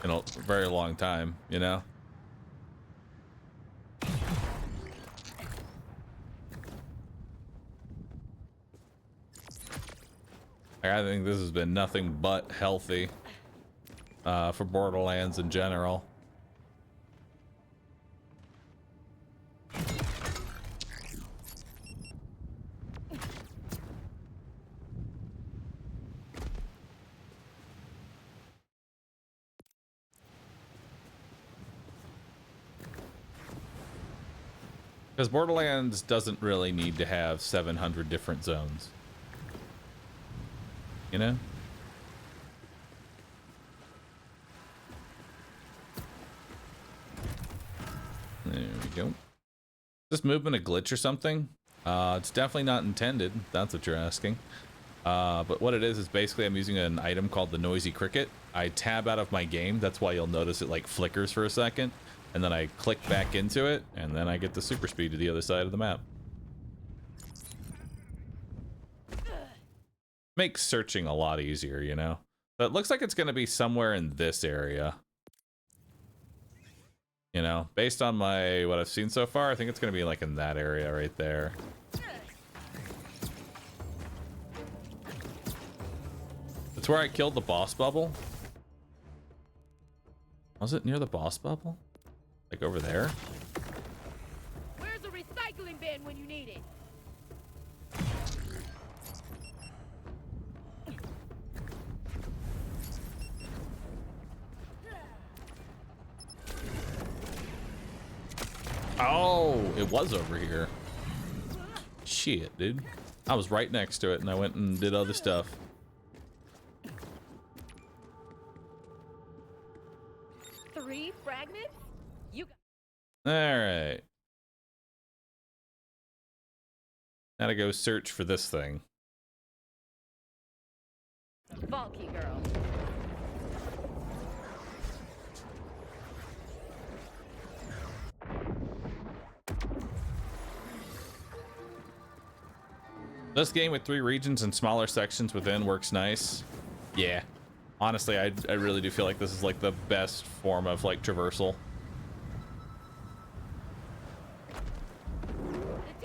in a very long time, you know? I think this has been nothing but healthy for Borderlands in general. Because Borderlands doesn't really need to have 700 different zones. You know? There we go. Is this movement a glitch or something? It's definitely not intended. That's what you're asking. But what it is basically I'm using an item called the Noisy Cricket. I tab out of my game. That's why you'll notice it like flickers for a second. And then I click back into it, and then I get the super speed to the other side of the map. Makes searching a lot easier, you know? But it looks like it's going to be somewhere in this area. You know, based on what I've seen so far, I think it's going to be like in that area right there. That's where I killed the boss bubble. Was it near the boss bubble? Like over there? Where's the recycling bin when you need it? Oh, it was over here. Shit, dude. I was right next to it and I went and did other stuff. Three fragments? You got All right. Now to go search for this thing. bulky girl. This game with 3 regions and smaller sections within works nice. Yeah. Honestly, I really do feel like this is like the best form of like traversal.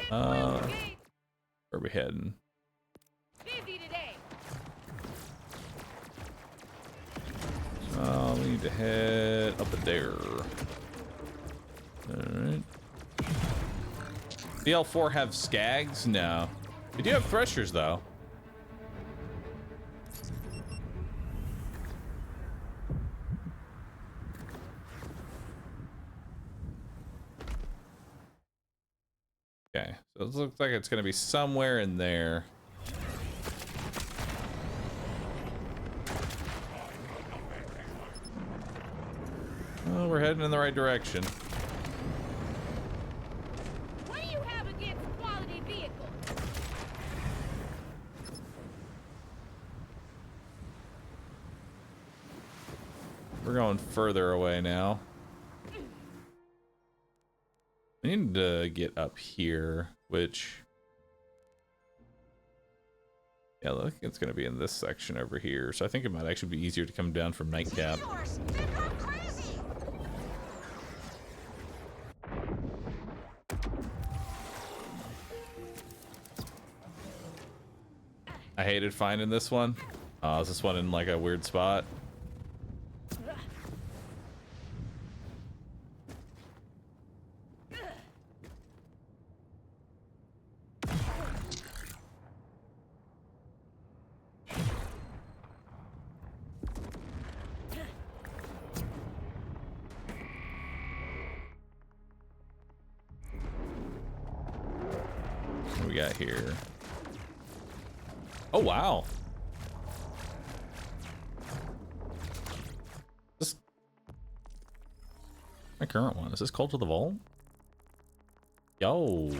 Where are we heading? Busy today. We need to head up there. Alright. BL4 have skags? No. We do have threshers though. Okay, so it looks like it's gonna be somewhere in there. Well, we're heading in the right direction. What do you have against quality vehicles? We're going further away now. I need to get up here, which... yeah, look, it's going to be in this section over here. So I think it might actually be easier to come down from Nightcap. I hated finding this one. Is this one in like a weird spot? What do we got here? Oh, wow. This... my current one. Is this Cult of the Vault? Yo.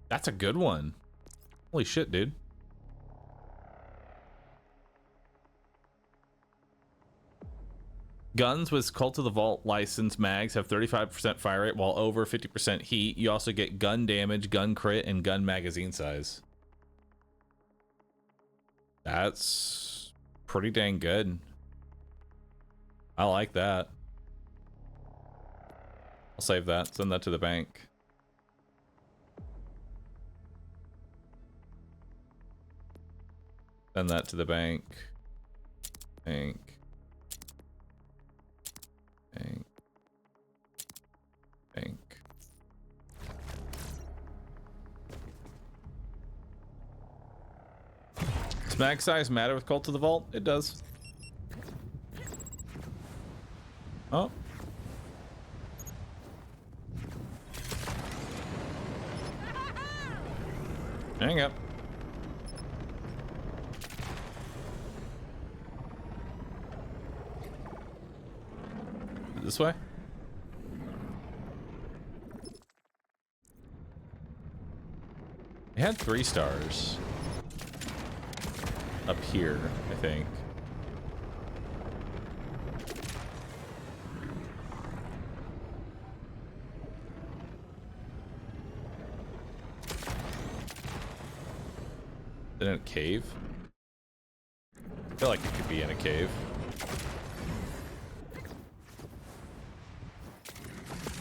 That's a good one. Holy shit, dude. Guns with Cult of the Vault license mags have 35% fire rate while over 50% heat. You also get gun damage, gun crit, and gun magazine size. That's pretty dang good. I like that. I'll save that. Send that to the bank. Send that to the bank. Bank. Bank. Bank. Does mag size matter with Cult of the Vault? It does. Oh. Hang up. This way? It had 3 stars. Up here, I think. In a cave? I feel like it could be in a cave.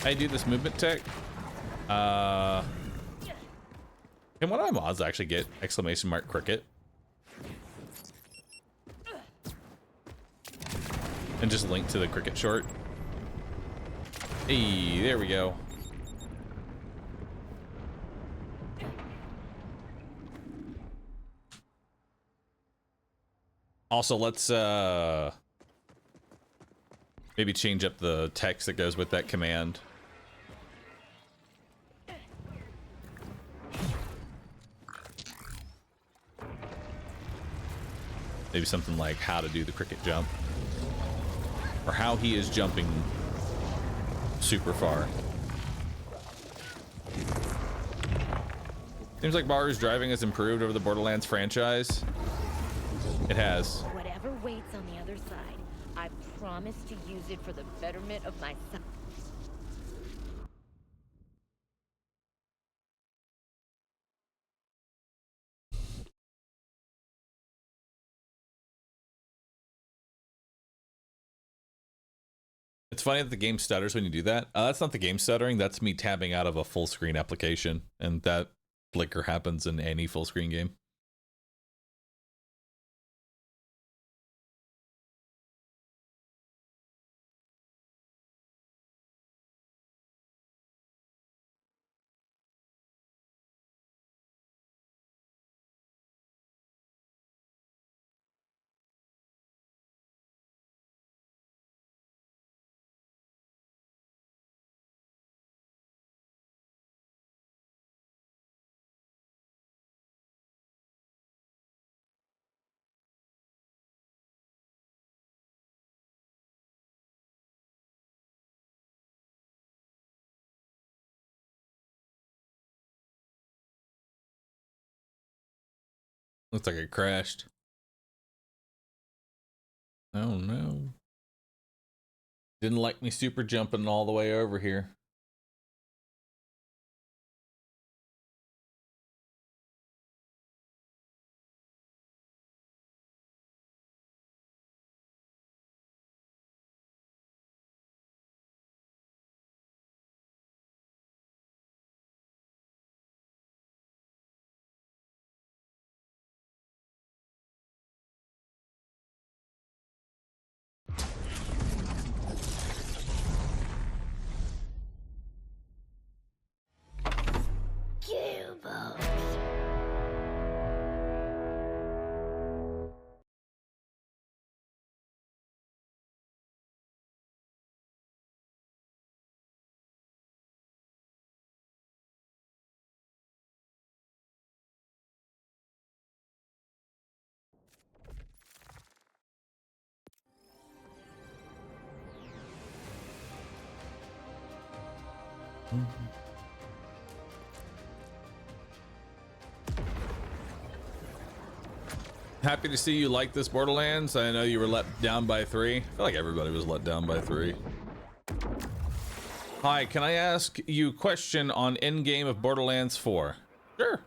I do this movement tech. Can one of my mods actually get exclamation mark cricket? And just link to the cricket short. Hey, there we go. Also, let's maybe change up the text that goes with that command. Maybe something like how to do the cricket jump. Or how he is jumping super far. Seems like Bahroo's driving has improved over the Borderlands franchise. It has. Whatever waits on the other side, I promise to use it for the betterment of myself. It's funny that the game stutters when you do that. That's not the game stuttering. That's me tabbing out of a full screen application. And that flicker happens in any full screen game. Looks like it crashed. Oh no. Didn't like me super jumping all the way over here. Happy to see you like this Borderlands. I know you were let down by 3. I feel like everybody was let down by 3. Hi, can I ask you a question on endgame of Borderlands 4? Sure.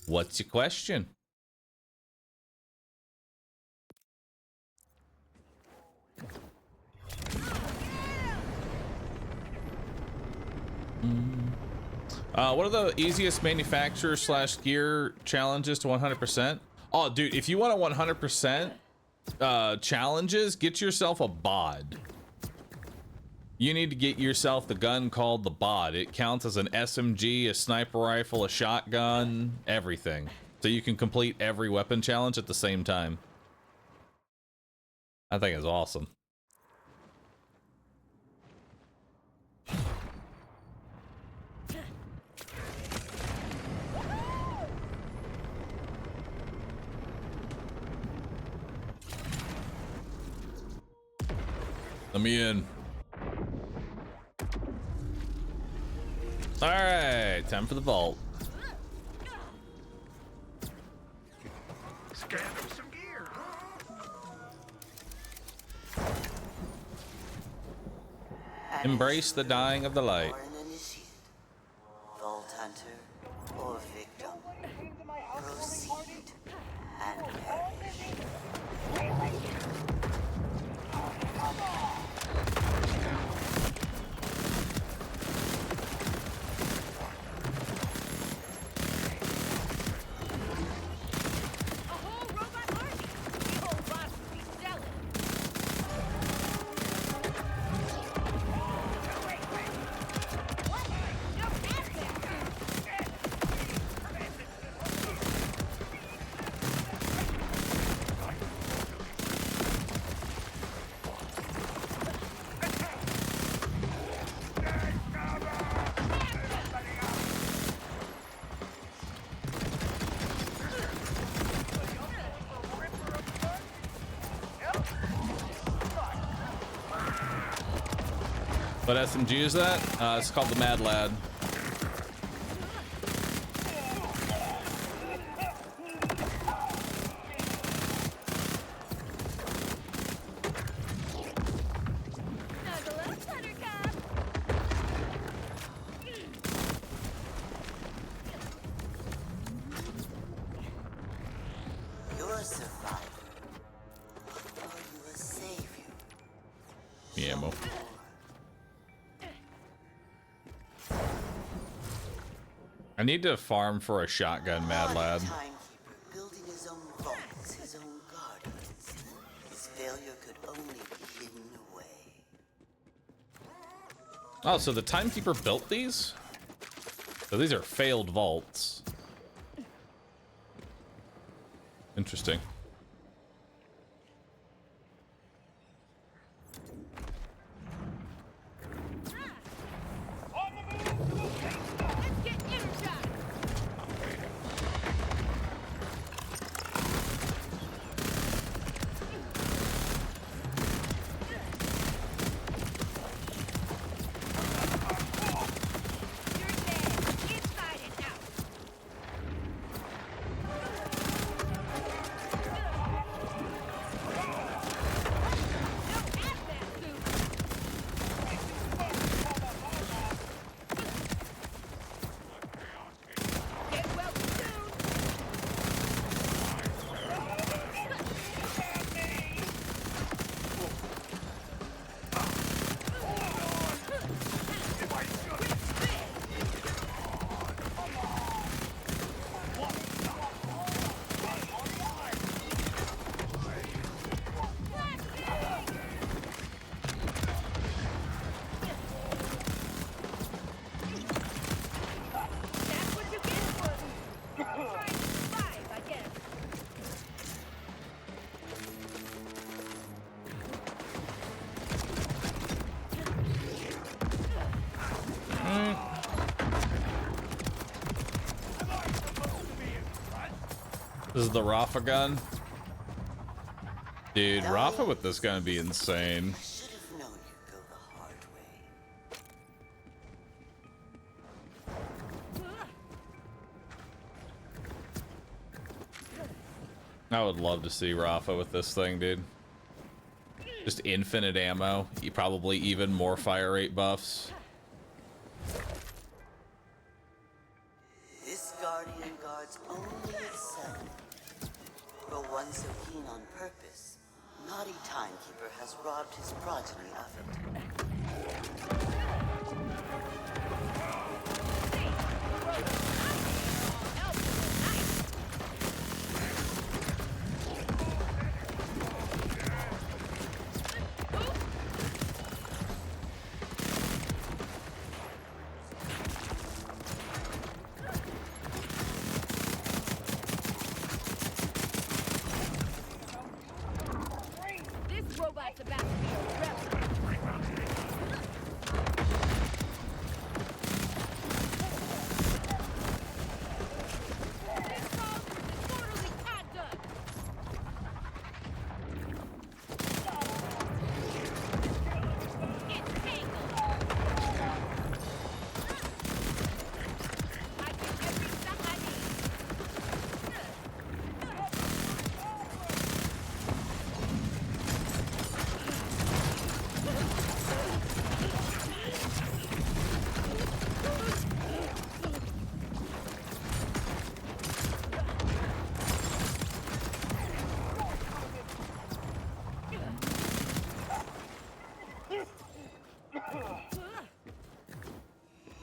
What's your question? What are the easiest manufacturer slash gear challenges to 100%? Oh, dude, if you want a 100% challenges, get yourself a bod. You need to get yourself the gun called the bod. It counts as an SMG, a sniper rifle, a shotgun, everything. So you can complete every weapon challenge at the same time. I think it's awesome. Let me in. All right, time for the vault. Scan some gear. Embrace the dying of the light. Or an initiate, vault hunter, or victim. Proceed and perish. What SMG is that? It's called the Mad Lad. You're a survivor. Or you a savior? The ammo. I need to farm for a shotgun, Mad Lad. Timekeeper building his own vaults, his own gardens. His failure could only be hidden away. Oh, so the Timekeeper built these? So these are failed vaults. Interesting. This is the Rafa gun. Dude, Rafa with this gun would be insane. I should have known you'd go the hard way. I would love to see Rafa with this thing, dude. Just infinite ammo. Probably even more fire rate buffs. This guardian guards only itself. For one so keen on purpose, naughty timekeeper has robbed his progeny of it. This robot's about to be a rebel.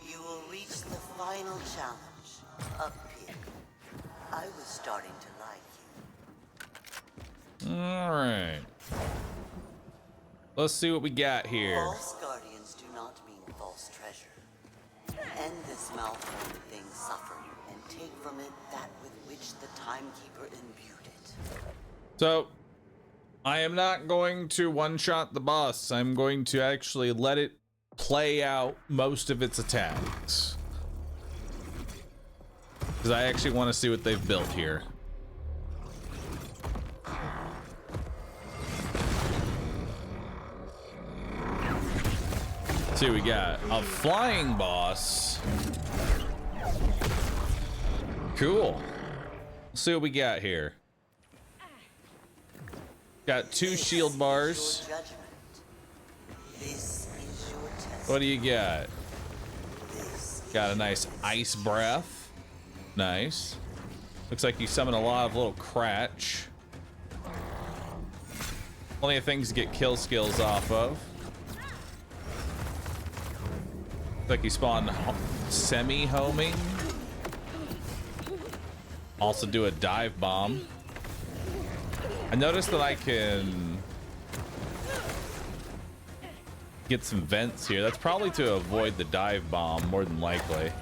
You will reach the final challenge, up here. I was starting to like you. All right. Let's see what we got here. False guardians do not mean false treasure. End this malformed thing suffering and take from it that with which the timekeeper imbued it. So, I am not going to one-shot the boss. I'm going to actually let it play out most of its attacks. Because I actually want to see what they've built here. Let's see, we got a flying boss. Cool. Let's see what we got here. Got 2 shield bars. This is your test. What do you got? Got a nice ice breath. Nice. Looks like you summon a lot of little cratch. Plenty of things to get kill skills off of. Looks like you spawn semi-homing. Also do a dive bomb. I noticed that I can get some vents here. That's probably to avoid the dive bomb, more than likely.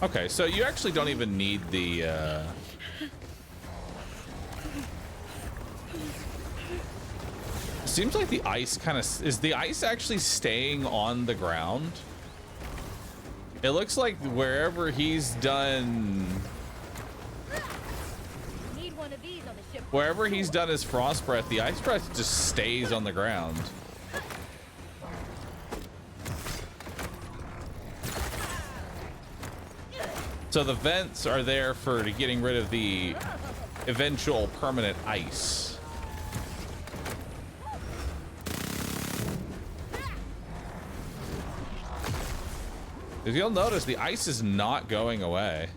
Okay, so you actually don't even need the seems like the ice kind of is the ice actually staying on the ground? It looks like wherever he's done Need one of these on the ship. wherever he's done his frost breath, the ice breath just stays on the ground. So the vents are there for getting rid of the eventual permanent ice. If you'll notice, the ice is not going away.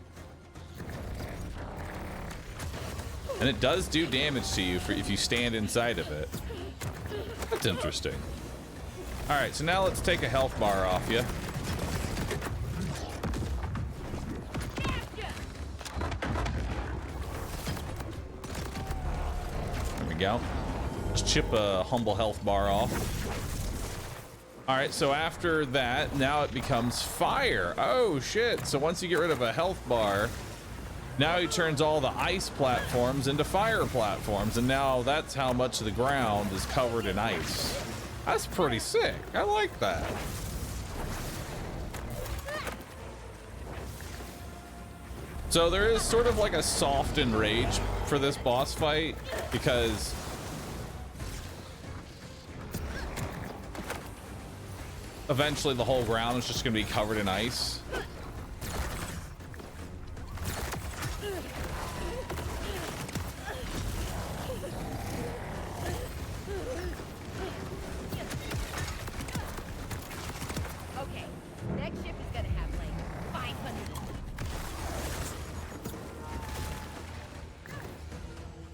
And it does do damage to you if you stand inside of it. That's interesting. All right, so now let's take a health bar off you. There we go. Just chip a humble health bar off. All right, so after that, now it becomes fire. Oh shit, so once you get rid of a health bar, now he turns all the ice platforms into fire platforms, and now that's how much of the ground is covered in ice. That's pretty sick. I like that. So there is sort of like a softened rage for this boss fight, because eventually the whole ground is just going to be covered in ice. Okay, next ship is gonna have like 500.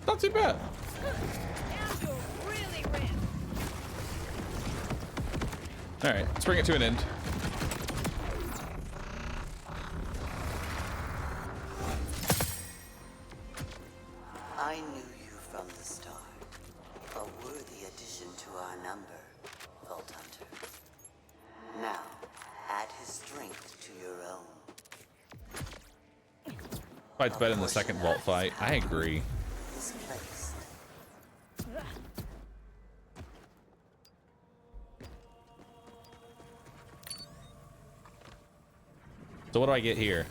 Not too bad. Now you're really ramped. All right, let's bring it to an end. I knew you from the start. A worthy addition to our number, Vault Hunter. Now, add his strength to your own. Fight's better than the second vault fight. I agree. Misplaced. So what do I get here?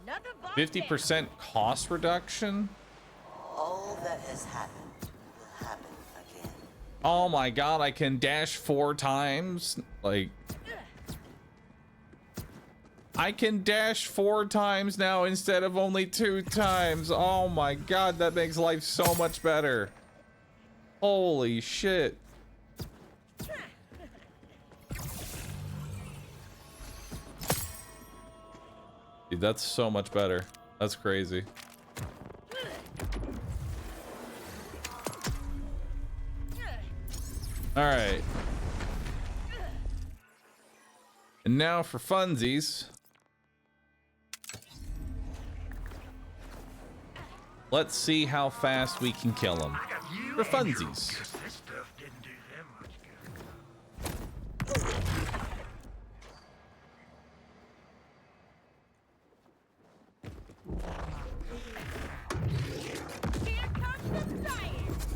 Another bomb 50% cost reduction? All that has happened will happen again. Oh my god, I can dash 4 times? Like, I can dash 4 times now instead of only 2 times. Oh my god, that makes life so much better. Holy shit. Dude, that's so much better. That's crazy. All right. And now for funsies. Let's see how fast we can kill him. For funsies. This stuff didn't do them much good. Here comes the science.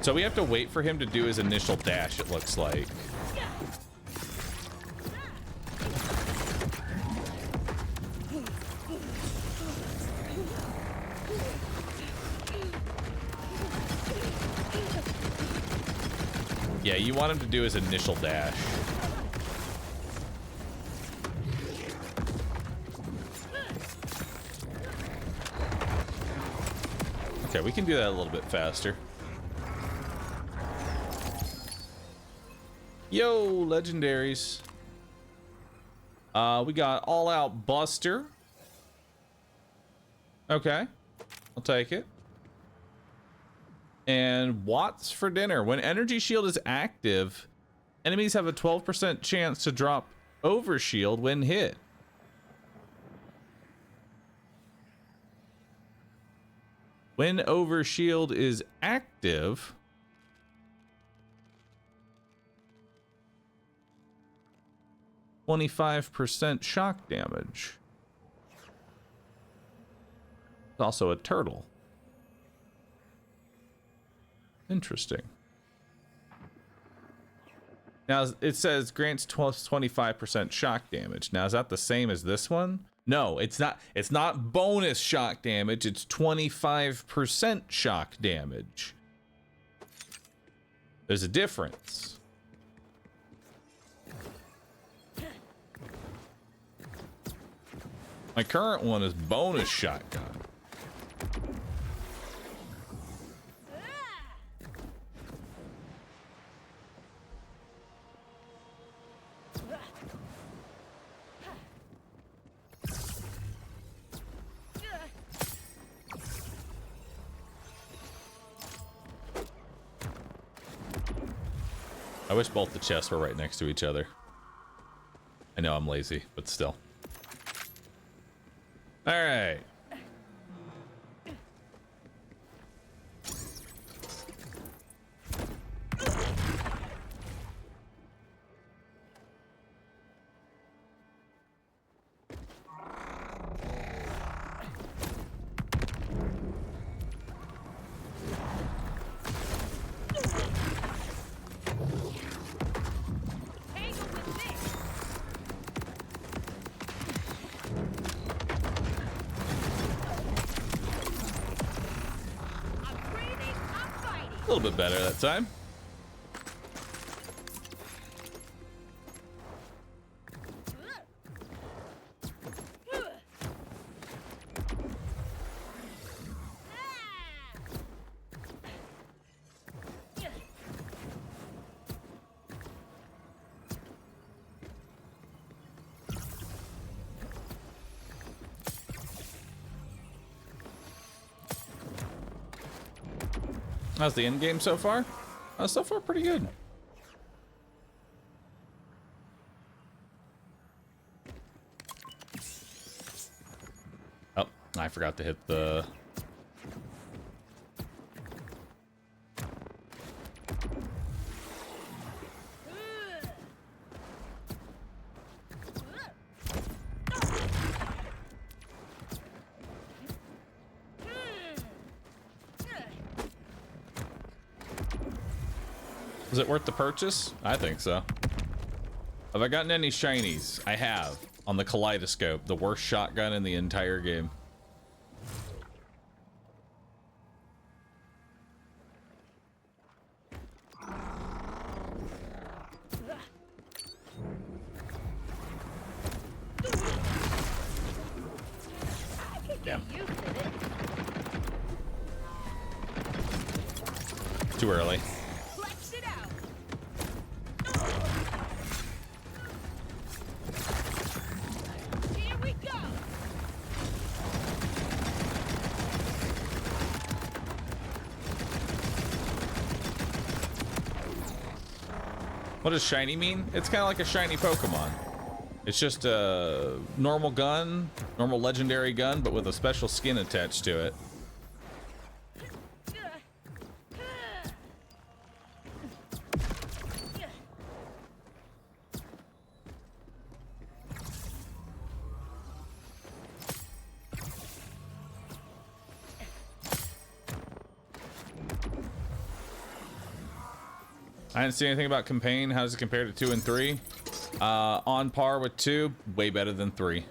So we have to wait for him to do his initial dash, it looks like. Yeah, you want him to do his initial dash. Okay, we can do that a little bit faster. Yo, legendaries. We got All Out Buster. Okay, I'll take it. And Watts for dinner. When Energy Shield is active, enemies have a 12% chance to drop Overshield when hit. When Overshield is active, (25% shock damage. It's also a turtle. Interesting. Now it says grants 25% shock damage. Now is that the same as this one? No, it's not. It's not bonus shock damage. It's 25% shock damage. There's a difference. My current one is bonus shotgun. I wish both the chests were right next to each other. I know I'm lazy, but still. All right. A little bit better that time. How's the end game so far? So far, pretty good. Oh, I forgot to hit the... Is it worth the purchase? I think so. Have I gotten any shinies? I have. On the Kaleidoscope, the worst shotgun in the entire game. Damn. Too early. What does shiny mean? It's kind of like a shiny Pokemon. It's just a normal gun, normal legendary gun, but with a special skin attached to it. I didn't see anything about campaign. How does it compare to 2 and 3? On par with 2, way better than 3.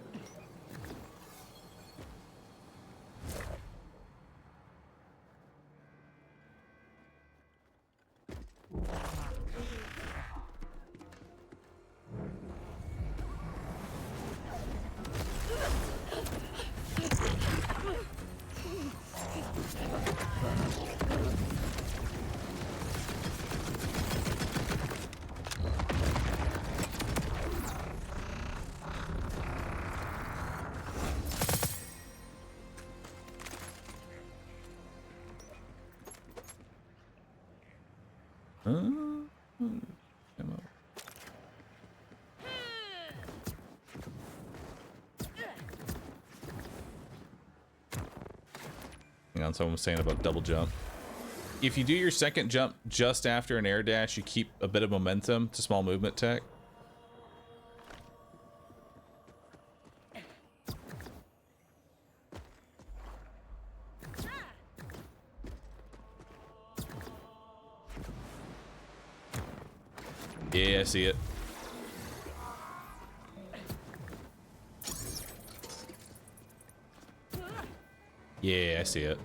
Hang on, someone was saying about double jump. If you do your second jump just after an air dash, you keep a bit of momentum. It's a small movement tech. Yeah, I see it. Yeah, I see it.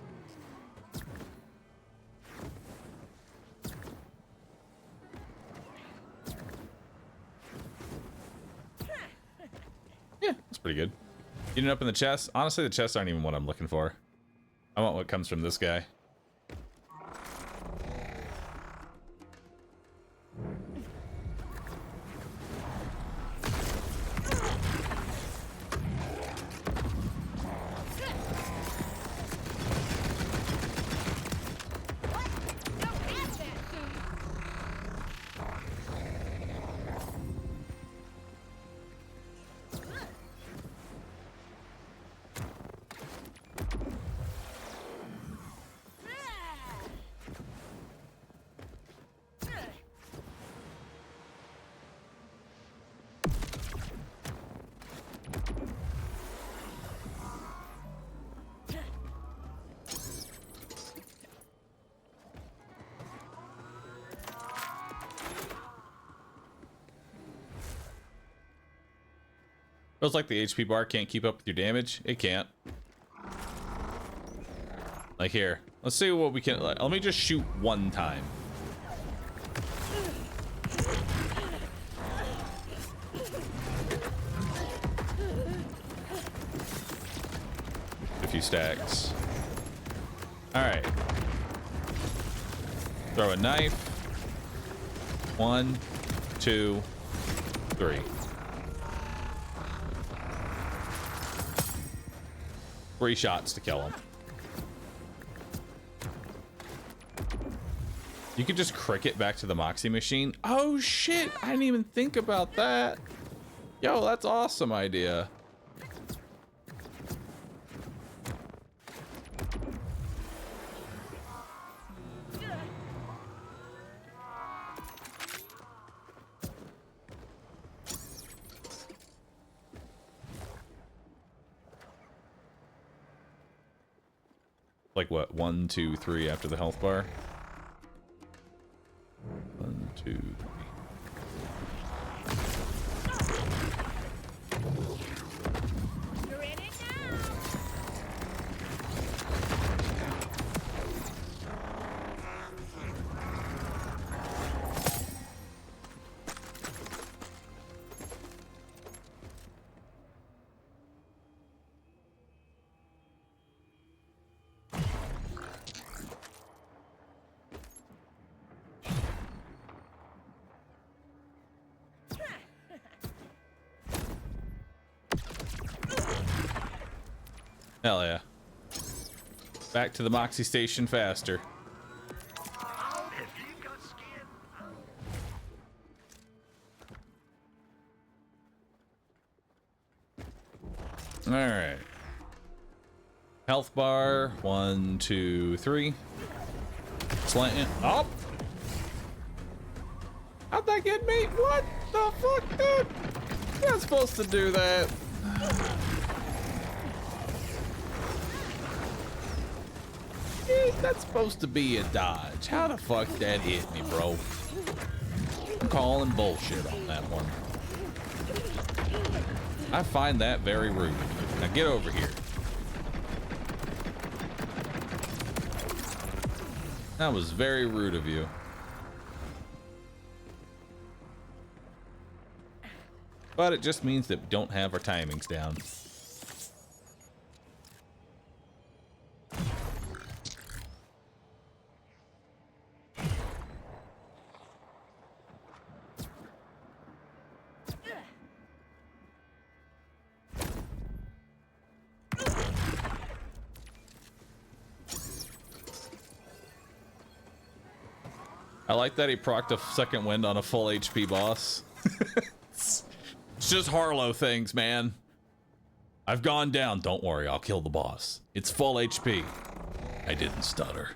Yeah, that's pretty good. Getting up in the chest. Honestly, the chests aren't even what I'm looking for. I want what comes from this guy. Feels like the HP bar can't keep up with your damage. It can't. Like here. Let's see what we can... Like, let me just shoot one time. A few stacks. Alright. Throw a knife. 1, 2, 3. 3 shots to kill him. You could just cricket back to the Moxie machine. Oh shit, I didn't even think about that. Yo, that's awesome idea. Like what? 1, 2, 3 after the health bar? 1, 2, 3. You're in it now. Hell yeah. Back to the Moxie station faster. Alright. Health bar. 1, 2, 3. Slant. Up. How'd that get me? What the fuck, dude? You're not supposed to do that. That's supposed to be a dodge. How the fuck that hit me, bro? I'm calling bullshit on that one. I find that very rude. Now get over here. That was very rude of you. But it just means that we don't have our timings down. I like that he procced a second wind on a full HP boss. It's just Harlow things, man. I've gone down. Don't worry, I'll kill the boss. It's full HP. I didn't stutter.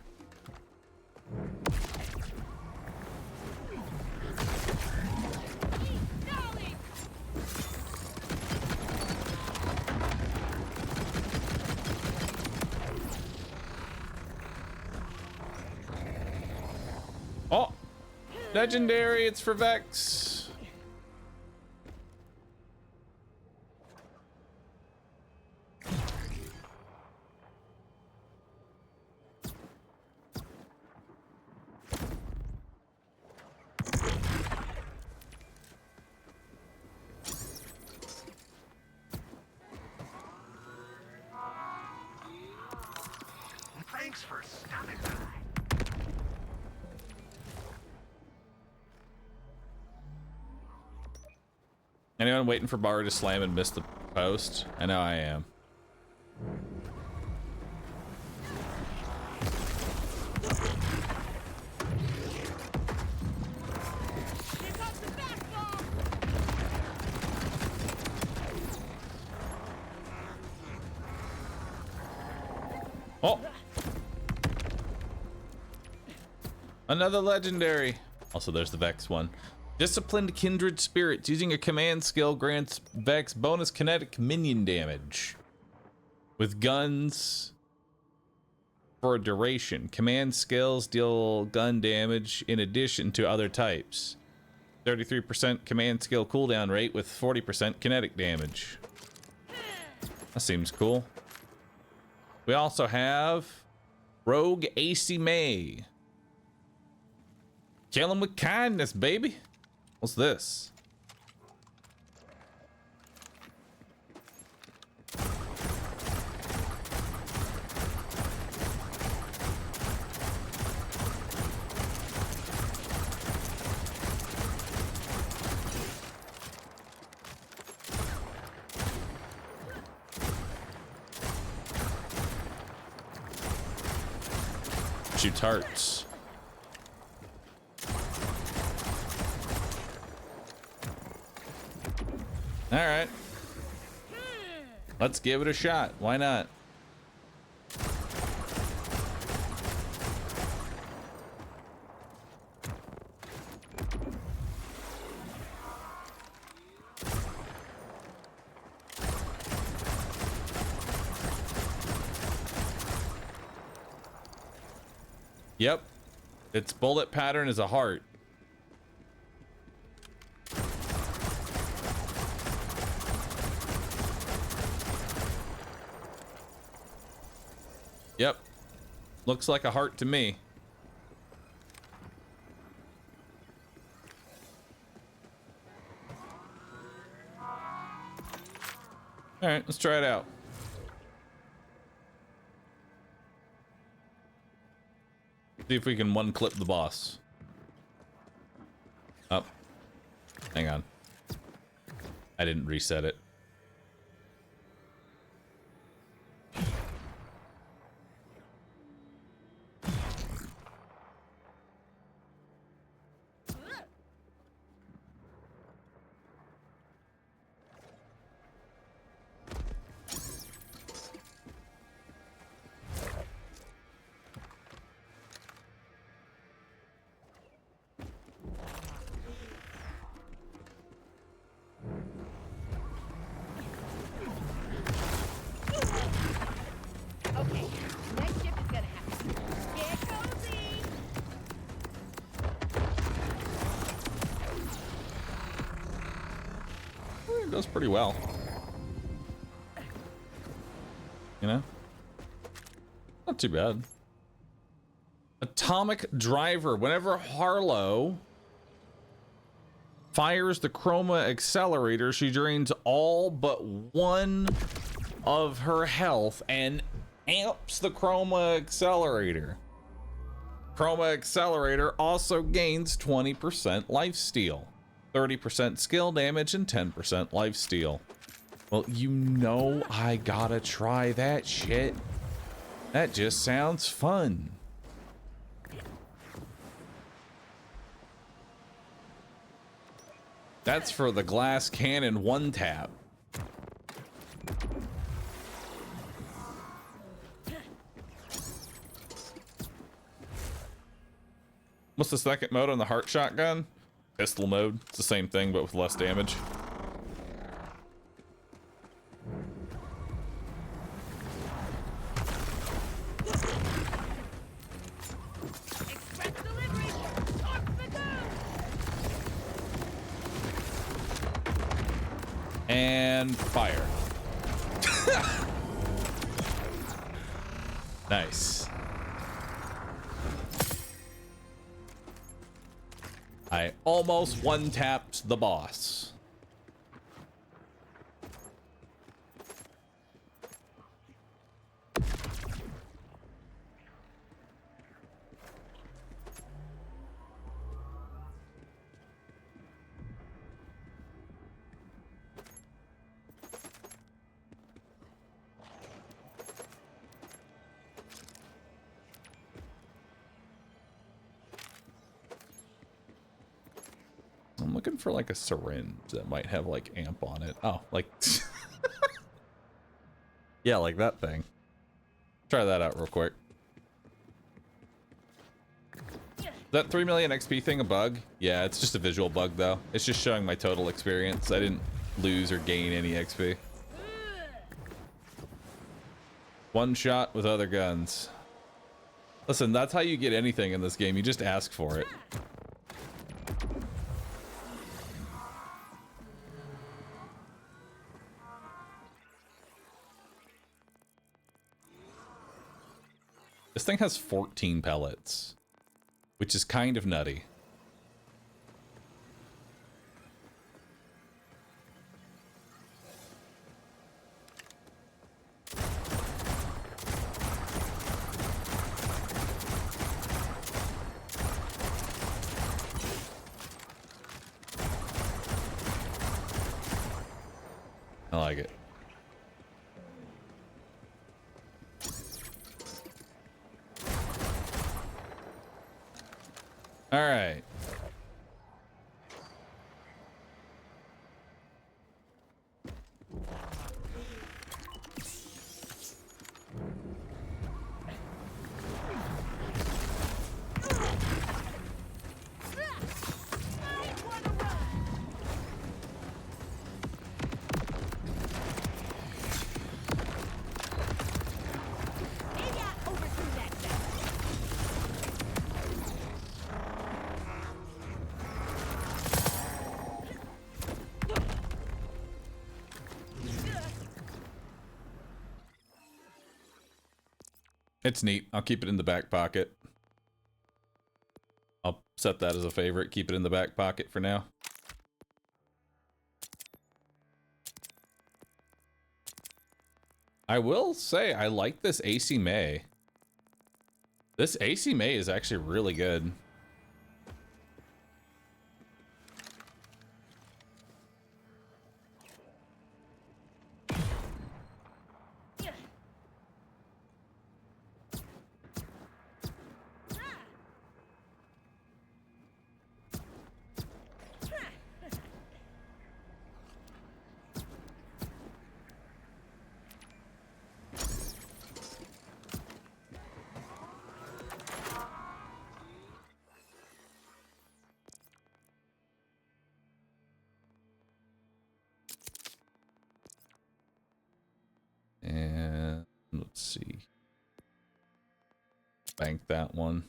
Oh, legendary, it's for Vex. Thanks for stopping by. Anyone waiting for Bahroo to slam and miss the post? I know I am. Oh! Another legendary. Also, there's the Vex one. Disciplined Kindred Spirits. Using a command skill grants Vex bonus kinetic minion damage. With guns for a duration. Command skills deal gun damage in addition to other types. 33% command skill cooldown rate with 40% kinetic damage. That seems cool. We also have Rogue AC May. Kill him with kindness, baby. What's this? Shoots hearts. All right. Let's give it a shot. Why not? Yep. Its bullet pattern is a heart. Yep. Looks like a heart to me. All right, let's try it out. See if we can one clip the boss. Up. Hang on. I didn't reset it. Does pretty well, you know, not too bad. Atomic driver. Whenever Harlow fires the chroma accelerator, she drains all but one of her health and amps the chroma accelerator. Chroma accelerator also gains 20% lifesteal. 30% skill damage and 10% lifesteal. Well, you know I gotta try that shit. That just sounds fun. That's for the glass cannon one tap. What's the second mode on the heart shotgun? Pistol mode. It's the same thing, but with less damage. And fire. Nice. I almost one-tapped the boss. I'm looking for like a syringe that might have like amp on it. Oh, like yeah, like that thing. Try that out real quick. Is that 3 million XP thing a bug? Yeah, it's just a visual bug though. It's just showing my total experience. I didn't lose or gain any XP. One shot with other guns. Listen, that's how you get anything in this game. You just ask for it. This thing has 14 pellets, which is kind of nutty. I like it. All right. It's neat. I'll keep it in the back pocket. I'll set that as a favorite. Keep it in the back pocket for now. I will say I like this AC May. This AC May is actually really good. And let's see. Bank that one.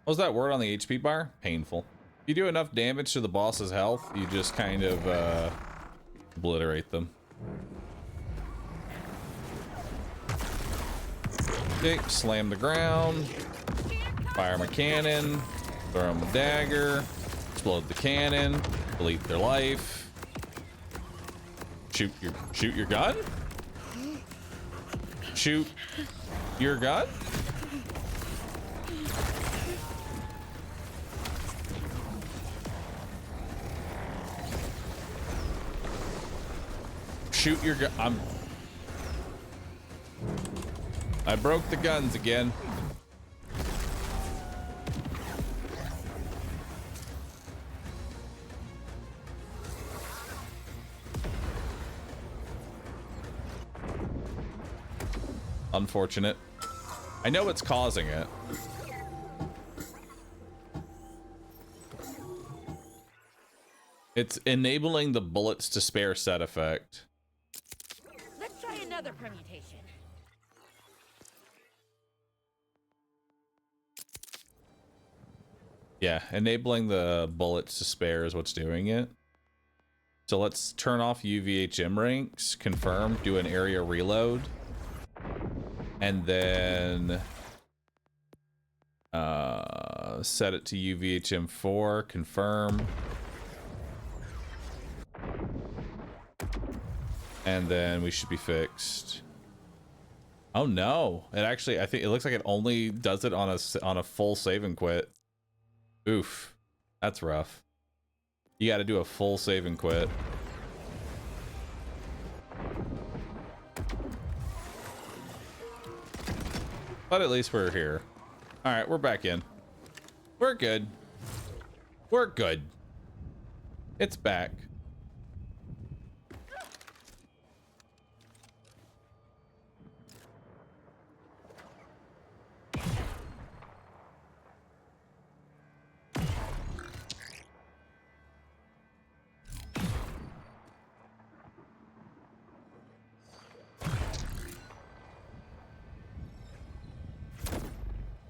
What was that word on the HP bar? Painful. If you do enough damage to the boss's health, you just kind of obliterate them. Okay, slam the ground. Fire my cannon. Throw them a dagger. Explode the cannon. Delete their life. Shoot your gun? Shoot your gun? Shoot your gun. I broke the guns again. Unfortunate. I know it's causing it. It's enabling the bullets to spare set effect. Let's try another permutation. Yeah, enabling the bullets to spare is what's doing it. So let's turn off UVHM ranks, confirm, do an area reload. And then set it to UVHM 4, confirm. And then we should be fixed. Oh no, it actually, I think it looks like it only does it on a full save and quit. Oof, that's rough. You got to do a full save and quit. But at least we're here. All right, we're back in. We're good. We're good. It's back.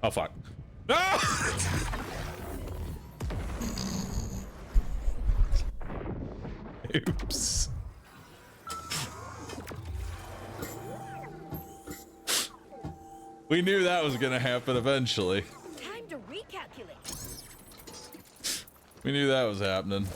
Oh, fuck. Ah! Oops. We knew that was gonna happen eventually. Time to recalculate. We knew that was happening.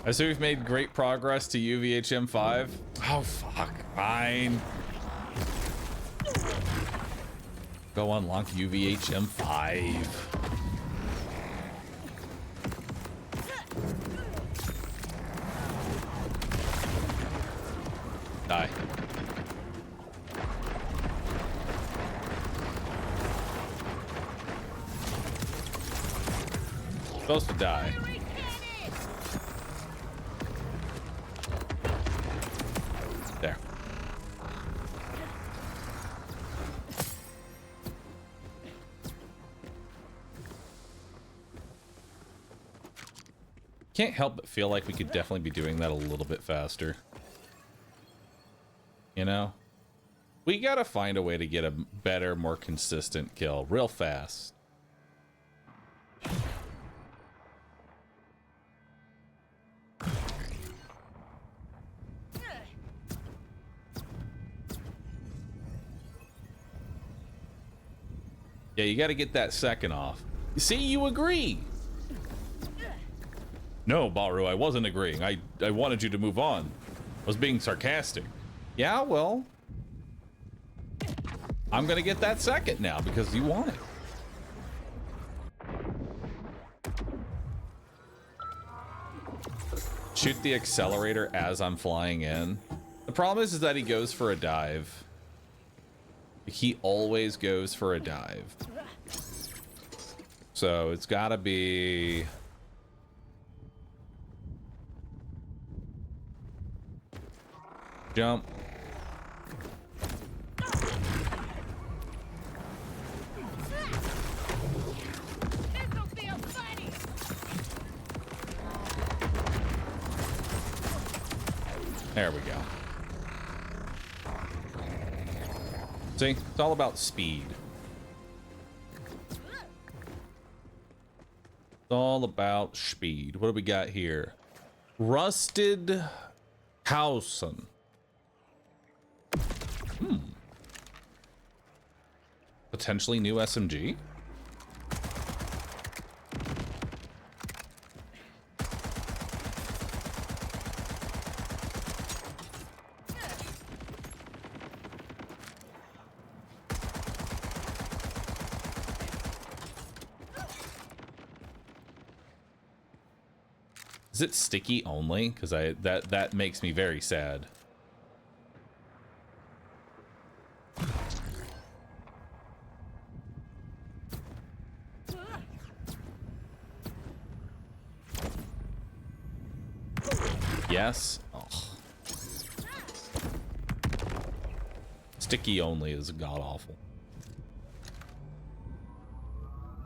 I see we've made great progress to UVHM5. Oh, fuck. Fine. Go unlock UVHM5. Die. Supposed to die. There. Can't help but feel like we could definitely be doing that a little bit faster. You know? We gotta find a way to get a better, more consistent kill real fast. Yeah, you got to get that second off. See, you agree. No, Bahroo, I wasn't agreeing. I wanted you to move on. I was being sarcastic. Yeah, well, I'm going to get that second now because you want it. Shoot the accelerator as I'm flying in. The problem is that he goes for a dive. He always goes for a dive. So it's gotta be... Jump. There we go. See, it's all about speed. It's all about speed. What do we got here? Rusted Hausen. Potentially new SMG? Is it sticky only? Because that makes me very sad. Yes. Oh. Sticky only is god awful.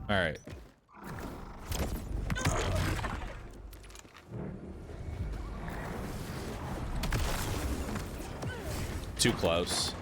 All right. Too close.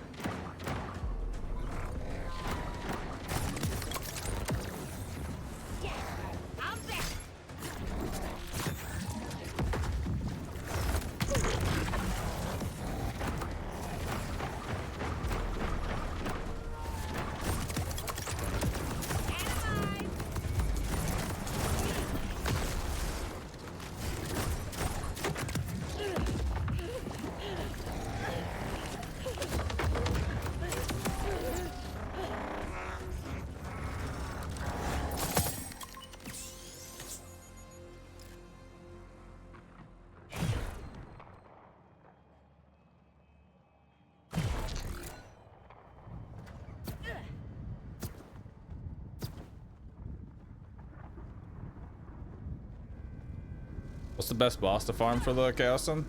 What's the best boss to farm for the Chaos Sun?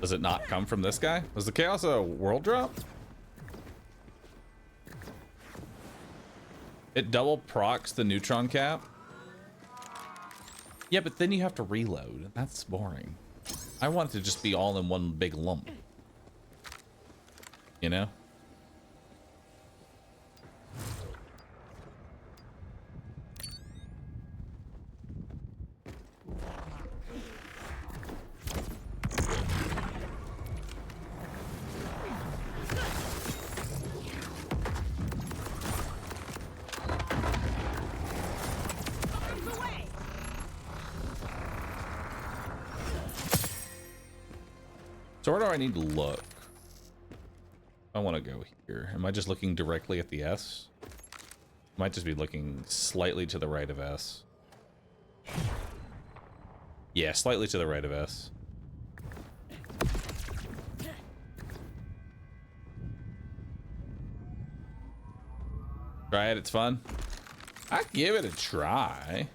Does it not come from this guy? Was the Chaos a world drop? It double procs the neutron cap. Yeah, but then you have to reload. That's boring. I want it to just be all in one big lump. You know? So where do I need to look? I want to go here. Am I just looking directly at the S? Might just be looking slightly to the right of S. Yeah, slightly to the right of S. Try it, it's fun. I give it a try.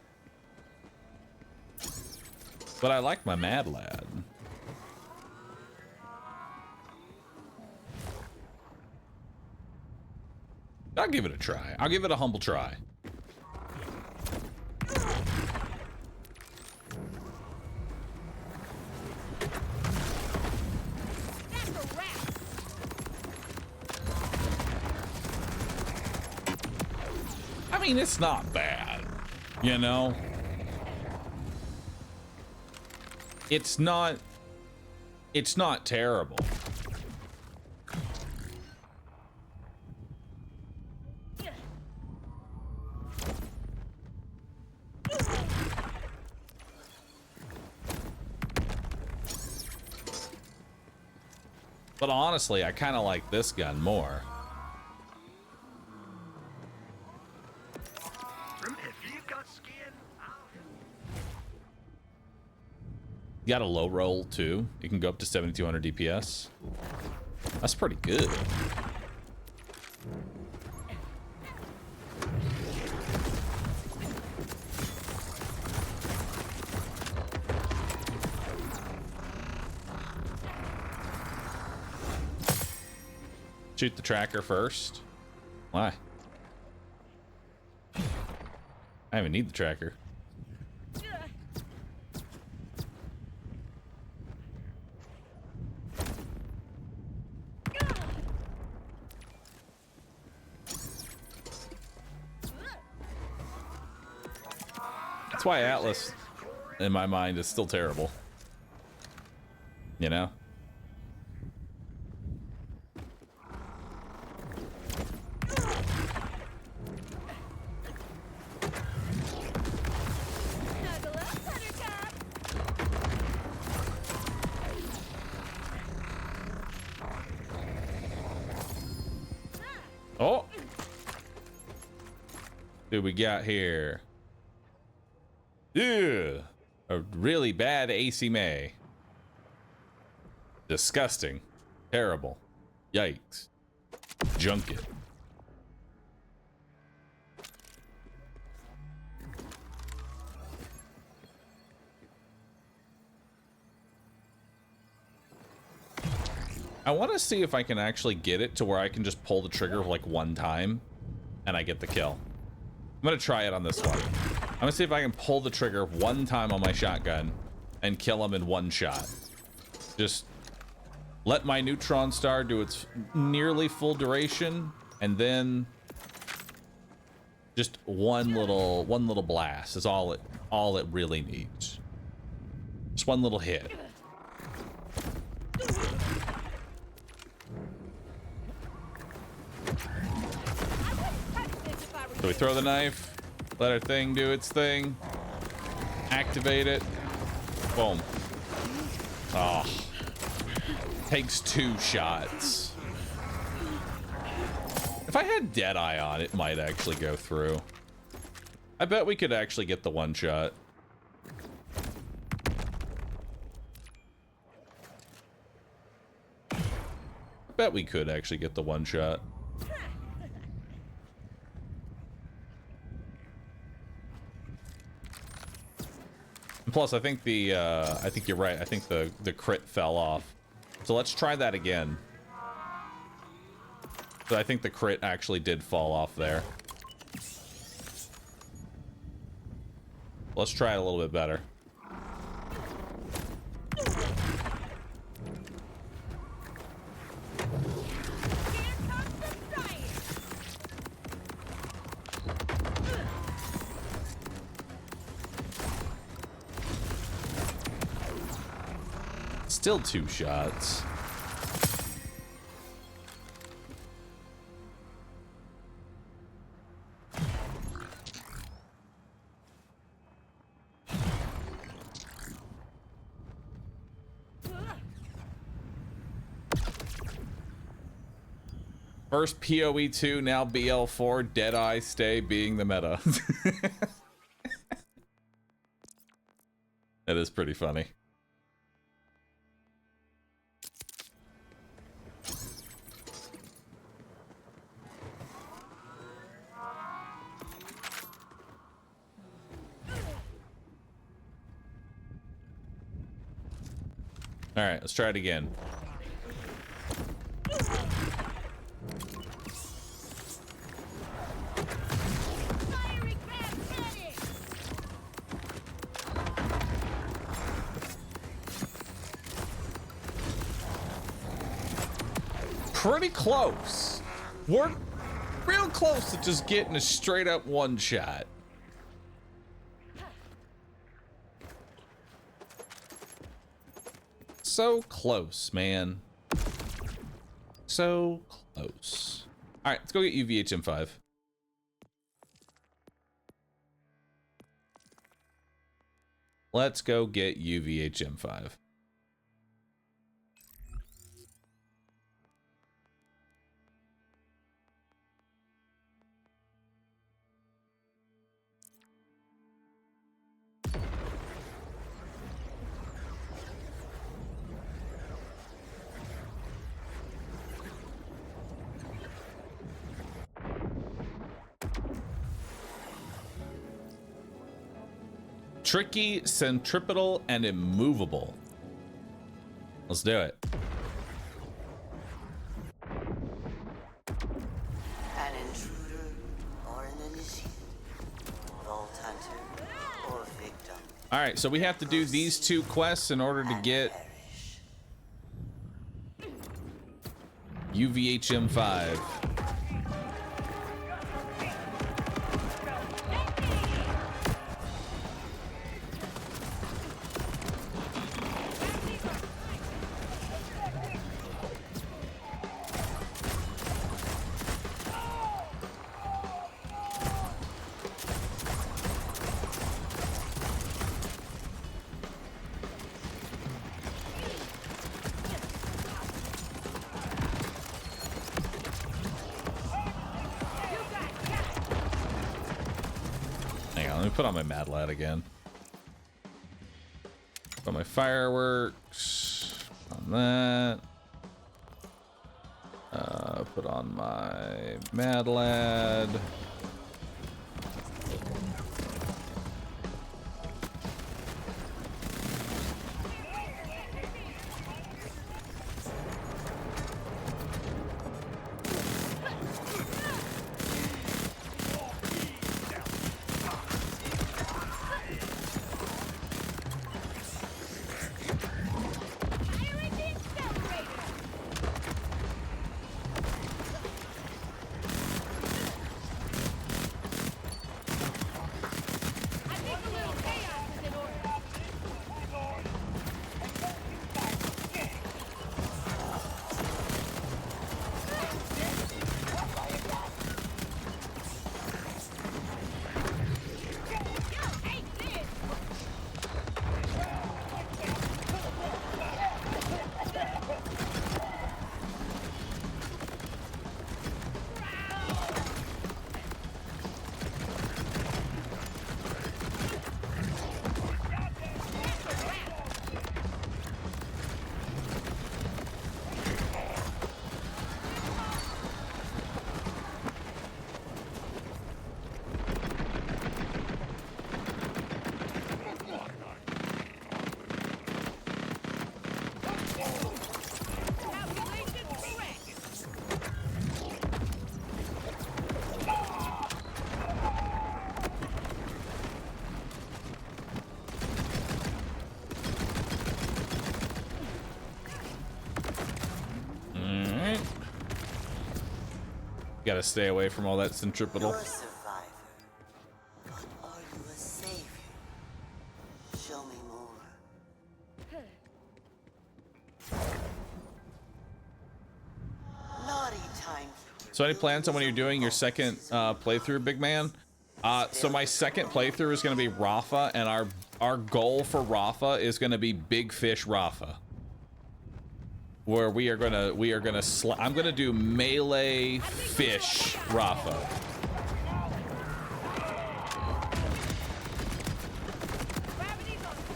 But I like my Mad Lad. I'll give it a try. I'll give it a humble try. I mean, it's not bad, you know? It's not terrible. But honestly, I kind of like this gun more. You got a low roll too. You can go up to 7,200 DPS. That's pretty good. Shoot the tracker first. Why? I don't even need the tracker. That's why Atlas, in my mind, is still terrible. You know? Oh! Who we got here? Ew! A really bad AC May. Disgusting. Terrible. Yikes. Junk it. I want to see if I can actually get it to where I can just pull the trigger like one time and I get the kill. I'm gonna try it on this one. I'm gonna see if I can pull the trigger one time on my shotgun and kill him in one shot. Just let my neutron star do its nearly full duration, and then just one little blast is all it really needs. Just one little hit. So we throw the knife, let our thing do its thing, activate it, boom. Oh, takes 2 shots. If I had Deadeye on, it might actually go through. I bet we could actually get the one shot. I bet we could actually get the one shot. I'm Plus, I think I think you're right. I think the crit fell off. So let's try that again. So I think the crit actually did fall off there. Let's try it a little bit better. Still 2 shots. First PoE 2, now BL4, Deadeye stay being the meta. That is pretty funny. All right, let's try it again. Pretty close. We're real close to just getting a straight up one shot. So close, man. So close. All right, let's go get UVHM5. Let's go get UVHM5. Tricky, centripetal, and immovable. Let's do it. An intruder or an initiate, vault hunter or victim. All right, so we have to do these 2 quests in order to get UVHM5. Put on my Mad Lad again. Put on my fireworks. On that. Put on my Mad Lad. Gotta stay away from all that You're centripetal. a survivor. But are you a savior? Show me more. Naughty time. So any plans on when you're doing your second playthrough, big man? So my second playthrough is going to be Rafa, and our goal for Rafa is going to be Big Fish Rafa, where I'm gonna do melee fish Rafa.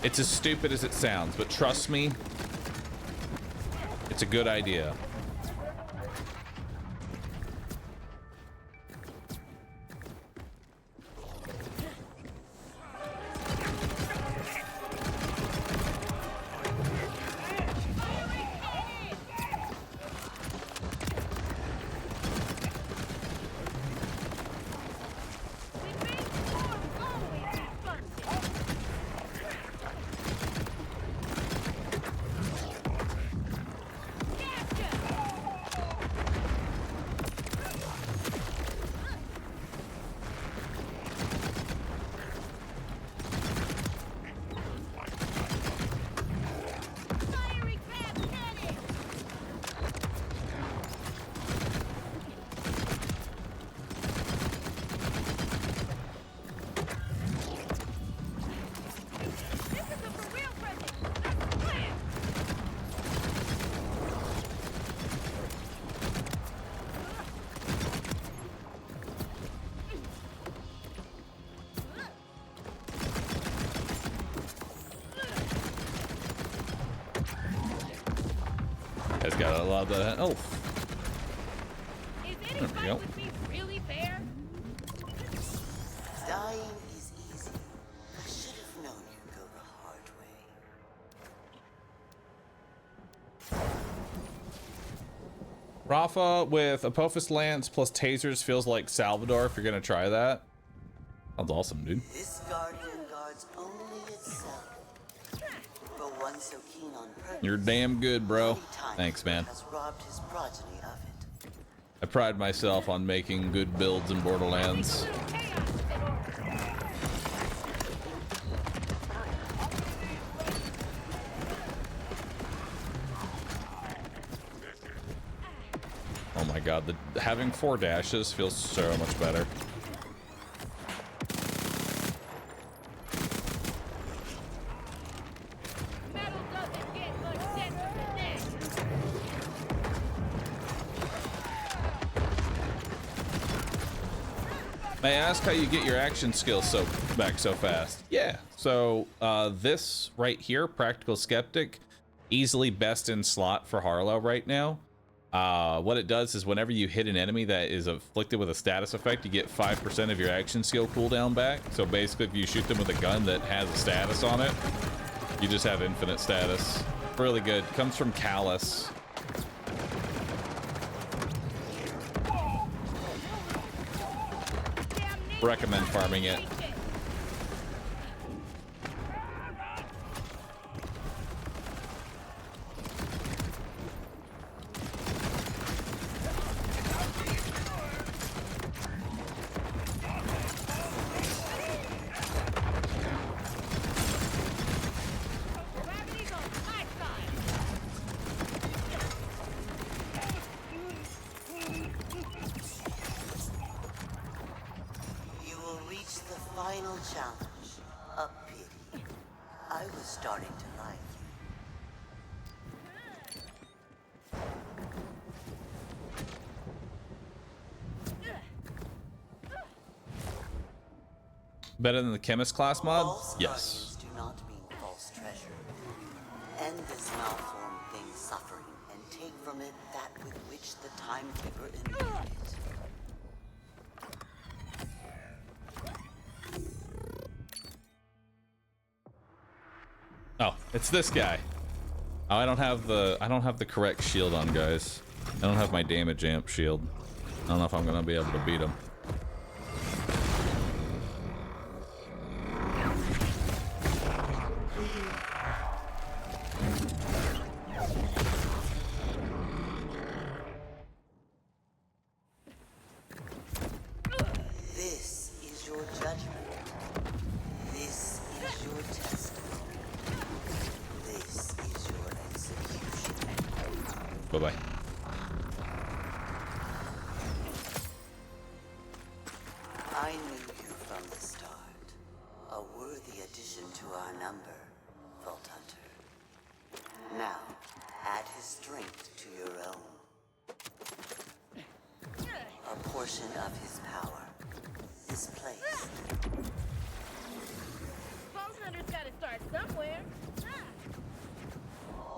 It's as stupid as it sounds, but trust me, it's a good idea. Has got a lot of that. Oh, there we go. Dying is easy. I should have known you'd go the hard way. Rafa with Apophis Lance plus tasers feels like Salvador if you're gonna try that. That's awesome, dude. This guardian guards only itself. But one so keen on purpose. You're damn good, bro. Thanks, man. Has robbed his progeny of it. I pride myself on making good builds in Borderlands. Oh my god, having 4 dashes feels so much better. May I ask how you get your action skills back so fast? Yeah, so this right here, Practical Skeptic, easily best in slot for Harlow right now. What it does is whenever you hit an enemy that is afflicted with a status effect, you get 5% of your action skill cooldown back. So basically, if you shoot them with a gun that has a status on it, you just have infinite status. Really good. Comes from Callus. Recommend farming it. Final challenge. A pity. I was starting to like you. Better than the chemist class mod? False Yes. do not mean false treasure. End this malformed thing's suffering and take from it that with which the timekeeper imbued it. Oh, it's this guy. Oh, I don't have the correct shield on, guys. I don't have my damage amp shield. I don't know if I'm gonna be able to beat him. Bye-bye. I knew you from the start. A worthy addition to our number, Vault Hunter. Now, add his strength to your own. A portion of his power is placed. Vault Hunter's gotta start somewhere.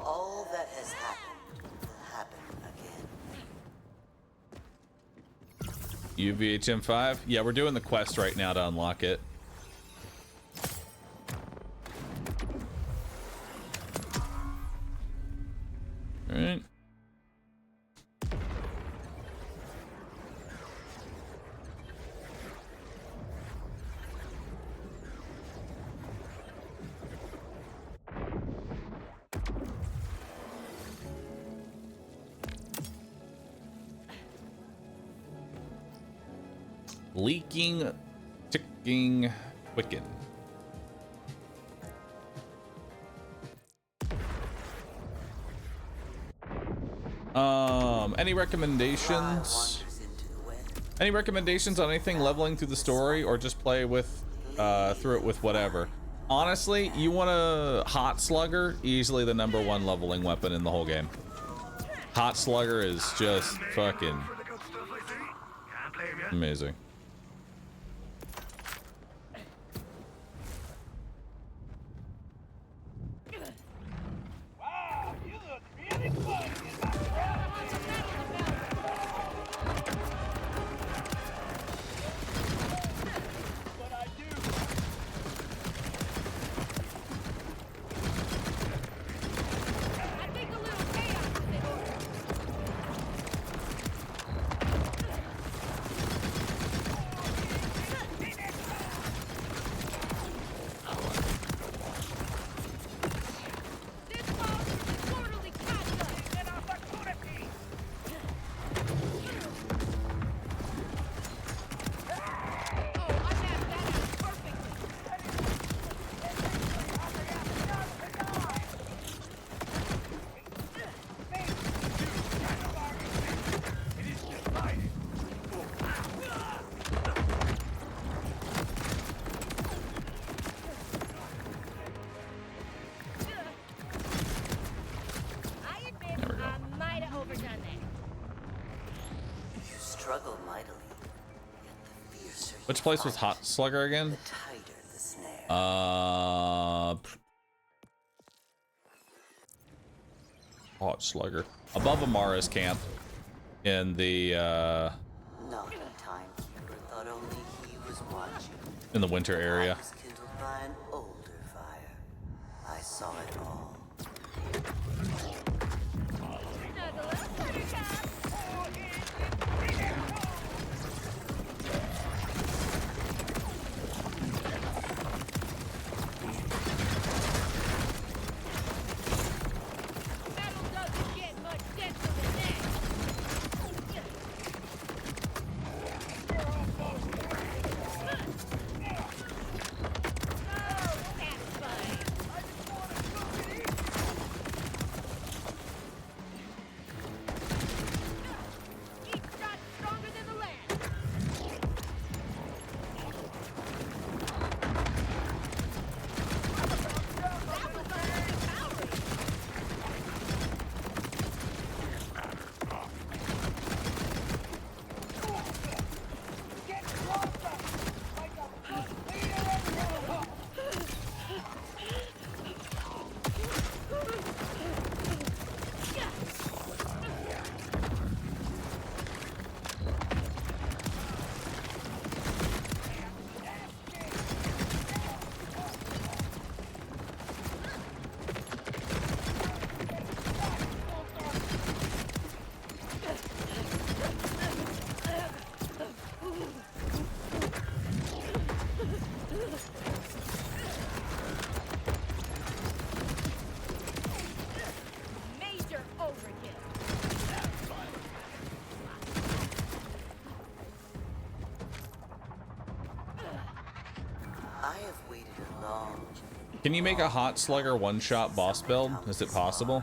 All that has happened will happen again. UVHM5? Yeah, we're doing the quest right now to unlock it. Alright. Leaking, ticking, quicken. Any recommendations? Any recommendations on anything leveling through the story, or just play with through it with whatever? Honestly, you want a Hot Slugger, easily the #1 leveling weapon in the whole game. Hot Slugger is just fucking amazing. Which place was Hot Slugger again? Hot Slugger. Above Amara's camp in the Not a timekeeper thought only he was watching. in the winter area. I was kindled by an older fire. I saw it all. Can you make a Hot Slugger one-shot boss build? Is it possible?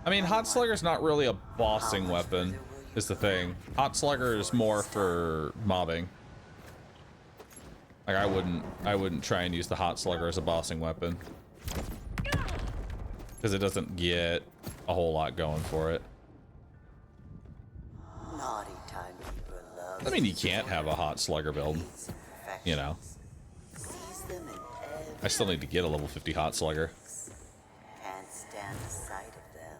I mean, Hot Slugger's not really a bossing weapon, is the thing. Hot Slugger is more for mobbing. Like, I wouldn't try and use the Hot Slugger as a bossing weapon. Because it doesn't get a whole lot going for it. Naughty timekeeper loves. I mean, you can't have a Hot Slugger build, you know. Sees them in I still need to get a level 50 Hot Slugger. can't stand the sight of them.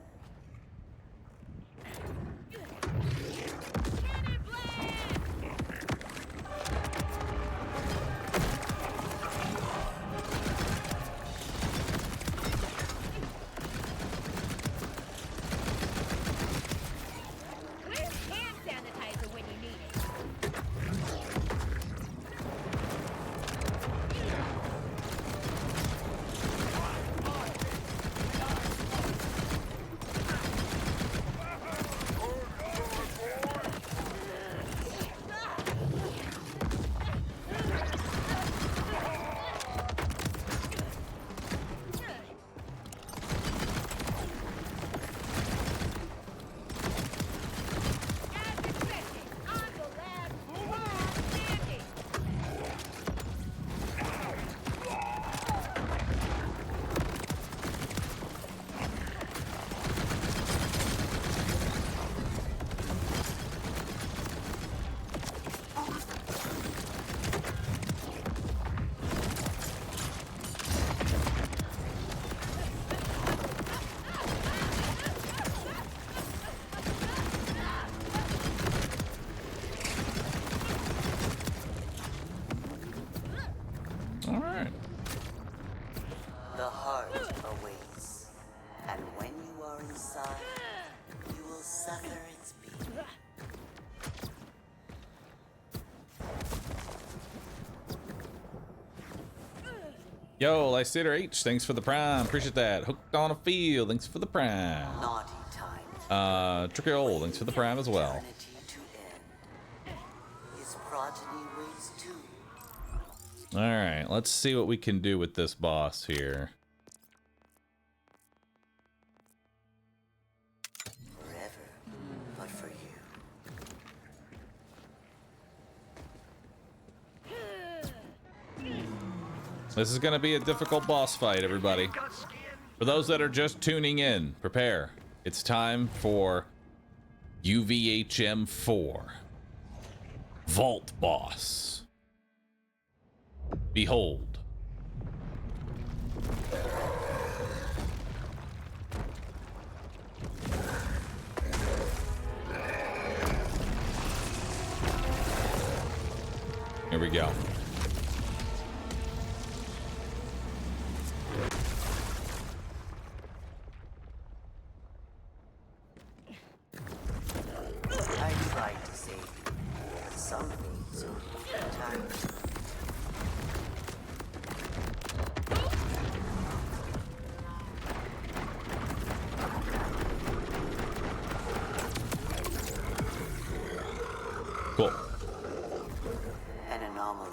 Where's hand sanitizer when you need it? As expected, I'm the last one standing. All right. The heart awaits, and when you are inside, you will sucker its beat. Yo, Lysander H, thanks for the prime. Appreciate that. Hooked on a Field, thanks for the prime. Naughty time. Tricky Old, thanks for the prime as well. Eternity to end. His progeny waits too. All right, let's see what we can do with this boss here. Forever, but for you. This is going to be a difficult boss fight, everybody. For those that are just tuning in, prepare. It's time for UVHM 4. Vault Boss. Behold. Here we go. I tried to save you, but some things will take time. Cool. An anomaly,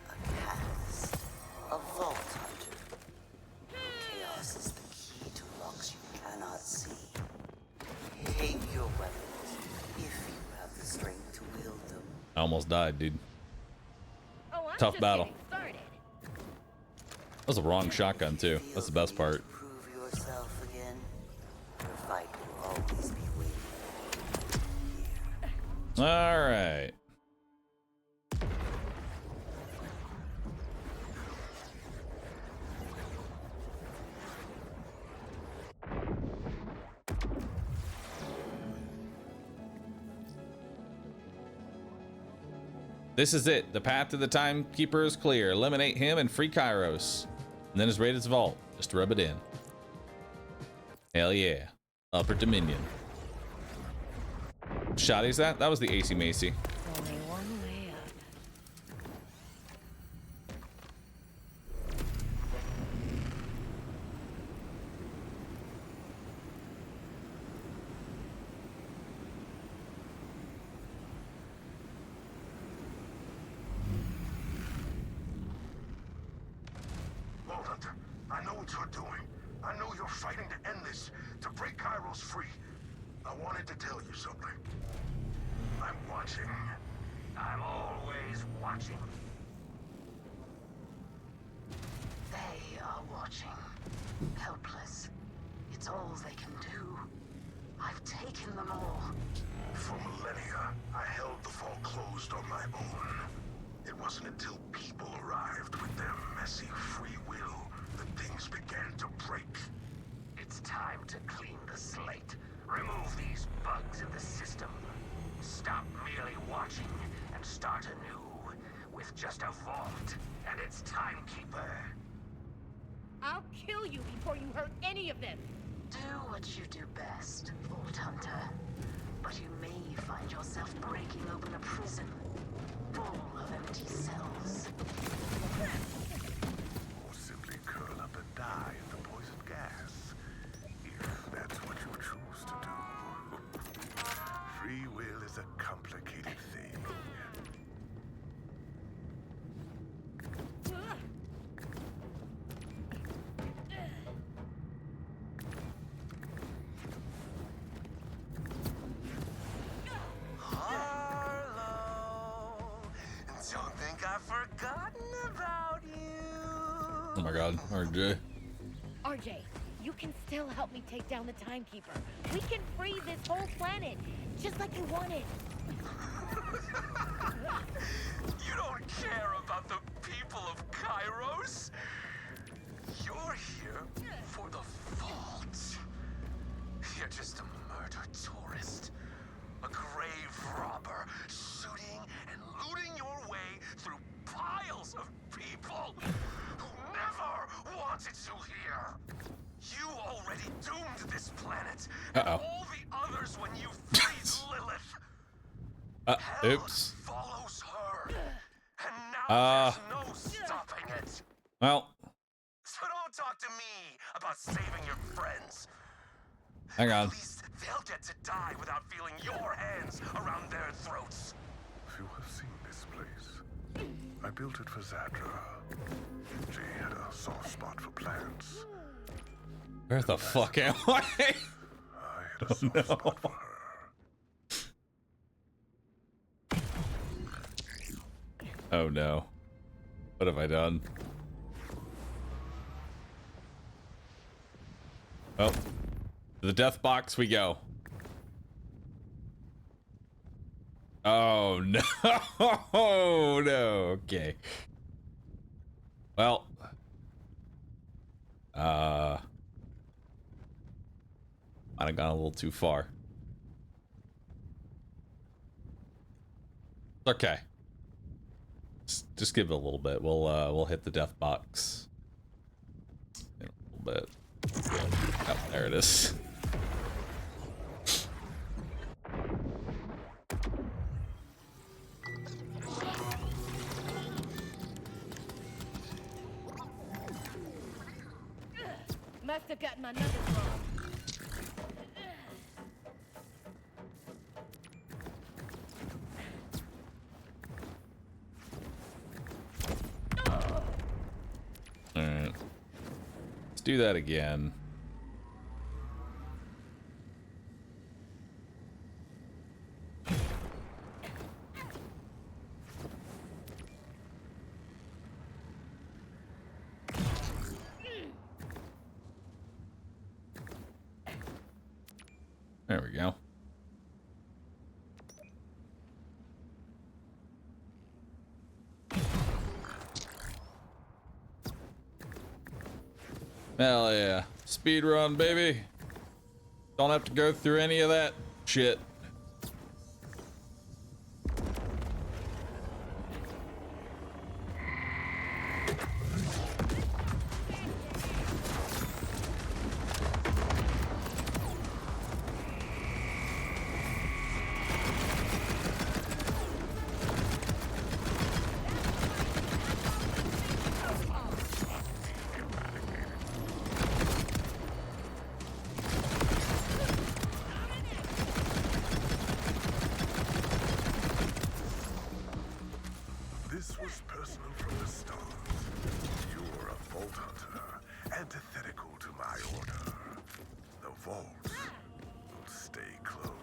a catalyst, a vault hunter. Chaos is the key to locks you cannot see. Take your weapons, if you have the strength to wield them. I almost died, dude. Oh, I'm Tough just battle. getting started. That was a wrong shotgun, too. That's the best part. Prove yourself again. Your fight will always be waiting here. All right. This is it. The path to the Timekeeper is clear. Eliminate him and free Kairos. And then his Raiders Vault. Just rub it in. Hell yeah. Upper Dominion. Shotty's that? That was the AC Macy. Only one way up. Vault Hunter, I know what you're doing. I know you're fighting to end this, to break Kairos almost free. I wanted to tell you something. I'm watching. I'm always watching. They are watching. Helpless. It's all they can do. I've taken them all. For millennia, I held the vault closed on my own. It wasn't until people arrived with their messy free will that things began to break. It's time to clean the slate. Remove these bugs in the system. Stop merely watching and start anew with just a vault and its timekeeper. I'll kill you before you hurt any of them. Do what you do best, Vault Hunter. But you may find yourself breaking open a prison full of empty cells. Or simply curl up and die in the poison gas, if that's what you choose to do. Free will is a complicated thing. Don't think I've forgotten about you. Oh my god, RJ. RJ, you can still help me take down the Timekeeper. We can free this whole planet, just like you wanted. You don't care about the people of Kairos. You're here for the vault. You're just a murder tourist. A grave robber, shooting and looting your way through piles of people who never wanted you here. You already doomed this planet and all the others when you freed Lilith. Hell Oops. follows her, and now there's no stopping it. Well, So don't talk to me about saving your friends. hang on. At least they'll get to die without feeling your hands around their throats. You have seen this place. I built it for Zadra. She had a soft spot for plants. Where the fuck am I? I had a soft spot for her. Oh no. What have I done? Oh. To the death box we go. Oh no. Oh no. Okay. Well. Might have gone a little too far. Okay. Just give it a little bit. We'll hit the death box in a little bit. Oh, there it is. Must have gotten my numbers wrong. Alright. Let's do that again. There we go. Hell yeah. Speed run, baby. Don't have to go through any of that shit. stay closed.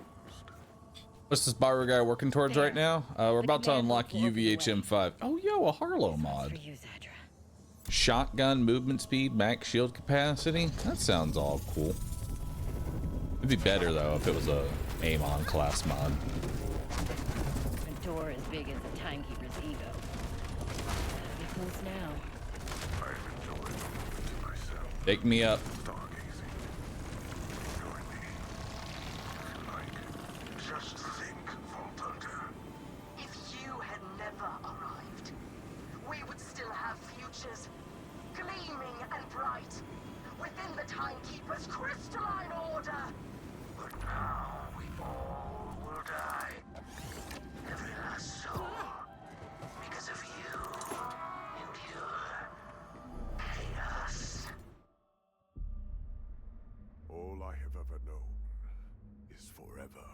What's this Bahroo guy working towards right now? We're about to unlock UVHM5. Oh, yo, a Harlow mod. Shotgun movement speed, max shield capacity. That sounds all cool. It'd be better though if it was a aim-on class mod. A door as big as the timekeeper's ego. Get close now. I've enjoyed myself. Take me up. Stargazing. Join me. If you like. Just think, Vault Hunter. If you had never arrived, we would still have futures, gleaming and bright, within the Timekeeper's crystalline order. But now we all will die. Every last soul. Because of you and your chaos. All I have ever known is forever.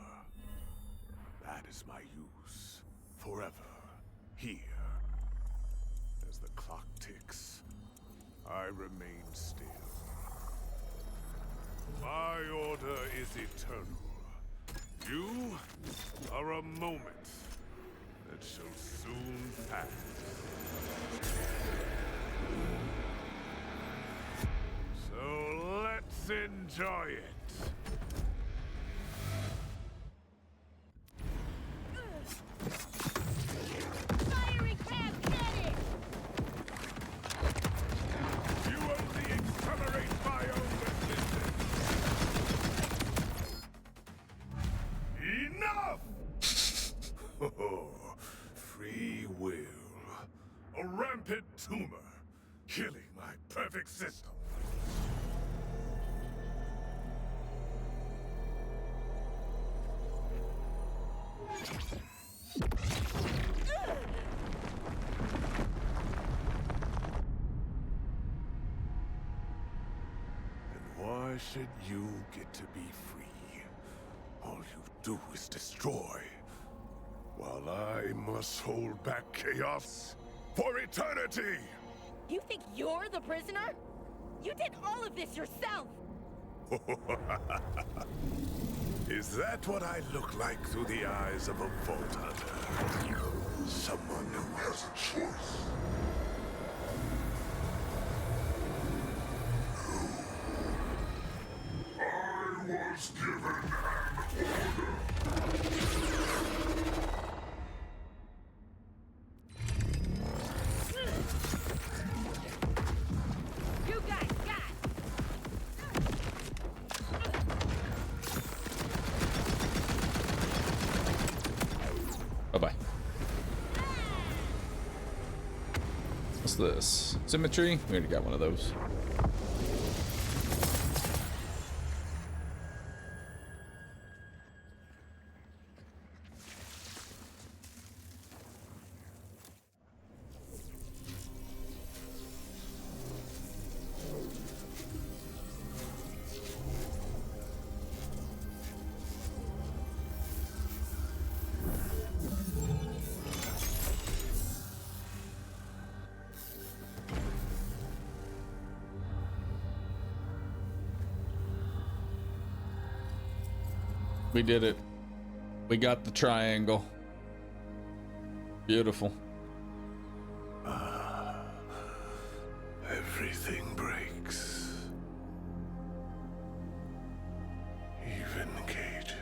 That is my use. Forever. Here. As the clock ticks, I remain still. My order is eternal. You are a moment that shall soon pass. So let's enjoy it. Firing cab, get it! You only accelerate my own weaknesses. Enough! Oh, free will. A rampant tumor, killing my perfect system. And why should you get to be free? All you do is destroy, while I must hold back chaos for eternity! You think you're the prisoner? You did all of this yourself! Is that what I look like through the eyes of a Vault Hunter? Someone who has a choice. I was given an You guys got! Bye-bye. What's this? Symmetry? We already got one of those. We did it. We got the triangle. Beautiful. Everything breaks. Even cages.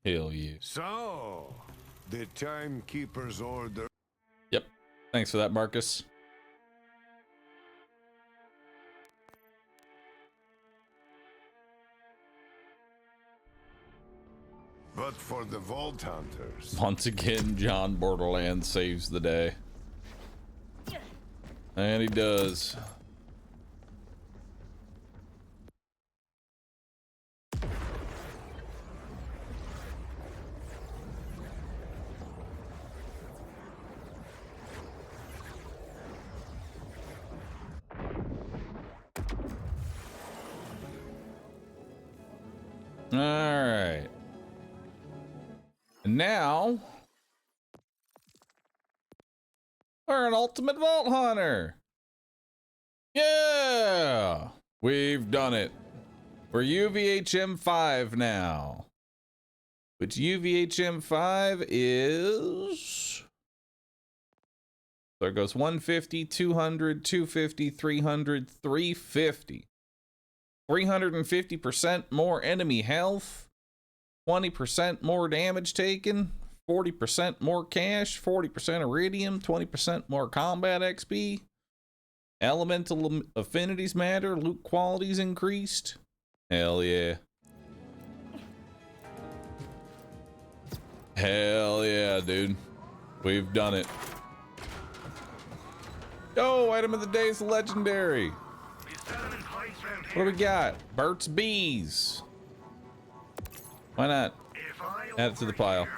Hell yeah. So, the Timekeeper's order. Yep. Thanks for that, Marcus. But for the Vault Hunters. Once again, John Borderlands saves the day. And he does. All right. And now we're an ultimate vault hunter. Yeah, we've done it. We're UVHM5 now. Which UVHM5 is... There goes 150, 200, 250, 300, 350. 350% more enemy health. 20% more damage taken. 40% more cash. 40% iridium. 20% more combat XP. Elemental affinities matter. Loot qualities increased. Hell yeah. Hell yeah, dude. We've done it. Oh, item of the day is legendary. What do we got? Burt's Bees. Why not? Add it to the pile.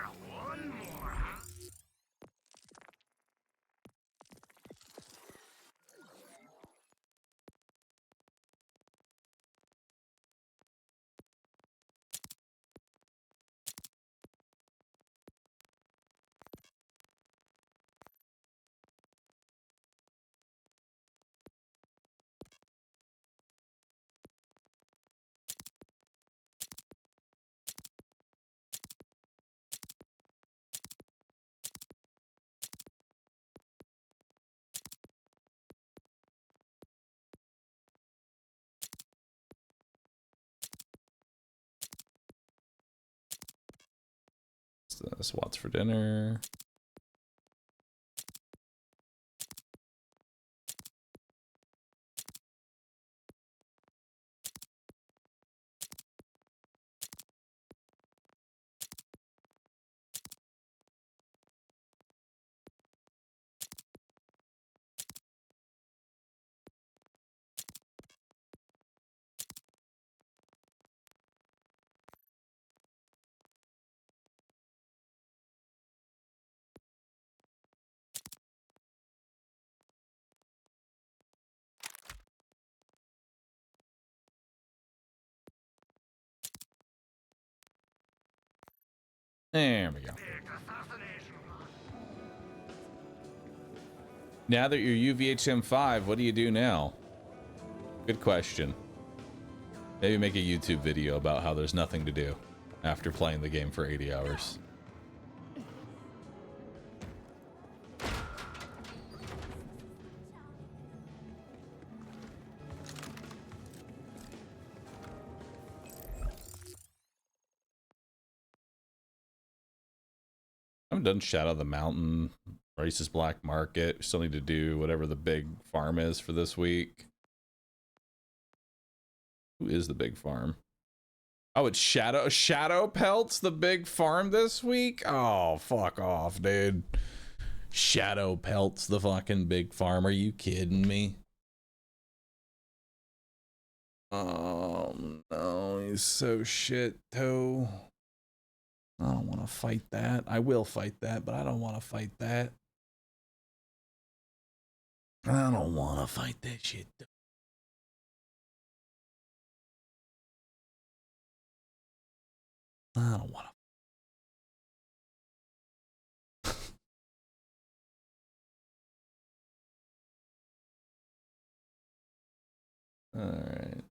This what's for dinner. There we go. Now that you're UVHM5, what do you do now? Good question. Maybe make a YouTube video about how there's nothing to do after playing the game for 80 hours. I haven't done Shadow of the Mountain, Racist Black Market. Still need to do whatever the big farm is for this week. Who is the big farm? Oh, it's Shadow Pelts, the big farm this week? Oh, fuck off, dude. Shadow Pelts, the fucking big farm. Are you kidding me? Oh, no, he's so shit, too. I don't want to fight that. I will fight that, but I don't want to fight that. I don't want to fight that shit. I don't want to. All right.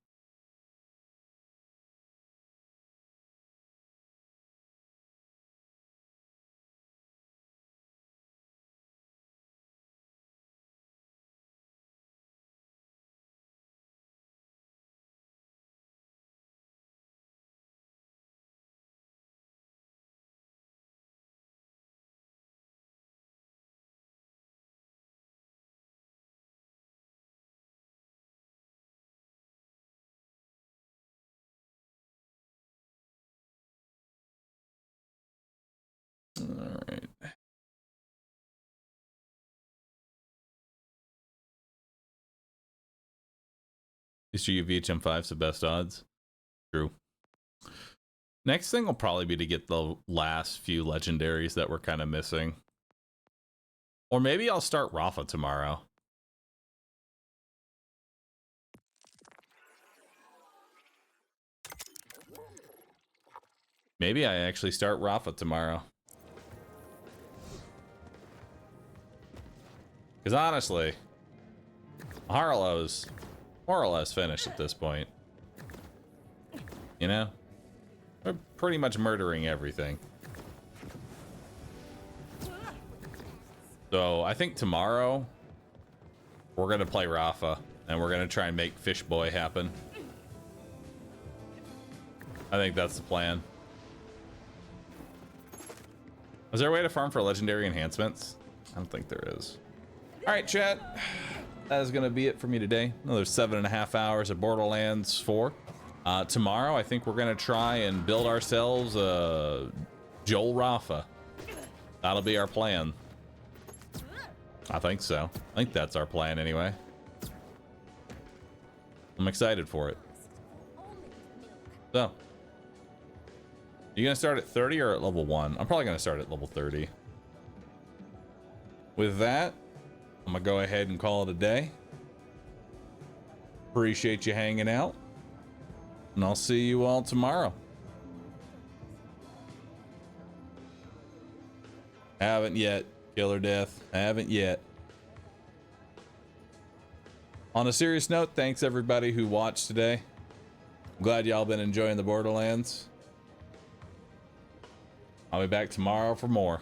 All right. History of VHM5's the best odds. True. Next thing will probably be to get the last few legendaries that we're kind of missing. Or maybe I'll start Rafa tomorrow. Maybe I actually start Rafa tomorrow. Because honestly, Harlow's more or less finished at this point. You know? We're pretty much murdering everything. So I think tomorrow we're gonna play Rafa and we're gonna try and make Fish Boy happen. I think that's the plan. Is there a way to farm for legendary enhancements? I don't think there is. All right, chat. That is gonna be it for me today. Another 7.5 hours of Borderlands 4. Tomorrow, I think we're gonna try and build ourselves a Joel Rafa. That'll be our plan. I think so. I think that's our plan anyway. I'm excited for it. So, you gonna start at 30 or at level 1? I'm probably gonna start at level 30. With that, I'm gonna go ahead and call it a day. Appreciate you hanging out. And I'll see you all tomorrow. Haven't yet. Killer Death. Haven't yet. On a serious note, thanks everybody who watched today. I'm glad y'all been enjoying the Borderlands. I'll be back tomorrow for more.